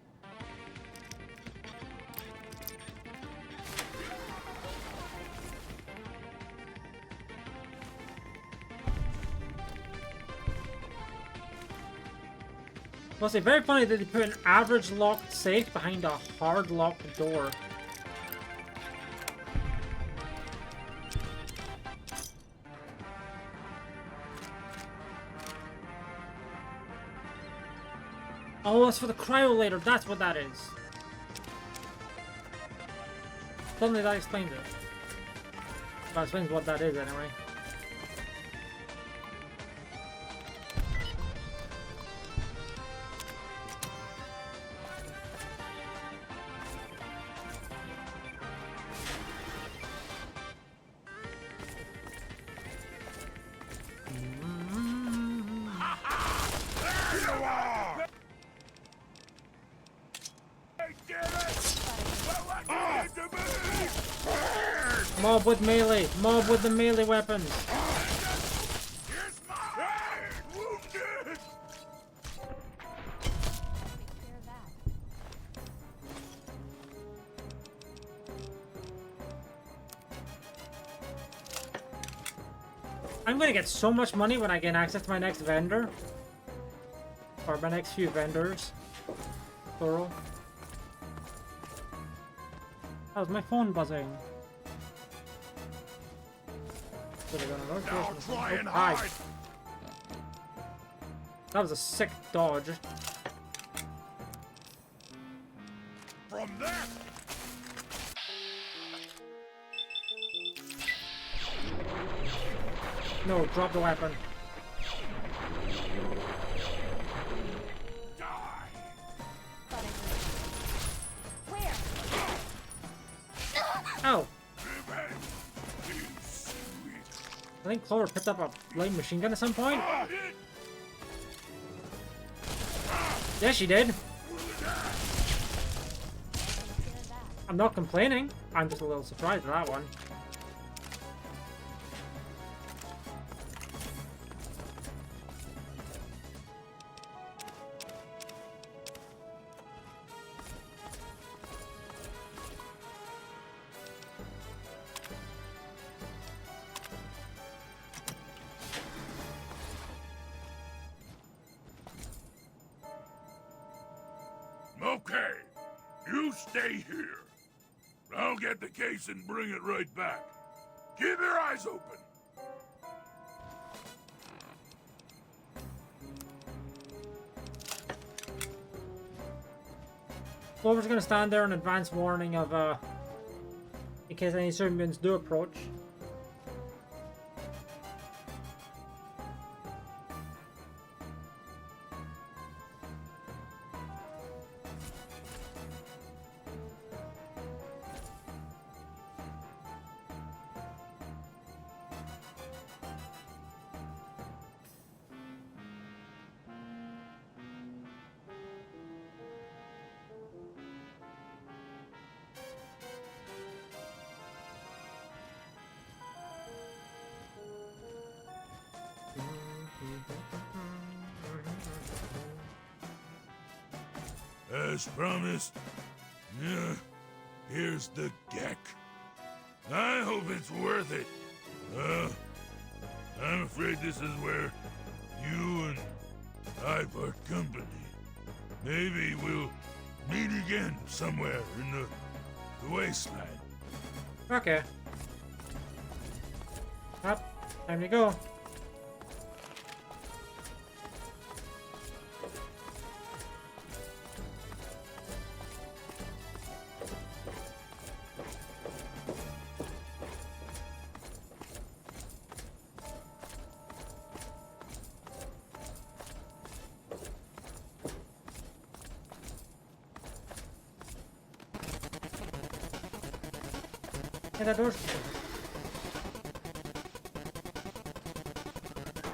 Well, it's very funny that they put an average locked safe behind a hard locked door. Oh, it's for the cryolator. That's what that is. Suddenly that explains it. That explains what that is anyway. Mob with melee! Mob with the melee weapons! I'm gonna get so much money when I get access to my next vendor. Or my next few vendors. Plural. How's my phone buzzing? Now try and Hi. hide. That was a sick dodge. From there. No, drop the weapon. Ow! I think Clover picked up a light machine gun at some point. Yeah, she did. I'm not complaining. I'm just a little surprised at that one. Okay, you stay here. I'll get the case and bring it right back. Keep your eyes open. Clover's gonna stand there in advance warning of, in case any Serbians do approach. As promised, yeah, here's the geck. I hope it's worth it. I'm afraid this is where you and I part company. Maybe we'll meet again somewhere in the wasteland. Okay. Up. Time to go. Hey, that door's...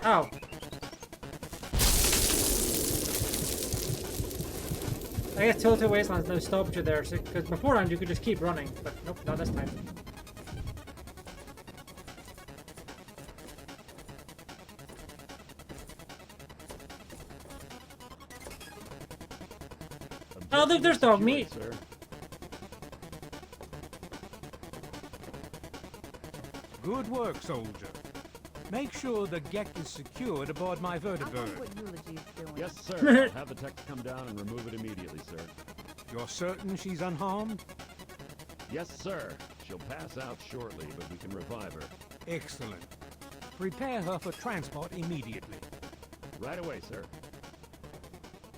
Ow. I guess Tilted Wastelands now stopped you there, because beforehand you could just keep running, but nope, not this time. Oh, look, there's dog meat! Sir. Good work, soldier. Make sure the geck is secured aboard my vertibird. Yes, sir. I'll have the tech come down and remove it immediately, sir. You're certain she's unharmed? Yes, sir. She'll pass out shortly, but we can revive her. Excellent. Prepare her for transport immediately. Right away, sir.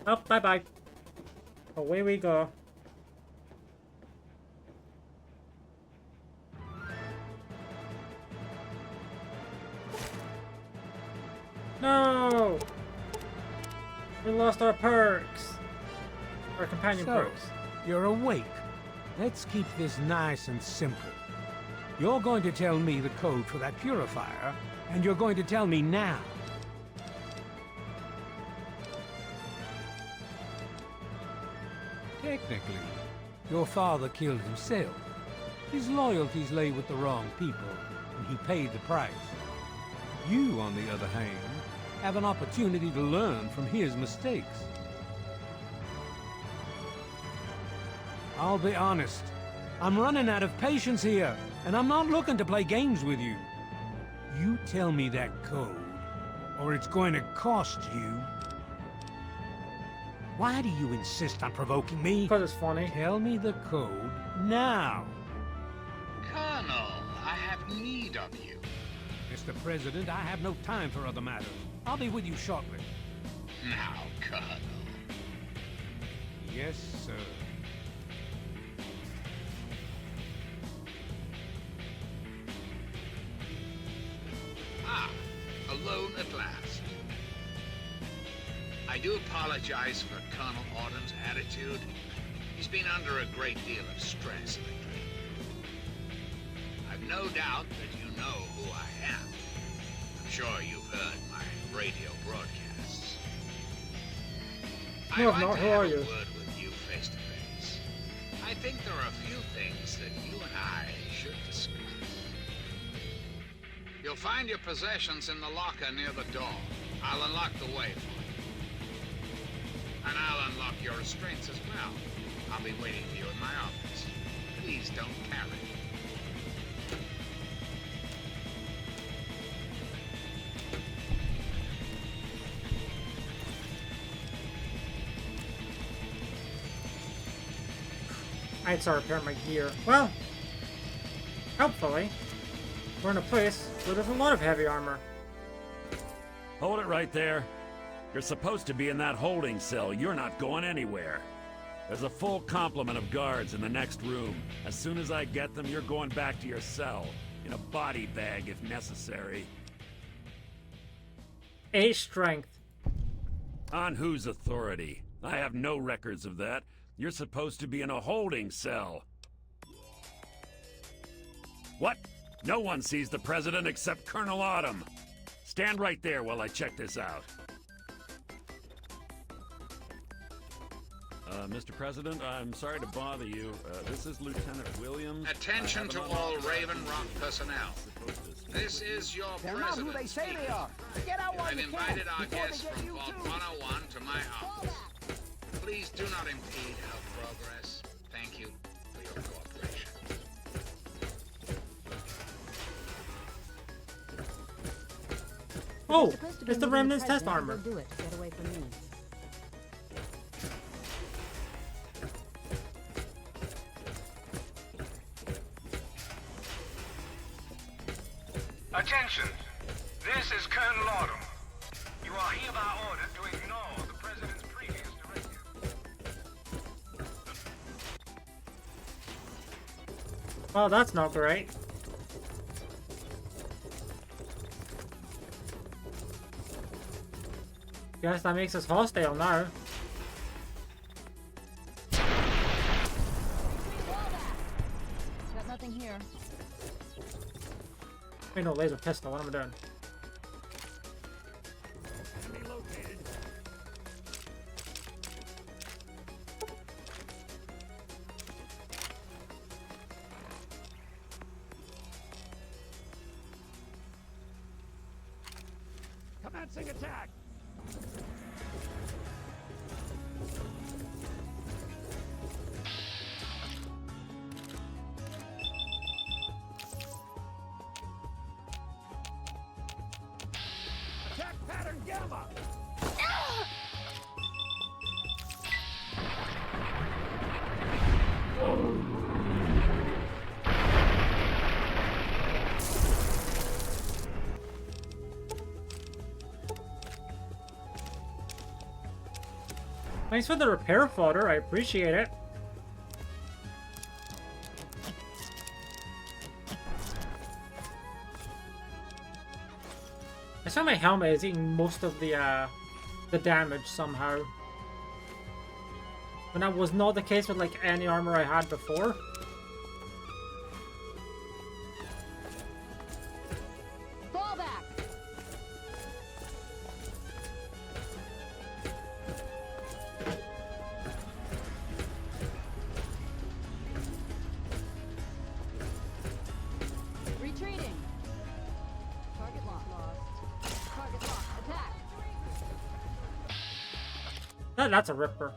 Oh, bye-bye. Away we go. No! We lost our perks. Our companion So, perks. you're awake. Let's keep this nice and simple. You're going to tell me the code for that purifier, and you're going to tell me now. Technically, your father killed himself. His loyalties lay with the wrong people, and he paid the price. You, on the other hand, have an opportunity to learn from his mistakes. I'll be honest. I'm running out of patience here, and I'm not looking to play games with you. You tell me that code, or it's going to cost you. Why do you insist on provoking me? Because it's funny. Tell me the code now. Colonel, I have need of you. Mr. President, I have no time for other matters. I'll be with you shortly. Now, Colonel. Yes, sir. Ah, alone at last. I do apologize for Colonel Autumn's attitude. He's been under a great deal of stress lately. I've no doubt that you know who I am. I'm sure you've heard my radio broadcasts. No, I'd not. like to Who have are a you? word with you face to face. I think there are a few things that you and I should discuss. You'll find your possessions in the locker near the door. I'll unlock the way for you. And I'll unlock your restraints as well. I'll be waiting for you in my office. Please don't carry. I'd start repairing my gear. Well, hopefully, we're in a place where there's a lot of heavy armor. Hold it right there. You're supposed to be in that holding cell. You're not going anywhere. There's a full complement of guards in the next room. As soon as I get them, you're going back to your cell. In a body bag, if necessary. A strength. On whose authority? I have no records of that. You're supposed to be in a holding cell. What? No one sees the President except Colonel Autumn. Stand right there while I check this out. Mr. President, I'm sorry to bother you. This is Lieutenant Williams. Attention to all Raven Rock personnel. This is your They're not president. who they say they are. Get out while I've you can, invited our before guests they get from you Vault too. 101 to my office. Please do not impede our progress. Thank you for your cooperation. Oh, You're supposed to it's go the meet Remnant's test president. armor. Go do it. Get away from me. Attention! This is Colonel Autumn. You are hereby ordered to ignore the President's previous directive. Well, that's not great. Guess that makes us hostile now. Got nothing here. Wait, no, laser pistol. What am I doing? Enemy located. Commencing attack. Attack pattern Gamma. Thanks for the repair fodder, I appreciate it. I saw my helmet is eating most of the damage somehow. When that was not the case with like any armor I had before. Fall back. Retreating. Target lost. Target lost. Attack. That's a ripper.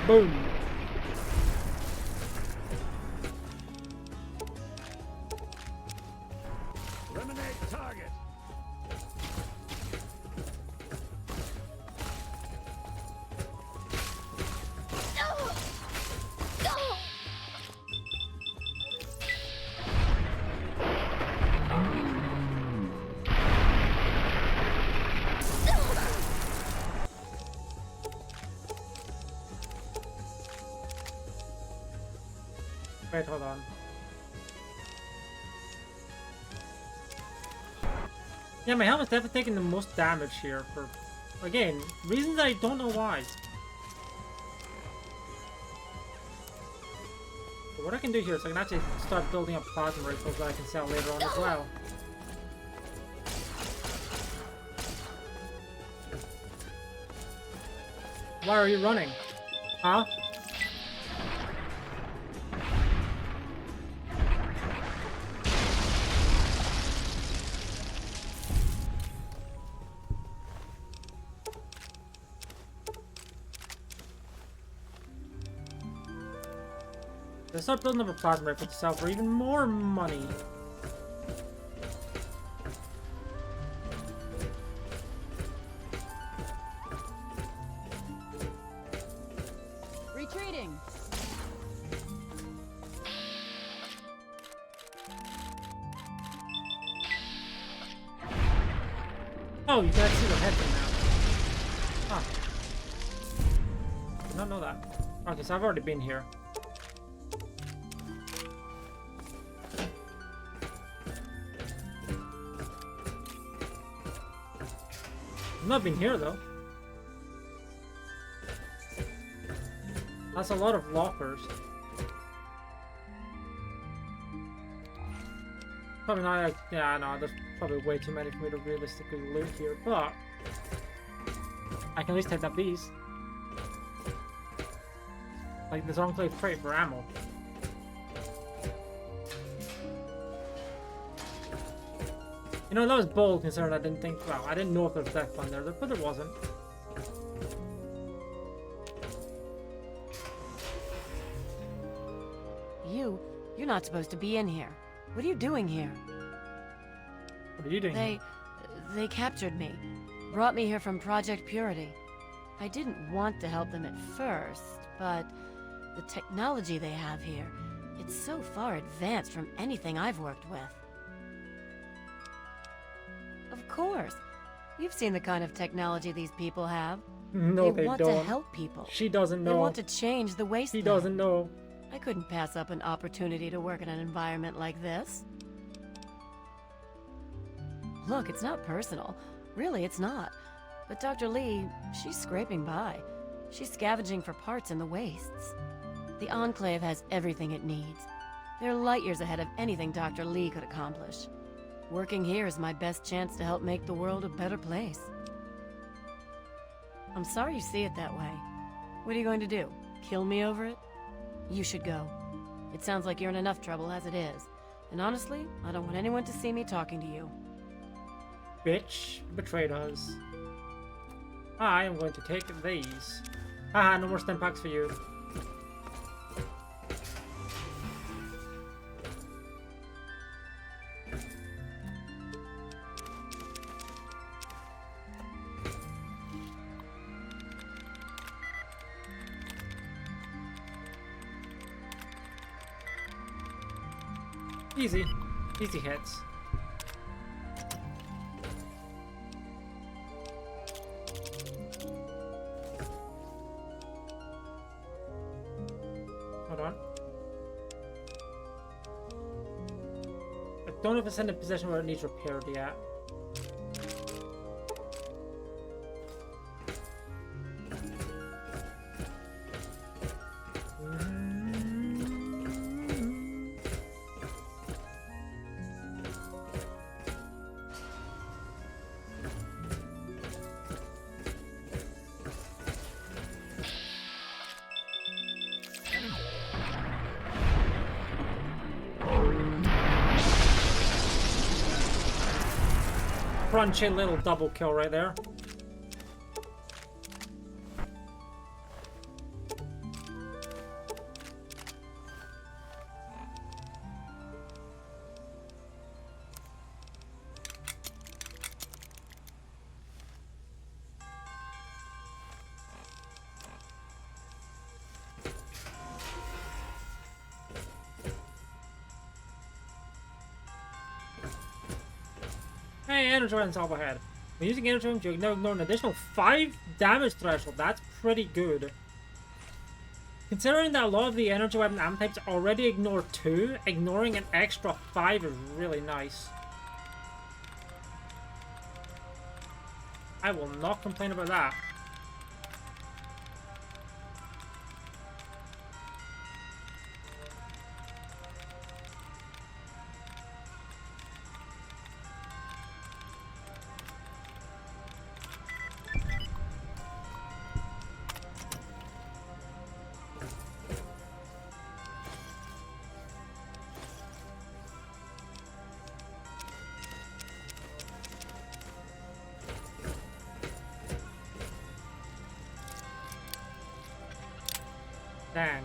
Boom. Eliminate target. Wait, hold on. Yeah, my helmet's definitely taking the most damage here for, again, reasons I don't know why. But what I can do here is I can actually start building up plasma rifles that I can sell later on as well. Why are you running? Huh? Let's start building up a plasma rifle to sell for even more money. Retreating. Oh, you guys see the head thing now. Huh. Did not know that. Okay, so I've already been here. I've not been here though. That's a lot of lockers. Probably not like, yeah, no, there's probably way too many for me to realistically loot here, but I can at least take that beast. Like this enclave crate for ammo. You know, that was bold considering I didn't think, well, I didn't know if there was death on there, but there wasn't. You're not supposed to be in here. What are you doing here? What are you doing here? They captured me. Brought me here from Project Purity. I didn't want to help them at first, but the technology they have here, it's so far advanced from anything I've worked with. Of course. You've seen the kind of technology these people have. No, they want don't. to help people. She doesn't know. They want to change the Wastelands. He doesn't know. I couldn't pass up an opportunity to work in an environment like this. Look, it's not personal. Really, it's not. But Dr. Lee, she's scraping by. She's scavenging for parts in the wastes. The Enclave has everything it needs. They're light years ahead of anything Dr. Lee could accomplish. Working here is my best chance to help make the world a better place. I'm sorry you see it that way. What are you going to do? Kill me over it? You should go. It sounds like you're in enough trouble as it is. And honestly, I don't want anyone to see me talking to you. Bitch betrayed us. I am going to take these. Haha, no more stem packs for you. Easy. Easy hits. Hold on. I don't know if it's in a position where it needs repaired yet. Crunchy little double kill right there. Hey, energy weapons all ahead. When using energy weapons, you ignore an additional 5 damage threshold. That's pretty good. Considering that a lot of the energy weapon amp types already ignore 2, ignoring an extra 5 is really nice. I will not complain about that. Dang.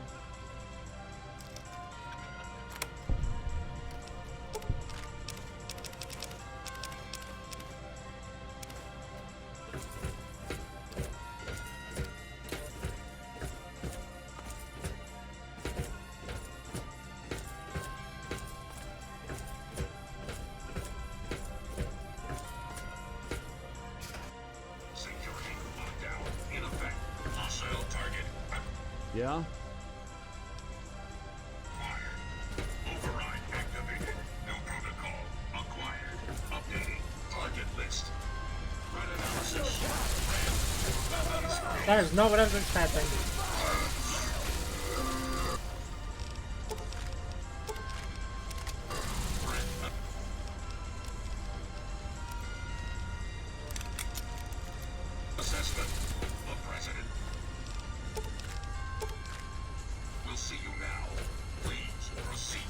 Security lockdown in effect. Hostile target. Yeah? Override activated. New protocol acquired. Updating target list. Threat analysis. That is not what I was expecting. Assessment of President. We'll see you now. Please proceed.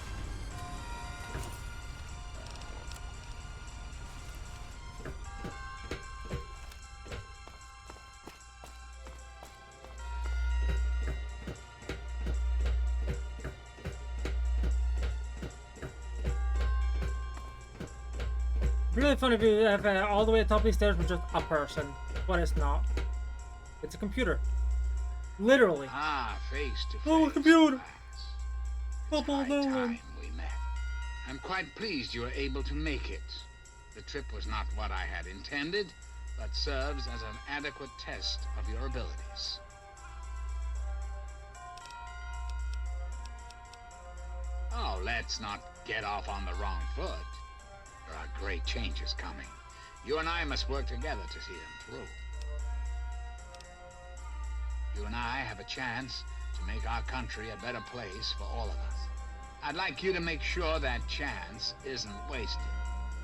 Really funny if you have all the way at the top of these stairs with just a person, but it's not. It's a computer. Literally. Ah, face to face. Oh, a computer. It's high time we met. I'm quite pleased you were able to make it. The trip was not what I had intended, but serves as an adequate test of your abilities. Oh, let's not get off on the wrong foot. There are great changes coming. You and I must work together to see them through. You and I have a chance to make our country a better place for all of us. I'd like you to make sure that chance isn't wasted.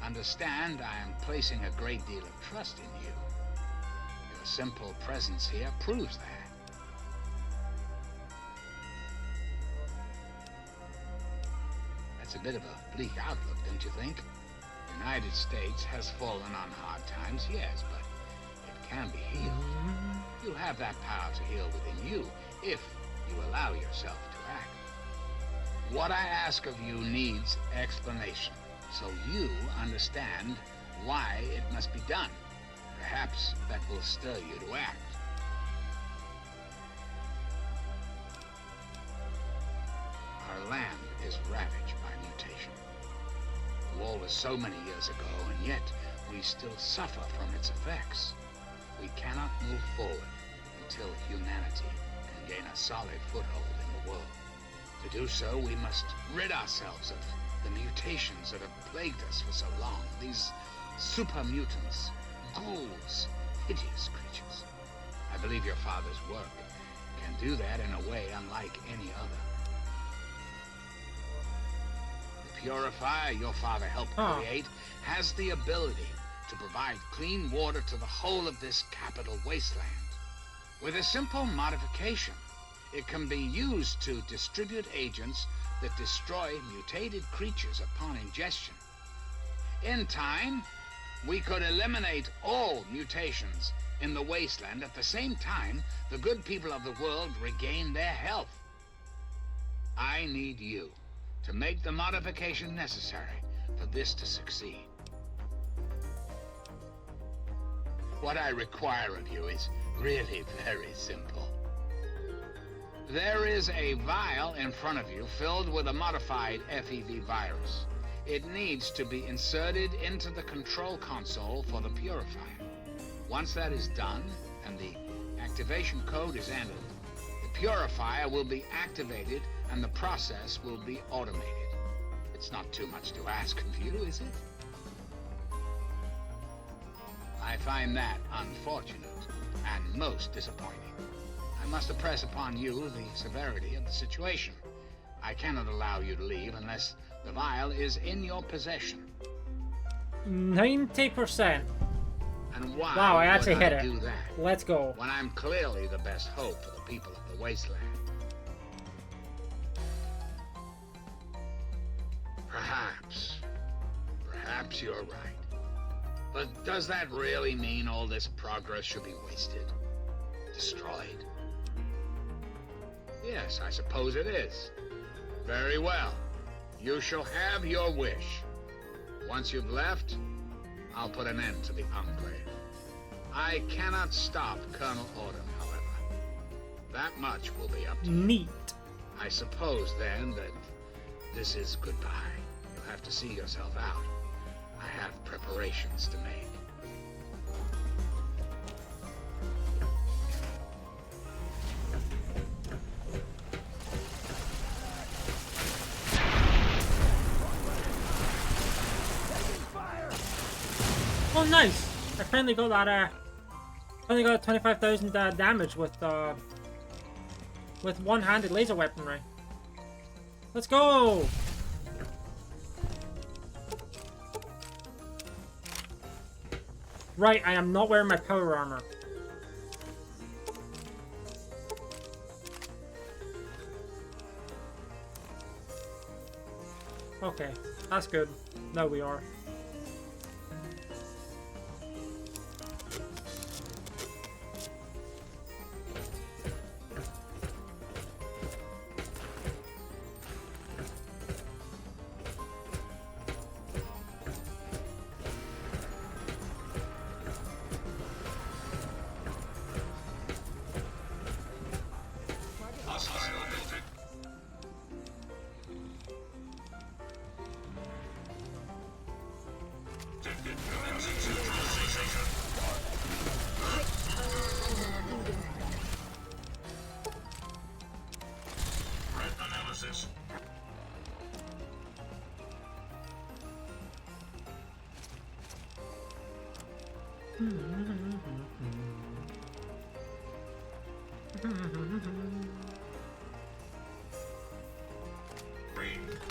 Understand, I am placing a great deal of trust in you. Your simple presence here proves that. That's a bit of a bleak outlook, don't you think? The United States has fallen on hard times, yes, but it can be healed. You have that power to heal within you, if you allow yourself to act. What I ask of you needs explanation, so you understand why it must be done. Perhaps that will stir you to act. Our land is ravaged by mutation. The war was so many years ago, and yet we still suffer from its effects. We cannot move forward until humanity can gain a solid foothold in the world. To do so, we must rid ourselves of the mutations that have plagued us for so long. These super mutants, ghouls, hideous creatures. I believe your father's work can do that in a way unlike any other. The purifier your father helped create has the ability to provide clean water to the whole of this capital wasteland. With a simple modification, it can be used to distribute agents that destroy mutated creatures upon ingestion. In time, we could eliminate all mutations in the wasteland. At the same time, the good people of the world regain their health. I need you to make the modification necessary for this to succeed. What I require of you is really very simple. There is a vial in front of you filled with a modified FEV virus. It needs to be inserted into the control console for the purifier. Once that is done and the activation code is entered, the purifier will be activated and the process will be automated. It's not too much to ask of you, is it? I find that unfortunate and most disappointing. I must impress upon you the severity of the situation. I cannot allow you to leave unless the vial is in your possession. 90%. And why wow, I actually would hit I it. do that Let's go. when I'm clearly the best hope for the people of the wasteland? Perhaps you're right. But does that really mean all this progress should be wasted? Destroyed? Yes, I suppose it is. Very well. You shall have your wish. Once you've left, I'll put an end to the Enclave. I cannot stop Colonel Autumn, however. That much will be up to you. Neat. I suppose, then, that this is goodbye. You'll have to see yourself out. I have preparations to make. Oh, nice! I finally got that, finally got 25,000 damage with one-handed laser weaponry. Let's go! Right, I am not wearing my power armor. Okay, that's good. Now we are.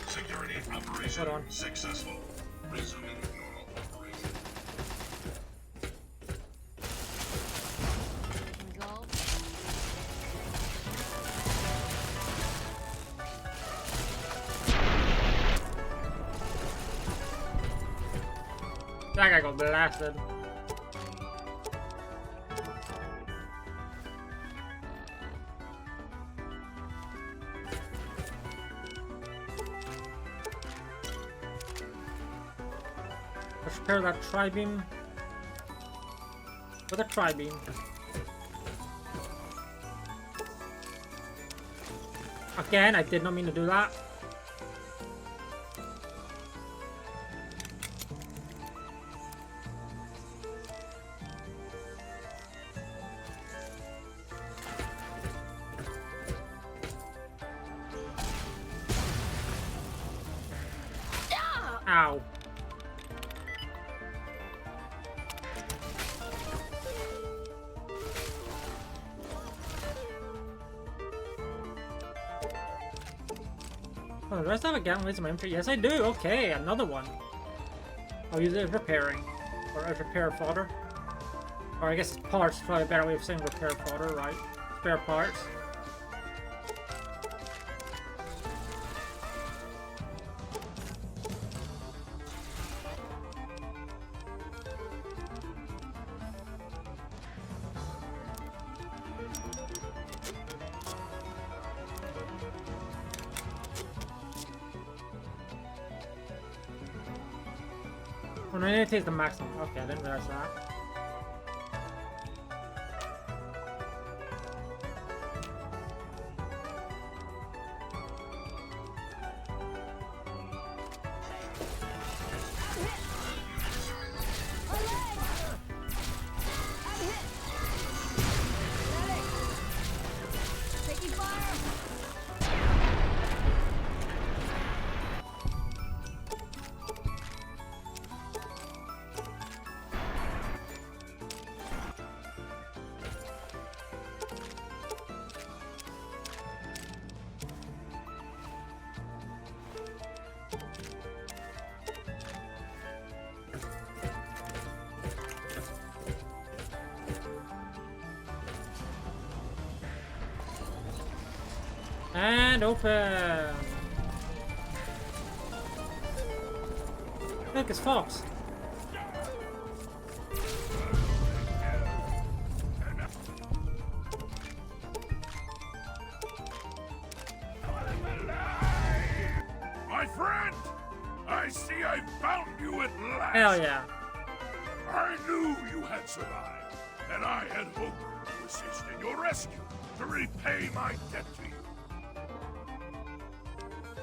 Security operation successful. Resuming normal That guy got blasted. Let's repair that tri-beam with a tri-beam. Again, I did not mean to do that. Ow. Oh, do I still have a gallon laser in my inventory? Yes, I do. Okay, another one. I'll use it as repairing. Or as repair fodder. Or I guess it's parts. Probably a better way of saying repair fodder, right? Spare parts. Oh, no, it is the maximum. Okay, I didn't realize that. Taking fire! And open! Look, it's Fox. My friend! I see I found you at last! Hell yeah. I knew you had survived, and I had hoped to assist in your rescue, to repay my debt to you.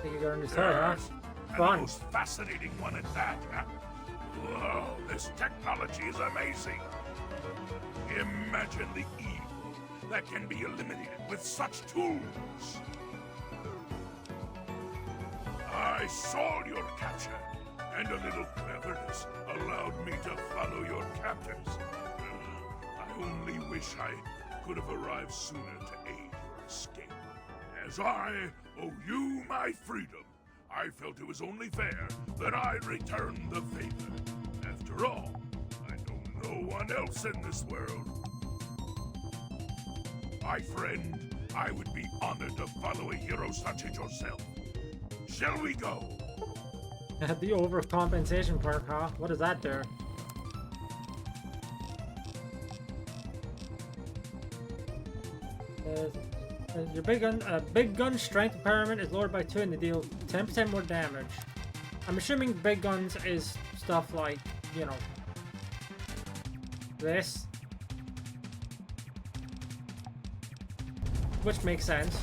Think you're going to story, huh? And Fun. the most fascinating one at that. Whoa, this technology is amazing. Imagine the evil that can be eliminated with such tools. I saw your capture, and a little cleverness allowed me to follow your captors. I only wish I could have arrived sooner to aid your escape. As I owe you my freedom, I felt it was only fair that I return the favor. After all, I know no one else in this world. My friend, I would be honored to follow a hero such as yourself. Shall we go? The overcompensation perk, huh? What does that do? Your big gun strength impairment is lowered by 2 and they deal 10% more damage. I'm assuming big guns is stuff like, you know, this. Which makes sense.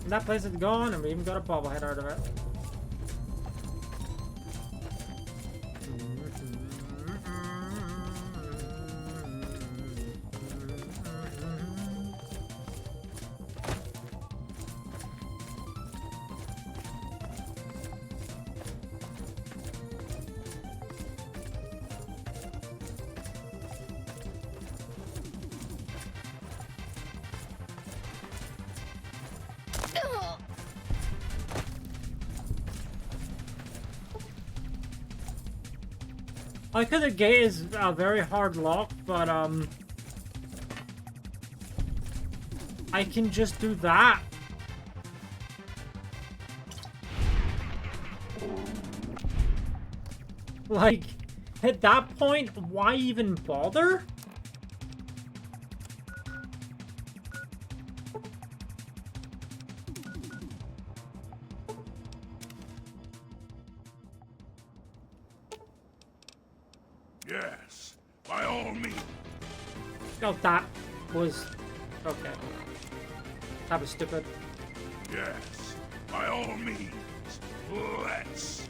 That place is gone, and we even got a bobblehead out of it. I think the gate is a very hard lock, but I can just do that. Like, at that point, why even bother? Yes, by all means. Oh, that was... okay. That was stupid. Yes, by all means. Let's.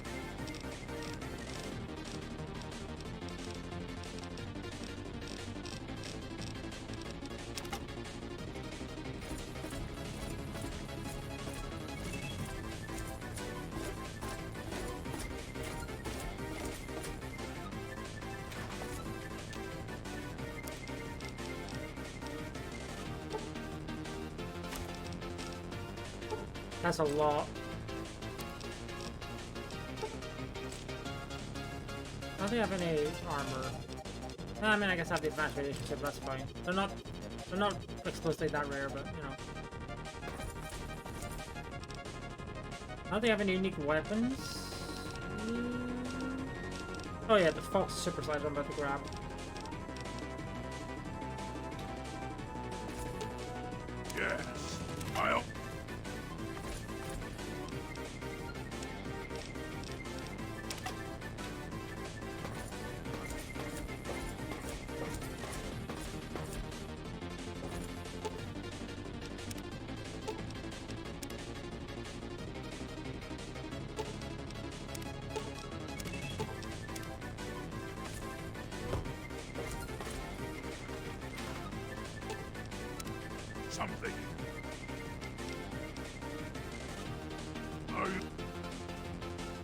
That's a lot. I don't think I have any armor. I mean, I guess I have the advanced relationship, that's fine. They're not explicitly that rare, but, you know. I don't think I have any unique weapons. Oh yeah, the Fox Super Slider I'm about to grab. Yes, I'll. Something.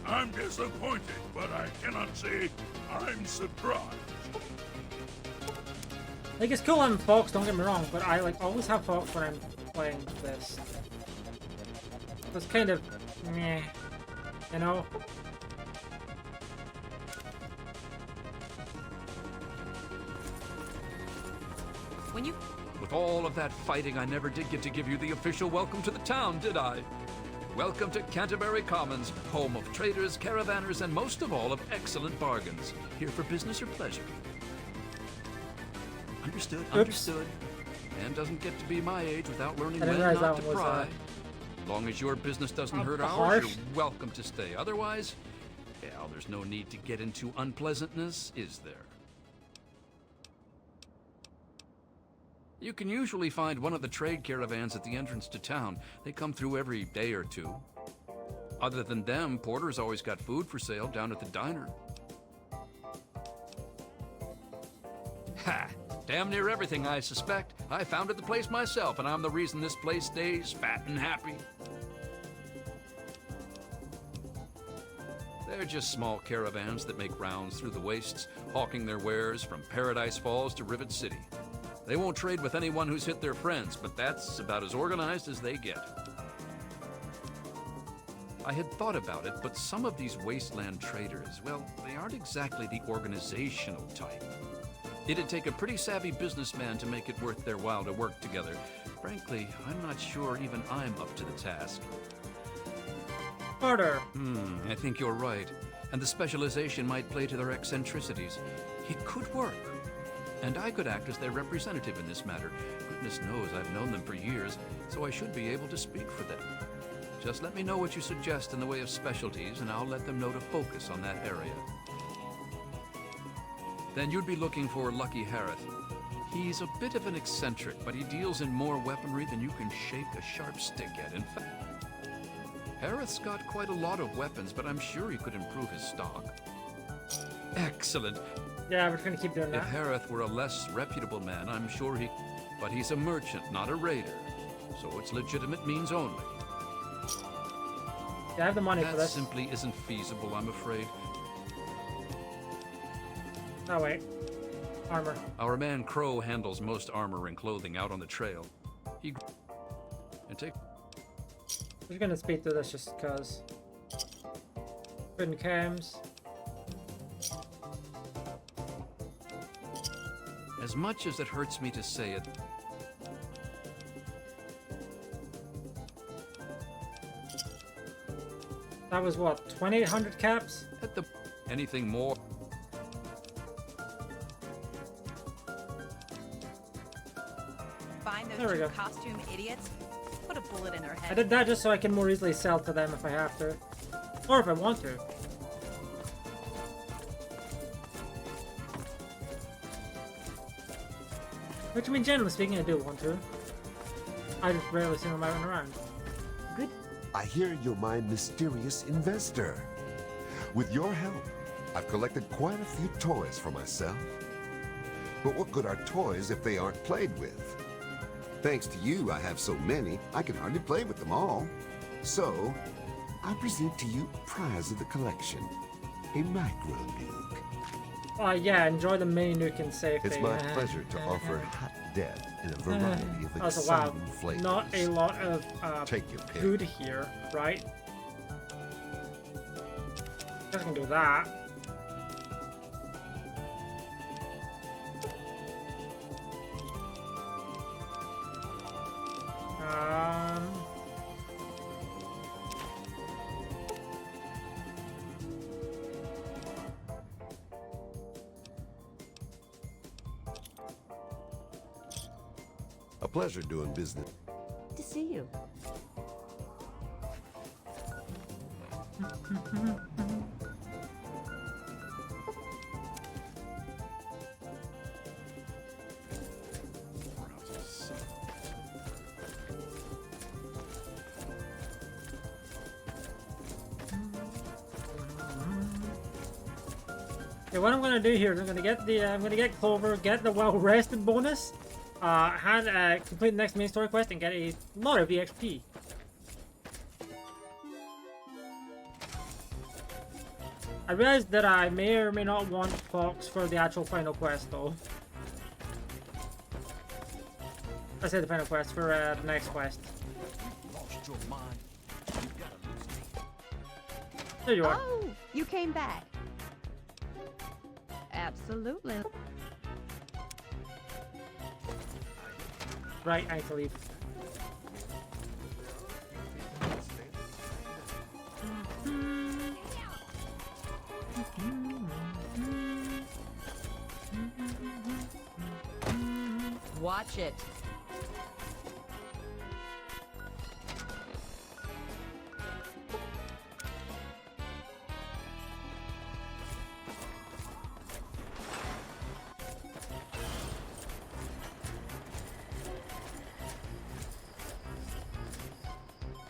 I'm disappointed, but I cannot say I'm surprised. Like, it's cool having Fox, don't get me wrong, but I like always have Fox when I'm playing this. It's kind of meh, you know? When you... With all of that fighting, I never did get to give you the official welcome to the town, did I? Welcome to Canterbury Commons, home of traders, caravanners, and most of all, of excellent bargains. Here for business or pleasure. Understood, understood. Man doesn't get to be my age without learning when not to pry. As long as your business doesn't hurt ours, you're welcome to stay. Otherwise, well, there's no need to get into unpleasantness, is there? You can usually find one of the trade caravans at the entrance to town. They come through every day or two. Other than them, Porter's always got food for sale down at the diner. Ha! Damn near everything, I suspect. I founded the place myself, and I'm the reason this place stays fat and happy. They're just small caravans that make rounds through the wastes, hawking their wares from Paradise Falls to Rivet City. They won't trade with anyone who's hit their friends, but that's about as organized as they get. I had thought about it, but some of these wasteland traders, well, they aren't exactly the organizational type. It'd take a pretty savvy businessman to make it worth their while to work together. Frankly, I'm not sure even I'm up to the task. Porter. I think you're right. And the specialization might play to their eccentricities. It could work. And I could act as their representative in this matter. Goodness knows I've known them for years, so I should be able to speak for them. Just let me know what you suggest in the way of specialties, and I'll let them know to focus on that area. Then you'd be looking for Lucky Harith. He's a bit of an eccentric, but he deals in more weaponry than you can shake a sharp stick at. In fact, Harith's got quite a lot of weapons, but I'm sure he could improve his stock. Excellent. Yeah, we're gonna keep doing that. If Harith were a less reputable man, I'm sure he... But he's a merchant, not a raider. So it's legitimate means only. Yeah, I have the money that for this. Simply isn't feasible, I'm afraid. Oh, wait. Armor. Our man Crow handles most armor and clothing out on the trail. He... And take... I'm just gonna speed through this just because. Good cams. As much as it hurts me to say it, That was what, 2,800 caps? at the anything more. Find There we those go. two costume idiots. Put a bullet in their head. I did that just so I can more easily sell to them if I have to. Or if I want to. Which, I mean, generally speaking, I do want to. I just rarely see them out around. I hear you're my mysterious investor. With your help, I've collected quite a few toys for myself. But what good are toys if they aren't played with? Thanks to you, I have so many, I can hardly play with them all. So, I present to you prize of the collection, a micro nuke. Yeah, enjoy the mini nuke and safety. It's my pleasure to offer hot death in a variety of Also, wow, exciting flavors. not a lot of Take your pick. food here, right? Just gonna do that. A pleasure doing business. To see you. Okay, what I'm gonna do here is I'm gonna get Clover, get the well rested bonus, complete the next main story quest, and get a lot of EXP. I realized that I may or may not want Fox for the actual final quest, though. I said the final quest for the next quest. Lost your mind. There you are. Oh, you came back. Absolutely. Right, I need to leave. Watch it.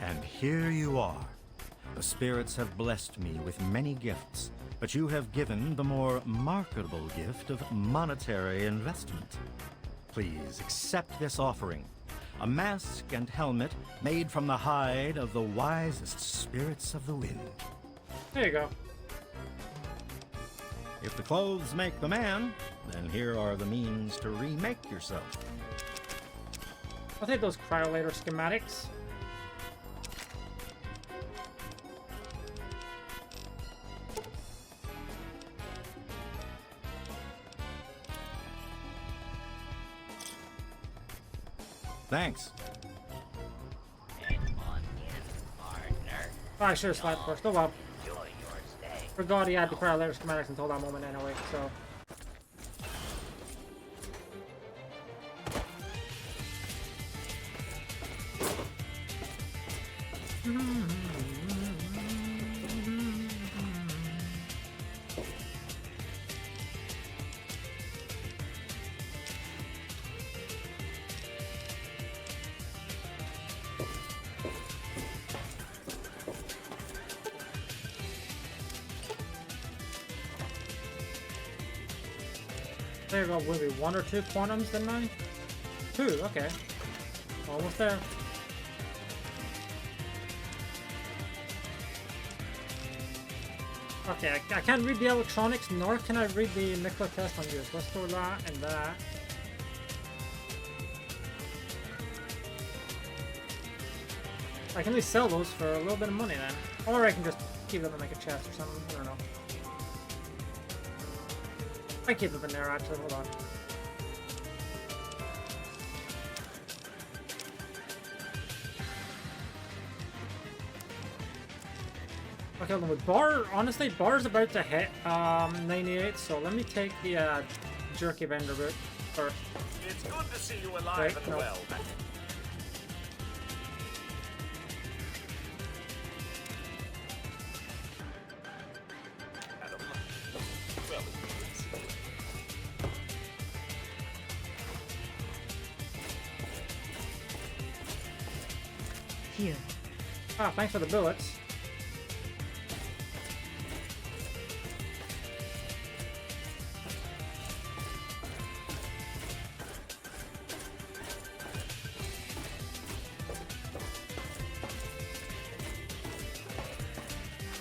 And here you are. The spirits have blessed me with many gifts, but you have given the more marketable gift of monetary investment. Please accept this offering. A mask and helmet made from the hide of the wisest spirits of the wind. There you go. If the clothes make the man, then here are the means to remake yourself. I'll take those cryolator schematics. Thanks. Oh, I should have slapped first. Oh well. Forgot he had the cryolator schematics until that moment anyway, so. There you go, will be 1 or 2 quantums, didn't I? 2, okay. Almost there. Okay, I can't read the electronics, nor can I read the nuclear test on yours. Let's throw that and that. I I can at least sell those for a little bit of money then. Or I can just keep them in like a chest or something. I don't know. I keep them in there actually. Hold on. Okay, with Bar, honestly, Bar's about to hit 98, so let me take the jerky vendor route first. It's good to see you alive and well. Here. Ah, thanks for the bullets.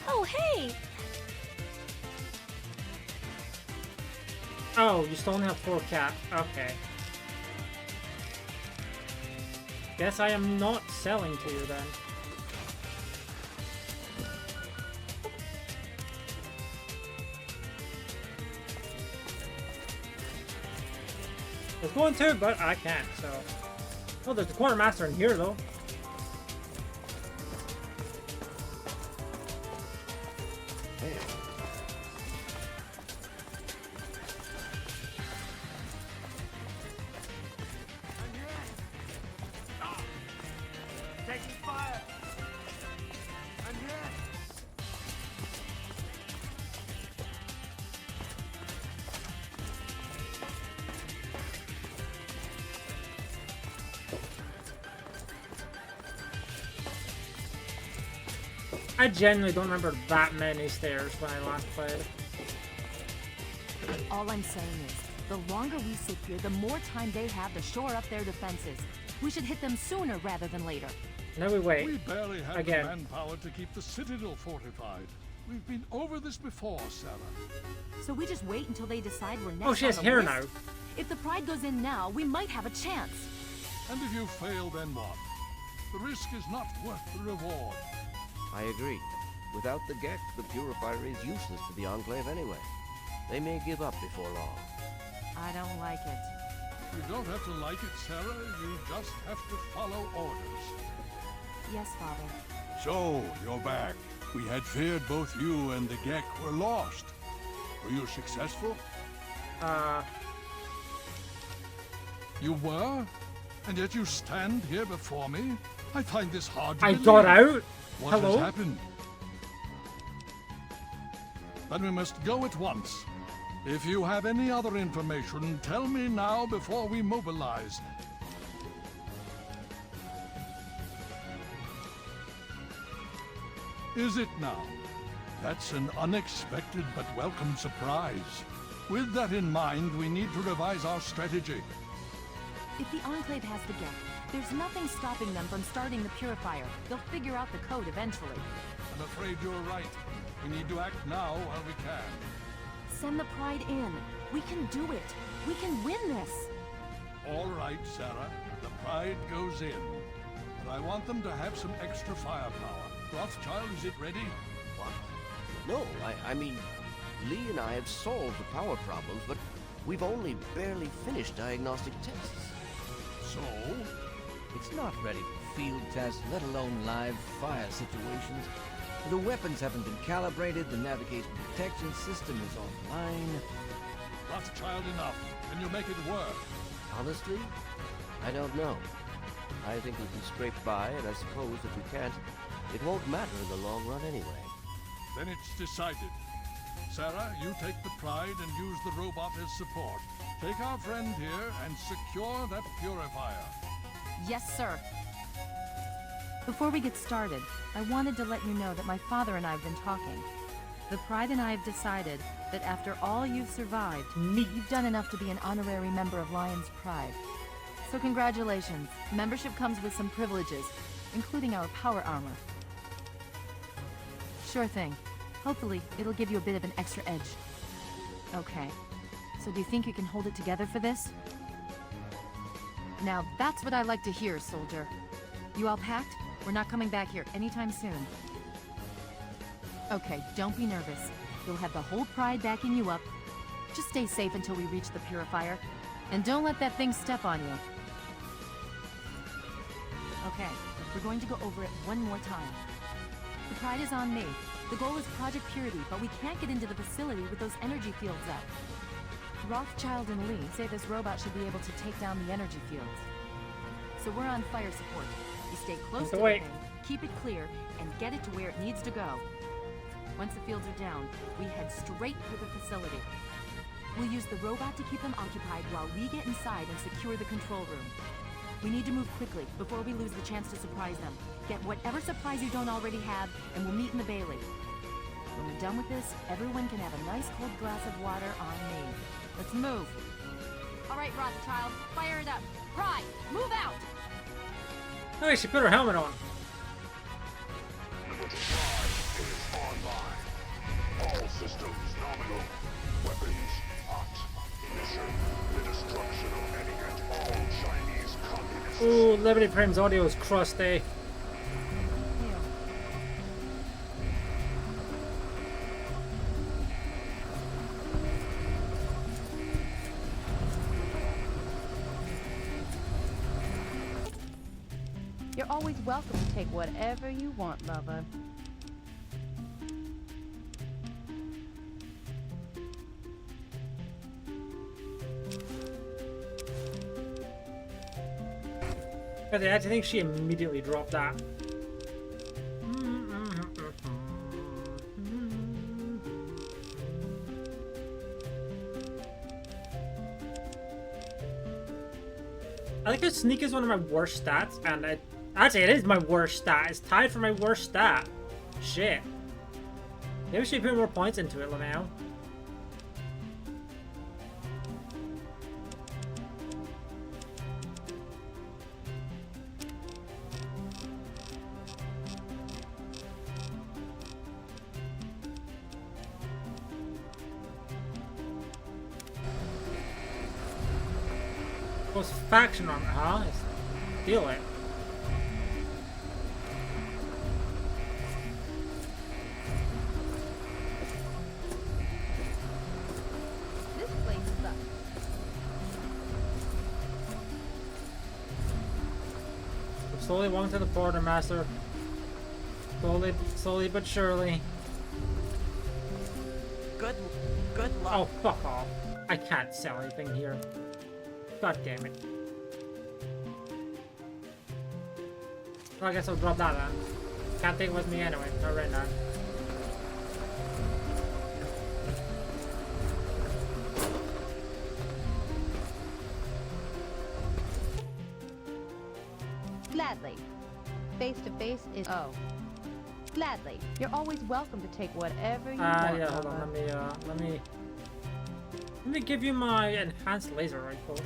Oh, hey! Oh, you still only have 4 cap. Okay. Guess I am not selling to you then. I was going to, but I can't, so... Oh, there's a quartermaster in here, though. Taking fire! I'm here! I genuinely don't remember that many stairs when I last played. All I'm saying is, the longer we sit here, the more time they have to shore up their defenses. We should hit them sooner rather than later. Now we wait. We barely have Again. the manpower to keep the Citadel fortified. We've been over this before, Sarah. So we just wait until they decide we're next. Oh, she has on the hair list? now. If the Pride goes in now, we might have a chance. And if you fail, then what? The risk is not worth the reward. I agree. Without the Gek, the Purifier is useless to the Enclave anyway. They may give up before long. I don't like it. You don't have to like it, Sarah. You just have to follow orders. Yes, Father. So, you're back. We had feared both you and the Gek were lost. Were you successful? You were? And yet you stand here before me? I find this hard to I believe. got out? What Hello? has happened? Then we must go at once. If you have any other information, tell me now before we mobilize. Is it now? That's an unexpected but welcome surprise. With that in mind, we need to revise our strategy. If the Enclave has the Gek, there's nothing stopping them from starting the Purifier. They'll figure out the code eventually. I'm afraid you're right. We need to act now while we can. Send the Pride in. We can do it. We can win this. All right, Sarah. The Pride goes in. But I want them to have some extra firepower. Rothschild, is it ready? What? No, I mean, Lee and I have solved the power problems, but we've only barely finished diagnostic tests. So? It's not ready for field tests, let alone live fire situations. The weapons haven't been calibrated, the navigation protection system is offline. Rothschild, enough. Can you make it work? Honestly, I don't know. I think we can scrape by, and I suppose if we can't, it won't matter in the long run anyway. Then it's decided. Sarah, you take the Pride and use the robot as support. Take our friend here and secure that purifier. Yes, sir. Before we get started, I wanted to let you know that my father and I have been talking. The Pride and I have decided that after all you've survived, you've done enough to be an honorary member of Lion's Pride. So congratulations. Membership comes with some privileges, including our power armor. Sure thing. Hopefully, it'll give you a bit of an extra edge. Okay. So do you think you can hold it together for this? Now, that's what I like to hear, soldier. You all packed? We're not coming back here anytime soon. Okay, don't be nervous. You'll have the whole Pride backing you up. Just stay safe until we reach the purifier. And don't let that thing step on you. Okay, we're going to go over it one more time. The Pride is on me. The goal is Project Purity, but we can't get into the facility with those energy fields up. Rothschild and Lee say this robot should be able to take down the energy fields. So we're on fire support. You stay close to the thing, keep it clear, and get it to where it needs to go. Once the fields are down, we head straight for the facility. We'll use the robot to keep them occupied while we get inside and secure the control room. We need to move quickly before we lose the chance to surprise them. Get whatever supplies you don't already have, and we'll meet in the Bailey. When we're done with this, everyone can have a nice cold glass of water on me. Let's move. All right, Rothschild, fire it up. Pride, move out! Oh, she put her helmet on. All systems nominal. Weapons hot. Mission: the destruction of any and all Chinese communists. Ooh, Liberty Frames audio is crusty. You're always welcome to take whatever you want, lover. But I actually think she immediately dropped that. I think her sneak is one of my worst stats, and actually it is my worst stat. It's tied for my worst stat. Shit. Maybe we should put more points into it now. Faction armor, huh? Steal it. This place sucks. I'm slowly walking to the border, Master. Slowly but surely. Good luck. Oh, fuck off. I can't sell anything here. God damn it. Well, I guess I'll drop that then. Can't take it with me anyway. Not right now. Gladly. Face to face is Gladly. You're always welcome to take whatever you want. Yeah, hold on. Let me give you my enhanced laser rifle.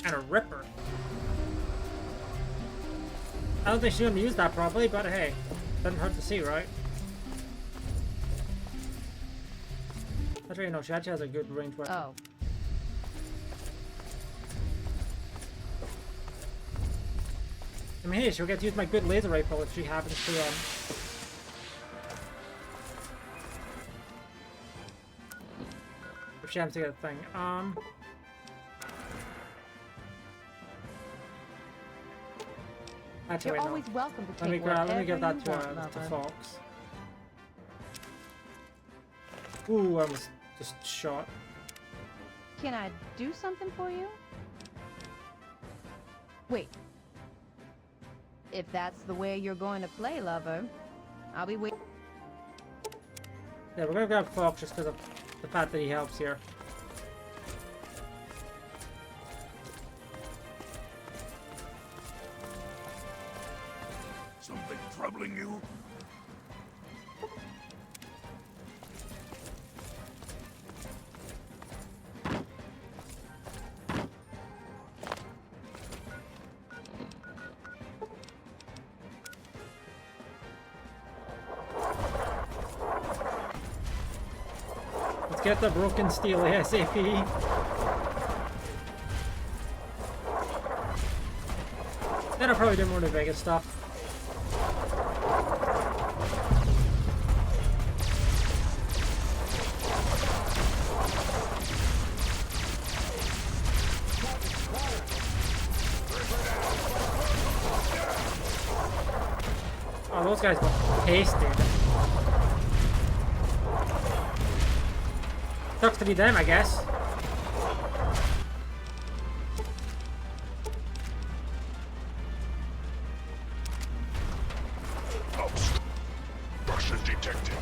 And a ripper. I don't think she's gonna use that properly, but hey, doesn't hurt to see, right? Actually, no, she actually has a good range weapon. Oh. I mean, hey, she'll get to use my good laser rifle if she happens to, if she happens to get a thing. Actually, You're no. always welcome to Let me take whatever let me give that you want, to lover. Fox. Ooh, I was just shot. Can I do something for you? Wait. If that's the way you're going to play, lover, I'll be waiting. Yeah, we're gonna grab Fox just because of the fact that he helps here. Something troubling you? Let's get the broken steel ASAP. Then I'll probably do more of the Vegas stuff. Oh, those guys got pasted. Sucks to be them, I guess. Obstruction detected.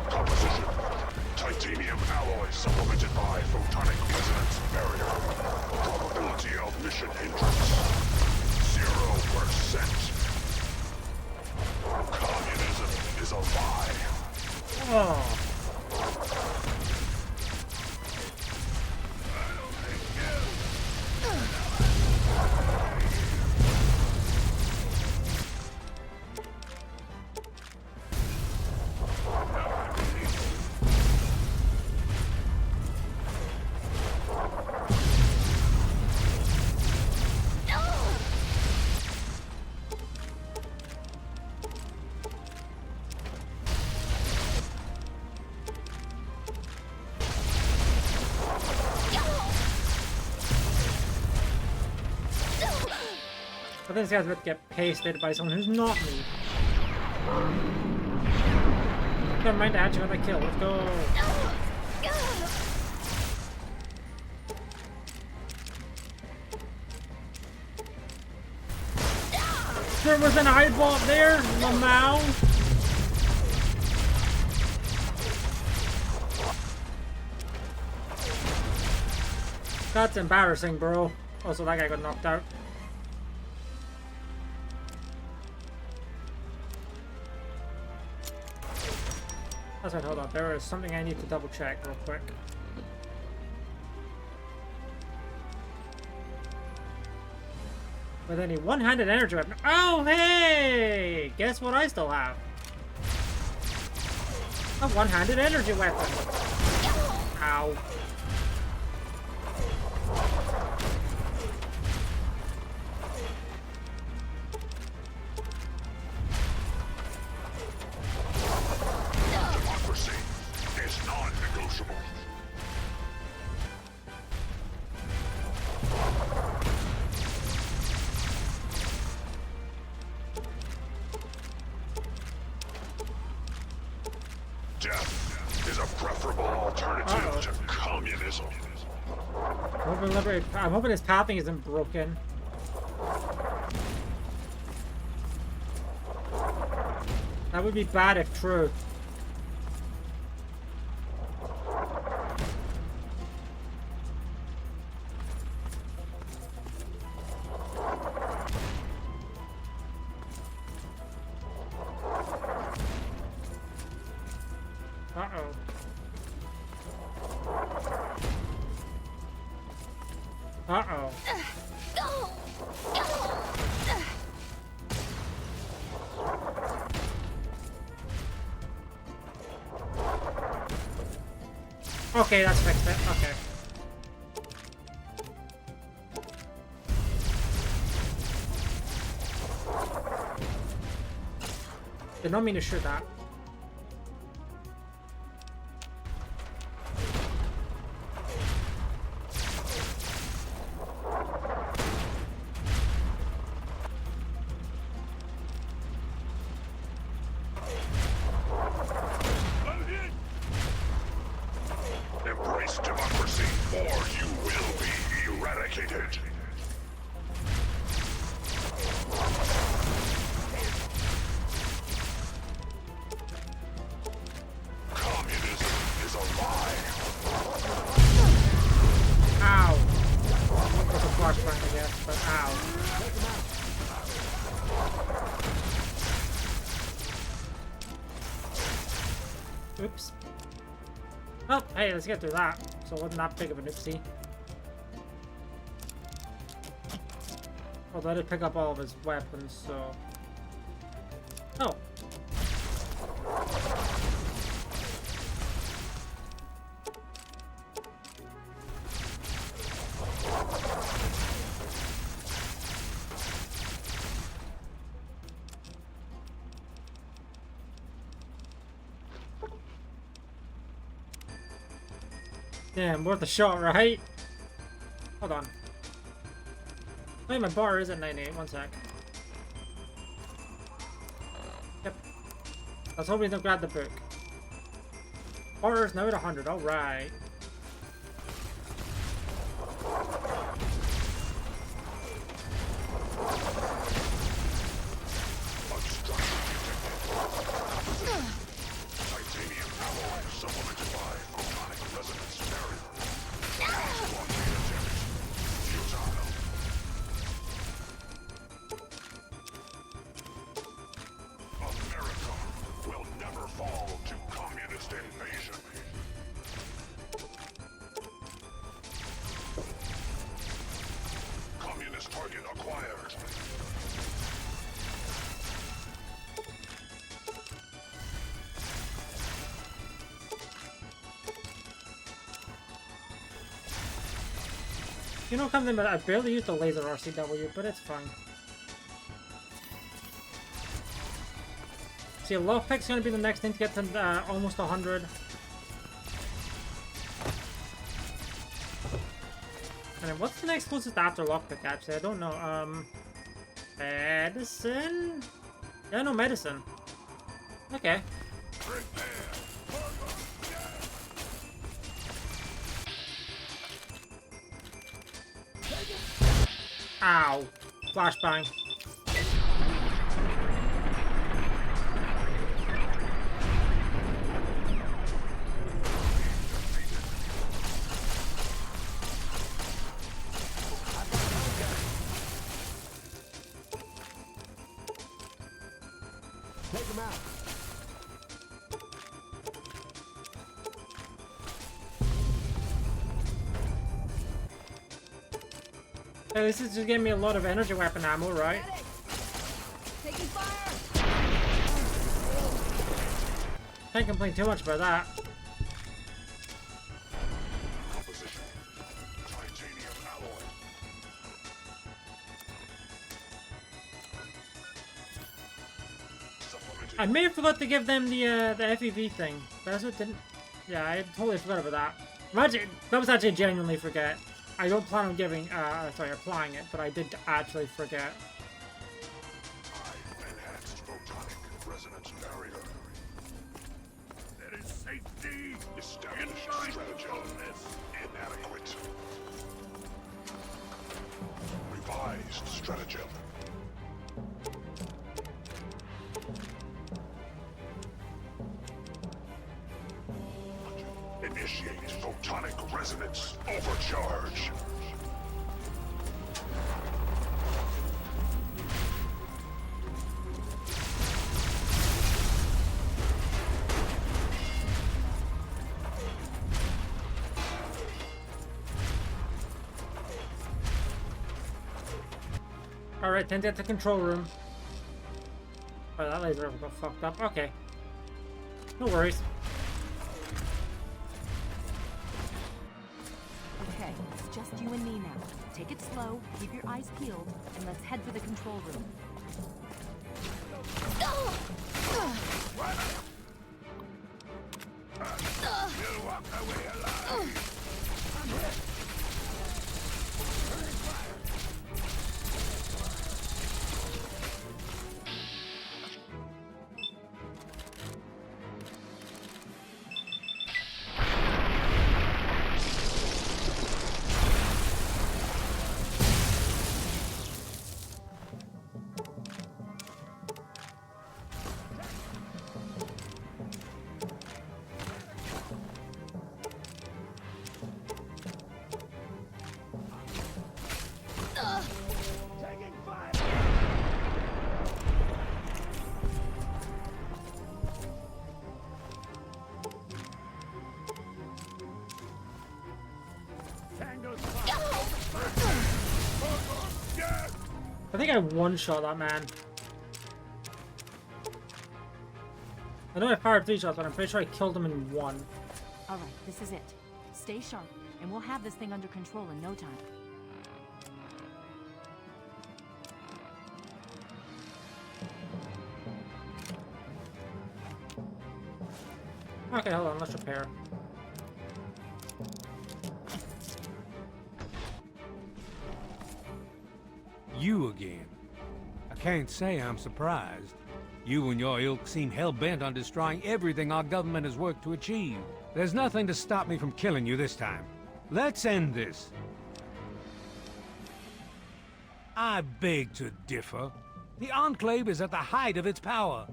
Composition: titanium alloy supplemented by photonic resonance barrier. Probability of mission hindrance: 0%. Communism is a lie. Oh. I think this guy's about to get pasted by someone who's not me. Never mind, I actually got that kill. Let's go. There was an eyeball there, Lamau. That's embarrassing, bro. Also, that guy got knocked out. That's right, hold on. There is something I need to double check real quick. With any one-handed energy weapon. Oh, hey! Guess what I still have? A one-handed energy weapon. Ow. Democracy is non-negotiable. Death is a preferable alternative to communism. I'm hoping his pathing isn't broken. That would be bad if true. Uh-oh. Uh-oh. Okay, that's fixed it. Okay. Did not mean to shoot that. Embrace democracy, or you will be eradicated. Communism is a lie. Ow. That's a flashbang, I guess, but ow. Oops. Oh, hey, let's get through that. So it wasn't that big of an oopsie. Although I did pick up all of his weapons, so... Oh. Damn, worth a shot, right? Hold on. Wait, my bar is at 98. One sec. Yep. Let's hope we don't grab the book. Bar is now at 100. Alright. Titanium alloy supplemented by photonic resonance barrier. America will never fall to communist invasion. Communist target acquired. You know something, but I barely used the laser RCW, but it's fine. See, a lockpick's gonna be the next thing to get to almost 100. And then what's the next closest after lockpick, actually? I don't know. Medicine? Yeah, no, medicine. Okay. Ow. Flashbang. Take him out. Hey, this is just giving me a lot of energy weapon ammo, right? Taking fire! Can't complain too much about that. Opposition. Titanium alloy. I may have forgot to give them the FEV thing. But that's what didn't. Yeah, I totally forgot about that. Imagine, that was actually genuinely forget. I don't plan on giving, sorry, applying it, but I did actually forget. Enhanced photonic resonance barrier. There is safety. Established stratagem inadequate. Revised stratagem. Initiate photonic resonance overcharge. Alright, then get the control room. Oh, that laser got fucked up. Okay. No worries. Okay, it's just you and me now. Take it slow, keep your eyes peeled, and let's head for the control room. You'll walk away alive. I'm hit. I think I one-shot that man. I know I fired 3 shots, but I'm pretty sure I killed him in 1. Alright, this is it. Stay sharp, and we'll have this thing under control in no time. Okay, hold on, let's repair. You again. I can't say I'm surprised. You and your ilk seem hell-bent on destroying everything our government has worked to achieve. There's nothing to stop me from killing you this time. Let's end this. I beg to differ. The Enclave is at the height of its power.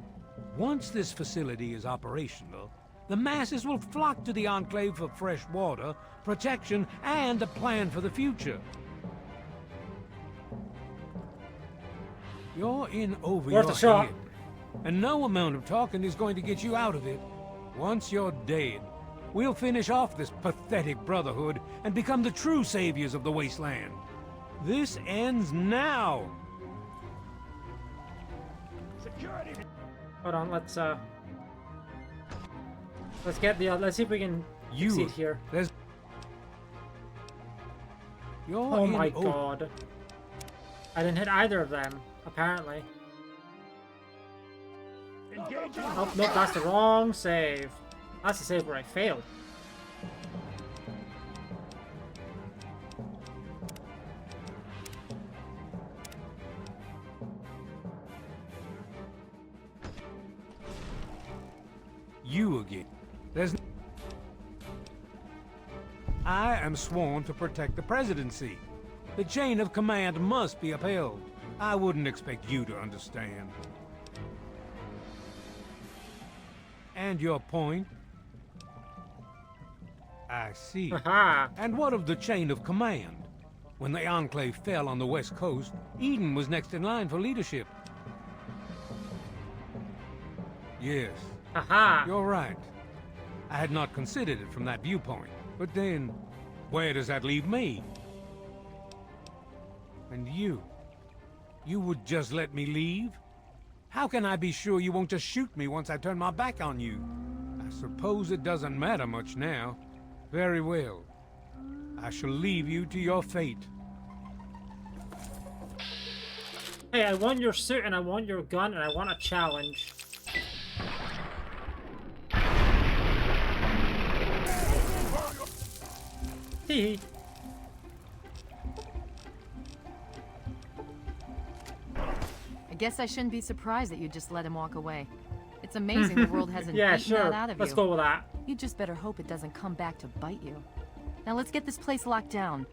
Once this facility is operational, the masses will flock to the Enclave for fresh water, protection, and a plan for the future. You're in over Worth your a shot. head, and no amount of talking is going to get you out of it. Once you're dead, we'll finish off this pathetic brotherhood and become the true saviors of the Wasteland. This ends now. Security. Hold on, let's get the let's see if we can succeed here. Oh my god. I didn't hit either of them, apparently. Oh, nope, that's the wrong save. That's the save where I failed. You again. I am sworn to protect the presidency. The chain of command must be upheld. I wouldn't expect you to understand. And your point? I see. And what of the chain of command? When the Enclave fell on the West Coast, Eden was next in line for leadership. Yes. You're right. I had not considered it from that viewpoint. But then, where does that leave me? And you? You would just let me leave? How can I be sure you won't just shoot me once I turn my back on you? I suppose it doesn't matter much now. Very well. I shall leave you to your fate. Hey, I want your suit and I want your gun and I want a challenge. Hee. I guess I shouldn't be surprised that you just let him walk away. It's amazing the world hasn't Yeah, beaten sure. that out of Let's you. go with that. You just better hope it doesn't come back to bite you. Now let's get this place locked down.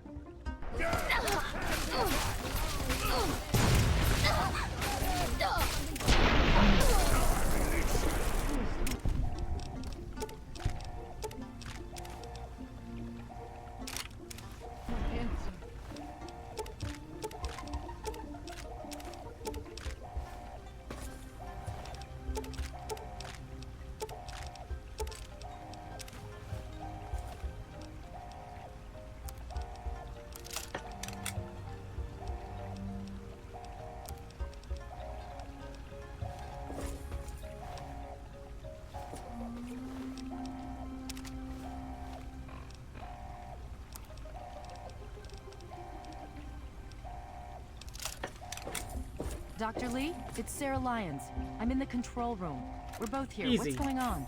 Dr. Lee, it's Sarah Lyons. I'm in the control room. We're both here. Easy. What's going on?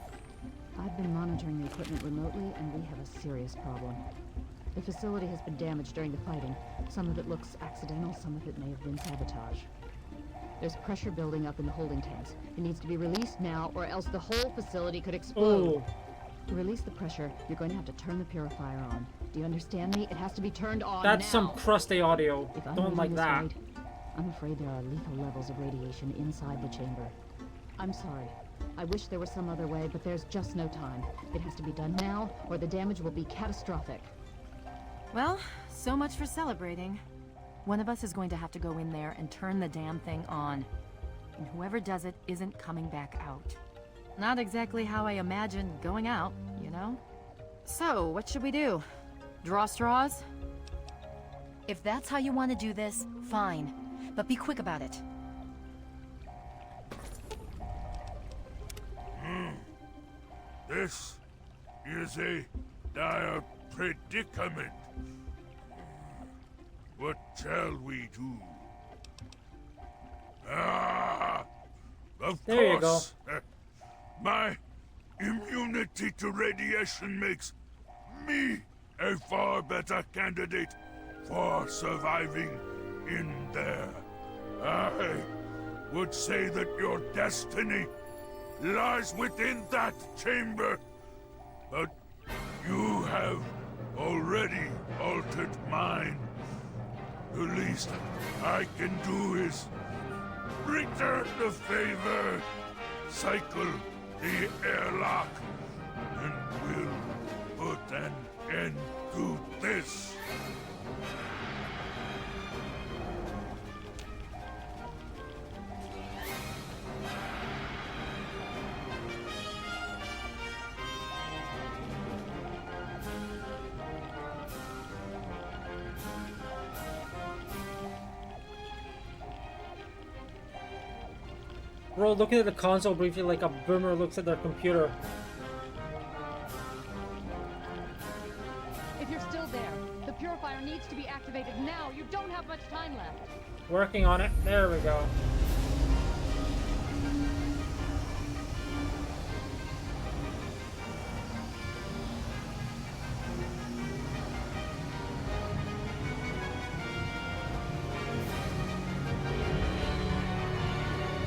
I've been monitoring the equipment remotely, and we have a serious problem. The facility has been damaged during the fighting. Some of it looks accidental, some of it may have been sabotage. There's pressure building up in the holding tanks. It needs to be released now, or else the whole facility could explode. To release the pressure, you're going to have to turn the purifier on. Do you understand me? It has to be turned on That's now. some crusty audio. If I'm Don't reading like this that. right, I'm afraid there are lethal levels of radiation inside the chamber. I'm sorry. I wish there was some other way, but there's just no time. It has to be done now, or the damage will be catastrophic. Well, so much for celebrating. One of us is going to have to go in there and turn the damn thing on. And whoever does it isn't coming back out. Not exactly how I imagined going out, you know? So, what should we do? Draw straws? If that's how you want to do this, fine. But be quick about it. This is a dire predicament. What shall we do? Of There you go. course. My immunity to radiation makes me a far better candidate for surviving in there. I would say that your destiny lies within that chamber, but you have already altered mine. The least I can do is return the favor, cycle the airlock, and we'll put an end to this. We're all looking at the console briefly like a boomer looks at their computer. If you're still there, the purifier needs to be activated now. You don't have much time left. Working on it. There we go.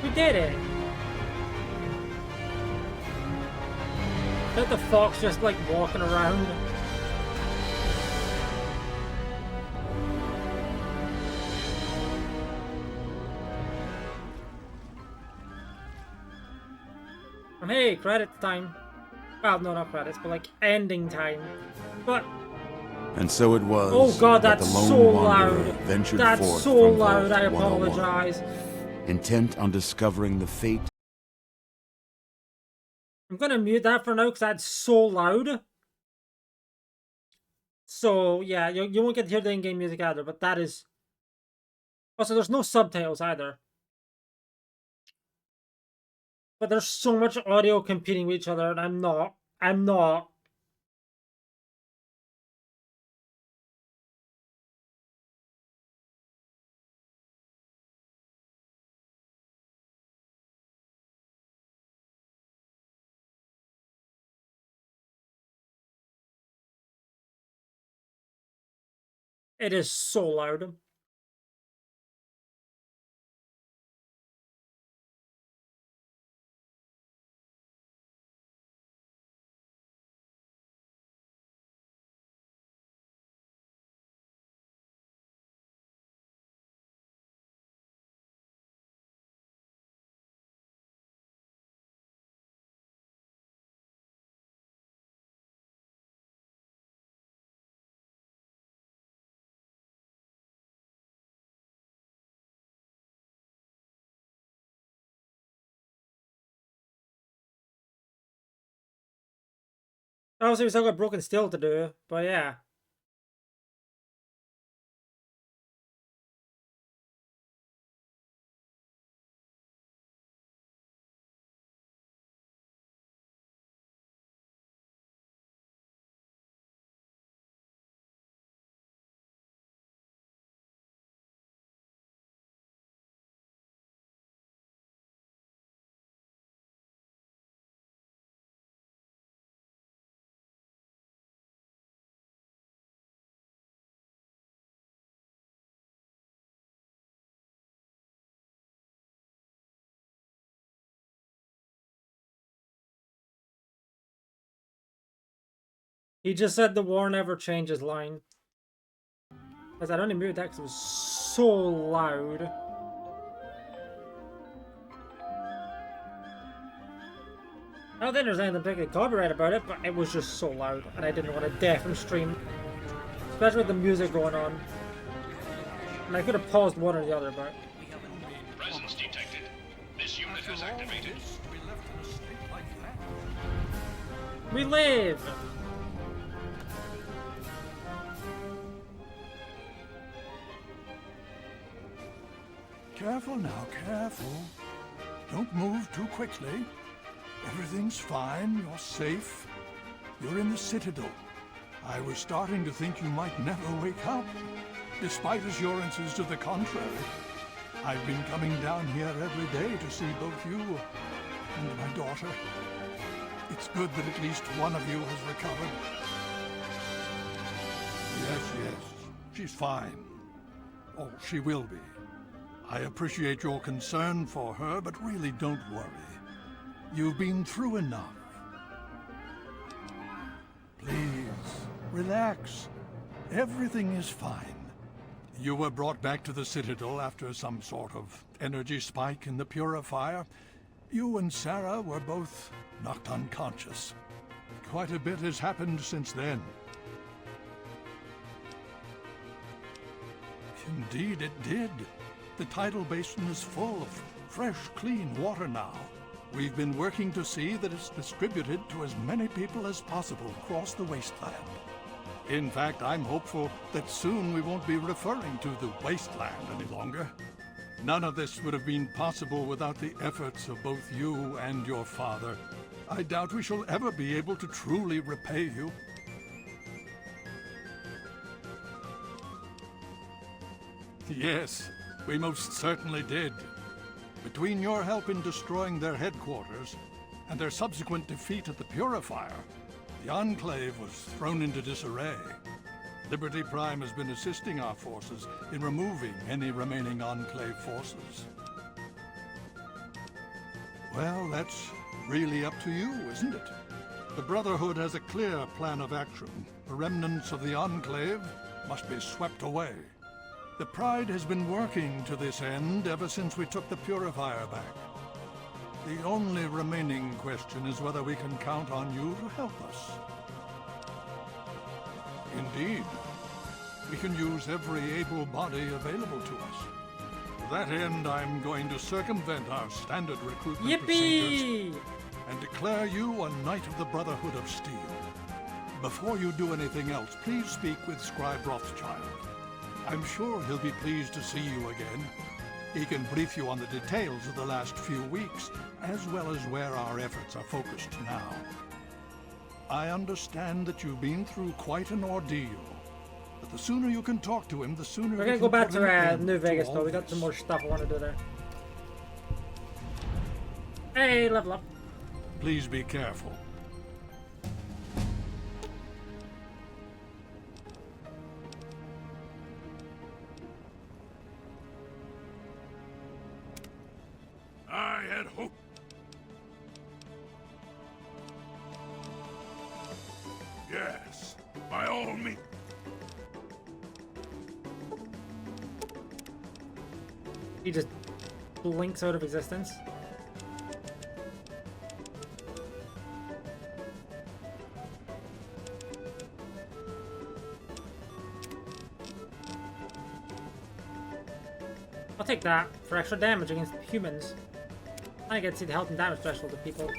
We did it! Is that the fox just like walking around? Hey, credits time. Well, no, not credits, but like ending time. But And so it was. oh god, that that's the lone so wanderer loud. ventured That's forth so from loud. Vault I 101, apologize. intent on discovering the fate. I'm gonna mute that for now because that's so loud. So yeah, you won't get to hear the in-game music either, but that is. Also, there's no subtitles either. But there's so much audio competing with each other, and I'm not. It is so loud. Obviously, we still got Broken Steel to do, but yeah. He just said the war never changes line. Because I'd only muted that because it was so loud. I don't think there's anything particularly copyright about it, but it was just so loud, and I didn't want to deafen stream. Especially with the music going on. And I could have paused one or the other, but... Presence detected. This unit has activated. We live! Careful now, careful. Don't move too quickly. Everything's fine, you're safe. You're in the Citadel. I was starting to think you might never wake up, despite assurances to the contrary. I've been coming down here every day to see both you and my daughter. It's good that at least one of you has recovered. Yes, she's fine. Oh, she will be. I appreciate your concern for her, but really don't worry. You've been through enough. Please, relax. Everything is fine. You were brought back to the Citadel after some sort of energy spike in the purifier. You and Sarah were both knocked unconscious. Quite a bit has happened since then. Indeed it did. The tidal basin is full of fresh, clean water now. We've been working to see that it's distributed to as many people as possible across the Wasteland. In fact, I'm hopeful that soon we won't be referring to the Wasteland any longer. None of this would have been possible without the efforts of both you and your father. I doubt we shall ever be able to truly repay you. Yes, we most certainly did. Between your help in destroying their headquarters and their subsequent defeat at the Purifier, the Enclave was thrown into disarray. Liberty Prime has been assisting our forces in removing any remaining Enclave forces. Well, that's really up to you, isn't it? The Brotherhood has a clear plan of action. The remnants of the Enclave must be swept away. The Pride has been working to this end ever since we took the Purifier back. The only remaining question is whether we can count on you to help us. Indeed. We can use every able body available to us. To that end, I'm going to circumvent our standard recruitment procedures and declare you a Knight of the Brotherhood of Steel. Before you do anything else, please speak with Scribe Rothschild. I'm sure he'll be pleased to see you again. He can brief you on the details of the last few weeks, as well as where our efforts are focused now. I understand that you've been through quite an ordeal, but the sooner you can talk to him, the sooner We're we gonna can go back put an to end New Vegas all though. We got this. some more stuff I want to do there. Hey, level up. Please be careful. I had hoped. Yes, by all means. He just blinks out of existence. I'll take that for extra damage against humans. I get to see the health and damage threshold of people.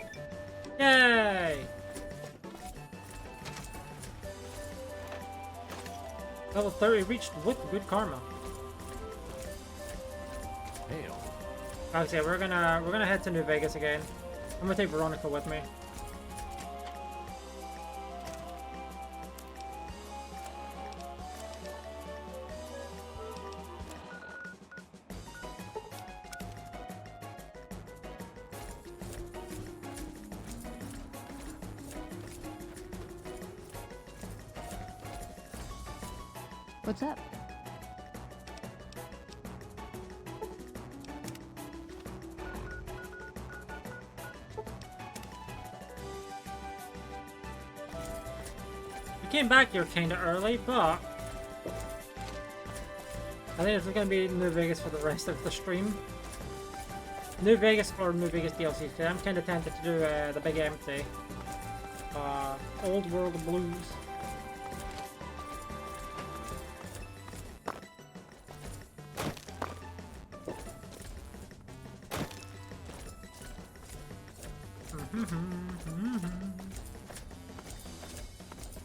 Yay! Level 30 reached with good karma. Hail. Okay, we're gonna head to New Vegas again. I'm gonna take Veronica with me. What's up? We came back here kinda early, but I think it's gonna be New Vegas for the rest of the stream. New Vegas or New Vegas DLC. So I'm kinda tempted to do the big empty. Old World Blues.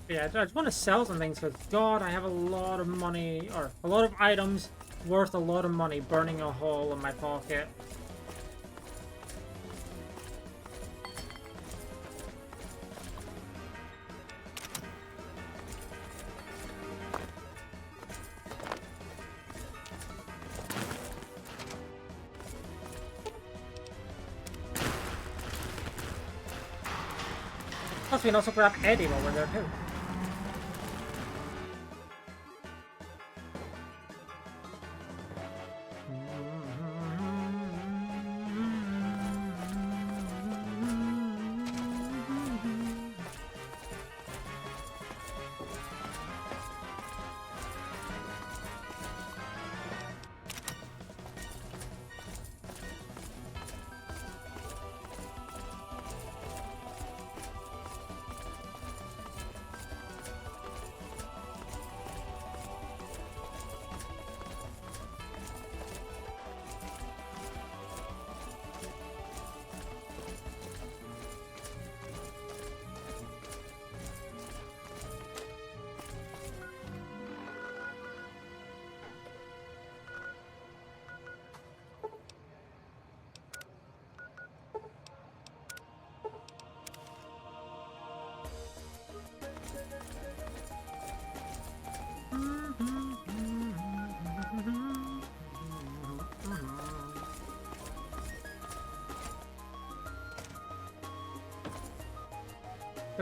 Yeah, I just want to sell some things because God, I have a lot of money, or a lot of items worth a lot of money burning a hole in my pocket. Plus, we can also grab Eddie while we're there too.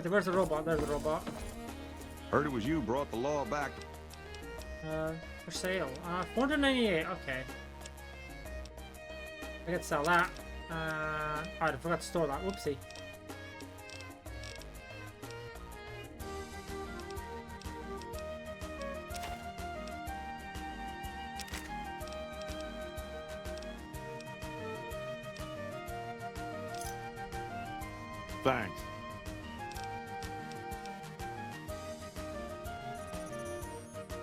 Wait, where's the robot? There's the robot. Heard it was you brought the law back. For sale. 498. Okay. I could sell that. I forgot to store that. Whoopsie. Thanks.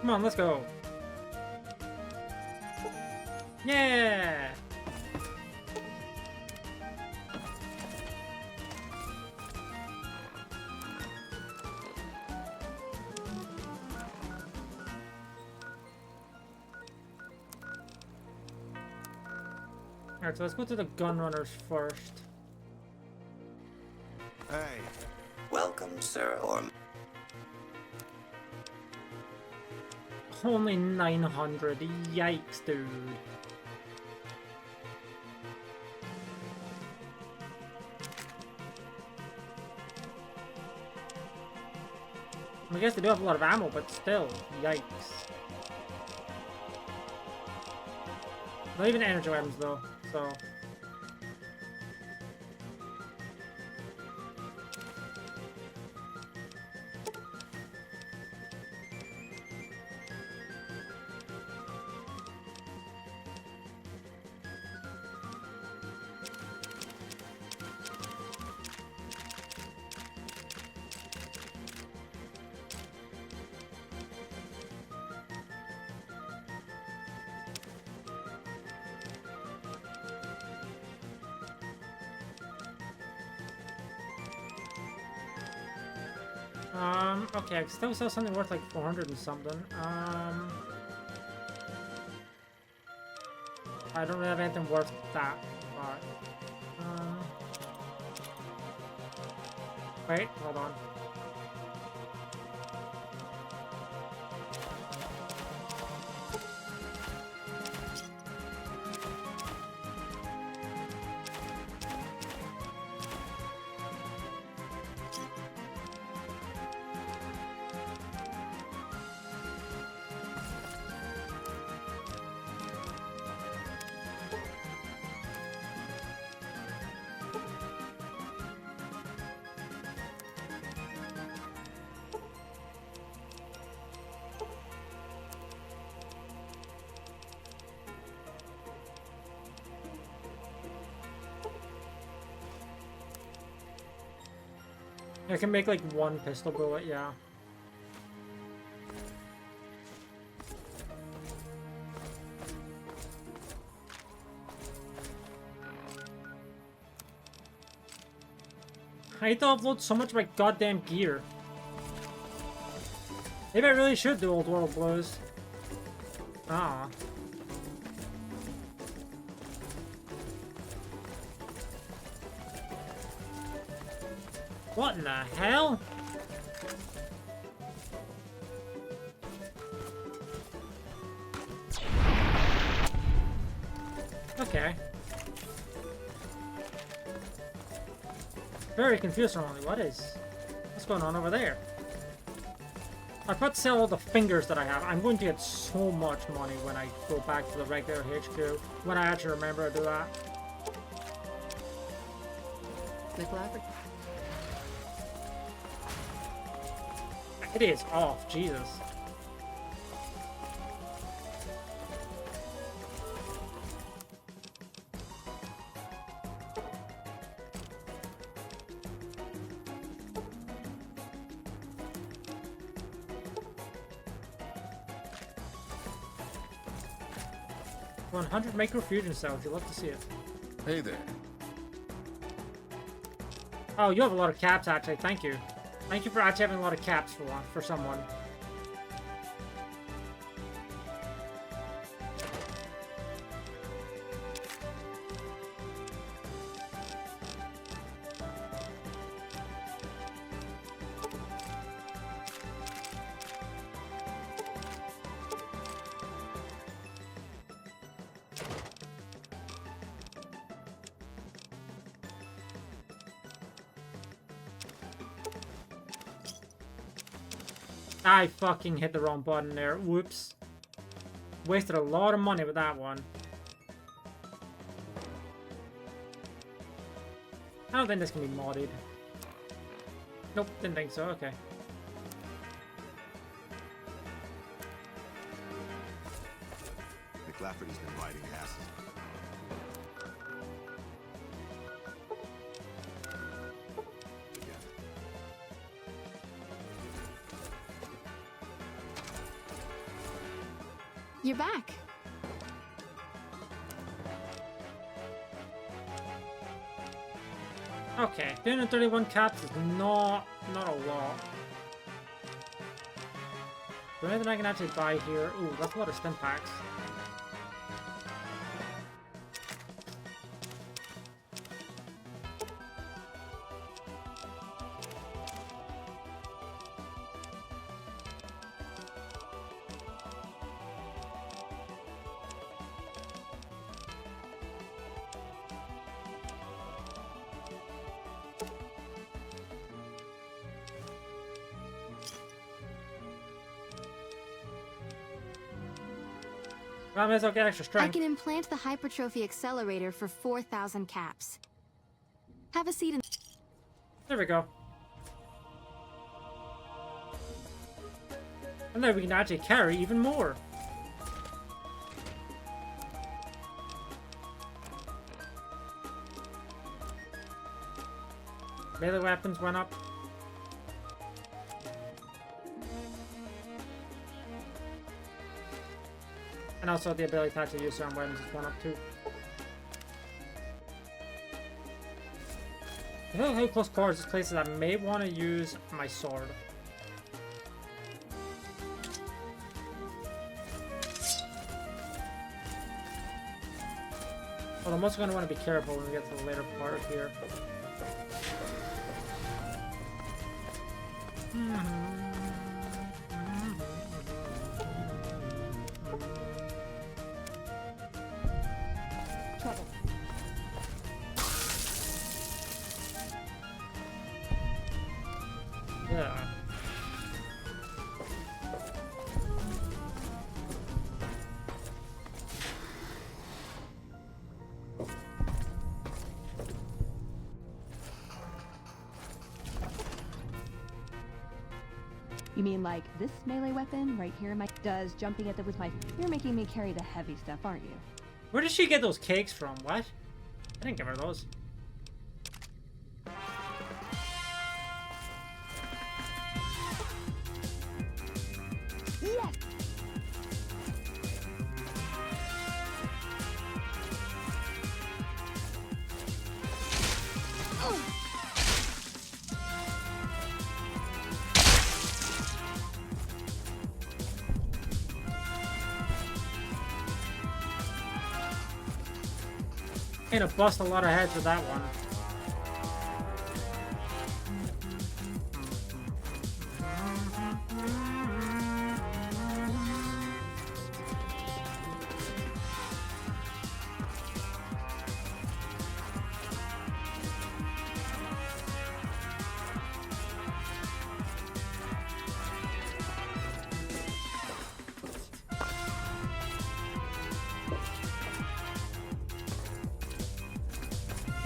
Come on, let's go. Yeah. Alright, so let's go to the gun runners first. Hey. Welcome, sir, or... Only 900. Yikes, dude. I guess they do have a lot of ammo, but still, yikes. Not even energy items though, so... Okay, I still sell something worth like 400 and something. I don't really have anything worth that, but... Wait, hold on. I can make like one pistol bullet, yeah. I hate to upload so much of my goddamn gear. Maybe I really should do Old World Blues. Ah. What in the hell? Okay. Very confused normally. What's going on over there? I'm about to sell all the fingers that I have. I'm going to get so much money when I go back to the regular HQ. When I actually remember to do that. McLaughlin? It is off, Jesus. $100 microfusion cells. You'll love to see it. Hey there. Oh, you have a lot of caps, actually. Thank you. Thank you for actually having a lot of caps for someone. I fucking hit the wrong button there. Whoops. Wasted a lot of money with that one. I don't think this can be modded. Nope, didn't think so. Okay. McLafferty's been riding asses. You're back. Okay, 231 caps is not a lot. Is there anything I can actually buy here? Ooh, that's a lot of spin packs. I may as well get extra strength. I can implant the hypertrophy accelerator for 4,000 caps. Have a seat in... There we go. And then we can actually carry even more. Melee weapons went up. And also the ability to actually use certain weapons has gone up too. I feel like how close quarters is places I may want to use my sword. Well, I'm also going to want to be careful when we get to the later part here. Yeah. You mean like this melee weapon right here? Does jumping at them with my... You're making me carry the heavy stuff, aren't you? Where did she get those cakes from? What? I didn't give her those. Yes! Gonna bust a lot of heads with that one.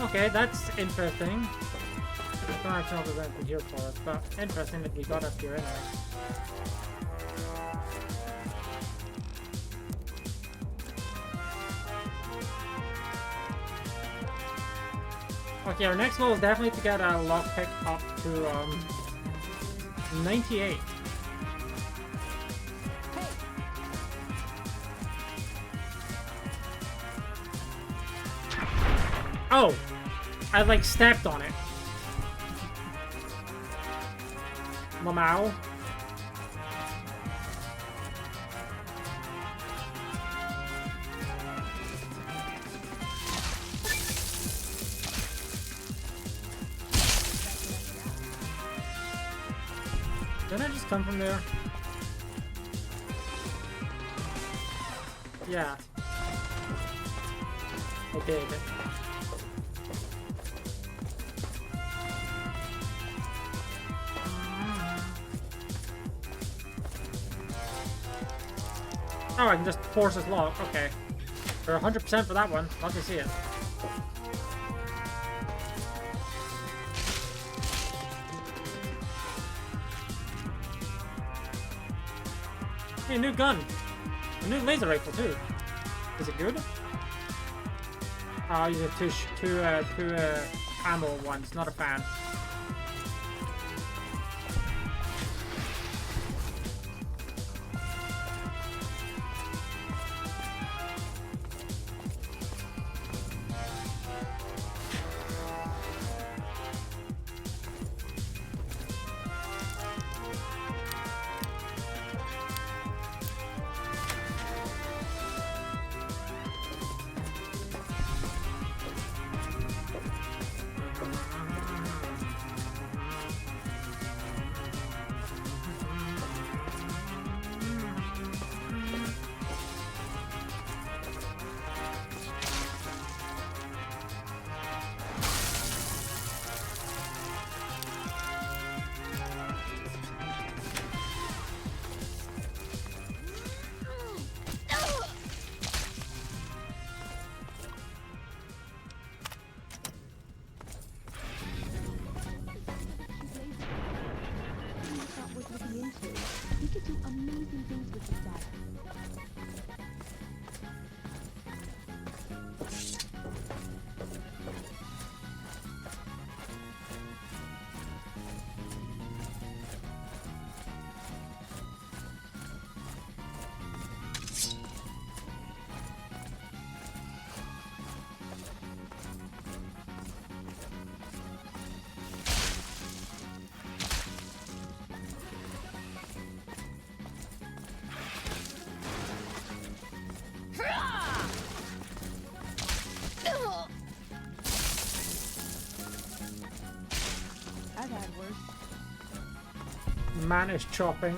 Okay, that's interesting. I don't actually know if there's anything here for us, but interesting that we got up here anyway. Okay, our next goal is definitely to get a lockpick up to 98. Oh! I like stepped on it. Mamau. Didn't I just come from there? Yeah. I did. Oh, I can just force this lock. Okay. We're 100% for that one. Love to see it. Hey, a new gun. A new laser rifle, too. Is it good? I'll use two ammo ones. Not a fan. We could do amazing things with this data. Man is chopping.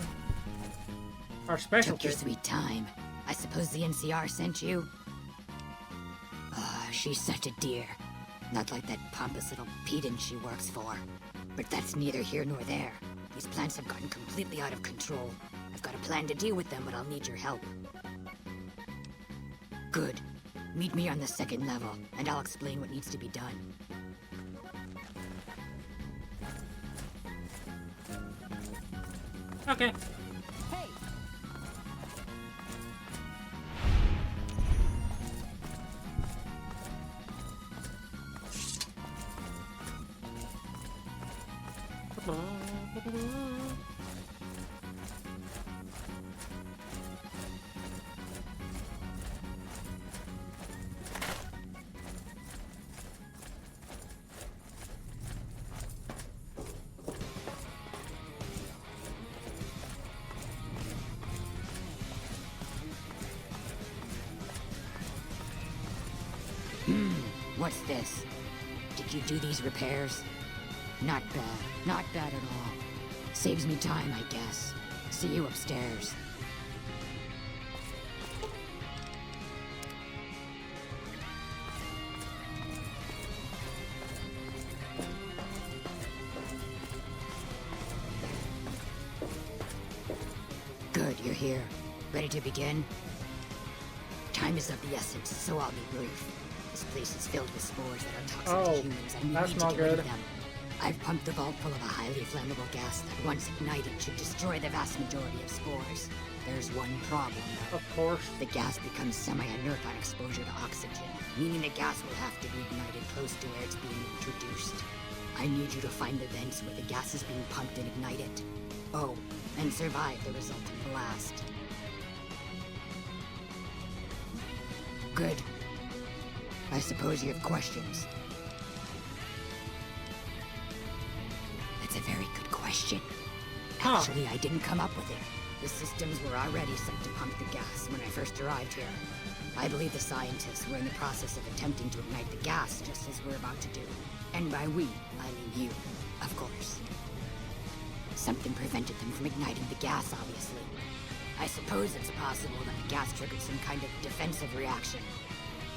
Our specialty. Took your sweet time. I suppose the NCR sent you? She's such a dear. Not like that pompous little pedant she works for. But that's neither here nor there. These plants have gotten completely out of control. I've got a plan to deal with them, but I'll need your help. Good. Meet me on the second level, and I'll explain what needs to be done. Okay. Hey! What's this? Did you do these repairs? Not bad. Not bad at all. Saves me time, I guess. See you upstairs. Good, you're here. Ready to begin? Time is of the essence, so I'll be brief. This place is filled with spores that are toxic to humans, and we need to get rid of them. I've pumped the vault full of a highly flammable gas that, once ignited, should destroy the vast majority of spores. There's one problem, though. Of course. The gas becomes semi-inert on exposure to oxygen, meaning the gas will have to be ignited close to where it's being introduced. I need you to find the vents where the gas is being pumped and ignite it. Oh, and survive the resultant blast. Good. I suppose you have questions. That's a very good question. Actually, I didn't come up with it. The systems were already set to pump the gas when I first arrived here. I believe the scientists were in the process of attempting to ignite the gas just as we're about to do. And by we, I mean you, of course. Something prevented them from igniting the gas, obviously. I suppose it's possible that the gas triggered some kind of defensive reaction.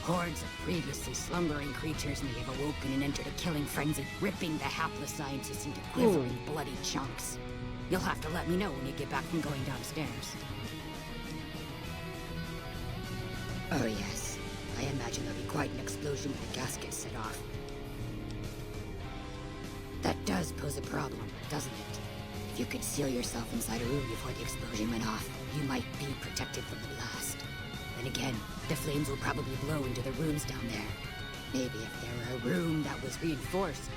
Hordes of previously slumbering creatures may have awoken and entered a killing frenzy, ripping the hapless scientists into quivering, bloody chunks. You'll have to let me know when you get back from going downstairs. Oh yes. I imagine there'll be quite an explosion when the gas gets set off. That does pose a problem, doesn't it? If you could seal yourself inside a room before the explosion went off, you might be protected from the blast. Then again, the flames will probably blow into the rooms down there. Maybe if there were a room that was reinforced,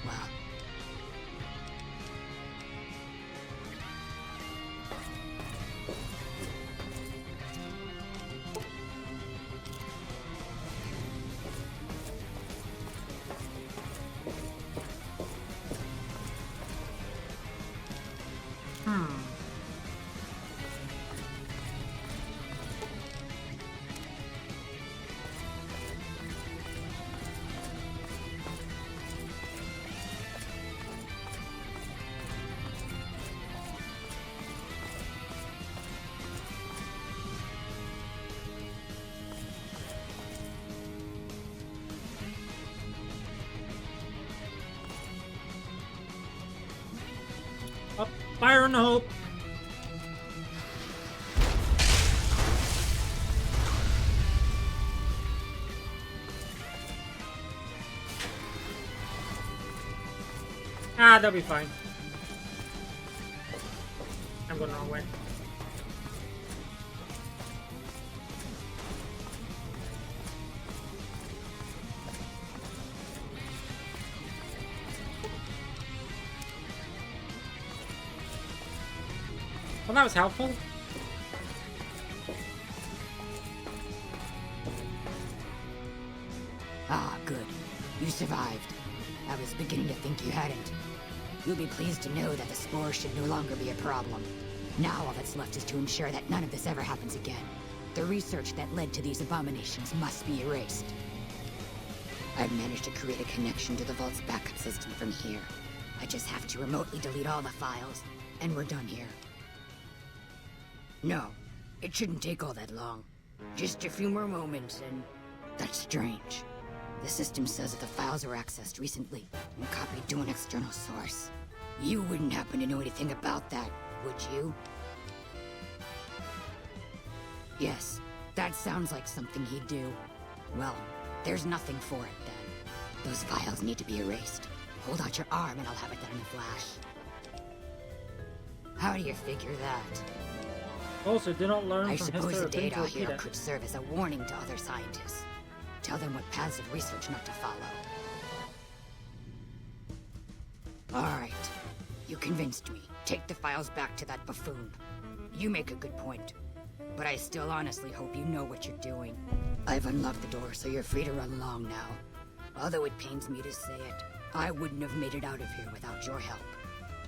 well... Up, fire and hope. Ah, they'll be fine. I'm going the wrong way. Well, that was helpful. Ah, good. You survived. I was beginning to think you hadn't. You'll be pleased to know that the spores should no longer be a problem. Now all that's left is to ensure that none of this ever happens again. The research that led to these abominations must be erased. I've managed to create a connection to the Vault's backup system from here. I just have to remotely delete all the files, and we're done here. No, it shouldn't take all that long. Just a few more moments, and... That's strange. The system says that the files were accessed recently and copied to an external source. You wouldn't happen to know anything about that, would you? Yes, that sounds like something he'd do. Well, there's nothing for it then. Those files need to be erased. Hold out your arm and I'll have it done in a flash. How do you figure that? Also, do not learn I from suppose history the or data repeat here it. could serve as a warning to other scientists. Tell them what paths of research not to follow. Alright. You convinced me. Take the files back to that buffoon. You make a good point. But I still honestly hope you know what you're doing. I've unlocked the door, so you're free to run along now. Although it pains me to say it, I wouldn't have made it out of here without your help.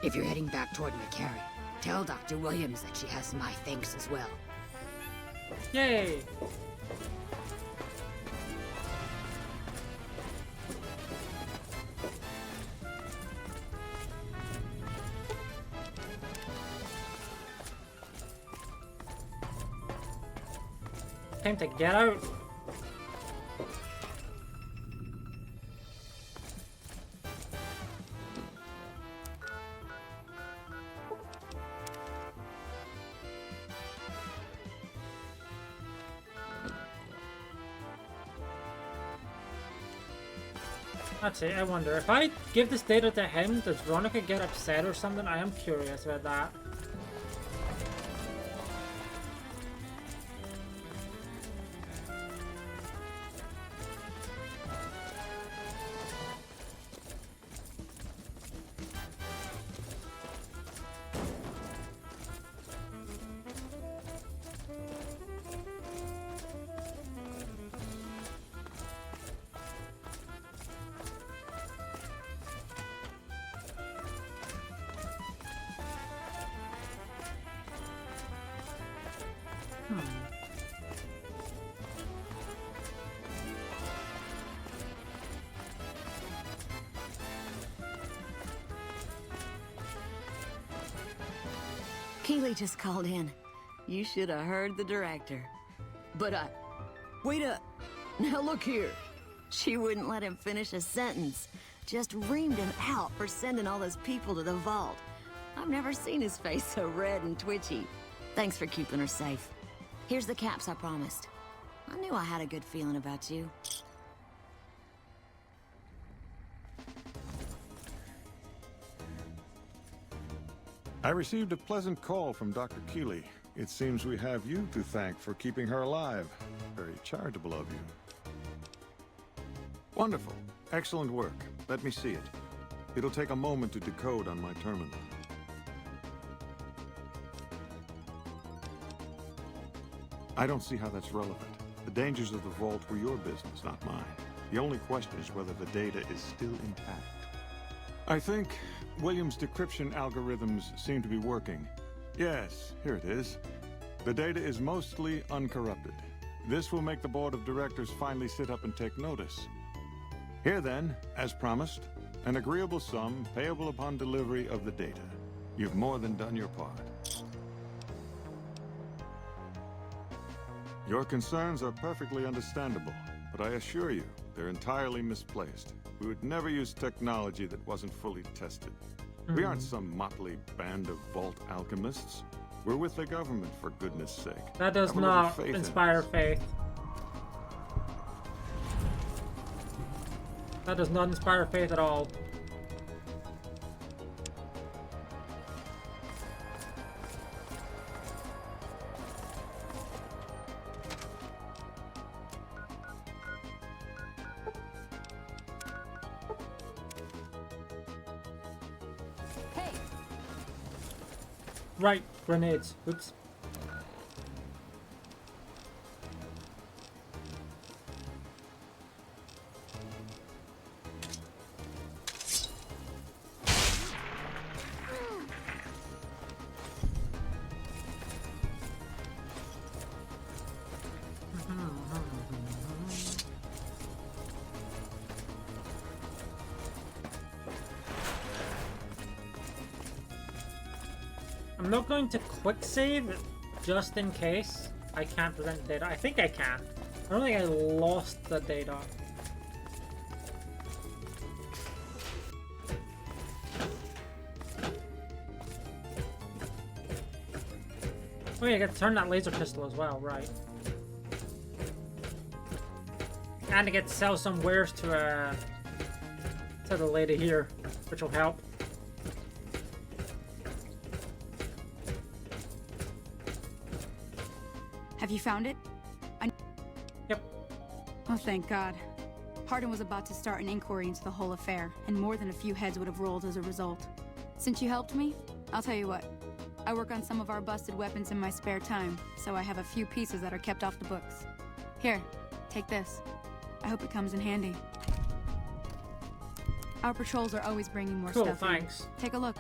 If you're heading back toward McCarry, tell Dr. Williams that she has my thanks as well. Yay! Time to get out. Let's see, I wonder, if I give this data to him, does Veronica get upset or something? I am curious about that. Keeley just called in. You should have heard the director. But wait up. Now look here. She wouldn't let him finish a sentence. Just reamed him out for sending all those people to the vault. I've never seen his face so red and twitchy. Thanks for keeping her safe. Here's the caps I promised. I knew I had a good feeling about you. I received a pleasant call from Dr. Keeley. It seems we have you to thank for keeping her alive. Very charitable of you. Wonderful. Excellent work. Let me see it. It'll take a moment to decode on my terminal. I don't see how that's relevant. The dangers of the vault were your business, not mine. The only question is whether the data is still intact. I think William's decryption algorithms seem to be working. Yes, here it is. The data is mostly uncorrupted. This will make the board of directors finally sit up and take notice. Here then, as promised, an agreeable sum payable upon delivery of the data. You've more than done your part. Your concerns are perfectly understandable, but I assure you, they're entirely misplaced. We would never use technology that wasn't fully tested. We aren't some motley band of vault alchemists. We're with the government, for goodness sake. That does Have a little not faith in inspire us. faith. That does not inspire faith at all. Right, grenades. Oops. I'm not going to quick save just in case I can't present the data. I think I can. I don't think I lost the data. Oh yeah, I got to turn that laser pistol as well, right. And I get to sell some wares to the lady here, which will help. Have you found it? Yep. Oh, thank God. Hardin was about to start an inquiry into the whole affair, and more than a few heads would have rolled as a result. Since you helped me, I'll tell you what. I work on some of our busted weapons in my spare time, so I have a few pieces that are kept off the books. Here, take this. I hope it comes in handy. Our patrols are always bringing more Cool, stuff in. thanks. Take a look.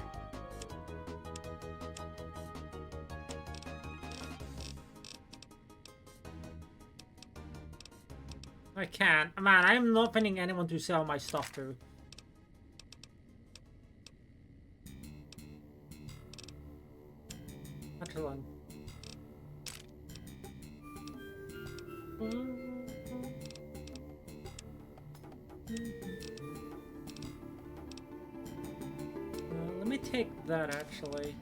I can't. Man, I'm not finding anyone to sell my stuff to. Excellent. Let me take that actually.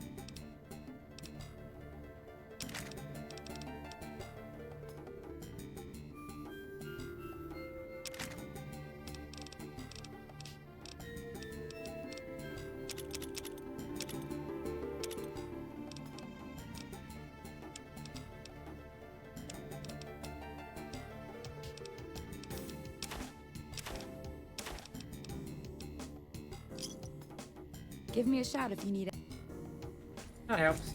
Give me a shout if you need it. That helps.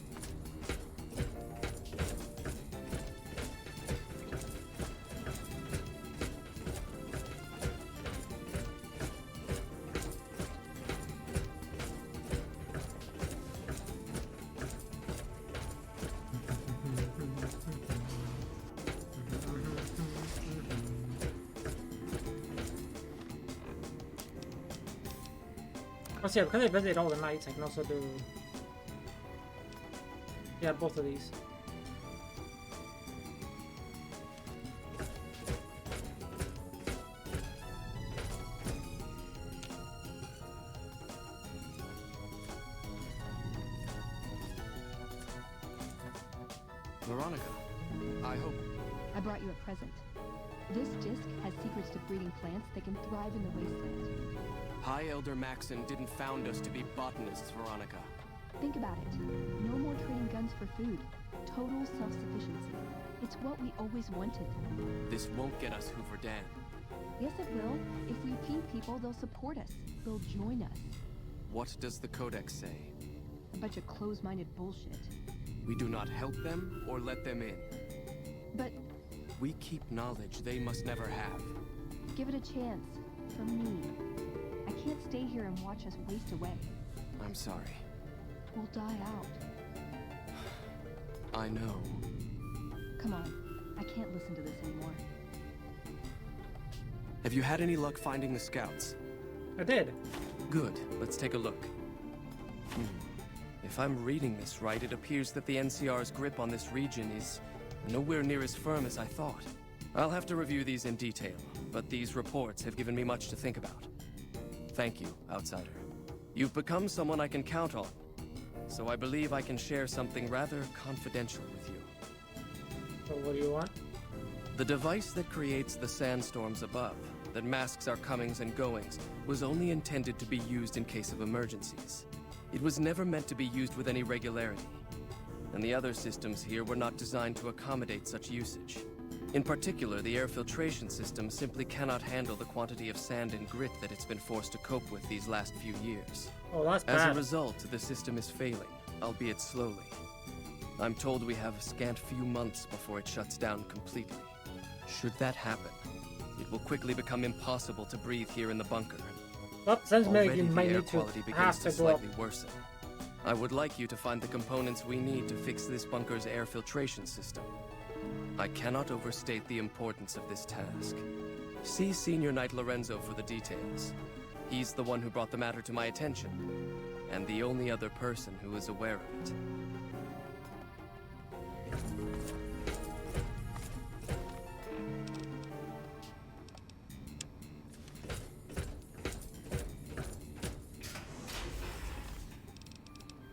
Oh, yeah, because I visit all the nights, I can also do... Yeah, both of these. Veronica, I hope... I brought you a present. This disc has secrets to breeding plants that can thrive in the wasteland. High Elder Maxon didn't found us to be botanists, Veronica. Think about it. No more trading guns for food. Total self-sufficiency. It's what we always wanted. This won't get us Hoover Dam. Yes, it will. If we feed people, they'll support us. They'll join us. What does the Codex say? A bunch of closed-minded bullshit. We do not help them or let them in. But we keep knowledge they must never have. give it a chance. For me. I can't stay here and watch us waste away. I'm sorry. We'll die out. I know. Come on. I can't listen to this anymore. Have you had any luck finding the scouts? I did. Good. Let's take a look. If I'm reading this right, it appears that the NCR's grip on this region is nowhere near as firm as I thought. I'll have to review these in detail, but these reports have given me much to think about. Thank you, Outsider. You've become someone I can count on, so I believe I can share something rather confidential with you. So what do you want? The device that creates the sandstorms above, that masks our comings and goings, was only intended to be used in case of emergencies. It was never meant to be used with any regularity, and the other systems here were not designed to accommodate such usage. In particular, the air filtration system simply cannot handle the quantity of sand and grit that it's been forced to cope with these last few years. Oh, that's bad. As a result, the system is failing, albeit slowly. I'm told we have a scant few months before it shuts down completely. Should that happen, it will quickly become impossible to breathe here in the bunker. Well, sounds like Already you the might air need to quality begins have to to go up. slightly worsen. I would like you to find the components we need to fix this bunker's air filtration system. I cannot overstate the importance of this task. See Senior Knight Lorenzo for the details. He's the one who brought the matter to my attention, and the only other person who is aware of it.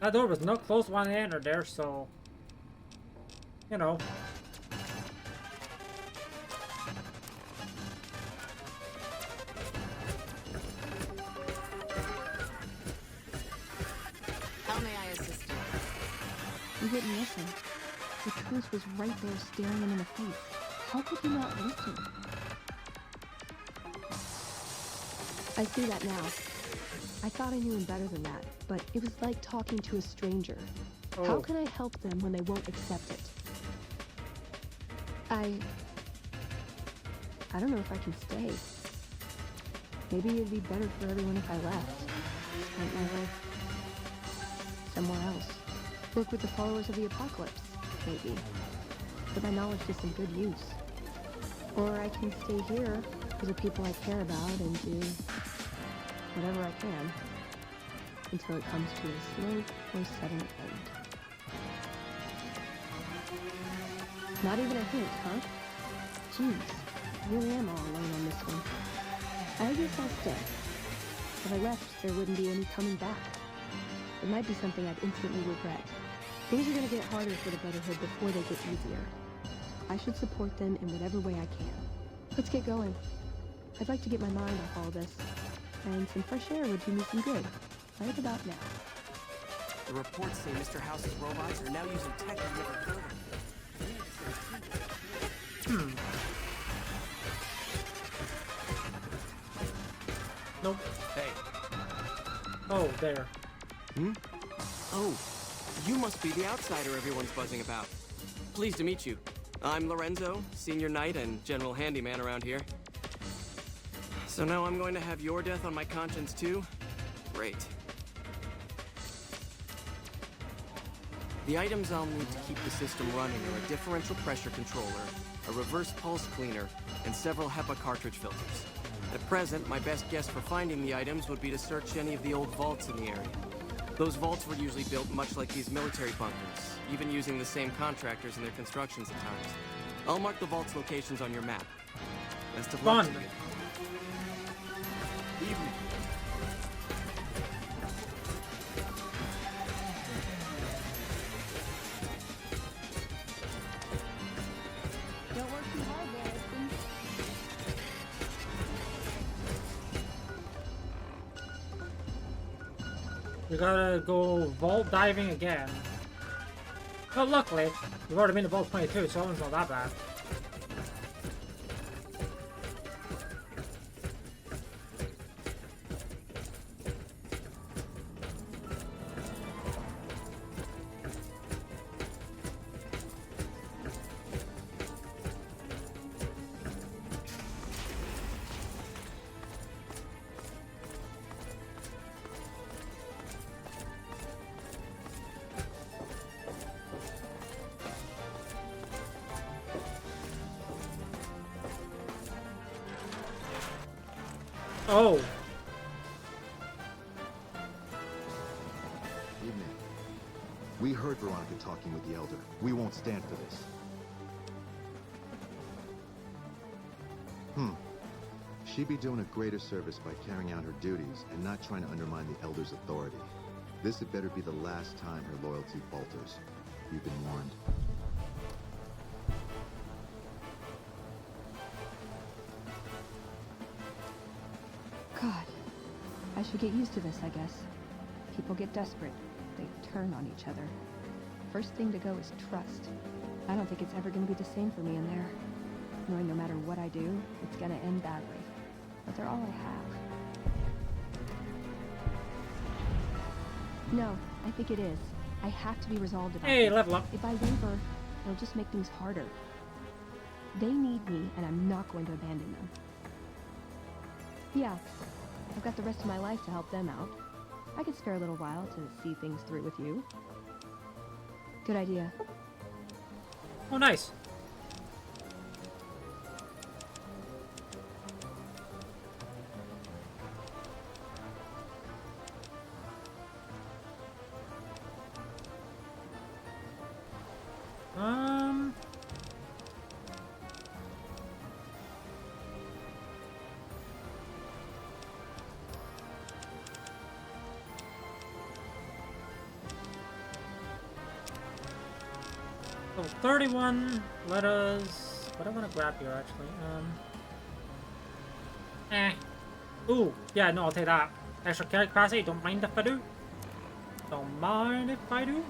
That door was not closed when I entered there, so you know. How may I assist you? You wouldn't listen. The truth was right there staring him in the face. How could you not listen? I see that now. I thought I knew him better than that, but it was like talking to a stranger. How can I help them when they won't accept it? I don't know if I can stay. Maybe it'd be better for everyone if I left. Spent my life somewhere else. Work with the followers of the apocalypse, maybe. Put my knowledge to some good use. Or I can stay here for the people I care about and do whatever I can until it comes to a slow or sudden end. Not even a hint, huh? Jeez, I really am all alone on this one. I guess I'll stay. If I left, there wouldn't be any coming back. It might be something I'd instantly regret. Things are gonna get harder for the Brotherhood before they get easier. I should support them in whatever way I can. Let's get going. I'd like to get my mind off all this. And some fresh air would do me some good. Right about now. The reports say Mr. House's robots are now using tech I've never heard of. Nope. Hey. Oh, there. Oh, you must be the outsider everyone's buzzing about. Pleased to meet you. I'm Lorenzo, Senior Knight and General Handyman around here. So now I'm going to have your death on my conscience too? Great. The items I'll need to keep the system running are a differential pressure controller, a reverse pulse cleaner, and several HEPA cartridge filters. At present, my best guess for finding the items would be to search any of the old vaults in the area. Those vaults were usually built much like these military bunkers, even using the same contractors in their constructions at times. I'll mark the vault's locations on your map. Best of luck to you. Evening. Don't work too We gotta go vault diving again. But luckily, we've already been to vault 22, so that one's not that bad. Oh. Evening. We heard Veronica talking with the Elder. We won't stand for this. She'd be doing a greater service by carrying out her duties and not trying to undermine the Elder's authority. This had better be the last time her loyalty falters. You've been warned. God, I should get used to this, I guess. People get desperate. They turn on each other. First thing to go is trust. I don't think it's ever going to be the same for me in there. Knowing no matter what I do, it's going to end badly. But they're all I have. No, I think it is. I have to be resolved about Hey, this. level up. If I waver, it'll just make things harder. They need me, and I'm not going to abandon them. Yeah, I've got the rest of my life to help them out. I could spare a little while to see things through with you. Good idea. Oh, nice. So 31, let us... What do I want to grab here, actually? Ooh, yeah, no, I'll take that. Extra carry capacity, don't mind if I do. Don't mind if I do.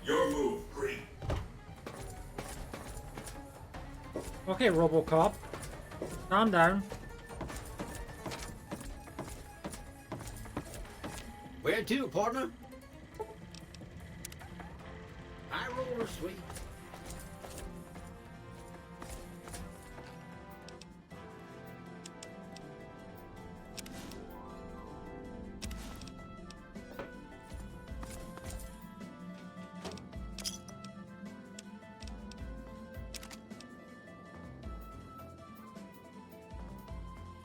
Your move, Green. Okay, RoboCop. Calm down. Where to, partner? High roller, sweet.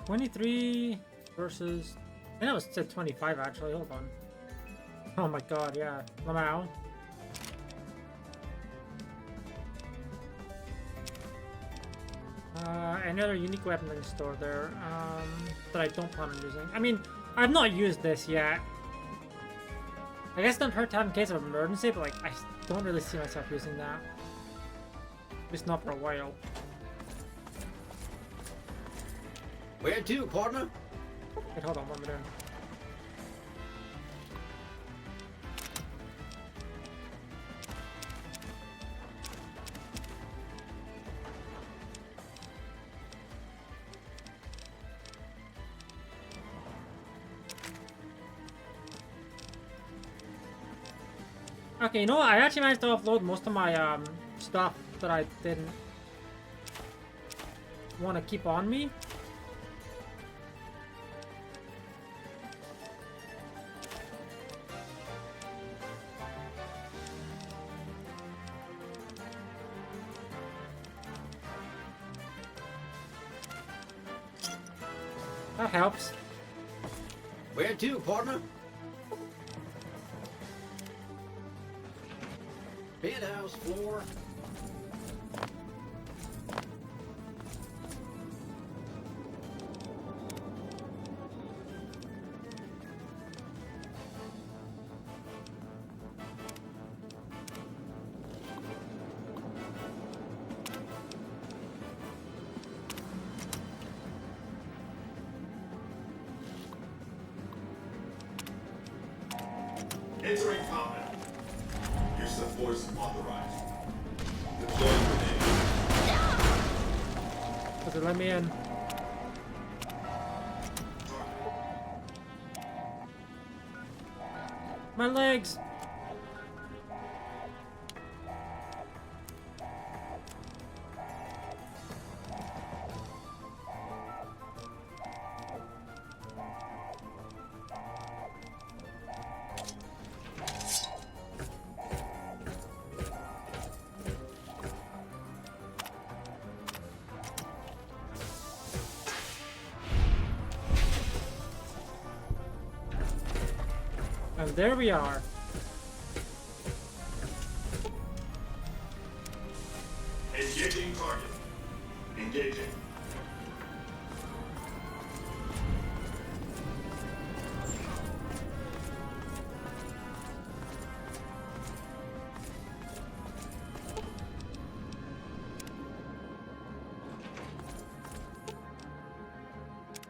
$23 versus... I know it said 25 actually, hold on. Oh my god, yeah. Lamau. Any other unique weapon in store there that I don't plan on using. I mean, I've not used this yet. I guess it doesn't hurt to have in case of emergency, but like, I don't really see myself using that. At least not for a while. Where to, partner? Wait, hold on, what am I doing? Okay, you know what? I actually managed to offload most of my stuff that I didn't want to keep on me. That helps. Where to, partner? Penthouse floor. Entering combat. Use of force authorized. Deploy grenade. Does it let me in? My legs! And there we are. Engaging target. Engaging.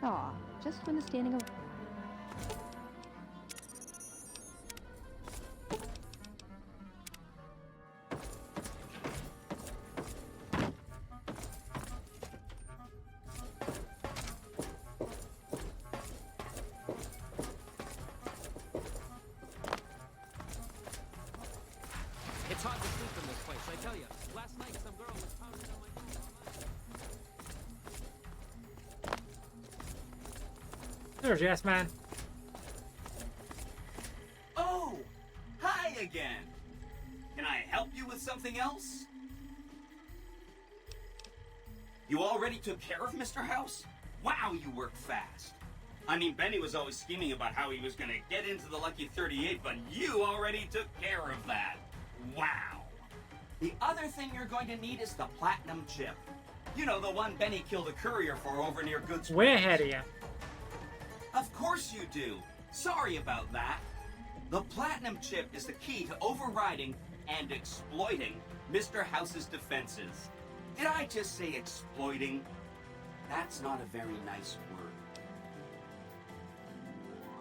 Aw, just when the standing of... It's hard to sleep in this place, I tell you. Last night, some girl was pounding on my door. There's Yes Man. Oh! Hi again! Can I help you with something else? You already took care of Mr. House? Wow, you work fast. I mean, Benny was always scheming about how he was gonna get into the Lucky 38, but you already took care of that. Wow. The other thing you're going to need is the platinum chip. You know, the one Benny killed a courier for over near Goods. Way ahead of you. Of course you do. Sorry about that. The platinum chip is the key to overriding and exploiting Mr. House's defenses. Did I just say exploiting? That's not a very nice word.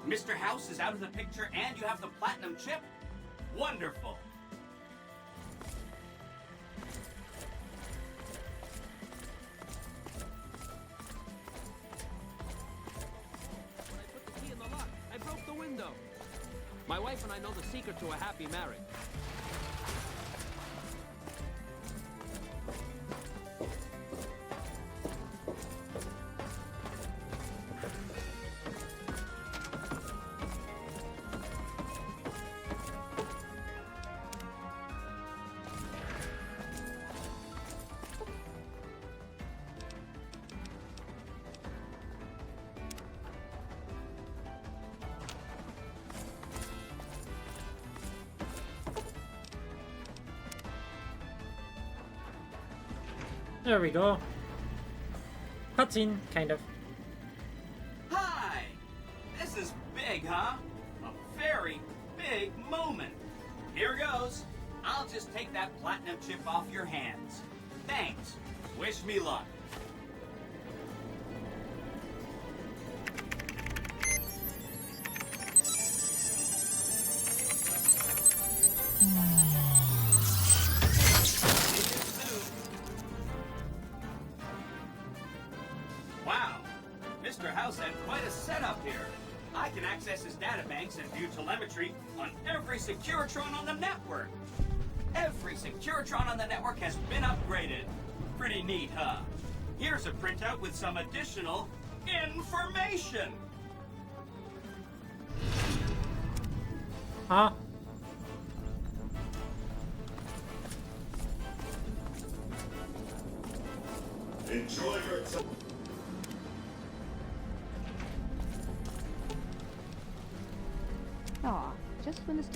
Mr. House is out of the picture and you have the platinum chip? Wonderful. When I put the key in the lock, I broke the window. My wife and I know the secret to a happy marriage. There we go. Cutscene, kind of. Hi! This is big, huh? A very big moment. Here goes. I'll just take that platinum chip off your hands. Thanks. Wish me luck. Wow, Mr. House had quite a setup here. I can access his databanks and view telemetry on every Securitron on the network. Every Securitron on the network has been upgraded. Pretty neat, huh? Here's a printout with some additional information. Huh? Enjoy your time. Aw, just when this...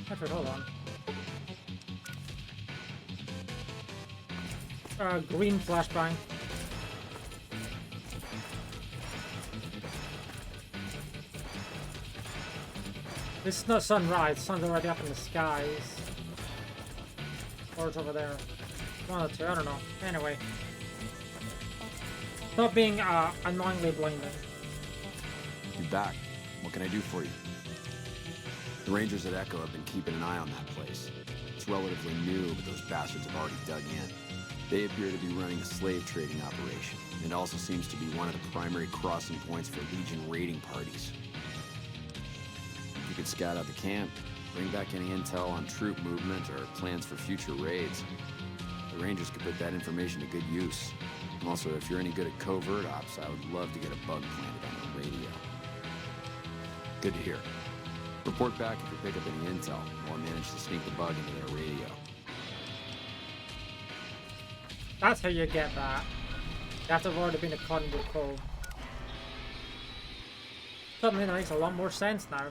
Effort, hold on. Green flashbang. This is not sunrise, sun's already up in the skies. Or it's over there. One or two, I don't know. Anyway. Stop being annoyingly blinding. You back. What can I do for you? The Rangers at Echo have been keeping an eye on that place. It's relatively new, but those bastards have already dug in. They appear to be running a slave trading operation, and also seems to be one of the primary crossing points for Legion raiding parties. You could scout out the camp, bring back any intel on troop movement or plans for future raids. The Rangers could put that information to good use. Also, if you're any good at covert ops, I would love to get a bug planted on the radio. Good to hear. Report back if you pick up any intel, or manage to sneak the bug into their radio. That's how you get that. You have to have already been a Cottonwood Cove. Suddenly that makes a lot more sense now.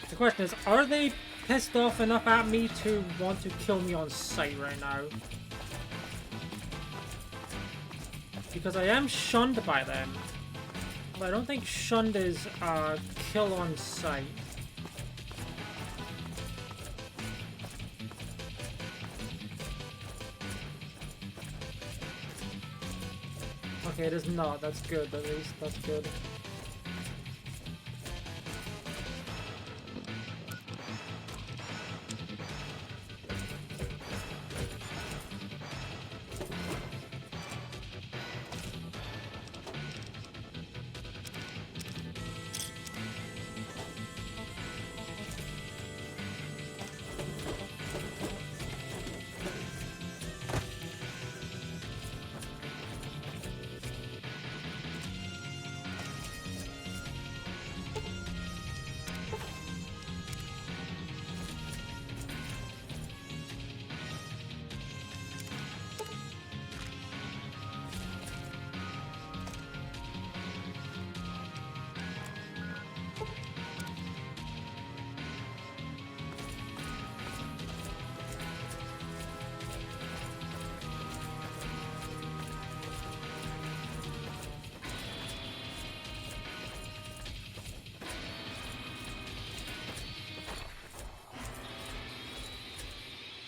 The question is, are they pissed off enough at me to want to kill me on sight right now? Because I am shunned by them. But I don't think shunned is kill on sight. Okay, it is not. That's good, at least. That's good.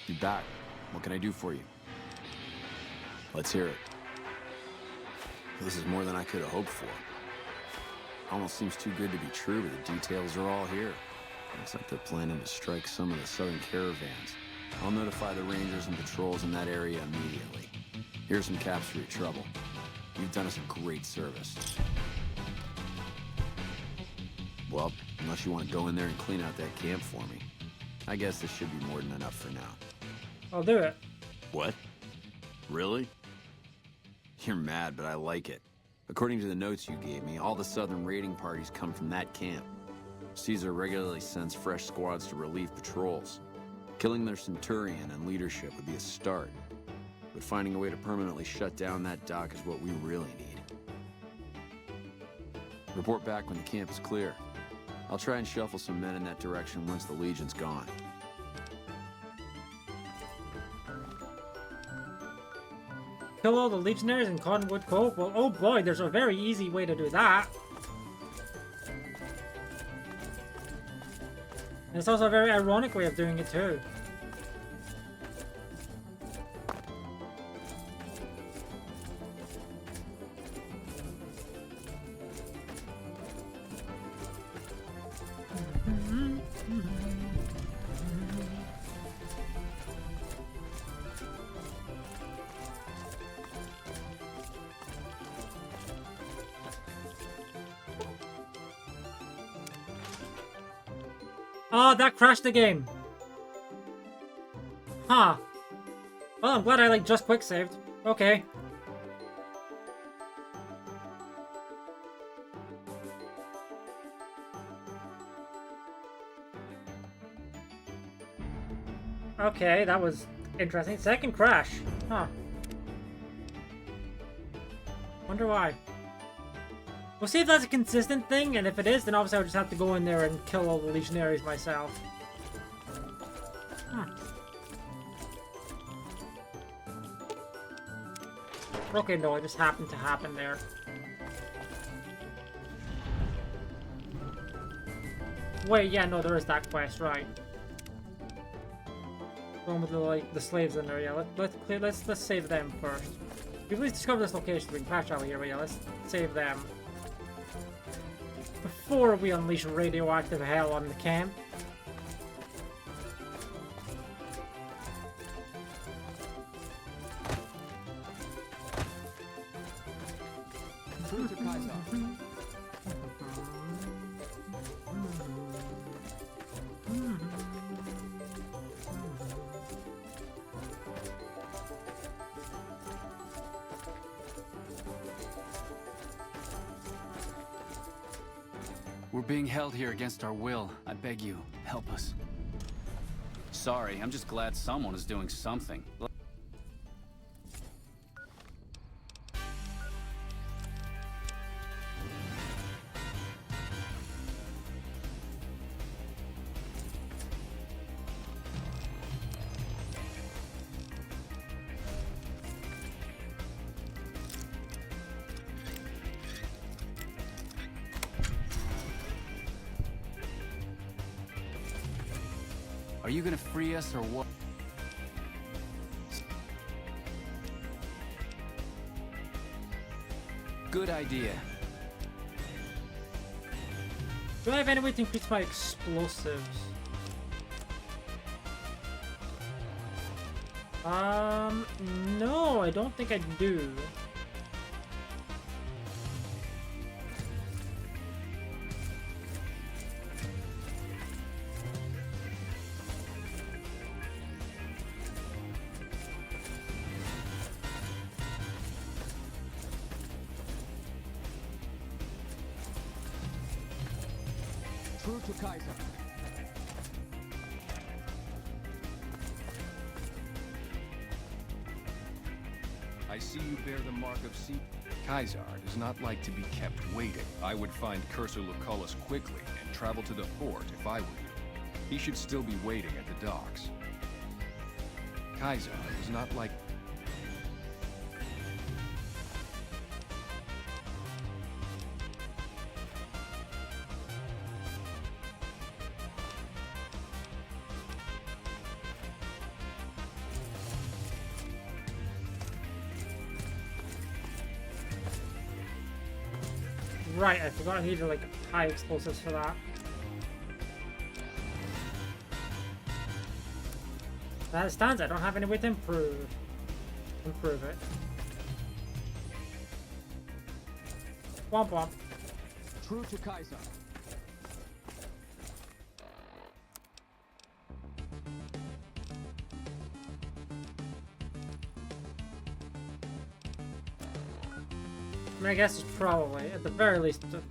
You back. What can I do for you? Let's hear it. This is more than I could have hoped for. Almost seems too good to be true, but the details are all here. Looks like they're planning to strike some of the southern caravans. I'll notify the Rangers and patrols in that area immediately. Here's some caps for your trouble. You've done us a great service. Well, unless you want to go in there and clean out that camp for me. I guess this should be more than enough for now. I'll do it. What? Really? You're mad, but I like it. According to the notes you gave me, all the southern raiding parties come from that camp. Caesar regularly sends fresh squads to relieve patrols. Killing their centurion and leadership would be a start. But finding a way to permanently shut down that dock is what we really need. Report back when the camp is clear. I'll try and shuffle some men in that direction once the Legion's gone. Kill all the legionaries in Cottonwood Cove? Well, oh boy, there's a very easy way to do that. And it's also a very ironic way of doing it too. Oh, that crashed the game. Huh. Well, I'm glad I like just quick saved. Okay. Okay, that was interesting. Second crash. Huh. Wonder why. We'll see if that's a consistent thing, and if it is, then obviously I'll just have to go in there and kill all the legionaries myself. Huh. Okay, no, it just happened to happen there. Wait, yeah, no, there is that quest, right? Going with the the slaves in there, yeah. Let's save them first. We've at least discovered this location, so we can patch out here, but yeah, let's save them before we unleash radioactive hell on the camp. True to Kaiser. We're being held here against our will. I beg you, help us. Sorry, I'm just glad someone is doing something. Are you gonna free us or what? Good idea. Do I have any way to increase my explosives? No, I don't think I do. True to Kaiser. I see you bear the mark of sea. Kaiser does not like to be kept waiting. I would find Cursor Lucullus quickly and travel to the fort if I were you. He should still be waiting at the docks. Kaiser does not like... Right, I forgot I needed like high explosives for that. As it stands, I don't have any way to improve it. Womp womp. True to Kaiser. I mean, I guess it's probably, at the very least, to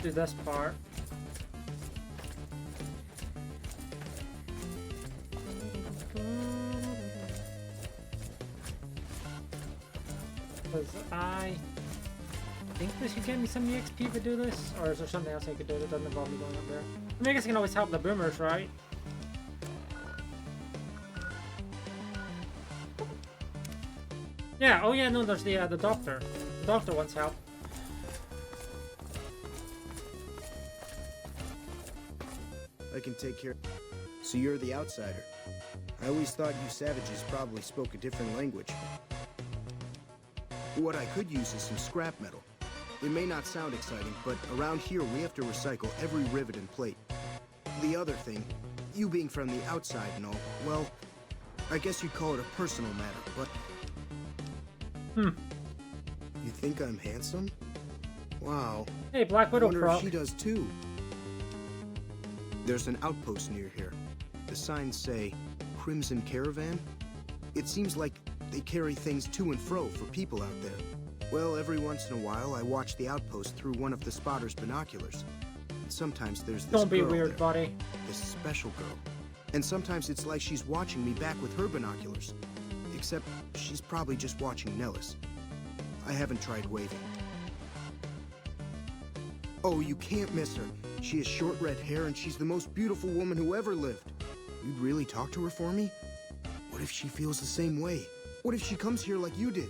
do this part. Because I think this could get me some EXP to do this, or is there something else I could do that doesn't involve me going up there? I mean, I guess I can always help the boomers, right? Yeah, oh yeah, no, there's the doctor. The doctor wants help. I can take care. So you're the outsider. I always thought you savages probably spoke a different language. What I could use is some scrap metal. It may not sound exciting, but around here we have to recycle every rivet and plate. The other thing, you being from the outside and all, well, I guess you'd call it a personal matter, but... You think I'm handsome? Wow. Hey, Black Widow I wonder prop. if she does too. There's an outpost near here. The signs say, Crimson Caravan. It seems like they carry things to and fro for people out there. Well, every once in a while, I watch the outpost through one of the spotter's binoculars. And sometimes there's this Don't be girl weird, there, buddy. this special girl. And sometimes it's like she's watching me back with her binoculars. Except she's probably just watching Nellis. I haven't tried waving. Oh, you can't miss her. She has short red hair and she's the most beautiful woman who ever lived. You'd really talk to her for me? What if she feels the same way? What if she comes here like you did?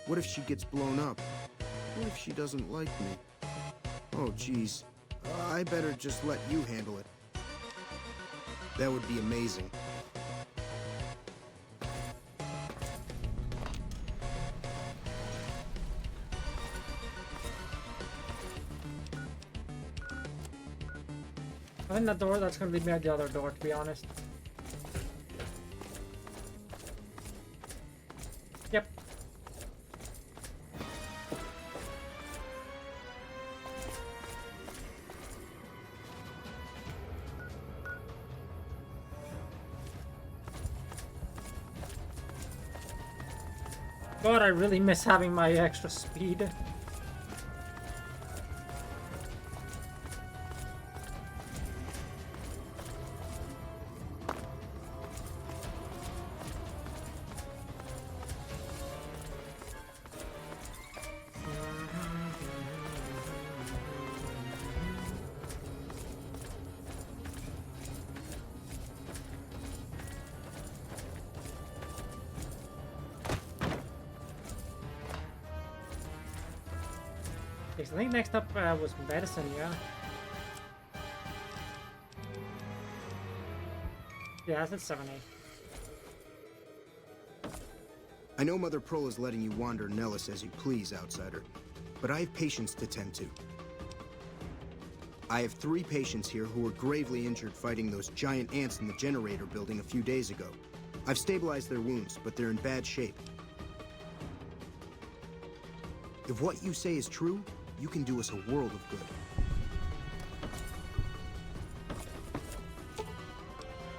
What if she gets blown up? What if she doesn't like me? Oh, geez. I better just let you handle it. That would be amazing. I think that door, that's gonna lead me out the other door, to be honest. Yep. God, I really miss having my extra speed. I think next up was medicine, yeah. Yeah, that's at 7A. I know Mother Prole is letting you wander Nellis as you please, outsider, but I have patients to tend to. I have 3 patients here who were gravely injured fighting those giant ants in the generator building a few days ago. I've stabilized their wounds, but they're in bad shape. If what you say is true, you can do us a world of good.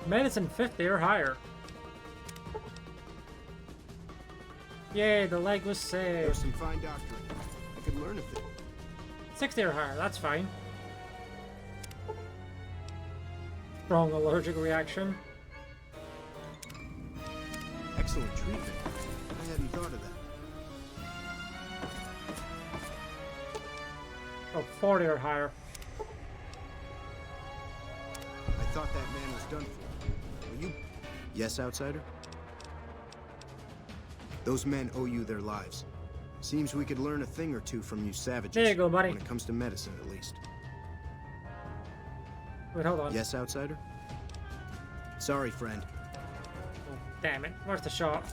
Medicine 50 or higher. Yay, the leg was saved. There's some fine doctoring. I could learn a thing. 60 or higher, that's fine. Strong allergic reaction. Excellent treatment. I hadn't thought of that. Oh, 40 or higher. I thought that man was done for. Will you... Yes, outsider? Those men owe you their lives. Seems we could learn a thing or two from you savages. There you go, buddy. When it comes to medicine, at least. Wait, hold on. Yes, outsider? Sorry, friend. Oh, damn it. Where's the shot?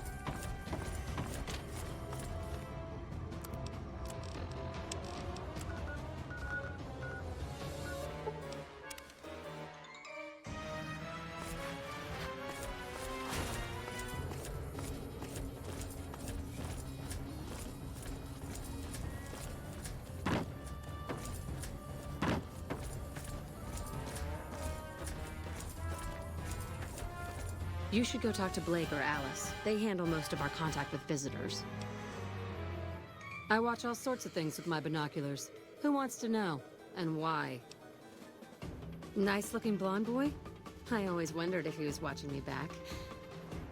You should go talk to Blake or Alice. They handle most of our contact with visitors. I watch all sorts of things with my binoculars. Who wants to know? And why? Nice-looking blonde boy? I always wondered if he was watching me back.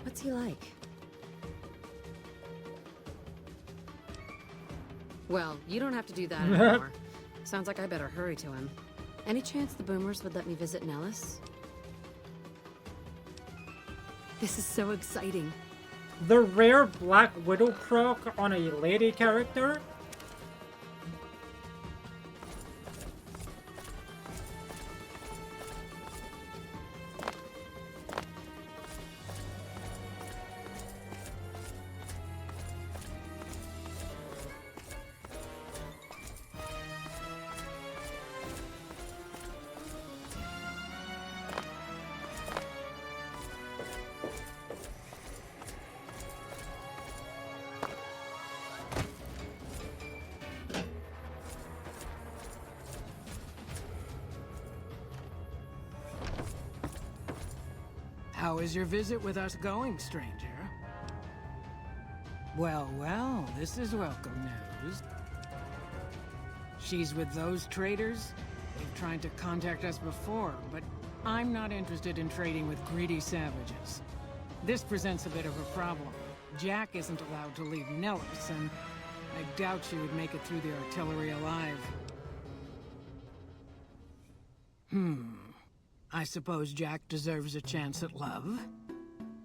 What's he like? Well, you don't have to do that anymore. Sounds like I better hurry to him. Any chance the boomers would let me visit Nellis? This is so exciting. The rare Black Widow proc on a lady character? How is your visit with us going, stranger? Well, well, this is welcome news. She's with those traders? They've tried to contact us before, but I'm not interested in trading with greedy savages. This presents a bit of a problem. Jack isn't allowed to leave Nellis, and I doubt she would make it through the artillery alive. I suppose Jack deserves a chance at love?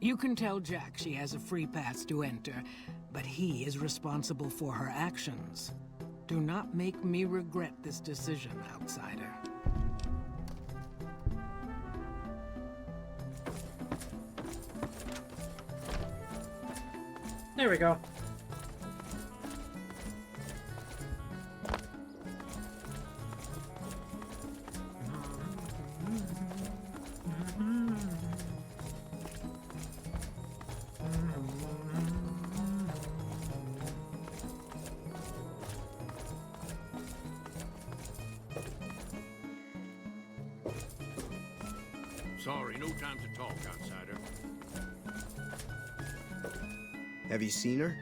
You can tell Jack she has a free pass to enter, but he is responsible for her actions. Do not make me regret this decision, outsider. There we go. Sorry, no time to talk, outsider. Have you seen her?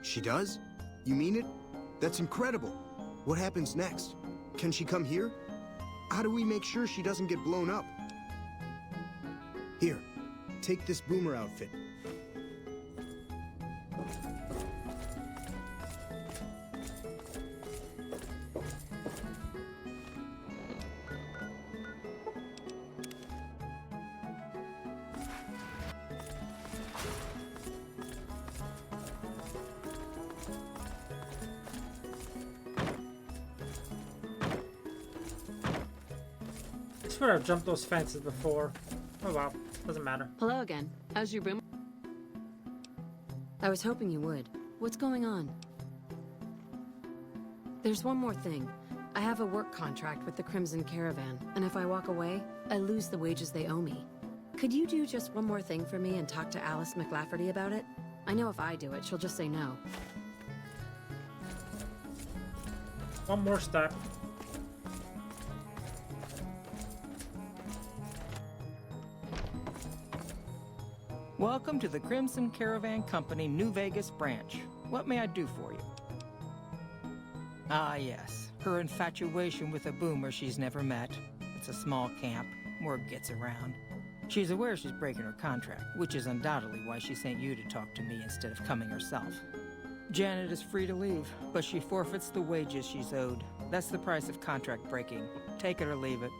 She does? You mean it? That's incredible. What happens next? Can she come here? How do we make sure she doesn't get blown up? Here, take this boomer outfit. I swear I've jumped those fences before. Oh well, doesn't matter. Hello again. How's your boom? I was hoping you would. What's going on? There's one more thing. I have a work contract with the Crimson Caravan, and if I walk away, I lose the wages they owe me. Could you do just one more thing for me and talk to Alice McLafferty about it? I know if I do it, she'll just say no. One more step. Welcome to the Crimson Caravan Company New Vegas branch. What may I do for you? Ah, yes. Her infatuation with a boomer she's never met. It's a small camp. Word gets around. She's aware she's breaking her contract, which is undoubtedly why she sent you to talk to me instead of coming herself. Janet is free to leave, but she forfeits the wages she's owed. That's the price of contract breaking. Take it or leave it.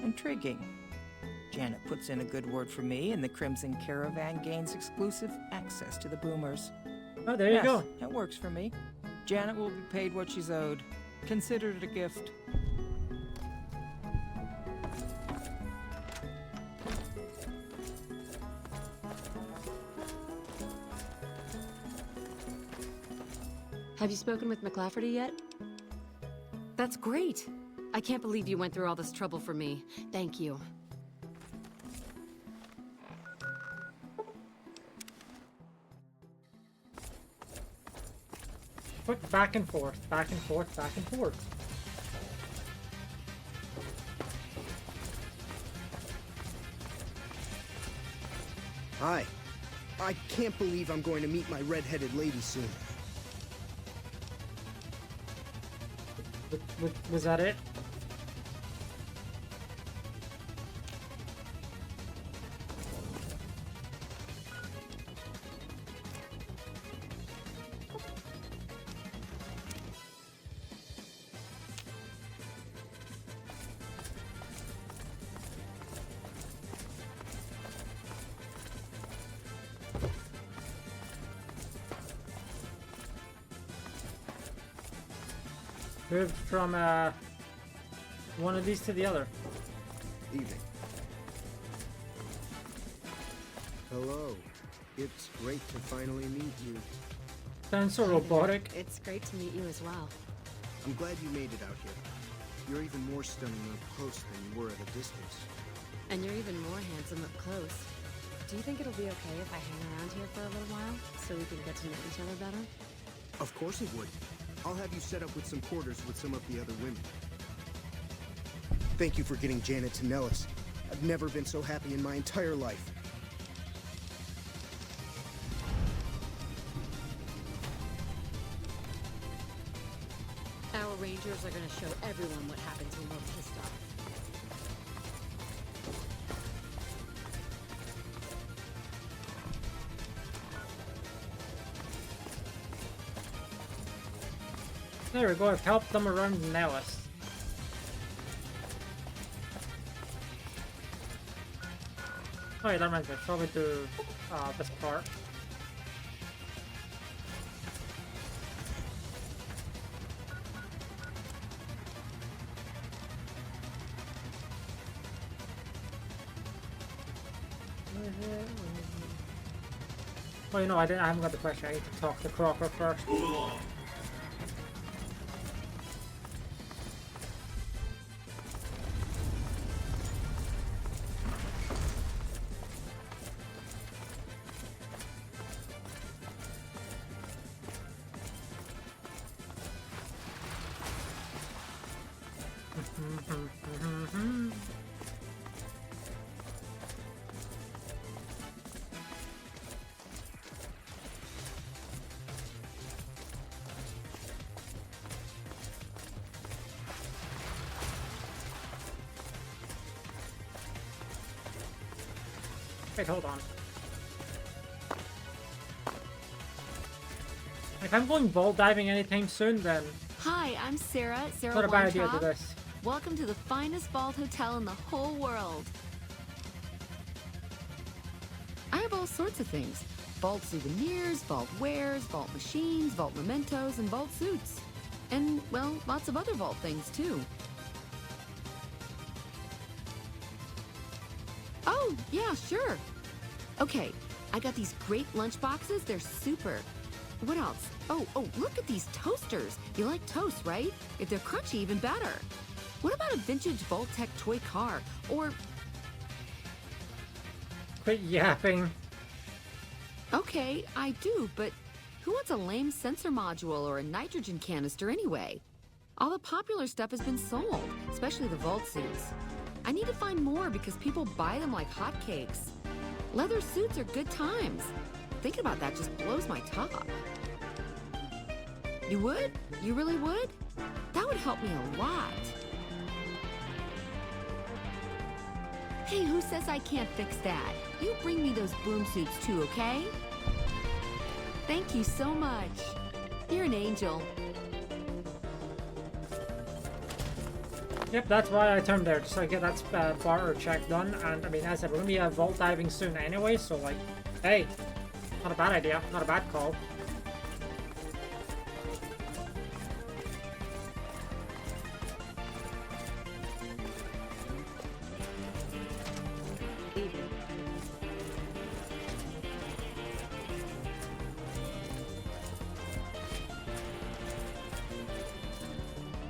Intriguing. Janet puts in a good word for me, and the Crimson Caravan gains exclusive access to the boomers. Oh, there you go. It works for me. Janet will be paid what she's owed. Consider it a gift. Have you spoken with McLafferty yet? That's great! I can't believe you went through all this trouble for me. Thank you. Quick back and forth, back and forth, back and forth. Hi. I can't believe I'm going to meet my red-headed lady soon. Was that it? Moved from one of these to the other. Evening. Hello. It's great to finally meet you. Sounds so robotic. It's great to meet you as well. I'm glad you made it out here. You're even more stunning up close than you were at a distance. And you're even more handsome up close. Do you think it'll be okay if I hang around here for a little while, so we can get to know each other better? Of course it would. I'll have you set up with some quarters with some of the other women. Thank you for getting Janet to Nellis. I've never been so happy in my entire life. Our rangers are gonna show everyone what happens when we're pissed off. There we go, I've helped them around Nellis. Oh yeah, that reminds me, probably do this part. Well, you know, I haven't got the question. I need to talk to Crocker first. Wait, hold on. If I'm going vault diving anytime soon, then Hi, I'm Sarah. Sarah not a bad idea to Weintraub. do this. Welcome to the finest vault hotel in the whole world. I have all sorts of things. Vault souvenirs, vault wares, vault machines, vault mementos, and vault suits. And, well, lots of other vault things, too. Oh, yeah, sure. Okay, I got these great lunch boxes. They're super. What else? Oh, look at these toasters. You like toast, right? If they're crunchy, even better. What about a vintage Vault-Tec toy car? Or... Quit yapping. Okay, I do, but who wants a lame sensor module or a nitrogen canister anyway? All the popular stuff has been sold, especially the Vault suits. I need to find more because people buy them like hotcakes. Leather suits are good times. Thinking about that just blows my top. You would? You really would? That would help me a lot. Hey, who says I can't fix that? You bring me those boom suits too, okay? Thank you so much. You're an angel. Yep, that's why I turned there, just to get that barter check done. And I mean, as I said, we're gonna be vault diving soon anyway, so like, hey, not a bad idea, not a bad call.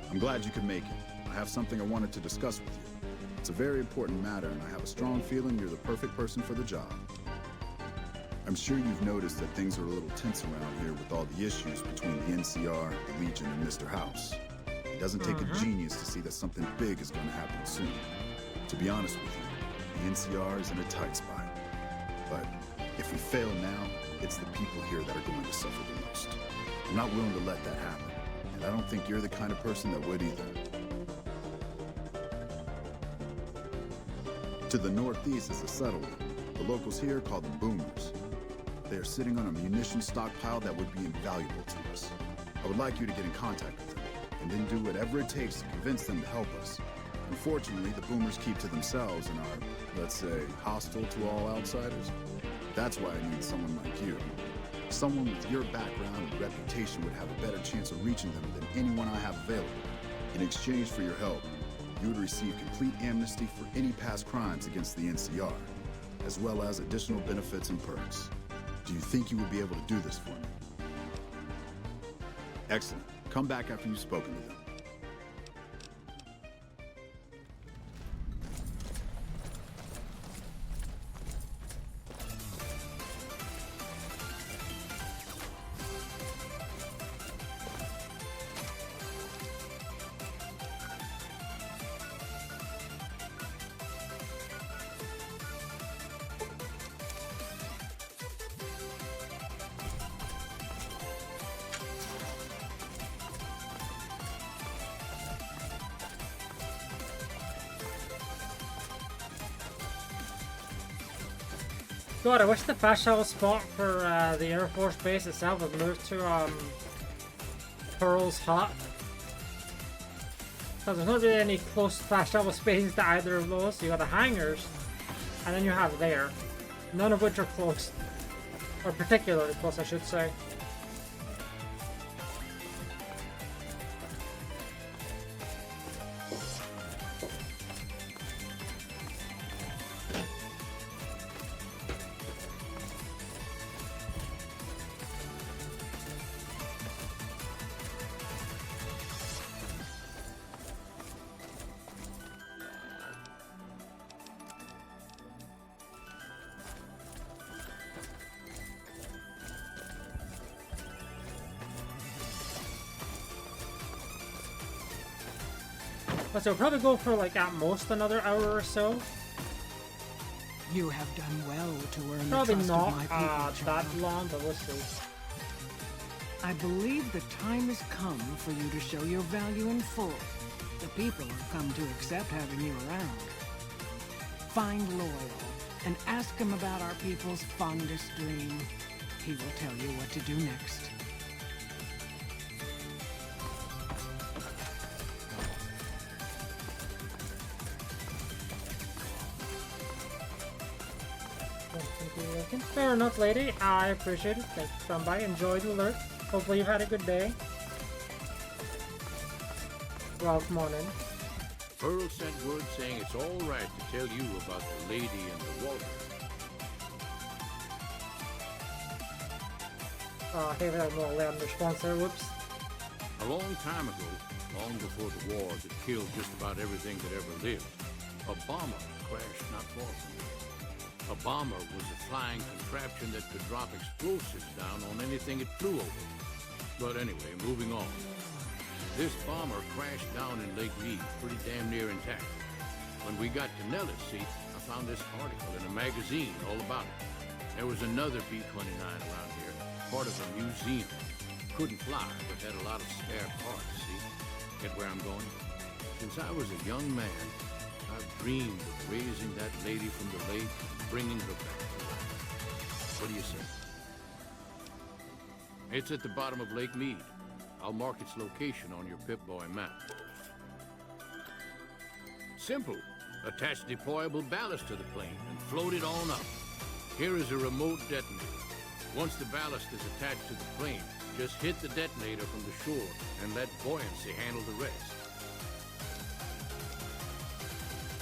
I'm glad you could make it. I have something I wanted to discuss with you. It's a very important matter, and I have a strong feeling you're the perfect person for the job. I'm sure you've noticed that things are a little tense around here with all the issues between the NCR, the Legion, and Mr. House. It doesn't take a genius to see that something big is going to happen soon. To be honest with you, the NCR is in a tight spot. But if we fail now, it's the people here that are going to suffer the most. I'm not willing to let that happen. And I don't think you're the kind of person that would either. To the northeast is a settlement. The locals here call them boomers. They are sitting on a munition stockpile that would be invaluable to us. I would like you to get in contact with them, and then do whatever it takes to convince them to help us. Unfortunately, the boomers keep to themselves and are, let's say, hostile to all outsiders. That's why I need someone like you. Someone with your background and reputation would have a better chance of reaching them than anyone I have available. In exchange for your help, you would receive complete amnesty for any past crimes against the NCR, as well as additional benefits and perks. Do you think you would be able to do this for me? Excellent. Come back after you've spoken to them. God, I wish the fast travel spot for the Air Force Base itself was moved to Pearl's Hut. Because there's not really any close fast travel spaces to either of those. You got the hangars, and then you have there. None of which are close. Or particularly close, I should say. But so we'll probably go for like at most another hour or so. You have done well to earn Probably the trust not of my people, that child. long, but we'll see. I believe the time has come for you to show your value in full. The people have come to accept having you around. Find Loyal and ask him about our people's fondest dream. He will tell you what to do next. Fair enough, lady. I appreciate it. Thanks for coming by. Enjoy the alert. Hopefully you've had a good day. Well, come on in. Pearl sent word saying it's all right to tell you about the lady in the water. Hey, we have a little land response there. Whoops. A long time ago, long before the war that killed just about everything that ever lived, a bomber crashed not far from here. A bomber was a flying contraption that could drop explosives down on anything it flew over. But anyway, moving on. This bomber crashed down in Lake Mead, pretty damn near intact. When we got to Nellis, see, I found this article in a magazine all about it. There was another B-29 around here, part of a museum. Couldn't fly, but had a lot of spare parts, see? Get where I'm going? Since I was a young man, I've dreamed of raising that lady from the lake, bringing her back to life. What do you say? It's at the bottom of Lake Mead. I'll mark its location on your Pip-Boy map. Simple. Attach deployable ballast to the plane and float it on up. Here is a remote detonator. Once the ballast is attached to the plane, just hit the detonator from the shore and let buoyancy handle the rest.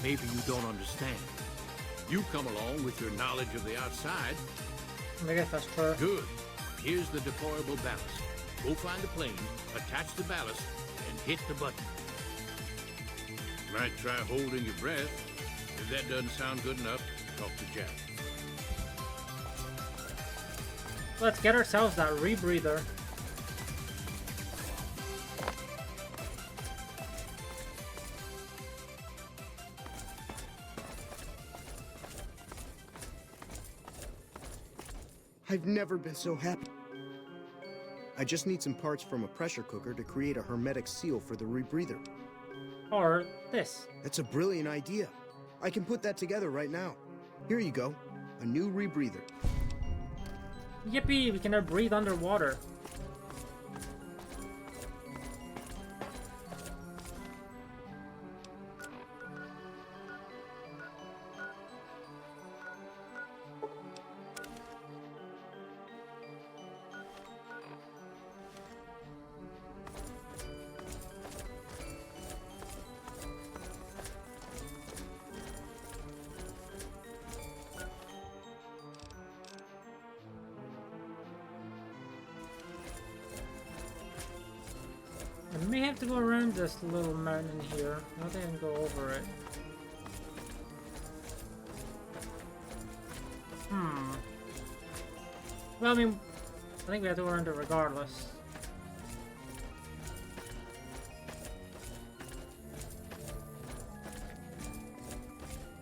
Maybe you don't understand. You come along with your knowledge of the outside. I guess that's true. Good. Here's the deployable ballast. Go find the plane, attach the ballast, and hit the button. Might try holding your breath. If that doesn't sound good enough, talk to Jack. Let's get ourselves that rebreather. I've never been so happy. I just need some parts from a pressure cooker to create a hermetic seal for the rebreather. Or this. That's a brilliant idea. I can put that together right now. Here you go. A new rebreather. Yippee! We can now breathe underwater. have to go around this little mountain here. I don't think I can go over it. Well, I mean, I think we have to go around it regardless.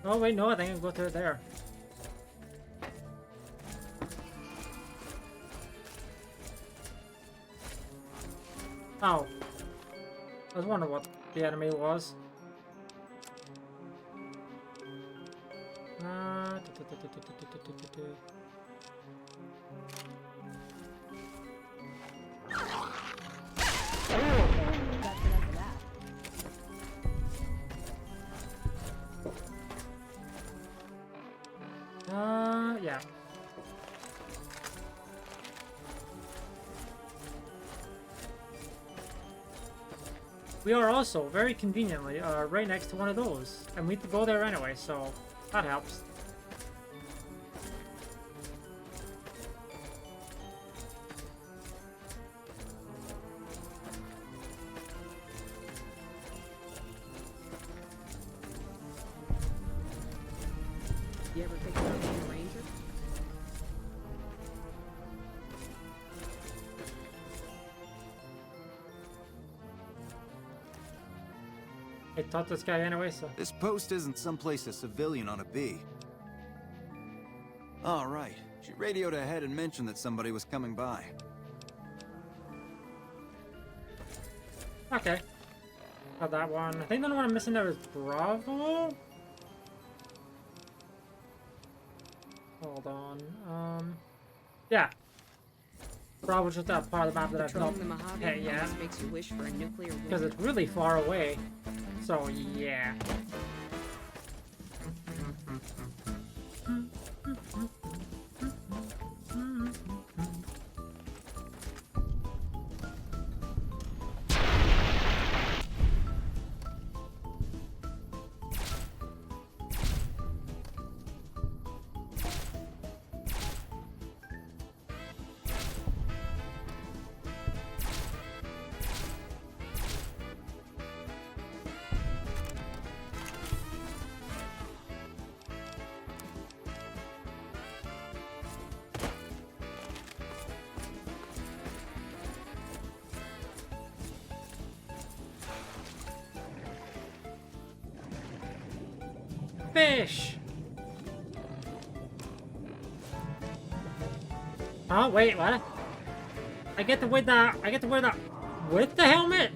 Oh wait, no, I think I can go through there. Oh. I was wondering what the enemy was. Yeah. We are also, very conveniently, right next to one of those. And we have to go there anyway, so that helps. You ever think about being a ranger? I taught this guy anyway, so. This post isn't someplace a civilian ought to be. All right. She radioed ahead and mentioned that somebody was coming by. Okay. Got that one. I think the only one I'm missing there is Bravo? Hold on. Yeah. Bravo's just that part of the map that I've Patrolling not the Mojave hit yet. almost makes you wish for a nuclear war. Because it's really far away. So, yeah. Fish! Oh, wait, what? I get to wear the, with the helmet?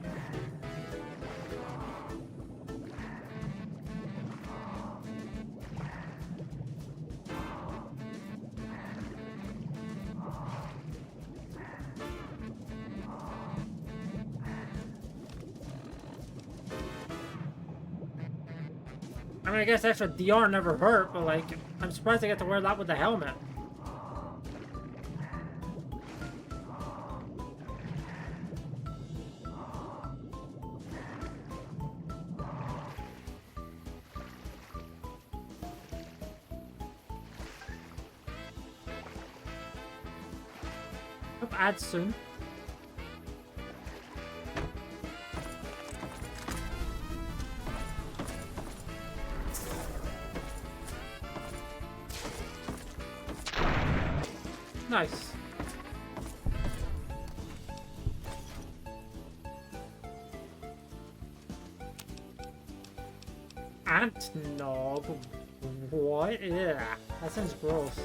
I mean, I guess extra DR never hurt, but like, I'm surprised I get to wear that with the helmet. Hope ads soon. Nice. Antnog. What? Yeah. That sounds gross.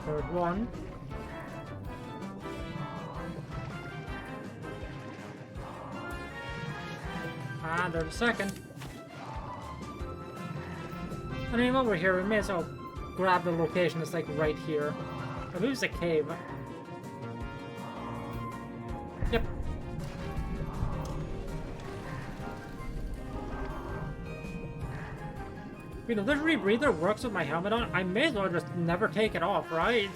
There's one. And there's a second. I mean, while we're here, we may as well grab the location that's like right here. I believe it's a cave. Yep. You know, this rebreather works with my helmet on. I may as well just never take it off, right?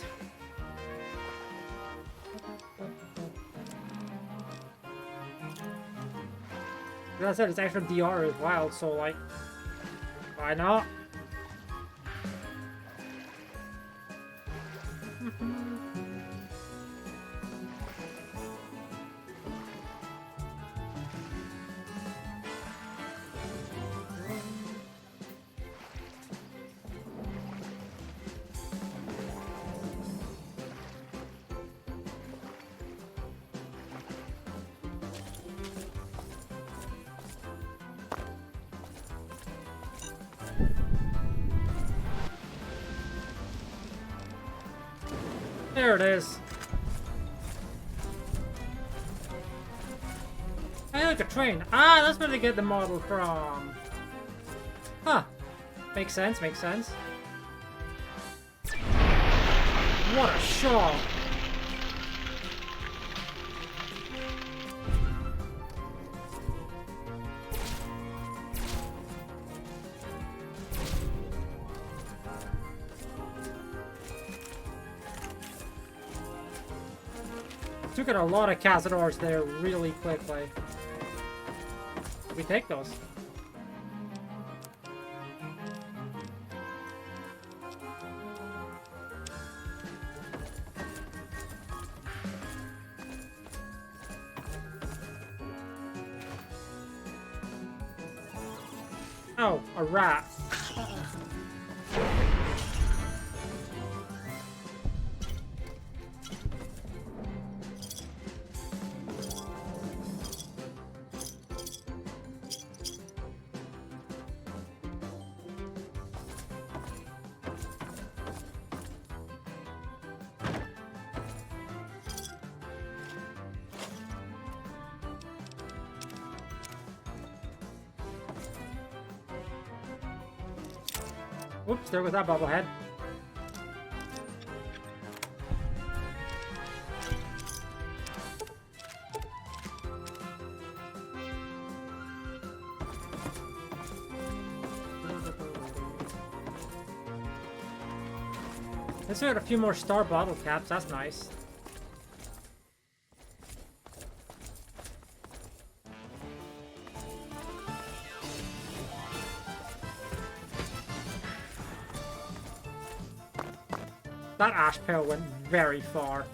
Like I said, it's extra DR as well, so like, why not? There it is. Hey, look, a train. Ah, that's where they get the model from. Huh. Makes sense, makes sense. What a shot. Took out a lot of cazadors there really quickly. We take those. Oh, a rat. Oops, there was that bobblehead. Let's get a few more star bottle caps, that's nice. That ash pail went very far.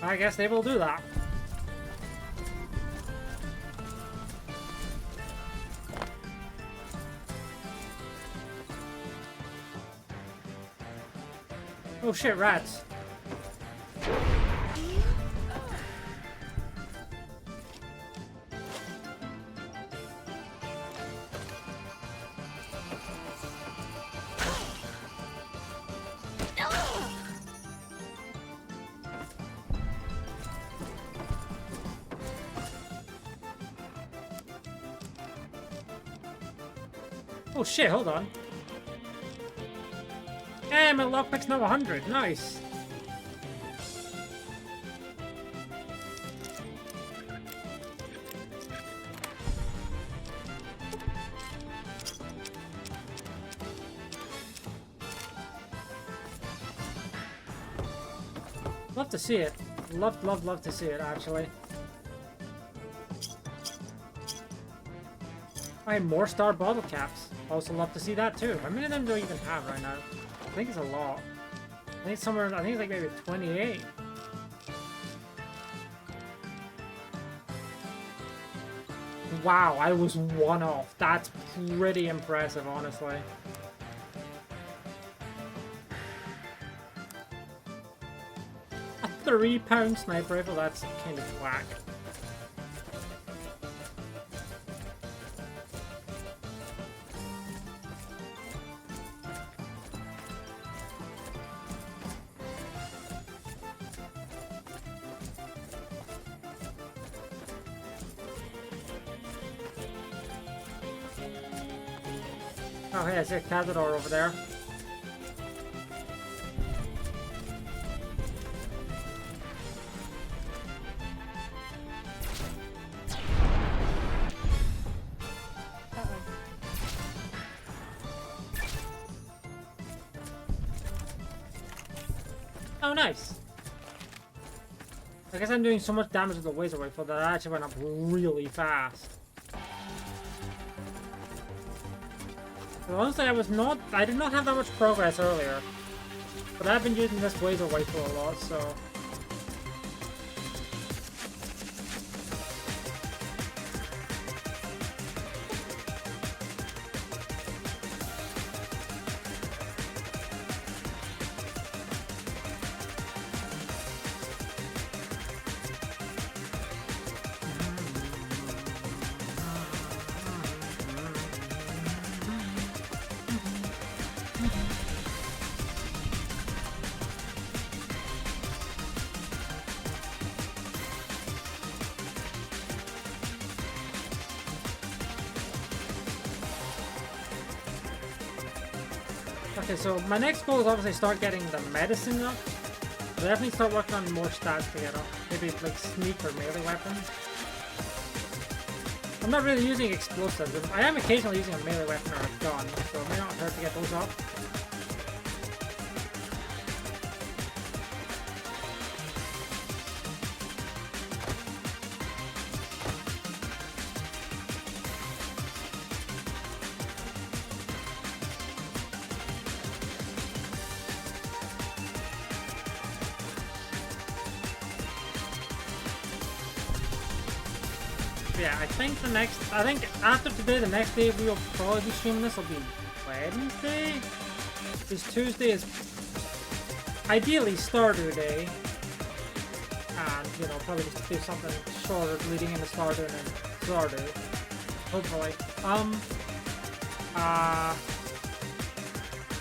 I guess they will do that. Oh shit, rats. Oh shit, hold on. Hey, my lockpick's now 100. Nice. Love to see it. Love to see it, actually. I have more star bottle caps. Also love to see that too. How many of them do I even have right now? I think it's a lot. I think it's somewhere, I think it's like maybe 28. Wow, I was one off. That's pretty impressive, honestly. A 3-pound sniper rifle, that's kind of whack. Oh, hey, I see a Cazador over there. Oh, nice. I guess I'm doing so much damage with the laser rifle that I actually went up really fast. But honestly, I did not have that much progress earlier. But I've been using this laser rifle a lot, so... Okay, so my next goal is obviously start getting the medicine up. I'll definitely start working on more stats to get up. Maybe like sneak or melee weapons. I'm not really using explosives. I am occasionally using a melee weapon or a gun, so it may not hurt to get those up. Yeah, I think after today, the next day we will probably be streaming this will be Wednesday? Because Tuesday is ideally Stardew Day. And, you know, probably just do something shorter leading into Stardew and then Stardew. Hopefully.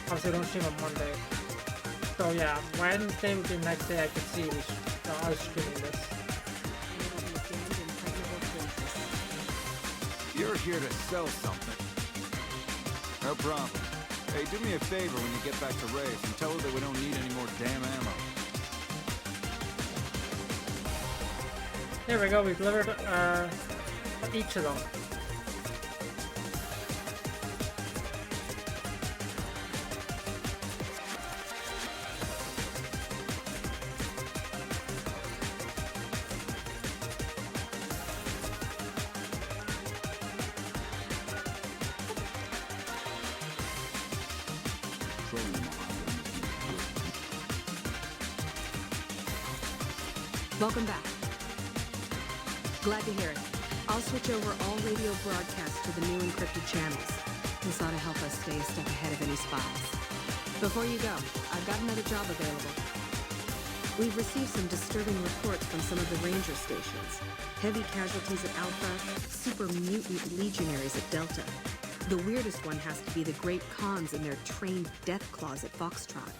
Obviously I don't stream on Monday. So yeah, Wednesday would be the next day I could see I was streaming this. You're here to sell something. No problem. Hey, do me a favor when you get back to Reyes and tell her that we don't need any more damn ammo. There we go, we delivered each of them. Welcome back. Glad to hear it. I'll switch over all radio broadcasts to the new encrypted channels. This ought to help us stay a step ahead of any spies. Before you go, I've got another job available. We've received some disturbing reports from some of the ranger stations. Heavy casualties at Alpha, super mutant legionaries at Delta. The weirdest one has to be the Great Khans and their trained death claws at Foxtrot.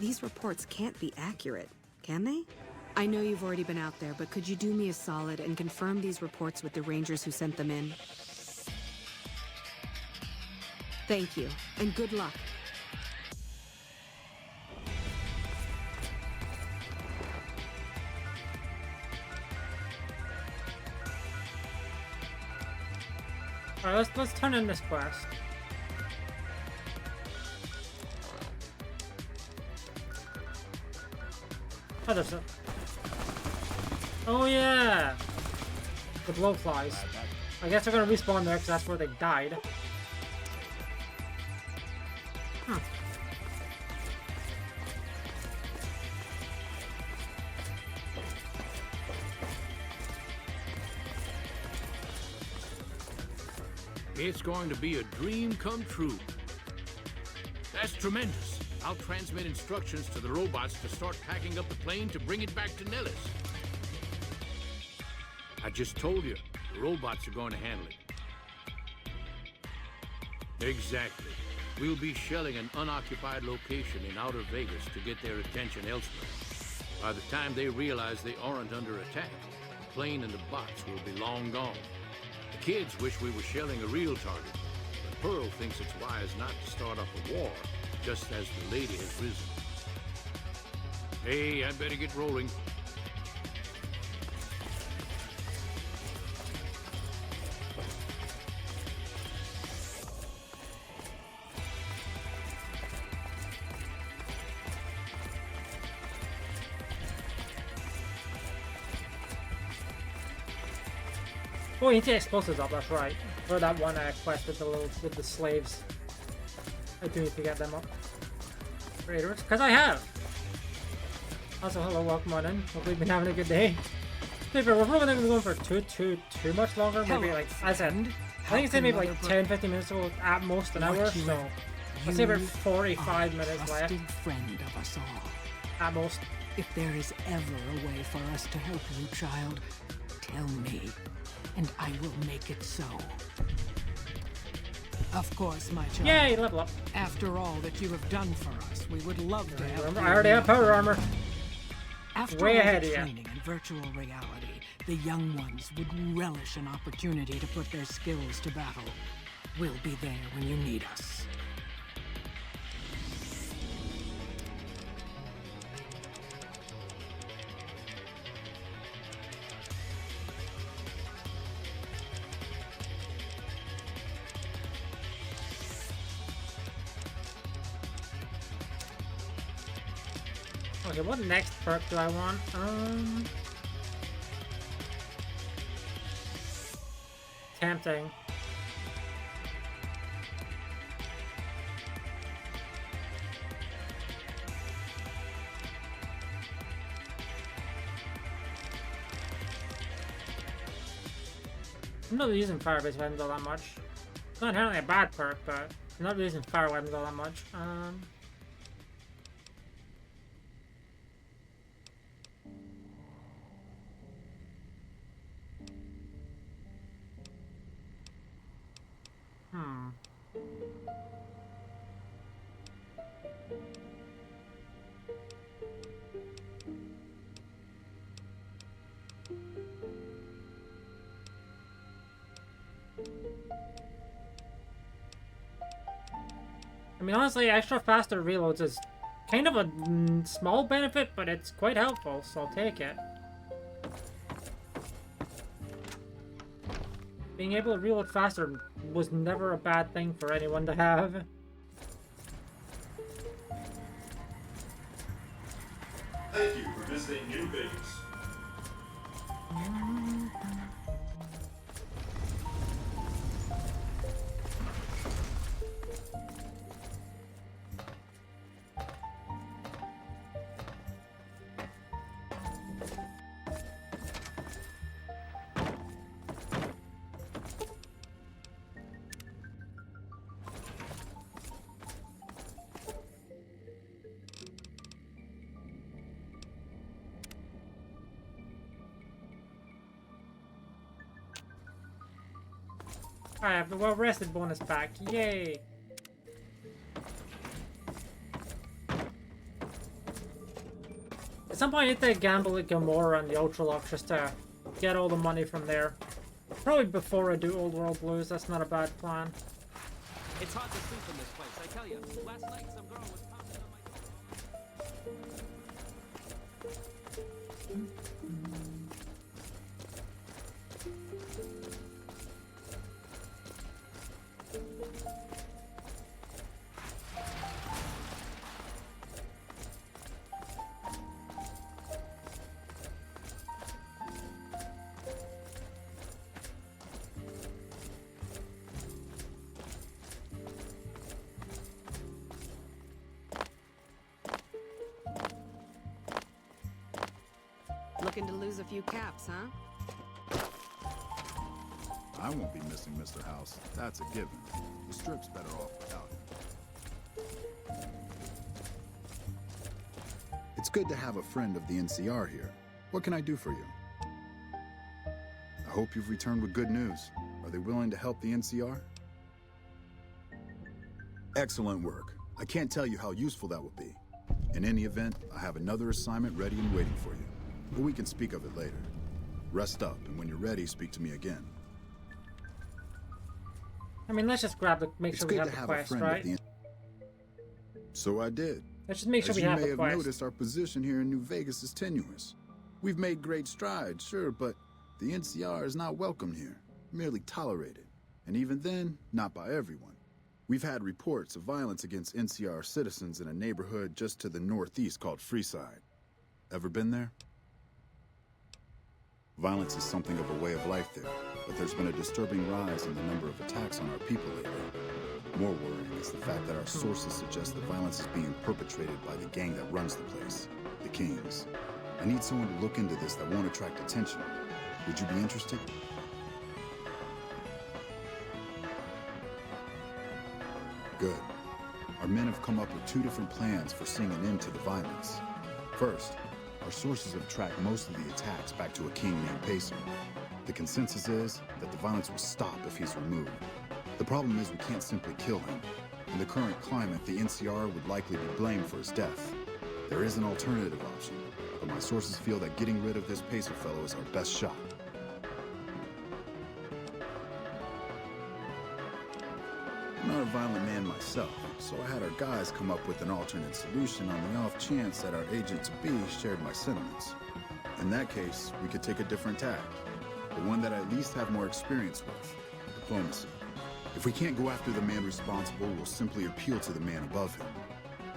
These reports can't be accurate, can they? I know you've already been out there, but could you do me a solid and confirm these reports with the Rangers who sent them in? Thank you, and good luck. Alright, let's turn in this quest. Oh, there's a... Oh yeah! The blowflies. I guess they're gonna respawn there because that's where they died. Huh. It's going to be a dream come true. That's tremendous. I'll transmit instructions to the robots to start packing up the plane to bring it back to Nellis. I just told you, the robots are going to handle it. Exactly. We'll be shelling an unoccupied location in outer Vegas to get their attention elsewhere. By the time they realize they aren't under attack, the plane and the bots will be long gone. The kids wish we were shelling a real target, but Pearl thinks it's wise not to start up a war just as the lady has risen. Hey, I'd better get rolling. Oh, you need to get explosives up, that's right. For that one quest with the slaves. I do need to get them up. Raiders, because I have! Also, hello, welcome on in. Hope you've been having a good day. We're probably not going to be going for too much longer. Maybe like, as I said, I think it's maybe like 10-15 minutes or at most an hour, so let's say about 45 minutes left. Friend of us all. At most. If there is ever a way for us to help you, child, tell me, and I will make it so. Of course, my child. Yay, level up. After all that you have done for us, we would love to help you. I already have power armor. After Way all ahead the of you. training in virtual reality, the young ones would relish an opportunity to put their skills to battle. We'll be there when you need us. Okay, what next perk do I want? Tempting. I'm not really using fire-based weapons all that much. It's not inherently a bad perk, but I'm not really using fire weapons all that much. I mean, honestly, extra faster reloads is kind of a small benefit, but it's quite helpful, so I'll take it. Being able to reload faster was never a bad thing for anyone to have. Thank you for visiting New Vegas. I have the well-rested bonus back. Yay! At some point I need to gamble at Gamora and the Ultra Luck just to get all the money from there. Probably before I do Old World Blues, that's not a bad plan. It's hard to sleep in this place, I tell you. Last night some girl was pounding on my door. Looking to lose a few caps, huh? I won't be missing Mr. House. That's a given. The strip's better off without him. It's good to have a friend of the NCR here. What can I do for you? I hope you've returned with good news. Are they willing to help the NCR? Excellent work. I can't tell you how useful that will be. In any event, I have another assignment ready and waiting for you. But we can speak of it later. Rest up, and when you're ready, speak to me again. I mean, let's just grab the. Make It's sure we good have to the have quest, a friend right? at the end. So I did. Let's just make sure As we you have may the have quest. noticed, our position here in New Vegas is tenuous. We've made great strides, sure, but the NCR is not welcome here, merely tolerated. And even then, not by everyone. We've had reports of violence against NCR citizens in a neighborhood just to the northeast called Freeside. Ever been there? Violence is something of a way of life there, but there's been a disturbing rise in the number of attacks on our people lately. More worrying is the fact that our sources suggest the violence is being perpetrated by the gang that runs the place, the Kings. I need someone to look into this that won't attract attention. Would you be interested? Good. Our men have come up with two different plans for seeing an end to the violence. First, our sources have tracked most of the attacks back to a king named Pacer. The consensus is that the violence will stop if he's removed. The problem is we can't simply kill him. In the current climate, the NCR would likely be blamed for his death. There is an alternative option, but my sources feel that getting rid of this Pacer fellow is our best shot. I'm not a violent man myself, so I had our guys come up with an alternate solution on the off chance that our agent-to-be shared my sentiments. In that case, we could take a different tack, the one that I at least have more experience with, diplomacy. If we can't go after the man responsible, we'll simply appeal to the man above him.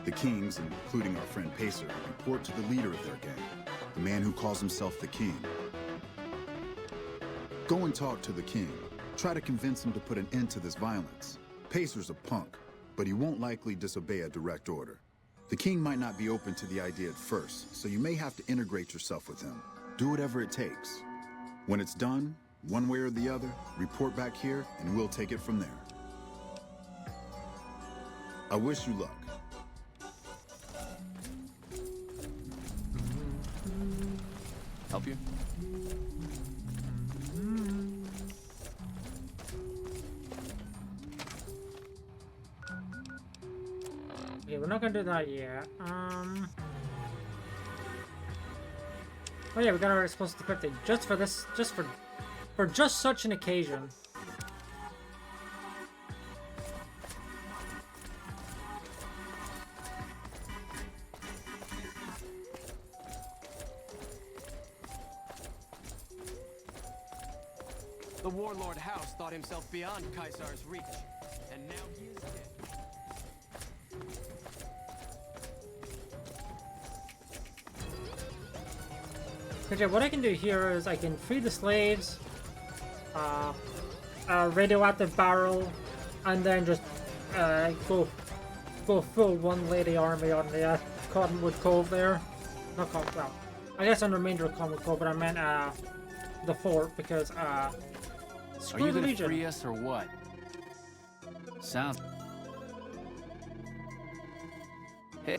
The Kings, including our friend Pacer, report to the leader of their gang, the man who calls himself the King. Go and talk to the King. Try to convince him to put an end to this violence. Pacer's a punk, but he won't likely disobey a direct order. The King might not be open to the idea at first, so you may have to integrate yourself with him. Do whatever it takes. When it's done, one way or the other, report back here, and we'll take it from there. I wish you luck. Help you? Okay, we're not gonna do that yet. Oh yeah, we got our explosive equipped just for this, for just such an occasion. The warlord House thought himself beyond Caesar's reach, and now he is dead. Okay, what I can do here is I can free the slaves, radioactive barrel, and then just go full one lady army on the Cottonwood Cove there. Not Cottonwood, well, I guess on the remainder of Cottonwood Cove, but I meant the fort because screw Are you the gonna Legion. free us or what? Sounds. Hey.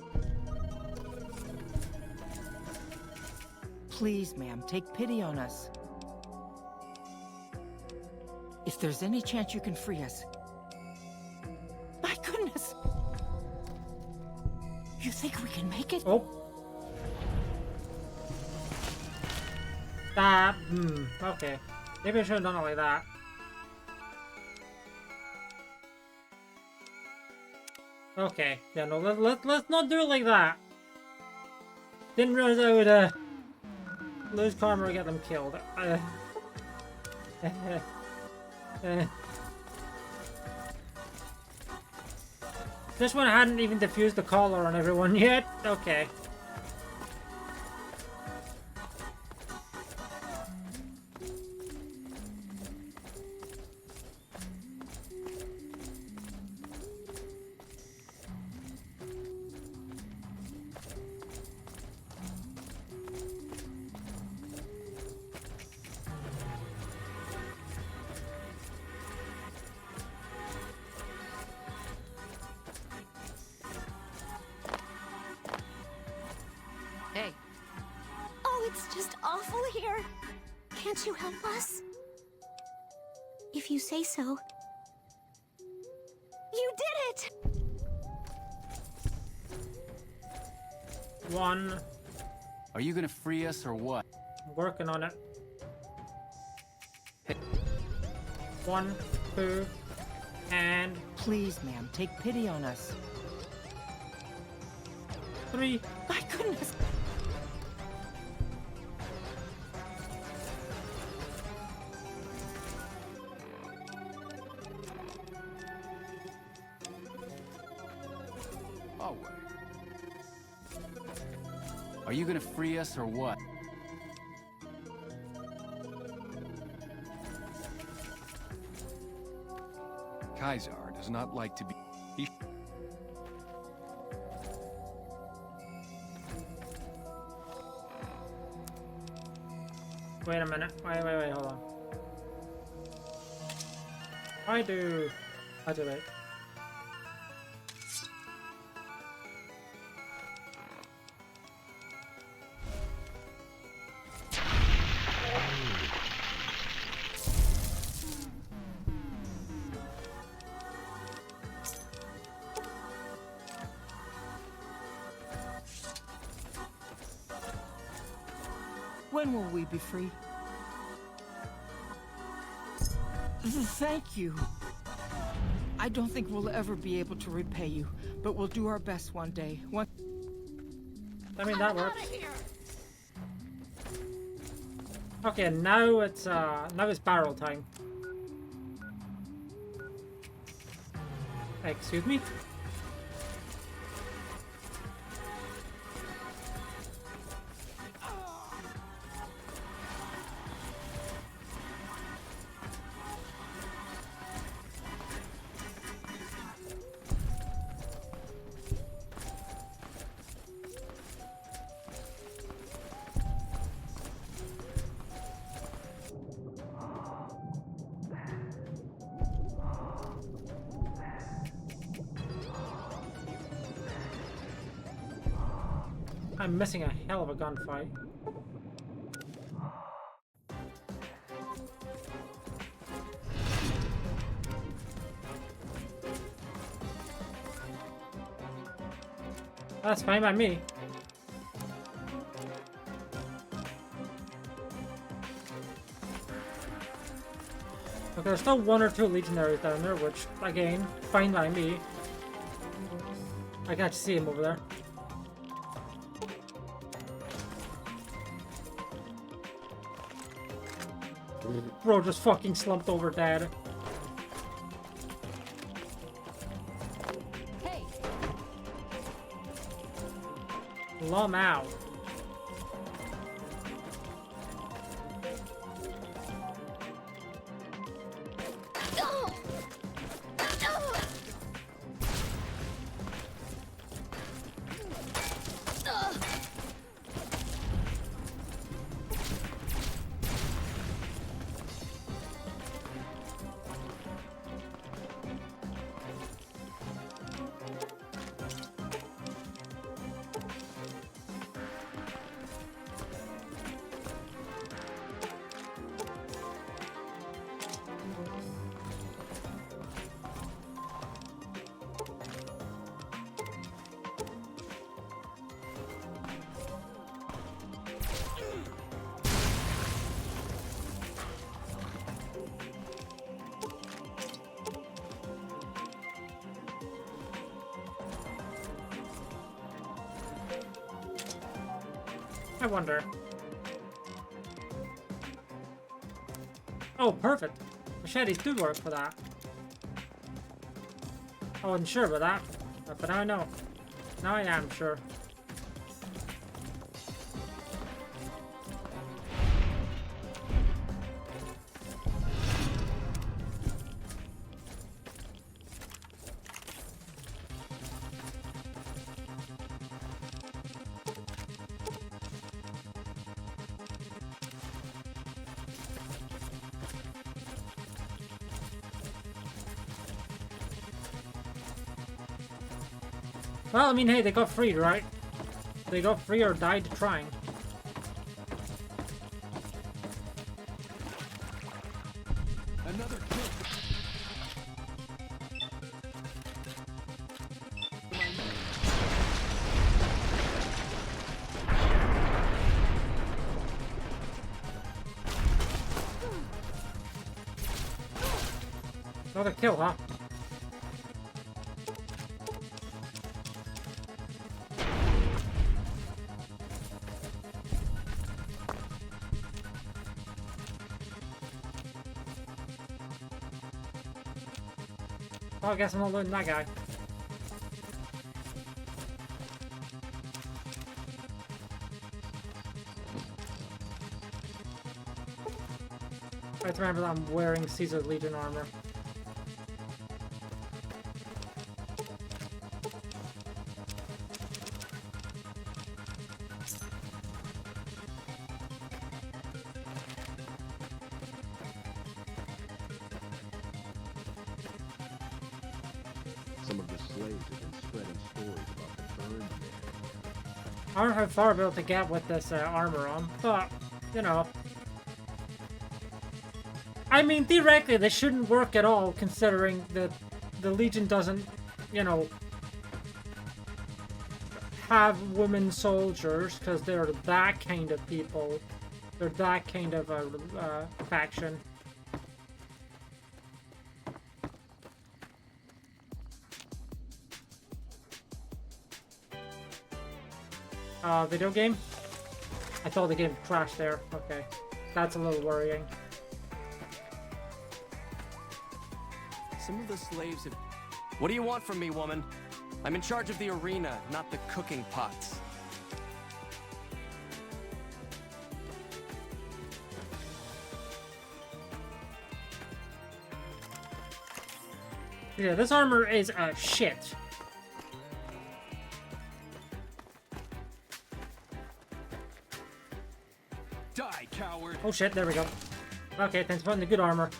Please, ma'am, take pity on us. If there's any chance you can free us. My goodness! You think we can make it? Oh. Okay. Maybe I should have done it like that. Okay. Yeah, no, let's not do it like that. Didn't realize I would, lose karma or get them killed. This one hadn't even diffused the collar on everyone yet? Okay. Hey. Oh, it's just awful here. Can't you help us? If you say so. You did it! One. Are you gonna free us or what? I'm working on it. 1, 2, And Please, ma'am, take pity on us. 3. My goodness! I'll wait. Are you gonna free us or what? Kaisar does not like to be... Wait a minute. Wait, hold on. I do wait. When will we be free? Thank you. I don't think we'll ever be able to repay you, but we'll do our best one day. I mean, that works. Okay, now it's barrel time. Excuse me? I'm missing a hell of a gunfight. That's fine by me. But there's still 1 or 2 legionaries down there, which, again, fine by me. I can actually see him over there. Bro just fucking slumped over dead. Hey. Lum out. I wonder. Oh, perfect. Machetes do work for that. I wasn't sure about that, but now I know. Now I am sure. Well, I mean, hey, they got freed, right? They got free or died trying. Another kill. Another kill, huh? Oh, I guess I'm not looting that guy. I have to remember that I'm wearing Caesar Legion armor. Some of the slaves have been spreading stories about the burned man. I don't know how far I'll be able to get with this armor on, but, you know. I mean, theoretically, this shouldn't work at all, considering that the Legion doesn't, you know, have women soldiers, because they're that kind of people. They're that kind of a faction. Video game? I thought the game crashed there. Okay. That's a little worrying. Some of the slaves have... What do you want from me, woman? I'm in charge of the arena, not the cooking pots. Yeah, this armor is shit. Die, coward! Oh shit, there we go. Okay, thanks for putting the good armor.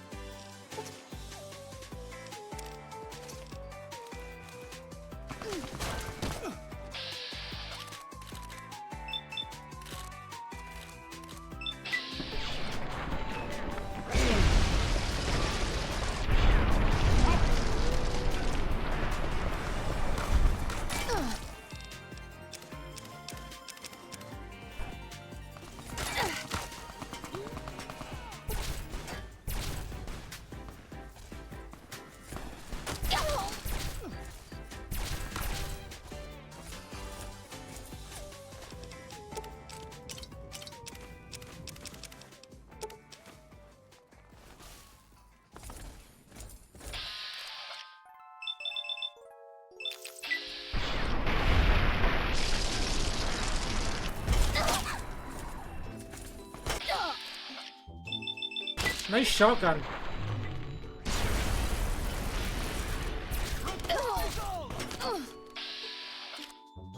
Nice shotgun.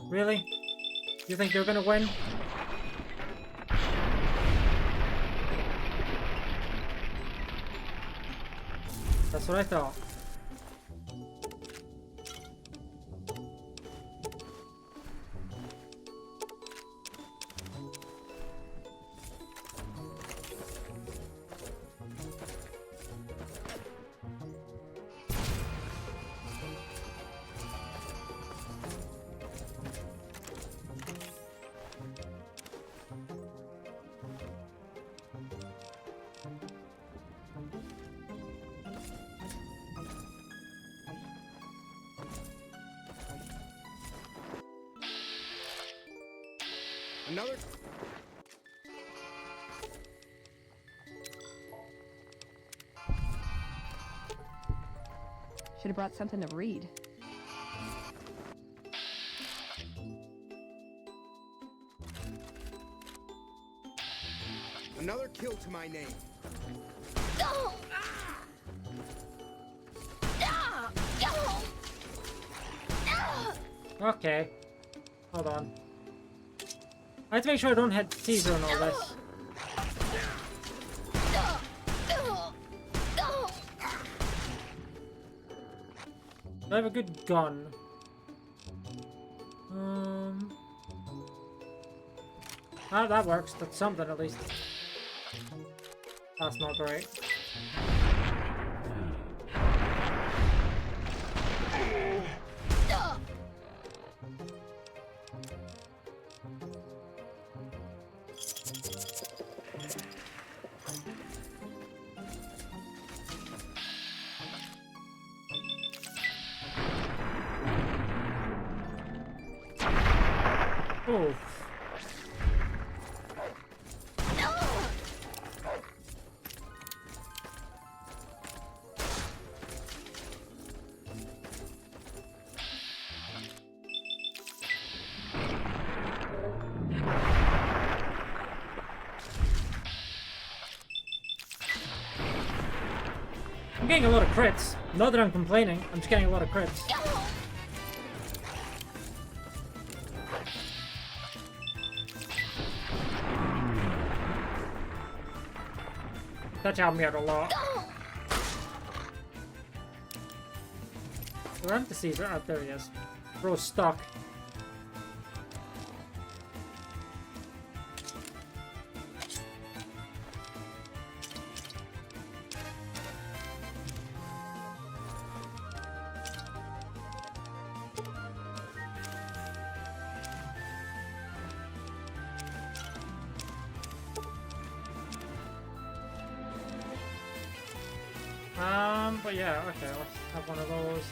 Really? You think they're gonna win? That's what I thought. Another... Should have brought something to read. Another kill to my name. Okay. Hold on. I have to make sure I don't hit Caesar and all this. I have a good gun. That works. That's something at least. That's not great. Oh. I'm getting a lot of crits. Not that I'm complaining, I'm just getting a lot of crits. That helped me out a lot. Parentheses, oh, there he is. Bro, stuck. But yeah, okay, let's have one of those.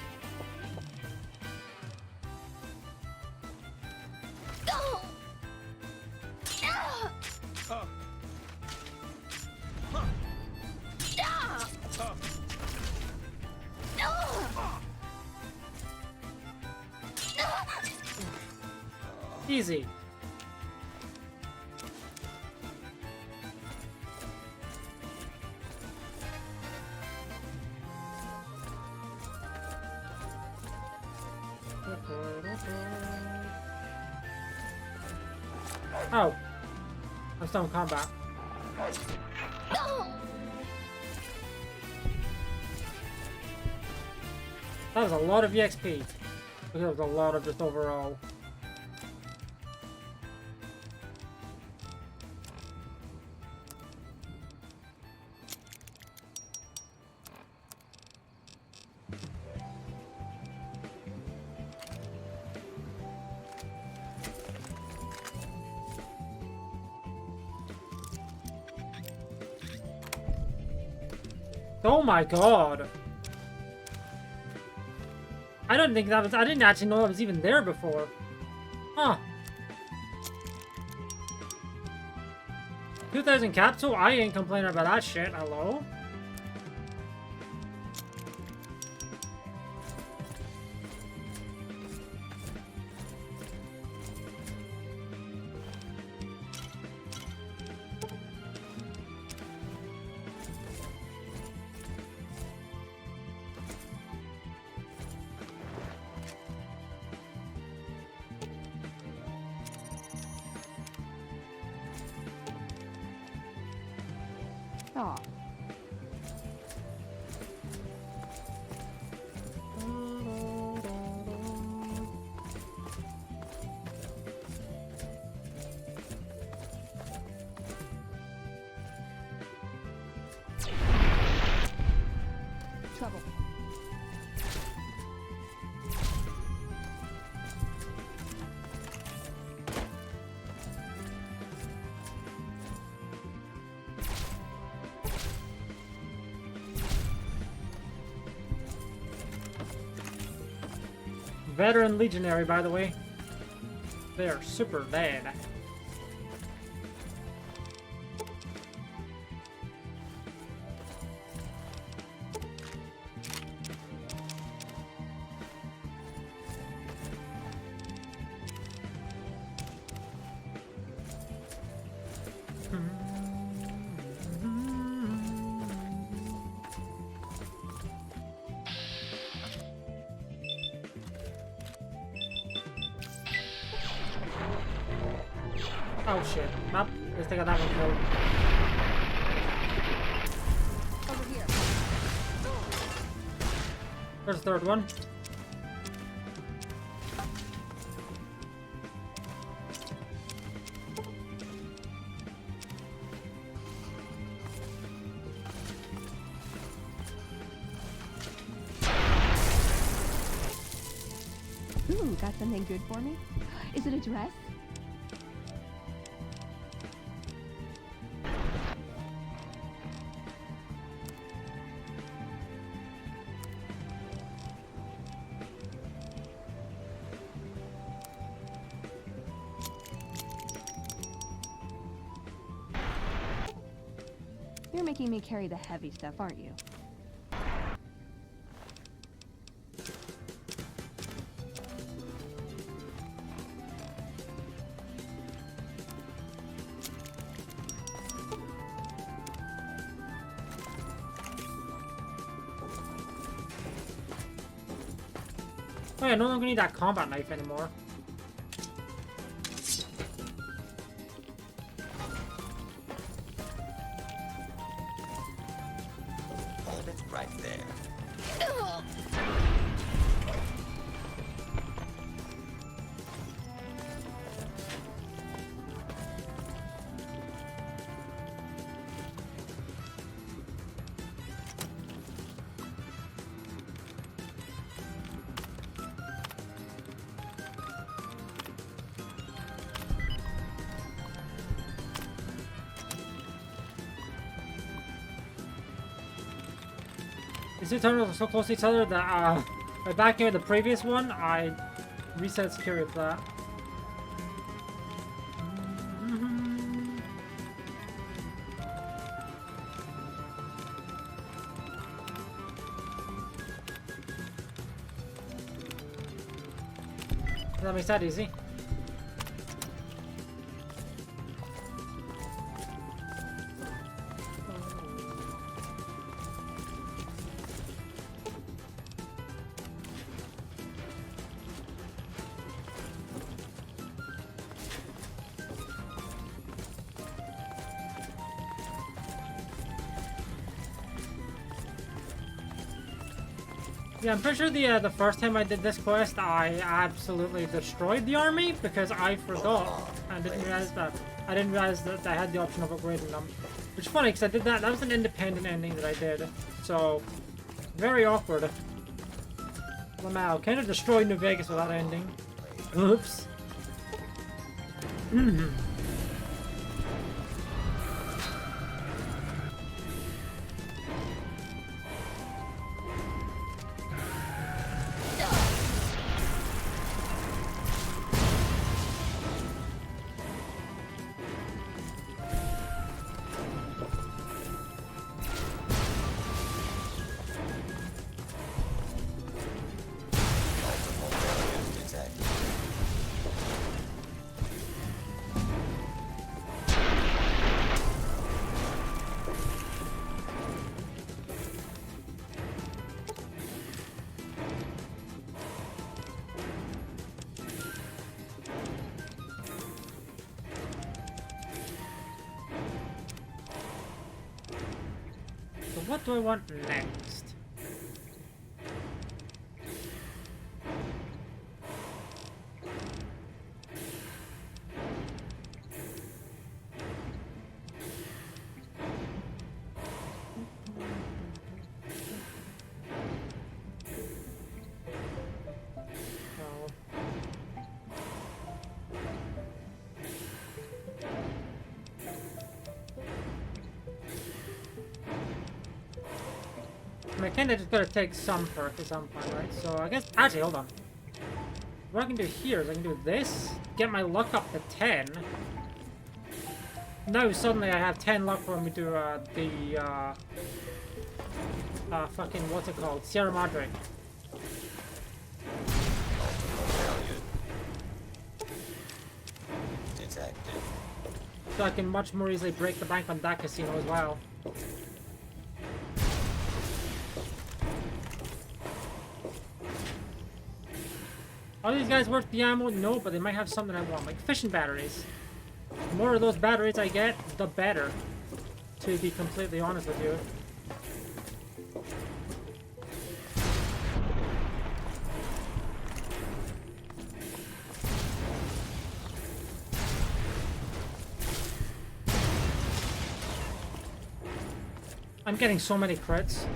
Easy. Oh. I'm still in combat. That was a lot of EXP. That was a lot of just overall. Oh my god! I don't think that was. I didn't actually know that was even there before. Huh. 2,000 capsule? I ain't complaining about that shit. Hello? Aw. Trouble. Veteran Legionary, by the way. They are super bad. Oh shit. Up. Let's take that one killed. Over here. There's the third one. Ooh, got something good for me? Is it a dress? You're making me carry the heavy stuff, aren't you? Oh yeah, no longer need that combat knife anymore. Hold it right there. These two terminals are so close to each other that right back here in the previous one, I reset security for that. That makes that easy. Yeah, I'm pretty sure the first time I did this quest, I absolutely destroyed the army because I forgot and didn't realize that I had the option of upgrading them. Which is funny because I did that. That was an independent ending that I did, so very awkward. Lamau kind of destroyed New Vegas with that ending. Oops. So what do I want next? I kinda just gotta take some perk at some point, right? So I guess actually hold on. What I can do here is I can do this, get my luck up to 10. Now suddenly I have 10 luck when we do fucking what's it called? Sierra Madre. It's active. So I can much more easily break the bank on that casino as well. Are these guys worth the ammo? No, but they might have something I want, like fishing batteries. The more of those batteries I get, the better. To be completely honest with you. I'm getting so many crits.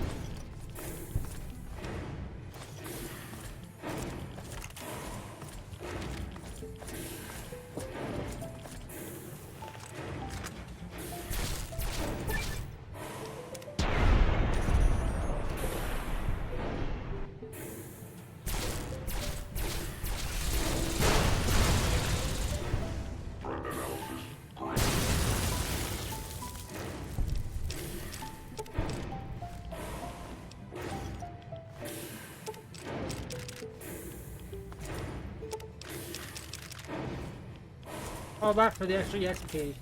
All that for the extra XP.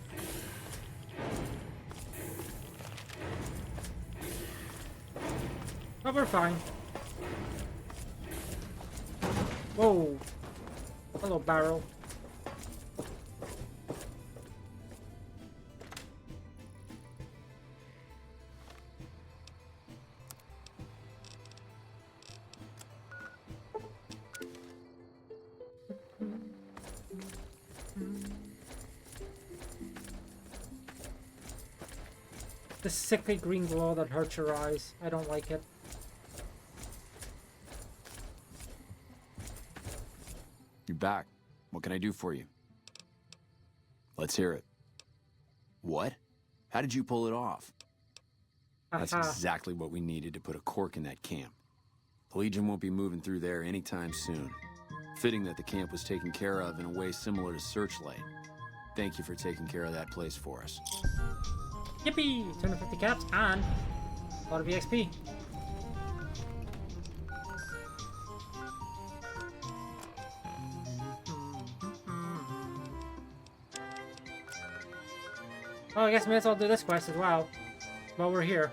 But we're fine. Whoa! Hello, barrel. The sickly green glow that hurts your eyes. I don't like it. You're back. What can I do for you? Let's hear it. What? How did you pull it off? That's exactly what we needed to put a cork in that camp. The Legion won't be moving through there anytime soon. Fitting that the camp was taken care of in a way similar to Searchlight. Thank you for taking care of that place for us. Yippee! 250 caps and a lot of EXP. Oh, I guess we might as well do this quest as well, while we're here.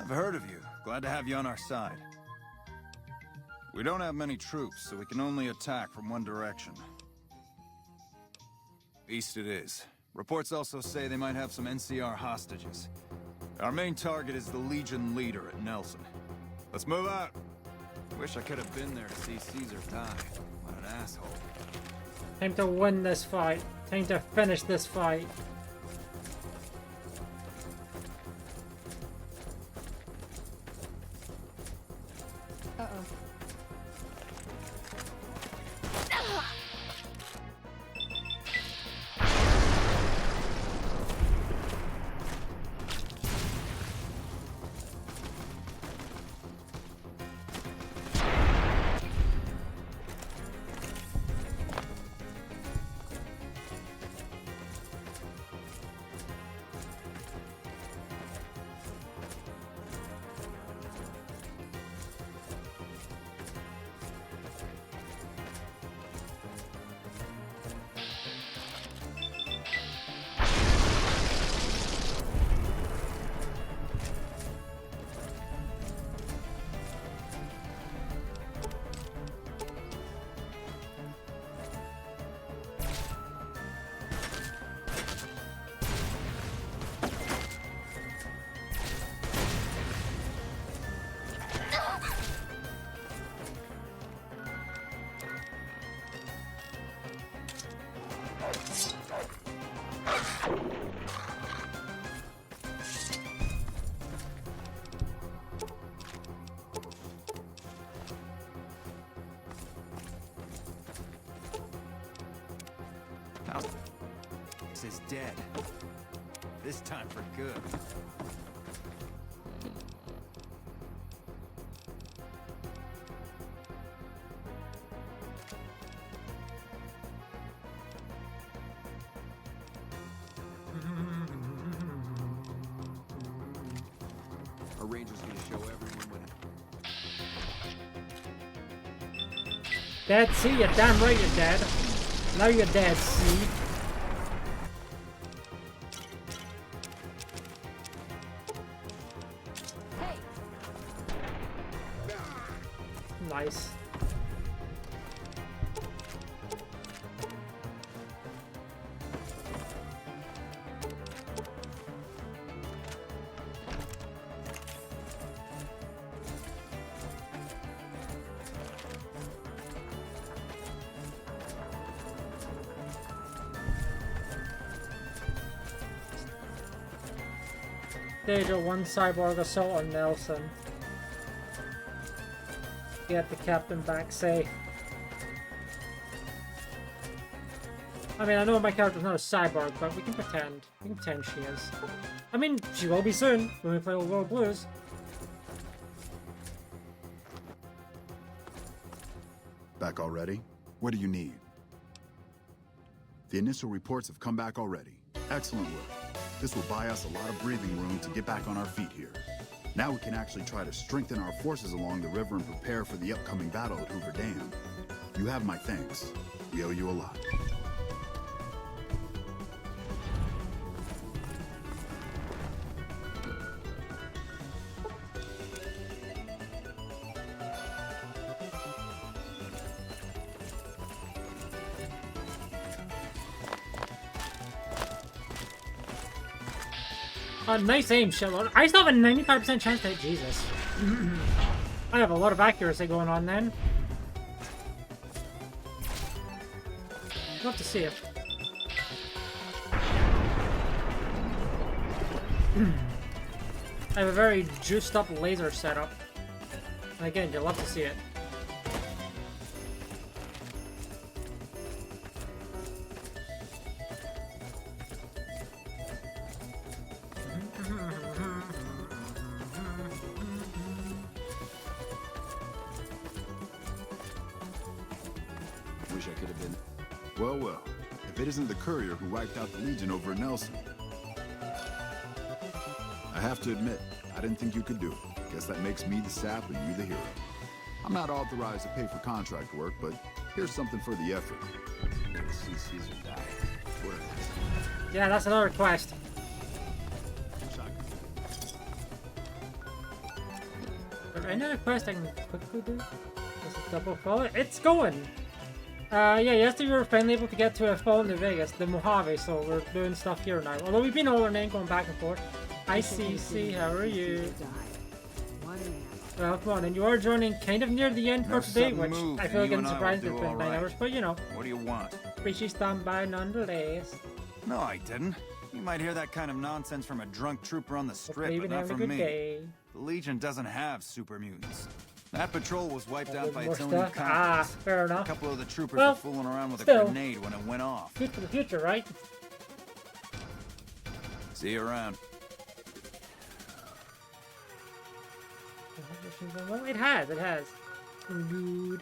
I've heard of you. Glad to have you on our side. We don't have many troops, so we can only attack from one direction. East it is. Reports also say they might have some NCR hostages. Our main target is the Legion leader at Nelson. Let's move out. Wish I could have been there to see Caesar die. What an asshole. Time to win this fight. Time to finish this fight. Uh-oh. This is dead. This time for good. Our ranger's gonna show everyone what. Dead, see? You're damn right you're dead. Now you're dead, see? Nice. Stage a one cyborg assault on Nelson. Get the captain back safe. I mean, I know my character's not a cyborg, but we can pretend. We can pretend she is. I mean, she will be soon when we play Old World Blues. Back already? What do you need? The initial reports have come back already. Excellent work. This will buy us a lot of breathing room to get back on our feet here. Now we can actually try to strengthen our forces along the river and prepare for the upcoming battle at Hoover Dam. You have my thanks. We owe you a lot. Nice aim, Sherlock. I still have a 95% chance to hit Jesus. I have a lot of accuracy going on then. Love to see it. I have a very juiced up laser setup. And again, you'll love to see it. Wish I could have been. Well, well. If it isn't the courier who wiped out the Legion over at Nelson. I have to admit, I didn't think you could do it. Guess that makes me the sap and you the hero. I'm not authorized to pay for contract work, but here's something for the effort. Need to see Caesar die. Where is it? Yeah, that's another quest. Is there any other quest I can quickly do? Just a double follow. It's going! Yeah, yesterday we were finally able to get to a fall in Vegas, the Mojave, so we're doing stuff here now. Although we've been over and in, going back and forth. Hi CC, how are you? Well, come on, and you are joining kind of near the end for today, which I feel like I'm surprised it's been 9 hours, but you know. What do you want? Appreciate you stopping by nonetheless. No, I didn't. You might hear that kind of nonsense from a drunk trooper on the strip, Hopefully but not from me. The Legion doesn't have super mutants. That patrol was wiped out by its own stuff? Ah, fair enough. A couple of the troopers Well, were fooling around with still. a grenade when it went off. Good for the future, right? See you around. Well, it has. Good.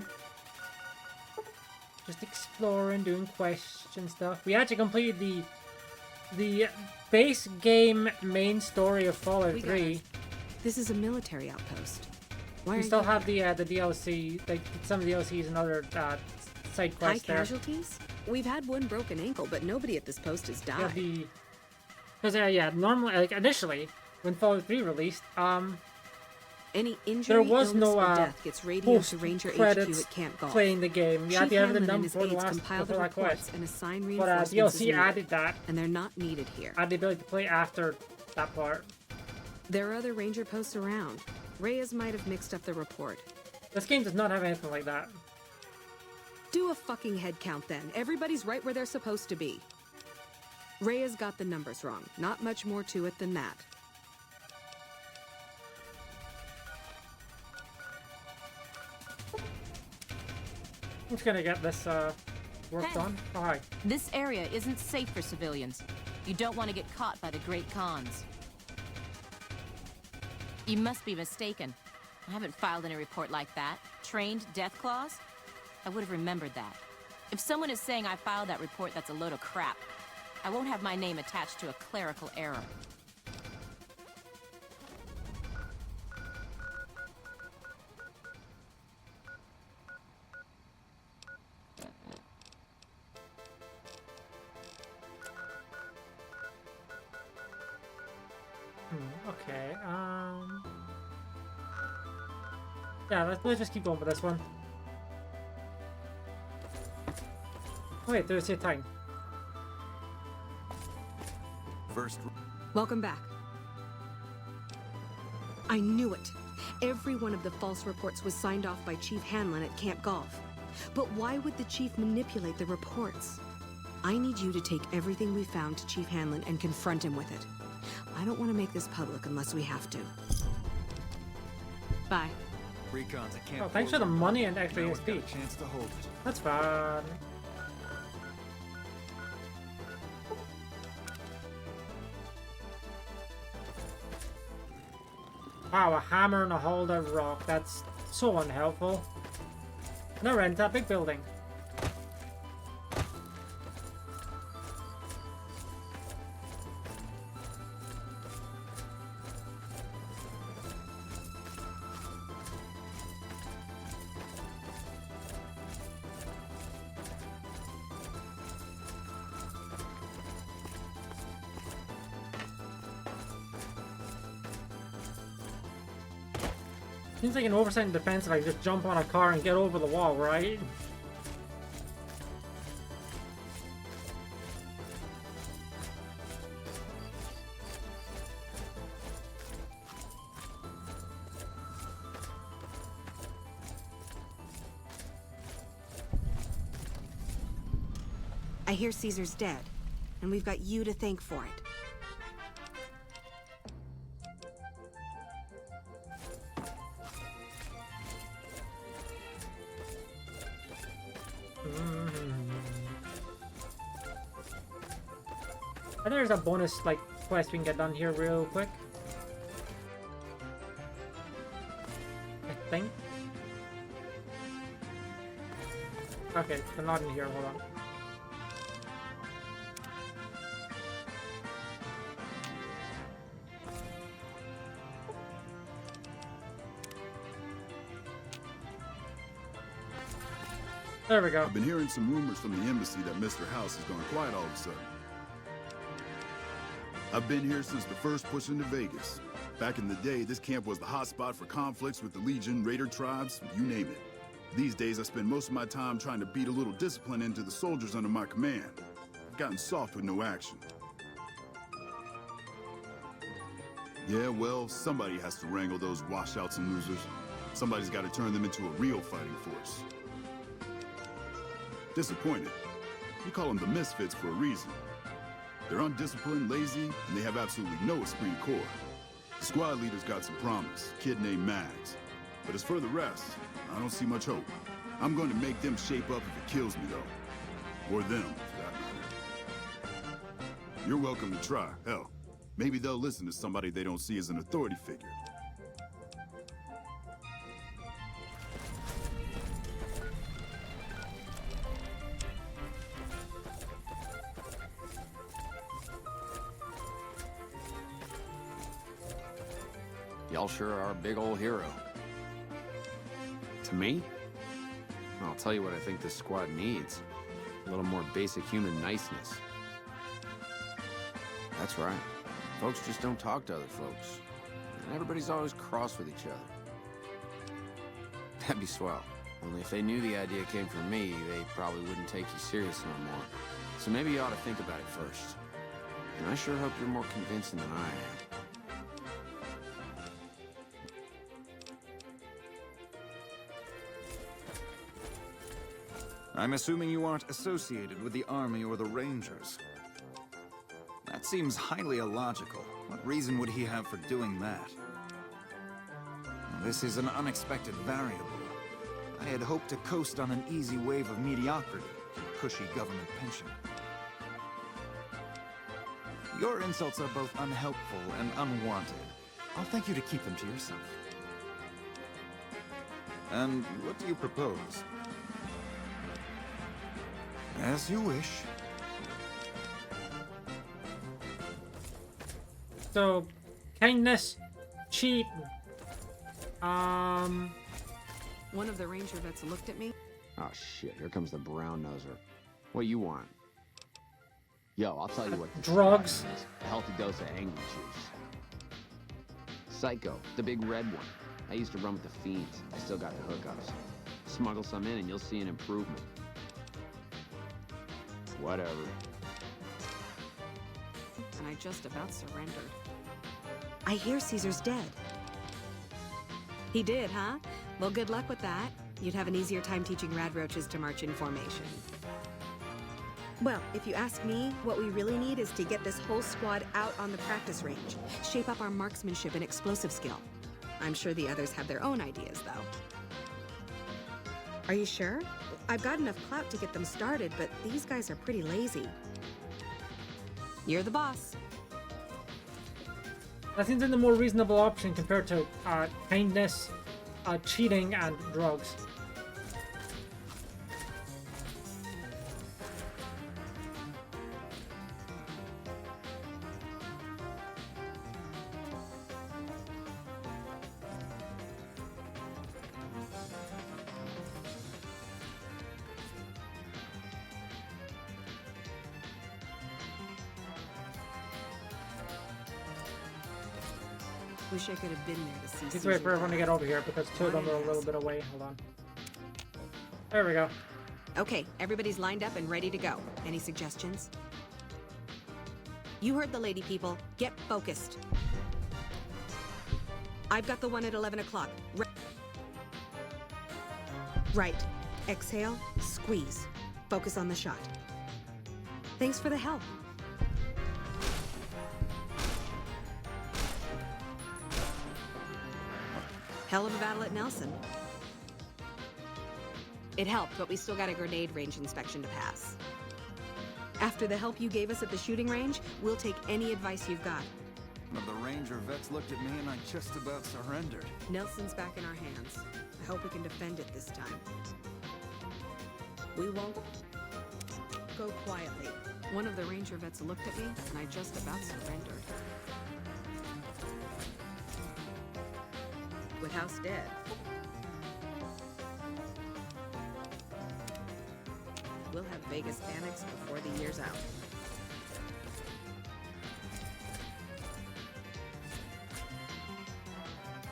Just exploring, doing question stuff. We actually completed the base game main story of Fallout 3. This is a military outpost. Why We are still you have the DLC, like some of the DLCs and other side high quests there. casualties? We've had one broken ankle, but nobody at this post has Yeah, died. because yeah, normally, like initially when Fallout 3 released, Any injury, there was illness, no or death gets radioed to Ranger HQ credits at Camp Golf. playing the game. You had to Chief have them Hanlon done and his before the aides last compile the before that reports quest. and assign But reinforcements as DLC needed, added that. and they're not needed here. Added the ability to play after that part. There are other Ranger posts around. Reyes might have mixed up the report. This game does not have anything like that. Do a fucking head count then. Everybody's right where they're supposed to be. Reyes got the numbers wrong. Not much more to it than that. I'm just gonna get this work done. Oh, hi. This area isn't safe for civilians. You don't want to get caught by the Great Khans. You must be mistaken. I haven't filed any report like that. Trained death claws? I would have remembered that. If someone is saying I filed that report, that's a load of crap. I won't have my name attached to a clerical error. Okay, yeah, let's just keep going with this one. Oh, wait, there's your time. First. Welcome back. I knew it. Every one of the false reports was signed off by Chief Hanlon at Camp Golf. But why would the Chief manipulate the reports? I need you to take everything we found to Chief Hanlon and confront him with it. I don't want to make this public unless we have to. Bye. Recon's at Camp Oh, thanks for the money and extra Now we've got EXP. a chance to hold it. That's fun. Wow, a hammer and a holder rock. That's so unhelpful. No rent, that big building. Seems like an oversight in defense if I just jump on a car and get over the wall, right? I hear Caesar's dead, and we've got you to thank for it. I think there's a bonus like quest we can get done here real quick. I think. Okay, they're not in here, hold on. There we go. I've been hearing some rumors from the embassy that Mr. House has gone quiet all of a sudden. I've been here since the first push into Vegas. Back in the day, this camp was the hotspot for conflicts with the Legion, Raider tribes, you name it. These days, I spend most of my time trying to beat a little discipline into the soldiers under my command. I've gotten soft with no action. Yeah, well, somebody has to wrangle those washouts and losers. Somebody's got to turn them into a real fighting force. Disappointed. You call them the misfits for a reason. They're undisciplined, lazy, and they have absolutely no esprit de corps. The squad leader's got some promise, a kid named Mags. But as for the rest, I don't see much hope. I'm going to make them shape up if it kills me, though. Or them, for that matter. You're welcome to try. Hell, maybe they'll listen to somebody they don't see as an authority figure. Y'all sure are a big old hero. To me? I'll tell you what I think this squad needs. A little more basic human niceness. That's right. Folks just don't talk to other folks. And everybody's always cross with each other. That'd be swell. Only if they knew the idea came from me, they probably wouldn't take you serious no more. So maybe you ought to think about it first. And I sure hope you're more convincing than I am. I'm assuming you aren't associated with the Army or the Rangers. That seems highly illogical. What reason would he have for doing that? This is an unexpected variable. I had hoped to coast on an easy wave of mediocrity, a cushy government pension. Your insults are both unhelpful and unwanted. I'll thank you to keep them to yourself. And what do you propose? As you wish. So, kindness, cheat. One of the ranger vets looked at me. Oh shit, here comes the brown noser. What you want? Yo, I'll tell you what. Drugs. A healthy dose of angry juice. Psycho, the big red one. I used to run with the fiends. I still got the hookups. Smuggle some in and you'll see an improvement. Whatever. And I just about surrendered. I hear Caesar's dead. He did, huh? Well, good luck with that. You'd have an easier time teaching rad roaches to march in formation. Well, if you ask me, what we really need is to get this whole squad out on the practice range. Shape up our marksmanship and explosive skill. I'm sure the others have their own ideas, though. Are you sure? I've got enough clout to get them started, but these guys are pretty lazy. You're the boss. That seems like the more reasonable option compared to kindness, cheating, and drugs. Wish I could have been there to see. Let's wait for everyone to get over here because two of them are a little bit away. Hold on. There we go. Okay, everybody's lined up and ready to go. Any suggestions? You heard the lady, people. Get focused. I've got the one at 11 o'clock. Right. Exhale, squeeze. Focus on the shot. Thanks for the help. Hell of a battle at Nelson. It helped, but we still got a grenade range inspection to pass. After the help you gave us at the shooting range, we'll take any advice you've got. One of the ranger vets looked at me and I just about surrendered. Nelson's back in our hands. I hope we can defend it this time. We won't go quietly. One of the ranger vets looked at me and I just about surrendered. With House dead. We'll have Vegas annex before the year's out.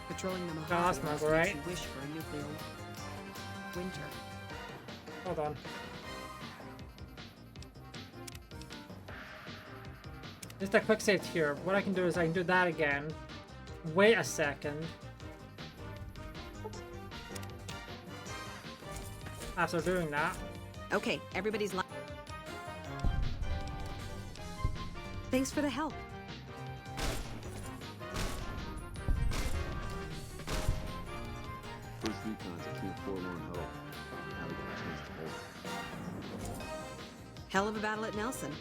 Patrolling the Mojave makes right? you wish for a nuclear winter. Hold on. Just a quick save here. What I can do is I can do that again. Wait a second. After doing that. Okay, everybody's Thanks for the help. First recon's a Camp Forlorn Hope. Now we got a chance to hold it. Hell of a battle at Nelson.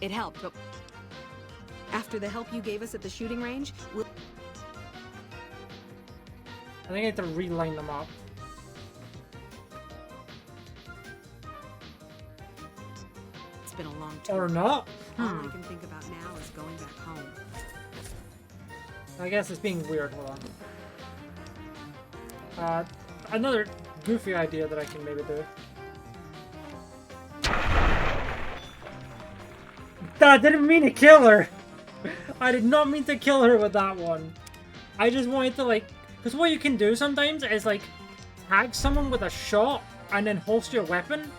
It helped, but after the help you gave us at the shooting range, we'll... I think I have to reline them up. It's been a long tour. Or not. All I can think about now is going back home. I guess it's being weird. Hold on. Another goofy idea that I can maybe do. I didn't mean to kill her. I did not mean to kill her with that one. I just wanted to like, because what you can do sometimes is like tag someone with a shot and then holster your weapon.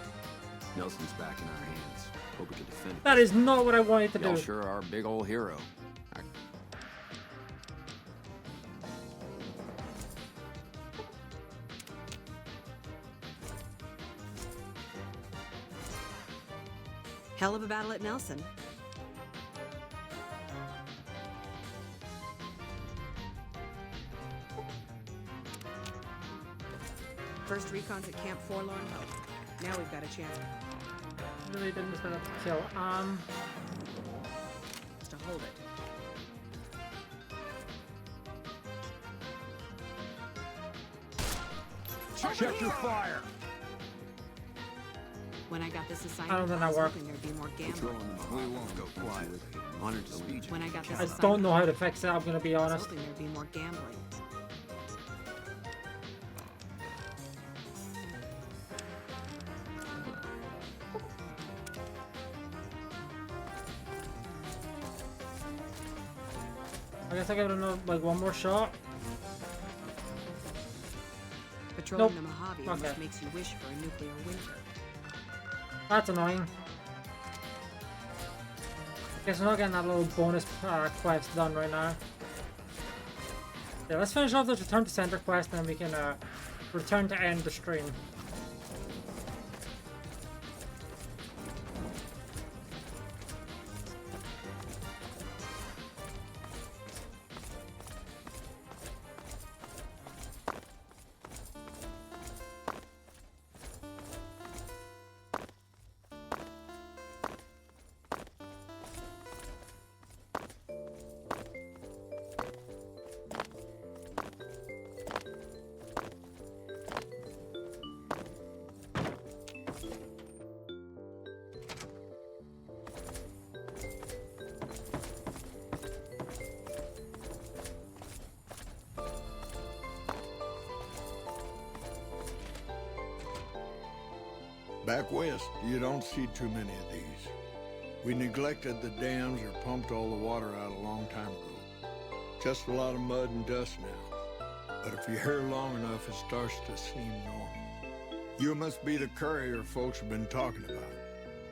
Nelson's back in our hands. Hope we can defend it. That is not what I wanted to Y'all do. sure are a big old hero. Hell of a battle at Nelson. First recon's at Camp Forlorn Hope. Now we've got a chance. Really didn't set up to kill. To hold it. Check your fire. When I got this I assignment, don't think I that was worked. hoping there'd be more gambling. We won't go quietly. Honored to speak. When I got this I assignment, don't know how to fix it, I'm gonna be I was honest. hoping there'd be more gambling. I guess I got another, like one more shot. Patrolling Nope. the Mojave Okay. almost makes you wish for a nuclear winter. That's annoying. Guess we're not getting that little bonus quest done right now. Yeah, let's finish off this return to center quest and then we can return to end the stream. Back west, you don't see too many of these. We neglected the dams or pumped all the water out a long time ago. Just a lot of mud and dust now. But if you're here long enough, it starts to seem normal. You must be the courier folks have been talking about.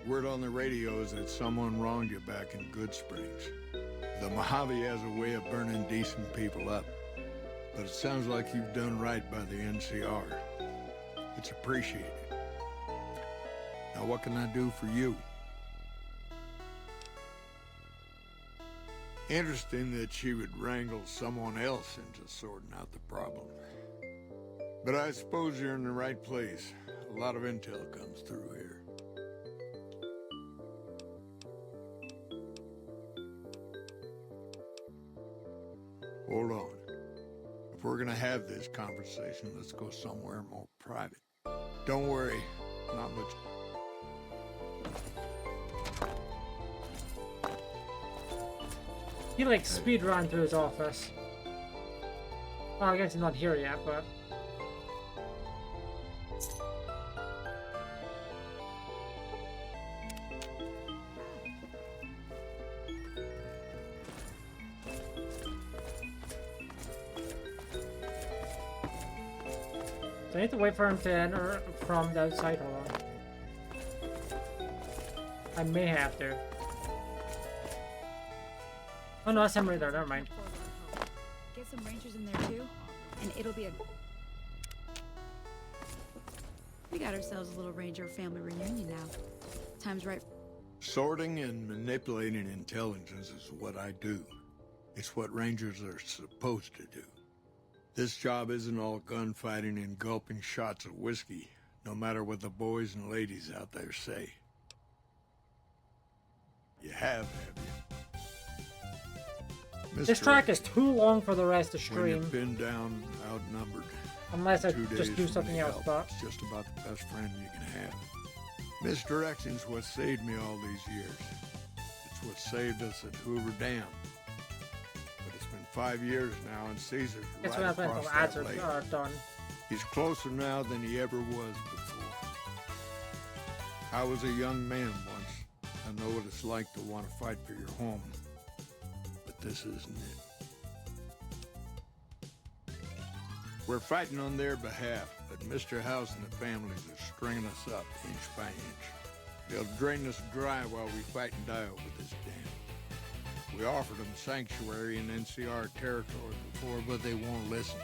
Word on the radio is that someone wronged you back in Good Springs. The Mojave has a way of burning decent people up. But it sounds like you've done right by the NCR. It's appreciated. Now what can I do for you? Interesting that she would wrangle someone else into sorting out the problem. But I suppose you're in the right place. A lot of intel comes through here. Hold on. If we're gonna have this conversation, let's go somewhere more private. Don't worry, not much. He like speed ran through his office. Well, I guess he's not here yet, but so I need to wait for him to enter from the outside. Hold on. I may have to. Oh no, that's him right there, never mind. Get some rangers in there too, and it'll be a... We got ourselves a little ranger family reunion now. Time's right. Sorting and manipulating intelligence is what I do. It's what rangers are supposed to do. This job isn't all gunfighting and gulping shots of whiskey, no matter what the boys and ladies out there say. You have you? This track is too long for the rest to When stream. you're pinned down, outnumbered. Unless I 2 just days do from something the else, help, but it's just about the best friend you can have. Misdirection's what saved me all these years. It's what saved us at Hoover Dam. But it's been 5 years now, and Caesar's it's right when across the ads that lake. are done. He's closer now than he ever was before. I was a young man once. I know what it's like to want to fight for your home. But this isn't it. We're fighting on their behalf, but Mr. House and the families are stringing us up inch by inch. They'll drain us dry while we fight and die over this dam. We offered them sanctuary in NCR territory before, but they won't listen.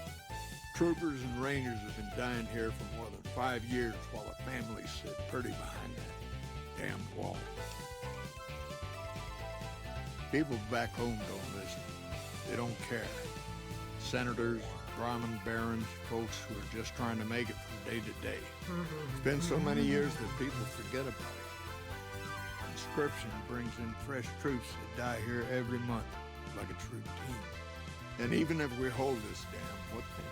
Troopers and rangers have been dying here for more than 5 years while the families sit pretty behind that damn wall. People back home don't listen. They don't care. Senators, Brahmin barons, folks who are just trying to make it from day to day. It's been so many years that people forget about it. Conscription brings in fresh troops that die here every month, like it's routine. And even if we hold this dam, what then?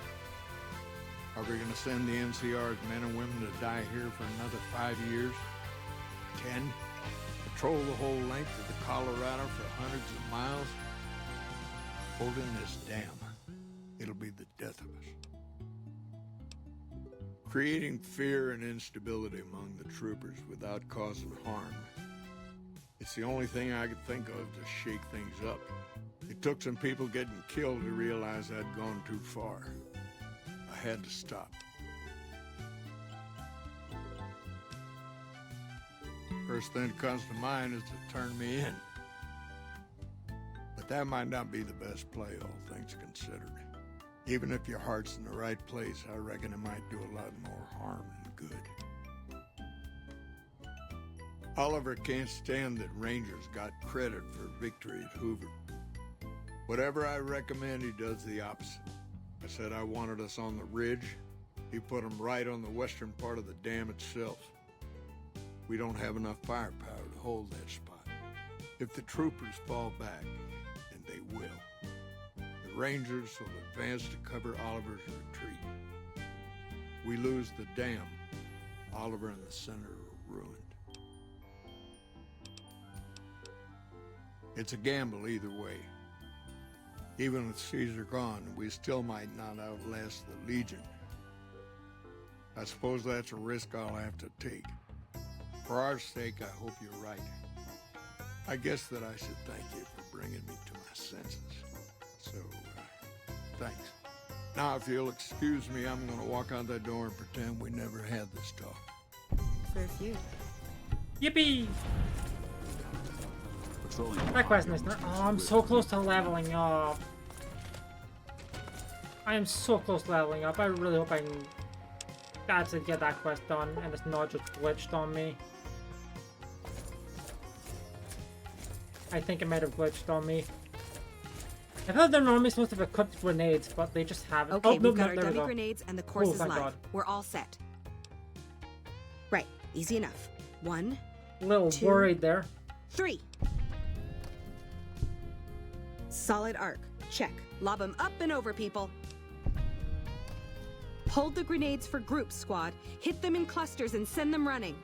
Are we going to send the NCR's men and women to die here for another 5 years? 10? Patrol the whole length of the Colorado for hundreds of miles? Holding this dam. It'll be the death of us. Creating fear and instability among the troopers without causing harm. It's the only thing I could think of to shake things up. It took some people getting killed to realize I'd gone too far. I had to stop. First thing that comes to mind is to turn me in. But that might not be the best play, all things considered. Even if your heart's in the right place, I reckon it might do a lot more harm than good. Oliver can't stand that Rangers got credit for victory at Hoover. Whatever I recommend, he does the opposite. I said I wanted us on the ridge. He put them right on the western part of the dam itself. We don't have enough firepower to hold that spot. If the troopers fall back, and they will, the Rangers will advance to cover Oliver's retreat. We lose the dam, Oliver and the center are ruined. It's a gamble either way. Even with Caesar gone, we still might not outlast the Legion. I suppose that's a risk I'll have to take. For our sake, I hope you're right. I guess that I should thank you for bringing me to my senses. So, thanks. Now, if you'll excuse me, I'm gonna walk out that door and pretend we never had this talk. For a few. Yippee! Patrolling That quest is not. Oh, I'm so close to leveling up. I am so close to leveling up. I really hope I can actually get that quest done and it's not just glitched on me. I think it might have glitched on me. I thought they're normally supposed to have equipped grenades, but they just haven't. Okay, oh, we've no, got no, our there we dummy go. grenades and the course is thank live. God. We're all set. Right, easy enough. 1, A little 2, worried there. 3. Solid arc. Check. Lob them up and over, people. Hold the grenades for groups, squad. Hit them in clusters and send them running.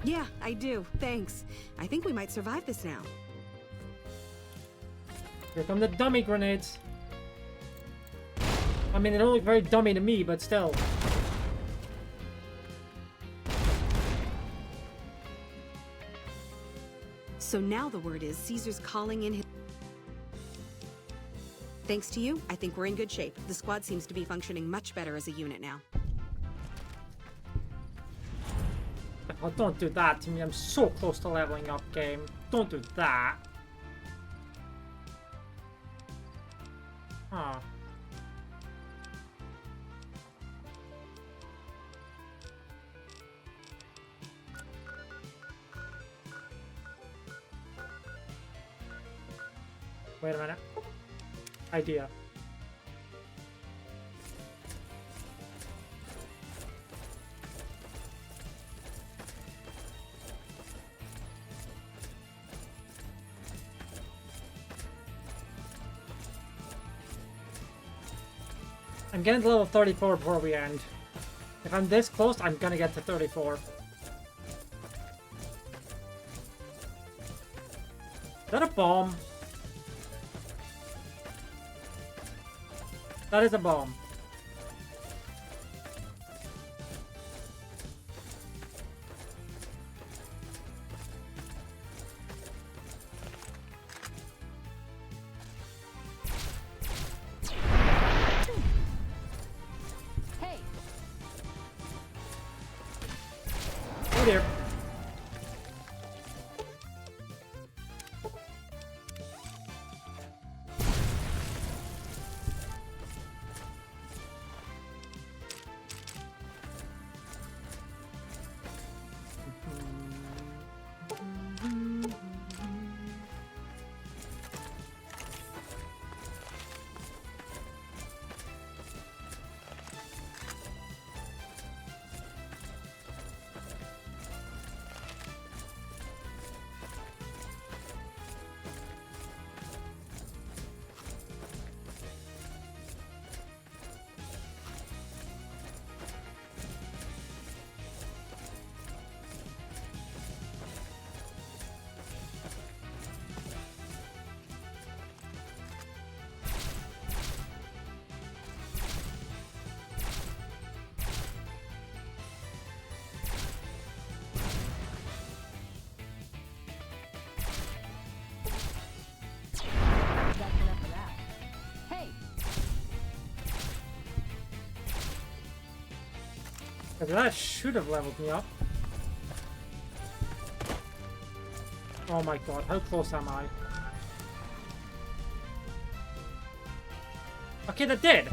Yeah, I do. Thanks. I think we might survive this now. Here come the dummy grenades. I mean, they don't look very dummy to me, but still. So now the word is Caesar's calling in his... Thanks to you, I think we're in good shape. The squad seems to be functioning much better as a unit now. Oh, don't do that to me. I'm so close to leveling up, game. Don't do that. Huh. Wait a minute. Idea. I'm getting to level 34 before we end. If I'm this close, I'm gonna get to 34. Is that a bomb? That is a bomb. Hey, Oh dear. that's enough of that. Hey, That should have leveled me up. Oh my god, how close am I? Okay, that did!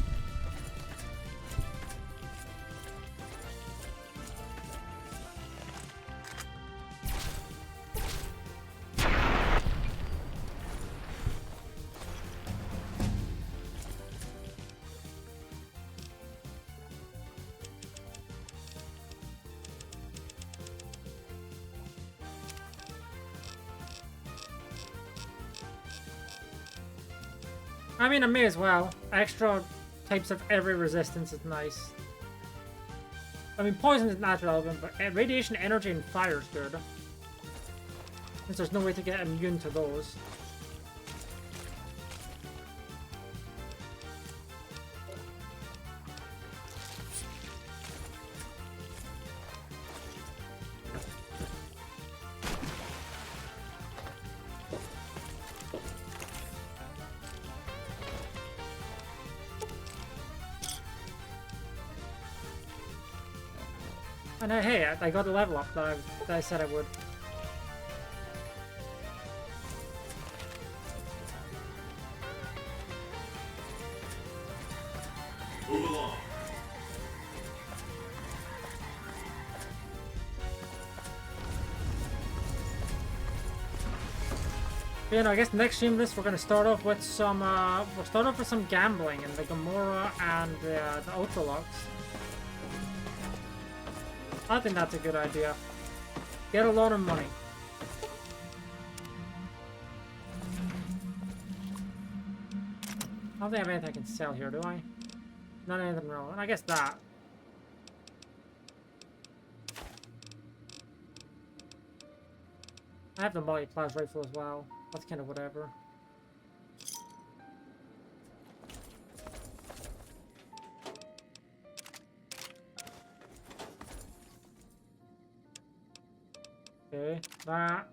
I mean, I may as well. Extra types of every resistance is nice. I mean, poison is not relevant, but radiation, energy, and fire is good. Since there's no way to get immune to those. And hey, I got a level up that I said I would. Move along. You know, I guess next stream list we're gonna start off with some we'll start off with some gambling in the Gamora and the Ultralux. I think that's a good idea. Get a lot of money. I don't think I have anything I can sell here, do I? Not anything relevant. I guess that. I have the multi-class rifle as well. That's kind of whatever. Okay, that.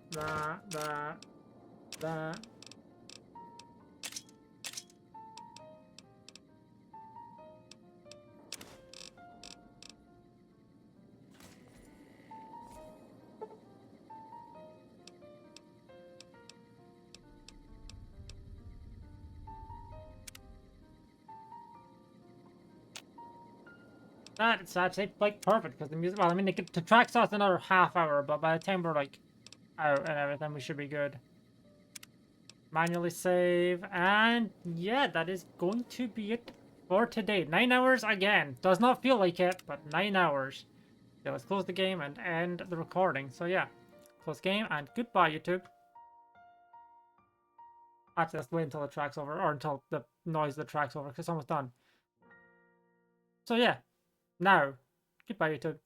It's actually like perfect because the music. Well, I mean, the track starts another half hour, but by the time we're like out and everything, we should be good. Manually save, and yeah, that is going to be it for today. 9 hours again. Does not feel like it, but 9 hours. Yeah, let's close the game and end the recording. So yeah, close game and goodbye, YouTube. Actually, let's wait until the track's over, or until the noise of the track's over, because it's almost done. So yeah. Now, goodbye, YouTube.